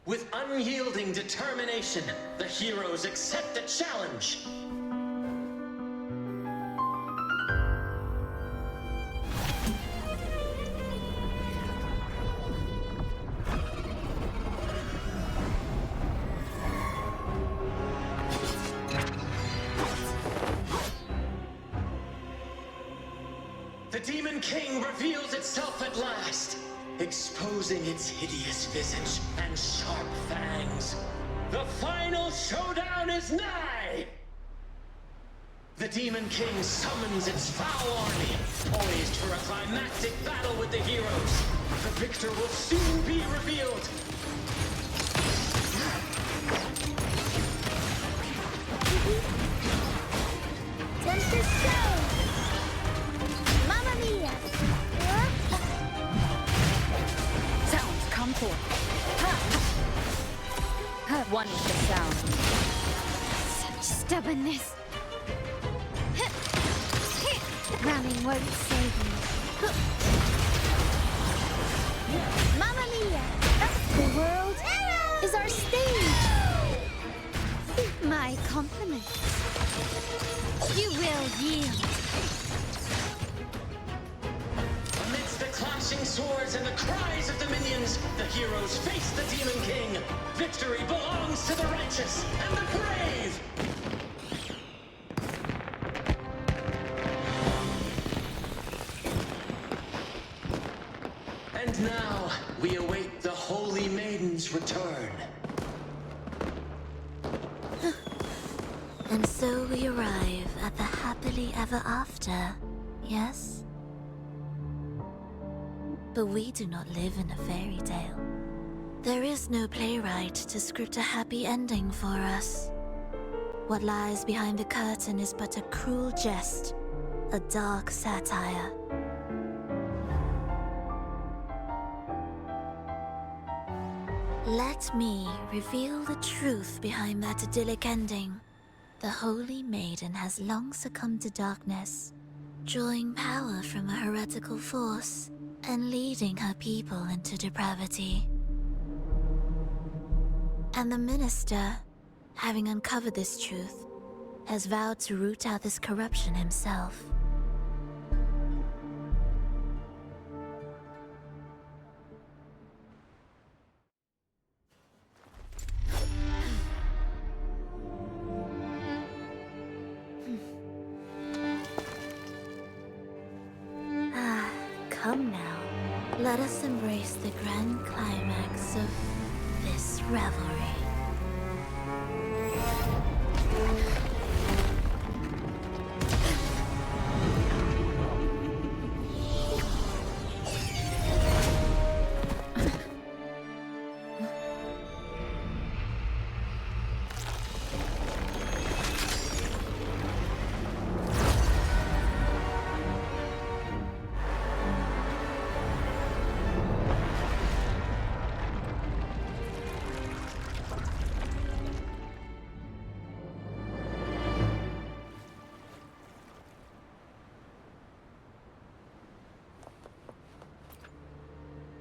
With unyielding determination, the heroes accept the challenge. The Demon King reveals itself at last, exposing its hideous visage and sharp fangs. The final showdown is nigh! The Demon King summons its foul army, poised for a climactic battle with the heroes. The victor will soon be revealed. Tempest show! Mamma mia! Sounds come forth. One is the sound. Such stubbornness. Ramming won't save you. Mamma mia! The world is our stage. My compliments. You will yield. Amidst the clashing swords and the cries of the minions, the heroes face the Demon King. Victory belongs to the righteous and the brave! And now, we await the Holy Maiden's return. And so we arrive at the happily ever after, yes? But we do not live in a fairy tale. There is no playwright to script a happy ending for us. What lies behind the curtain is but a cruel jest, a dark satire. Let me reveal the truth behind that idyllic ending. The Holy Maiden has long succumbed to darkness, drawing power from a heretical force and leading her people into depravity. And the minister, having uncovered this truth, has vowed to root out this corruption himself. Come now, let us embrace the grand climax of this revelry.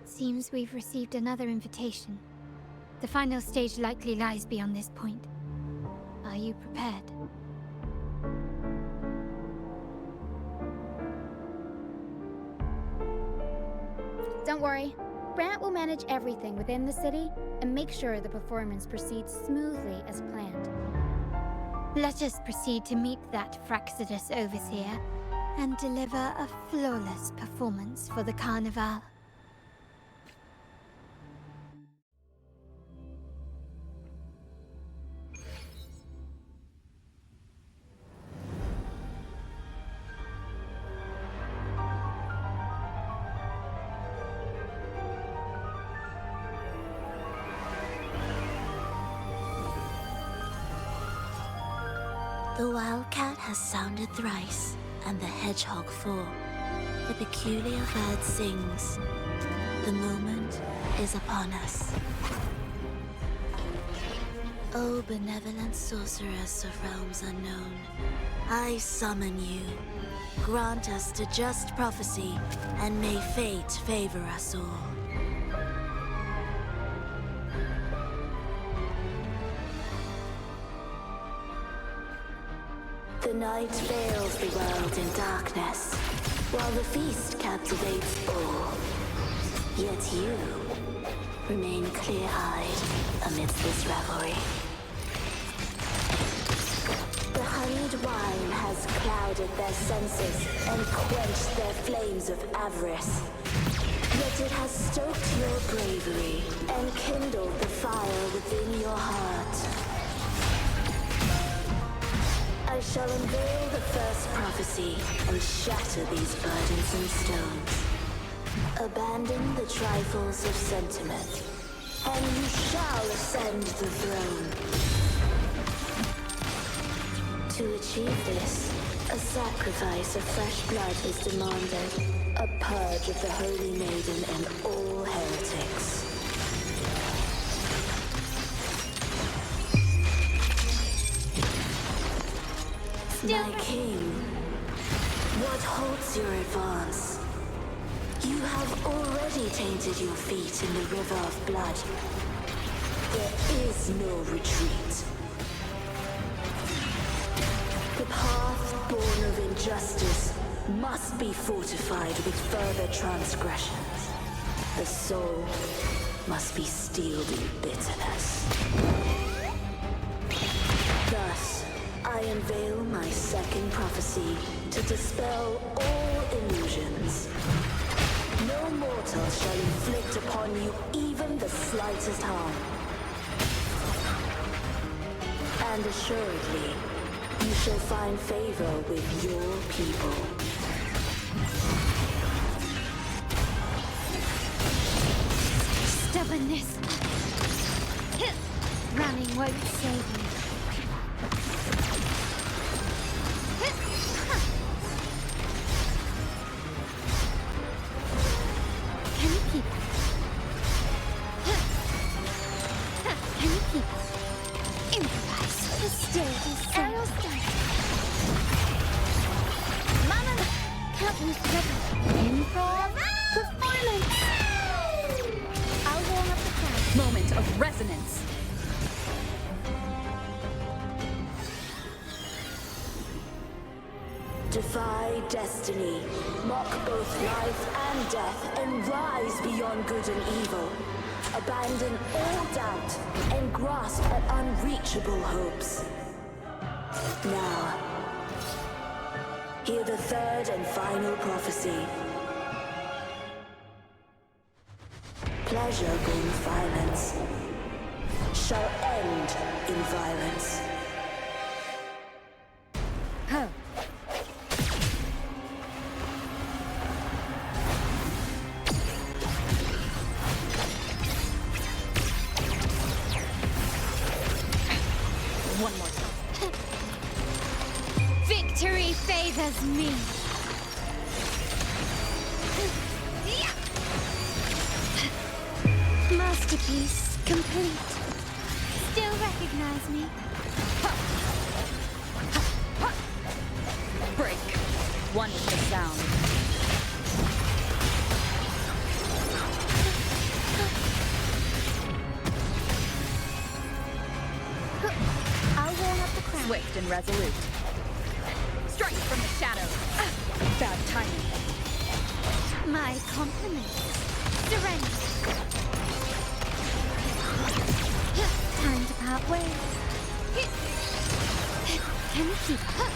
Seems we've received another invitation. The final stage likely lies beyond this point. Are you prepared? Don't worry. Brant will manage everything within the city and make sure the performance proceeds smoothly as planned. Let us proceed to meet that Fraxidus Overseer and deliver a flawless performance for the Carnival. The wildcat has sounded thrice, and the hedgehog four. The peculiar bird sings. The moment is upon us. O benevolent sorceress of realms unknown, I summon you. Grant us the just prophecy, and may fate favor us all. The night veils the world in darkness, while the feast captivates all. Yet you remain clear-eyed amidst this revelry. The honeyed wine has clouded their senses and quenched their flames of avarice. That it has stoked your bravery and kindled the fire within your heart. I shall unveil the first prophecy and shatter these burdensome stones. Abandon the trifles of sentiment, and you shall ascend the throne. To achieve this, a sacrifice of fresh blood is demanded. A purge of the Holy Maiden and all heretics. My king, what halts your advance? You have already tainted your feet in the river of blood. There is no retreat. The path born of injustice must be fortified with further transgressions. The soul must be steeled in bitterness. Thus, I unveil my second prophecy to dispel all illusions. No mortal shall inflict upon you even the slightest harm. And assuredly, you shall find favor with your people. Stubbornness. Running won't save me. Can you keep it? Can you keep it? Improvise. Still the arrow strike. Mama, can't lose rhythm. Improv performance. I'll warm up the crowd. Moment of resonance. Defy destiny, mock both life and death, and rise beyond good and evil. Abandon all doubt and grasp at unreachable hopes. Now, hear the third and final prophecy. Pleasure born of violence shall end in violence. Huh. One more time. Victory favors me. Masterpiece complete. Still recognize me? Break. One with the sound. I'll warm up the crowd. Swift and resolute. Strike from the shadows. Bad timing. My compliments. Surrender. Time to part ways. Can you keep up?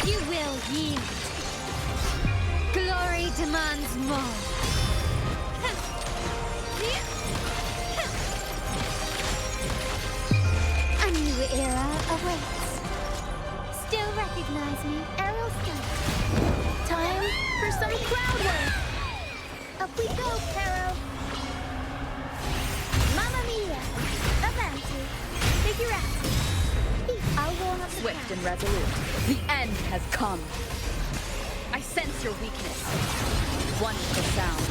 You will yield. Glory demands more. A new era awaits. Still recognize me, Aerial Strike. Time for some crowd work. Up we go, Caro. Mamma mia. Avanti. Figure out. I'll warm up the Swift crowd. and resolute. The end has come. I sense your weakness. One with the sound.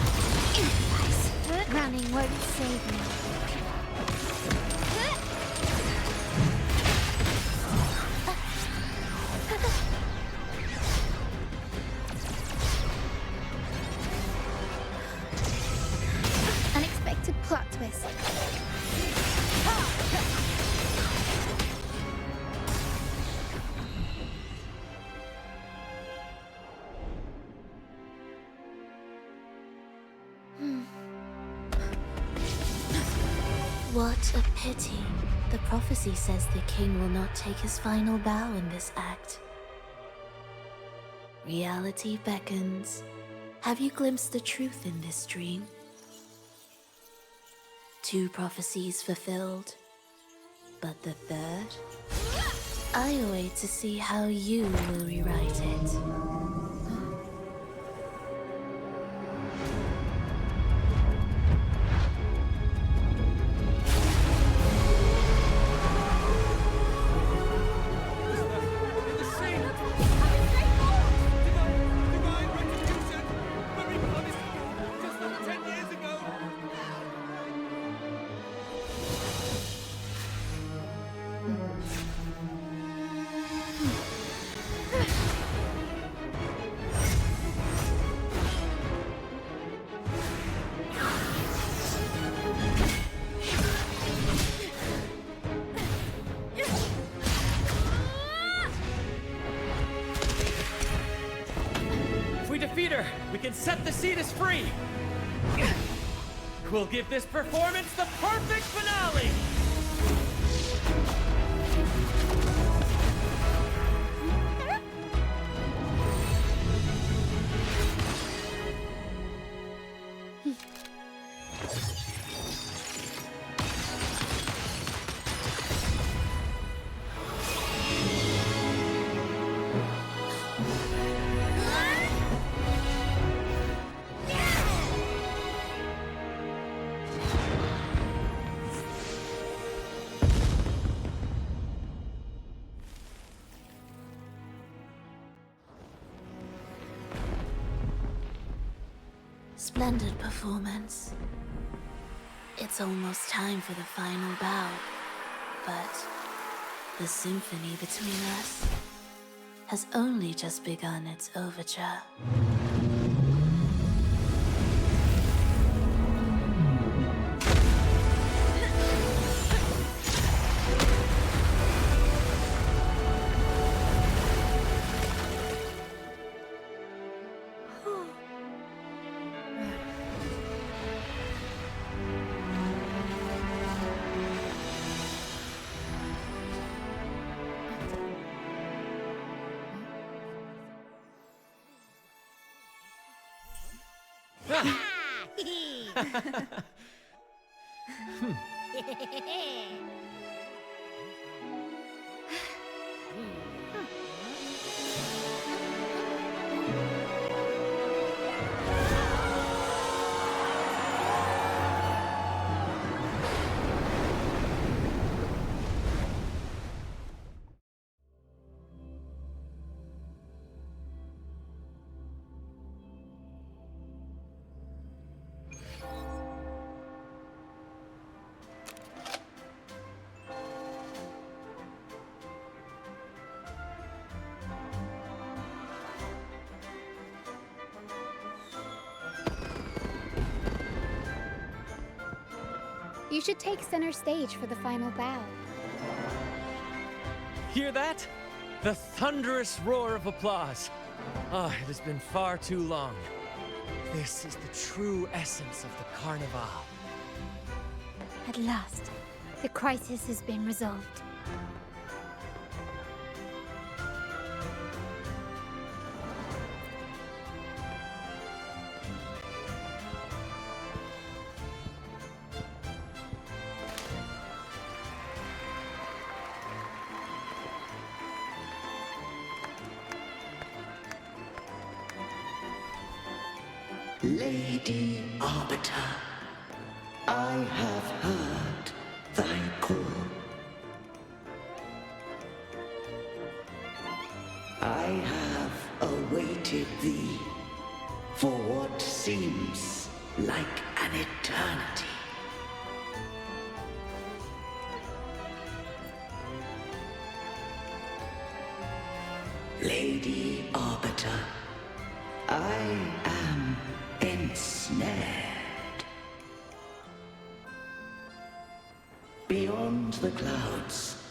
Improvise. Running won't save me. Unexpected plot twist. What a pity. The prophecy says the king will not take his final bow in this act. Reality beckons. Have you glimpsed the truth in this dream? 2 prophecies fulfilled, but the third? I await to see how you will rewrite it. We can set the Cetus free! We'll give this performance the perfect finale! Splendid performance. It's almost time for the final bow, but the symphony between us has only just begun its overture. You should take center stage for the final bow. Hear that? The thunderous roar of applause. Ah, it has been far too long. This is the true essence of the Carnival. At last, the crisis has been resolved. Lady Arbiter, I have heard thy call. I have awaited thee for what seems like an eternity. Lady Arbiter, I am ensnared. Beyond the clouds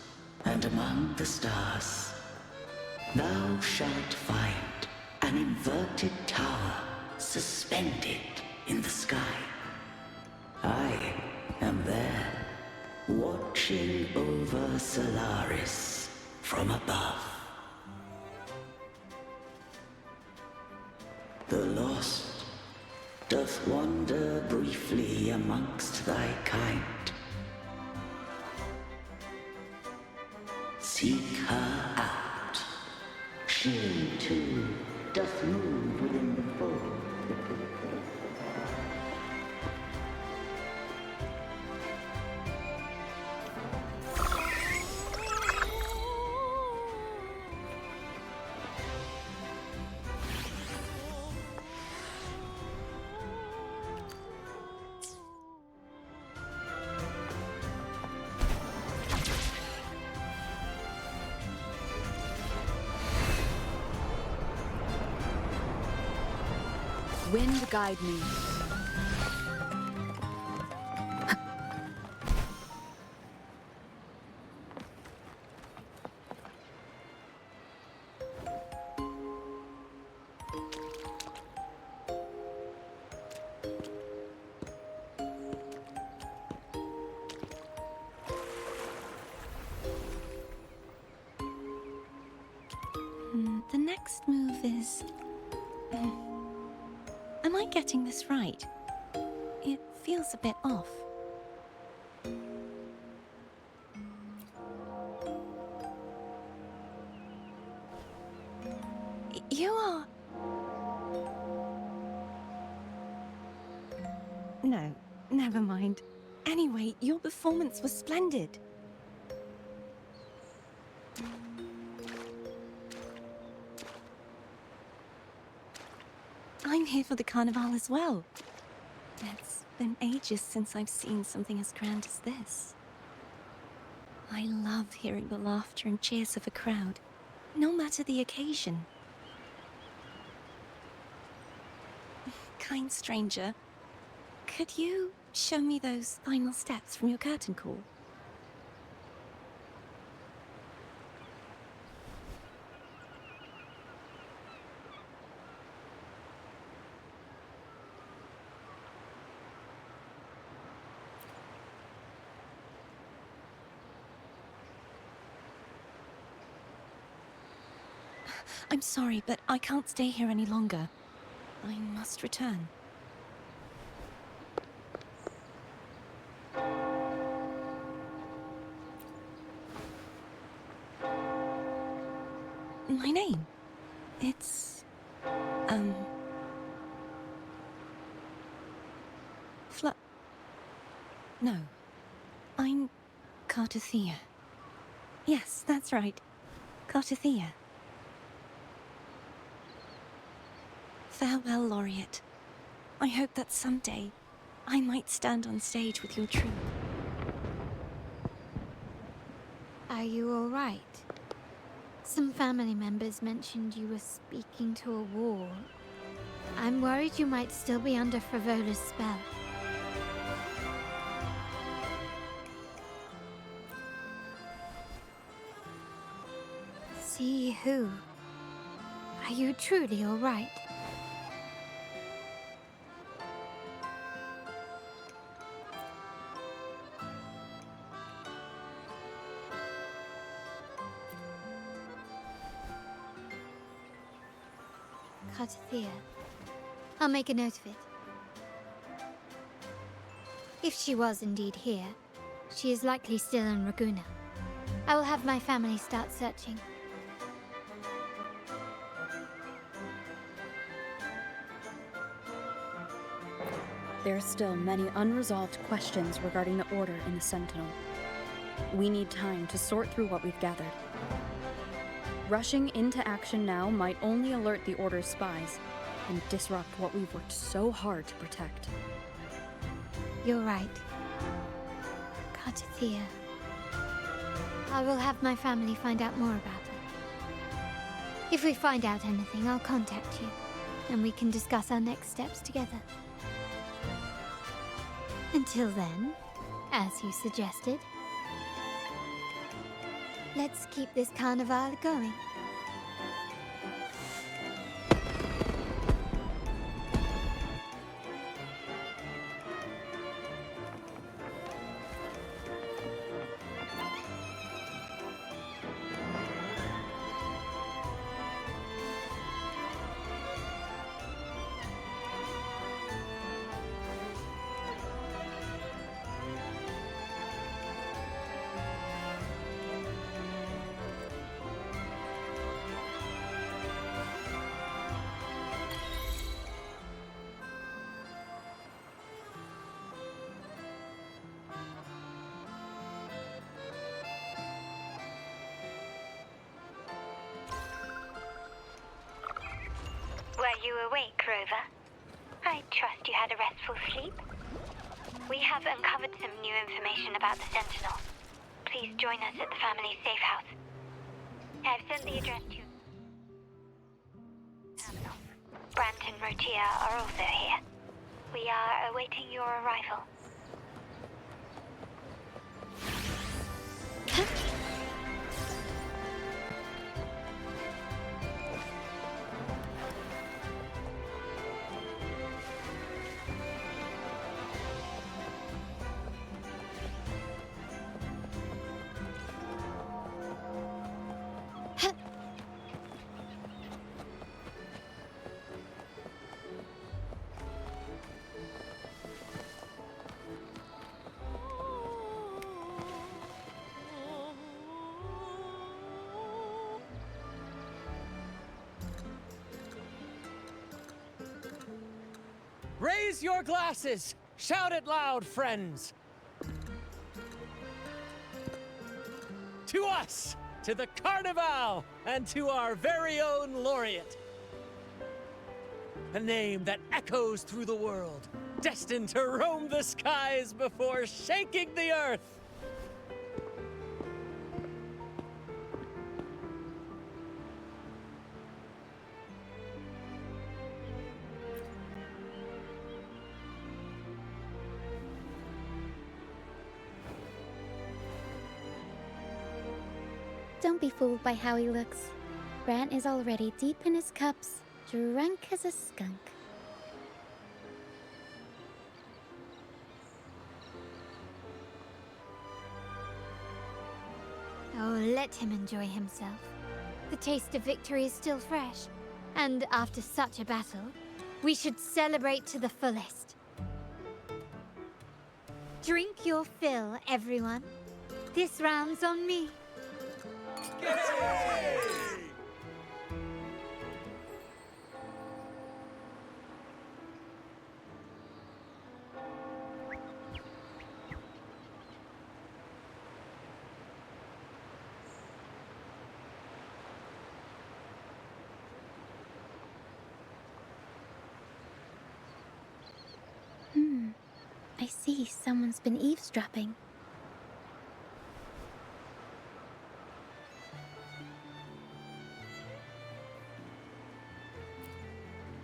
and among the stars, thou shalt find an inverted tower suspended in the sky. I am there, watching over Solaris from above. The lost doth wander briefly amongst thy kind. Seek her out. She, too, doth move within the fold. Wind guide me. The next move is... Am I getting this right? It feels a bit off. You are... No, never mind. Anyway, your performance was splendid. I'm here for the carnival as well. It's been ages since I've seen something as grand as this. I love hearing the laughter and cheers of a crowd, no matter the occasion. Kind stranger, could you show me those final steps from your curtain call? I'm sorry, but I can't stay here any longer. I must return. My name? It's... No. I'm Cartothea. Yes, that's right. Cartothea. Farewell, Laureate. I hope that someday I might stand on stage with your troupe. Are you all right? Some family members mentioned you were speaking to a wall. I'm worried you might still be under Frivola's spell. See who? Are you truly all right? Cartothea. I'll make a note of it. If she was indeed here, she is likely still in Ragunna. I will have my family start searching. There are still many unresolved questions regarding the Order in the Sentinel. We need time to sort through what we've gathered. Rushing into action now might only alert the Order's spies and disrupt what we've worked so hard to protect. You're right. Cartothea. I will have my family find out more about her. If we find out anything, I'll contact you, and we can discuss our next steps together. Until then, as you suggested, let's keep this carnival going. you awake, Rover? I trust you had a restful sleep. We have uncovered some new information about the Sentinel. Please join us at the family's safe house. I've sent the address to you. Brant and Rotia are also here. We are awaiting your arrival. Raise your glasses! Shout it loud, friends! To us! To the Carnival! And to our very own laureate! A name that echoes through the world, destined to roam the skies before shaking the earth! Don't be fooled by how he looks. Brant is already deep in his cups, drunk as a skunk. Oh, let him enjoy himself. The taste of victory is still fresh. And after such a battle, we should celebrate to the fullest. Drink your fill, everyone. This round's on me. I see someone's been eavesdropping.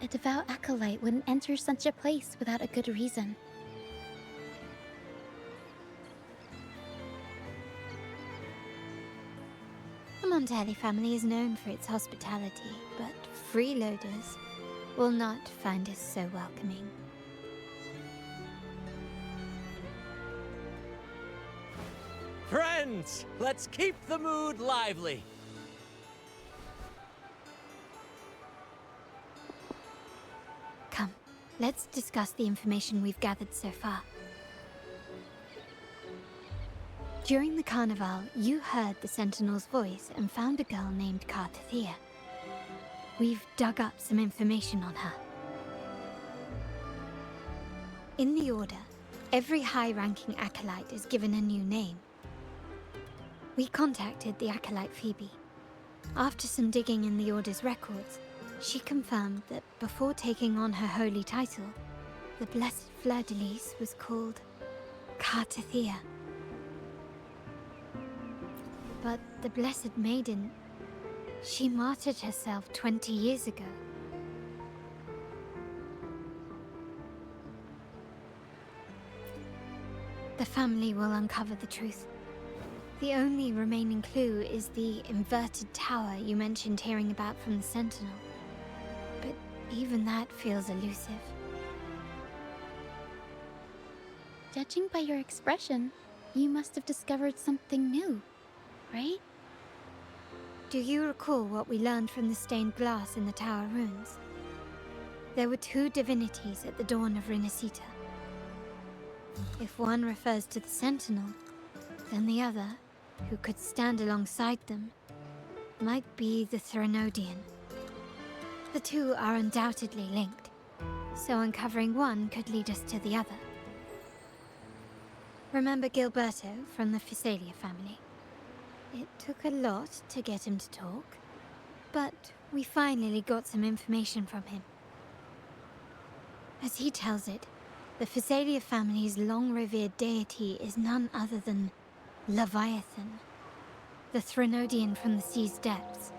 A devout acolyte wouldn't enter such a place without a good reason. The Montelli family is known for its hospitality, but freeloaders will not find us so welcoming. Friends, let's keep the mood lively. Come, let's discuss the information we've gathered so far. During the carnival, you heard the Sentinel's voice and found a girl named Cartathea. We've dug up some information on her. In the Order, every high-ranking acolyte is given a new name. We contacted the acolyte Phoebe. After some digging in the Order's records, she confirmed that before taking on her holy title, the Blessed Fleur-de-Lis was called Cartathea. But the Blessed Maiden, she martyred herself 20 years ago. The family will uncover the truth. The only remaining clue is the inverted tower you mentioned hearing about from the Sentinel. But even that feels elusive. Judging by your expression, you must have discovered something new, right? Do you recall what we learned from the stained glass in the tower ruins? There were two divinities at the dawn of Rinascita. If one refers to the Sentinel, then the other, who could stand alongside them, might be the Threnodian. The two are undoubtedly linked, so uncovering one could lead us to the other. Remember Gilberto from the Physalia family? It took a lot to get him to talk, but we finally got some information from him. As he tells it, the Physalia family's long-revered deity is none other than Leviathan, the Threnodian from the sea's depths.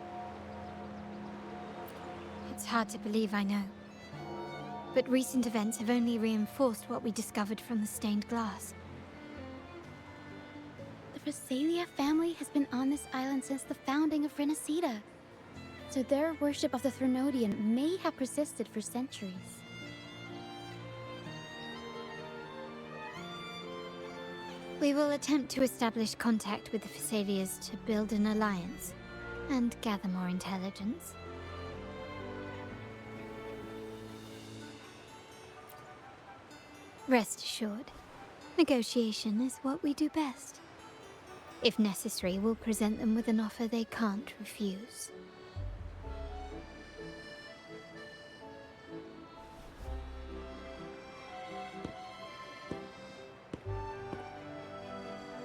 It's hard to believe, I know. But recent events have only reinforced what we discovered from the stained glass. The Physalia family has been on this island since the founding of Rinascita, so their worship of the Threnodian may have persisted for centuries. We will attempt to establish contact with the Physalias to build an alliance and gather more intelligence. Rest assured, negotiation is what we do best. If necessary, we'll present them with an offer they can't refuse.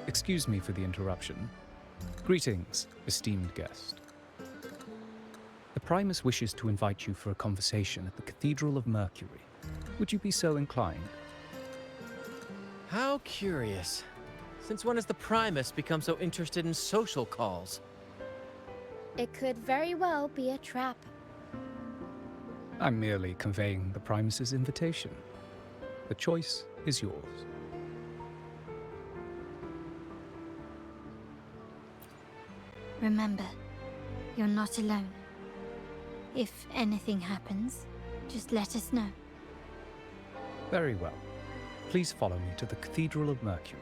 Excuse me for the interruption. Greetings, esteemed guest. The Primus wishes to invite you for a conversation at the Cathedral of Mercury. Would you be so inclined? How curious. Since when has the Primus become so interested in social calls? It could very well be a trap. I'm merely conveying the Primus's invitation. The choice is yours. Remember, you're not alone. If anything happens, just let us know. Very well. Please follow me to the Cathedral of Mercury.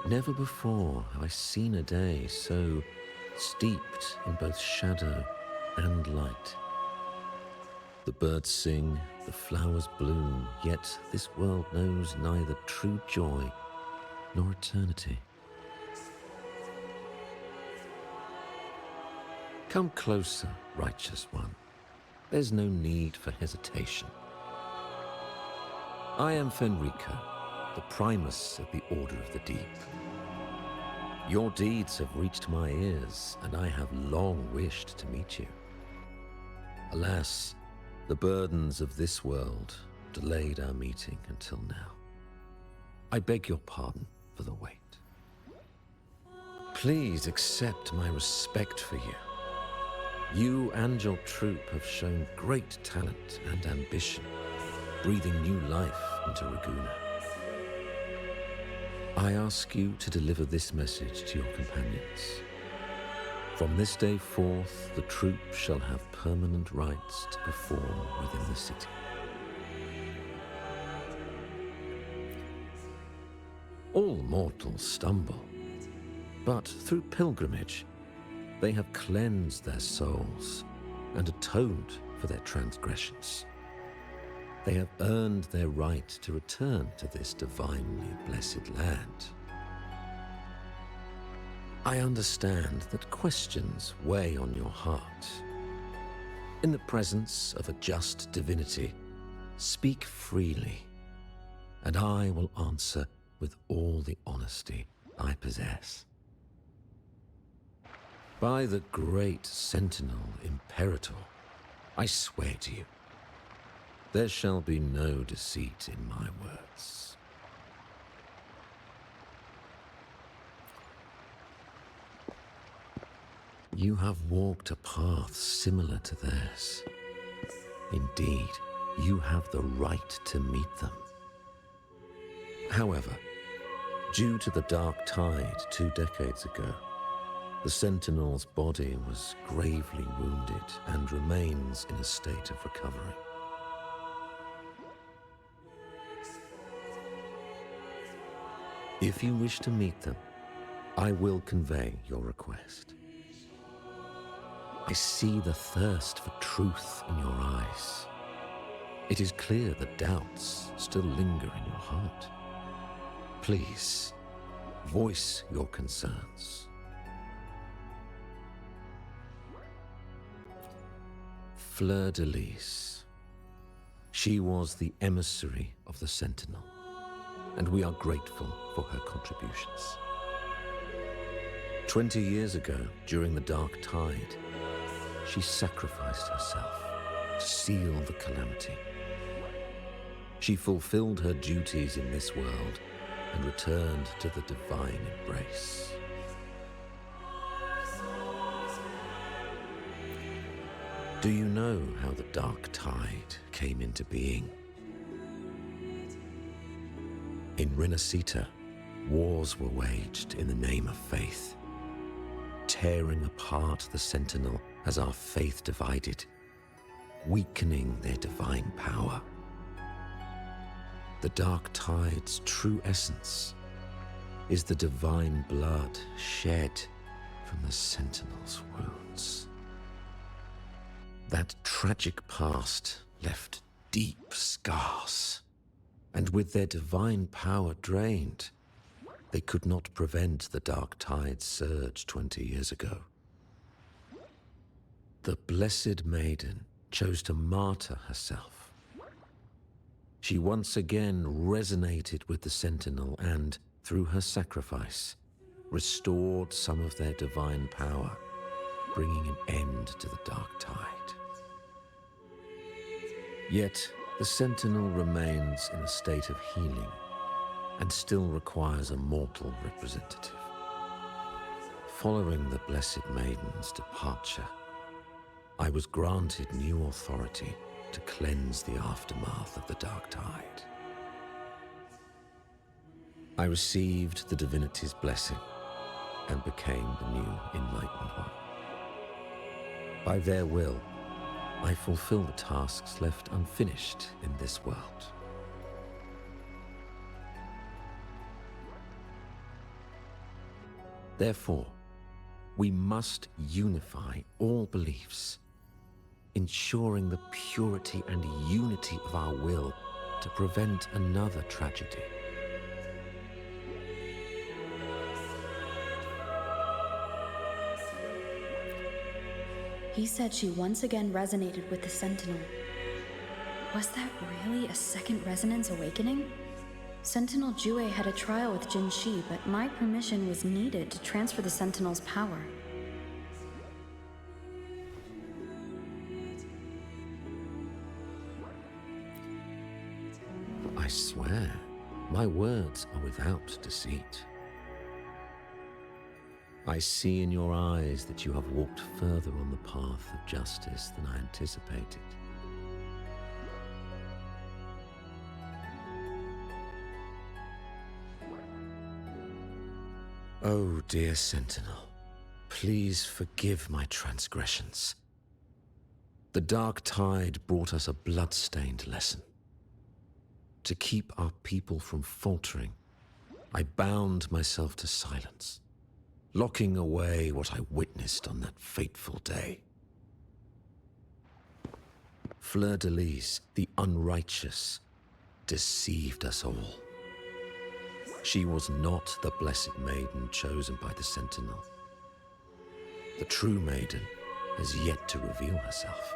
Never before have I seen a day so steeped in both shadow and light. The birds sing, the flowers bloom, yet this world knows neither true joy nor eternity. Come closer, righteous one. There's no need for hesitation. I am Fenrico, the Primus of the Order of the Deep. Your deeds have reached my ears, and I have long wished to meet you. Alas, the burdens of this world delayed our meeting until now. I beg your pardon for the wait. Please accept my respect for you. You and your troop have shown great talent and ambition, breathing new life into Raguna. I ask you to deliver this message to your companions. From this day forth, the troop shall have permanent rights to perform within the city. All mortals stumble, but through pilgrimage, they have cleansed their souls and atoned for their transgressions. They have earned their right to return to this divinely blessed land. I understand that questions weigh on your heart. In the presence of a just divinity, speak freely, and I will answer with all the honesty I possess. By the great Sentinel Imperator, I swear to you, there shall be no deceit in my words. You have walked a path similar to theirs. Indeed, you have the right to meet them. However, due to the Dark Tide 2 decades ago, the Sentinel's body was gravely wounded and remains in a state of recovery. If you wish to meet them, I will convey your request. I see the thirst for truth in your eyes. It is clear that doubts still linger in your heart. Please, voice your concerns. Fleur-de-Lis. She was the emissary of the Sentinel, and we are grateful for her contributions. 20 years ago, during the Dark Tide, she sacrificed herself to seal the calamity. She fulfilled her duties in this world and returned to the divine embrace. Do you know how the Dark Tide came into being? In Rinascita, wars were waged in the name of faith, tearing apart the Sentinel as our faith divided, weakening their divine power. The Dark Tide's true essence is the divine blood shed from the Sentinel's wounds. That tragic past left deep scars, and with their divine power drained, they could not prevent the Dark Tide's surge 20 years ago. The Blessed Maiden chose to martyr herself. She once again resonated with the Sentinel and, through her sacrifice, restored some of their divine power, bringing an end to the Dark Tide. Yet, the Sentinel remains in a state of healing and still requires a mortal representative. Following the Blessed Maiden's departure, I was granted new authority to cleanse the aftermath of the Dark Tide. I received the divinity's blessing and became the new Enlightened One. By their will, I fulfill the tasks left unfinished in this world. Therefore, we must unify all beliefs, ensuring the purity and unity of our will to prevent another tragedy. He said she once again resonated with the Sentinel. Was that really a second resonance awakening? Sentinel Jue had a trial with Jin Shi, but my permission was needed to transfer the Sentinel's power. I swear, my words are without deceit. I see in your eyes that you have walked further on the path of justice than I anticipated. Oh, dear Sentinel, please forgive my transgressions. The Dark Tide brought us a blood-stained lesson. To keep our people from faltering, I bound myself to silence, locking away what I witnessed on that fateful day. Fleur-de-Lis, the unrighteous, deceived us all. She was not the Blessed Maiden chosen by the Sentinel. The true Maiden has yet to reveal herself.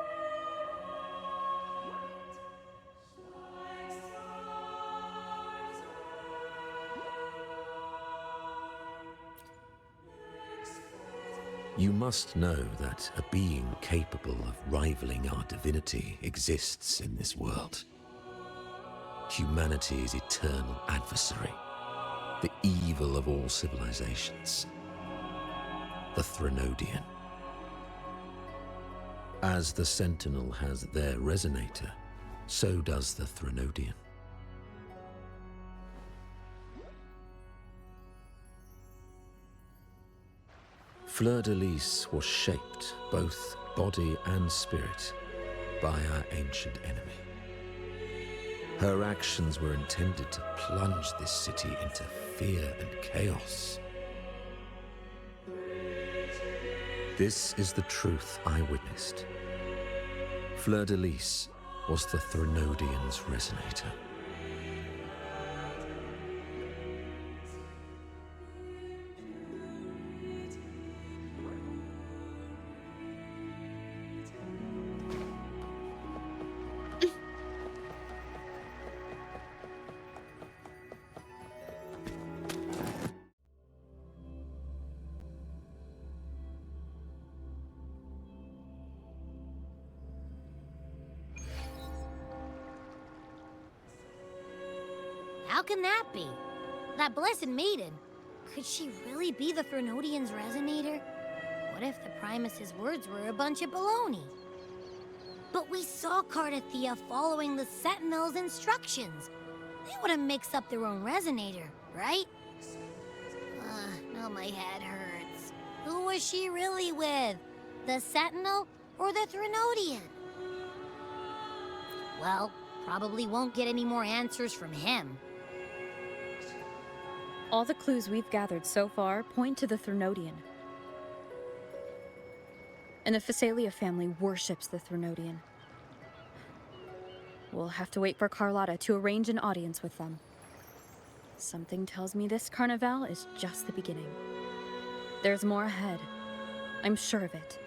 You must know that a being capable of rivaling our divinity exists in this world. Humanity's eternal adversary, the evil of all civilizations, the Threnodian. As the Sentinel has their resonator, so does the Threnodian. Fleur-de-Lis was shaped, both body and spirit, by our ancient enemy. Her actions were intended to plunge this city into fear and chaos. This is the truth I witnessed. Fleur-de-Lis was the Threnodian's resonator. How can that be? That blessed maiden. Could she really be the Threnodian's resonator? What if the Primus's words were a bunch of baloney? But we saw Cardathea following the Sentinel's instructions. They wouldn't mix up their own resonator, right? Now my head hurts. Who was she really with? The Sentinel or the Threnodian? Well, probably won't get any more answers from him. All the clues we've gathered so far point to the Threnodian. And the Phasalia family worships the Threnodian. We'll have to wait for Carlotta to arrange an audience with them. Something tells me this carnival is just the beginning. There's more ahead. I'm sure of it.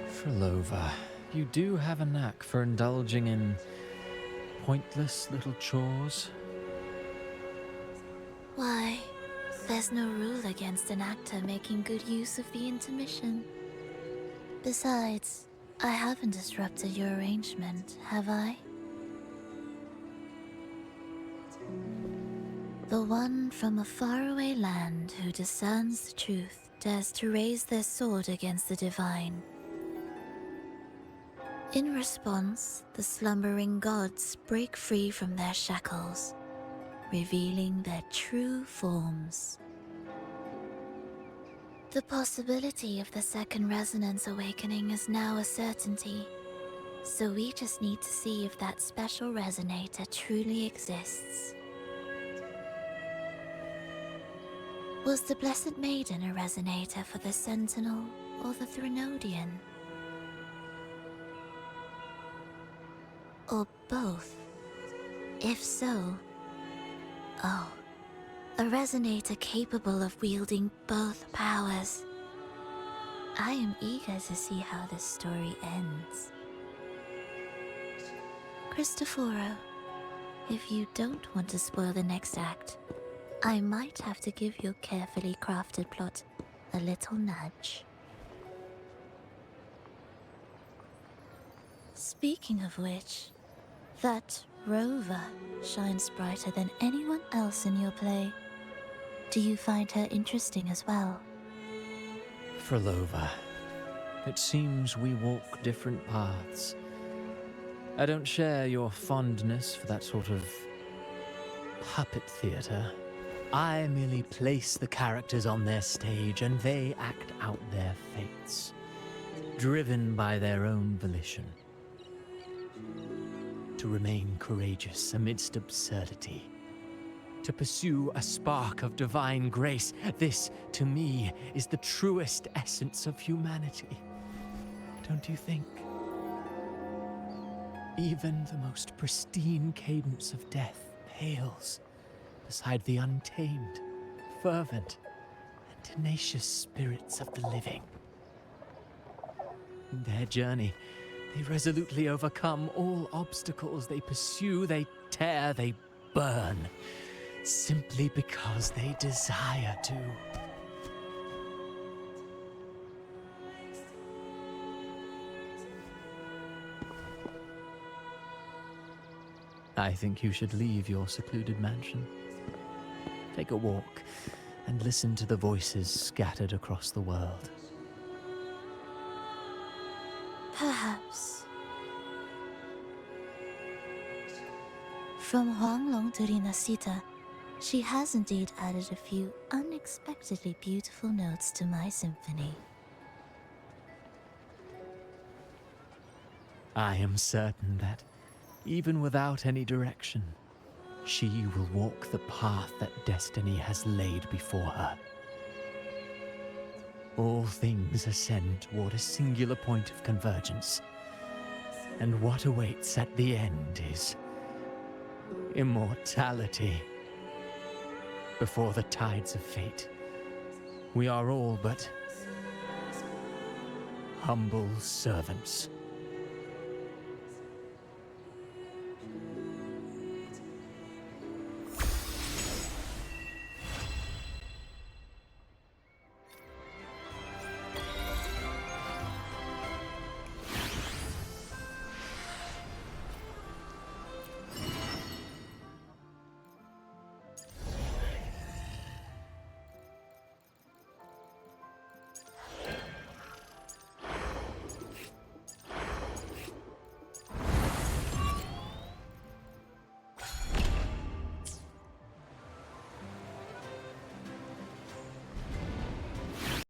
Frolova, you do have a knack for indulging in pointless little chores. Why, there's no rule against an actor making good use of the intermission. Besides, I haven't disrupted your arrangement, have I? The one from a faraway land who discerns the truth dares to raise their sword against the divine. In response, the slumbering gods break free from their shackles, revealing their true forms. The possibility of the second resonance awakening is now a certainty, so we just need to see if that special resonator truly exists. Was the Blessed Maiden a resonator for the Sentinel or the Threnodian? Or both? If so, oh, a resonator capable of wielding both powers. I am eager to see how this story ends. Cristoforo, if you don't want to spoil the next act, I might have to give your carefully crafted plot a little nudge. Speaking of which, that Rover shines brighter than anyone else in your play. Do you find her interesting as well? Frolova, it seems we walk different paths. I don't share your fondness for that sort of puppet theater. I merely place the characters on their stage and they act out their fates, driven by their own volition. To remain courageous amidst absurdity. To pursue a spark of divine grace. This, to me, is the truest essence of humanity. Don't you think? Even the most pristine cadence of death pales beside the untamed, fervent, and tenacious spirits of the living. In their journey, they resolutely overcome all obstacles. They pursue, they tear, they burn, simply because they desire to. I think you should leave your secluded mansion. Take a walk and listen to the voices scattered across the world. Perhaps. From Huanglong to Rinascita, she has indeed added a few unexpectedly beautiful notes to my symphony. I am certain that, even without any direction, she will walk the path that destiny has laid before her. All things ascend toward a singular point of convergence, and what awaits at the end is immortality. Before the tides of fate, we are all but humble servants.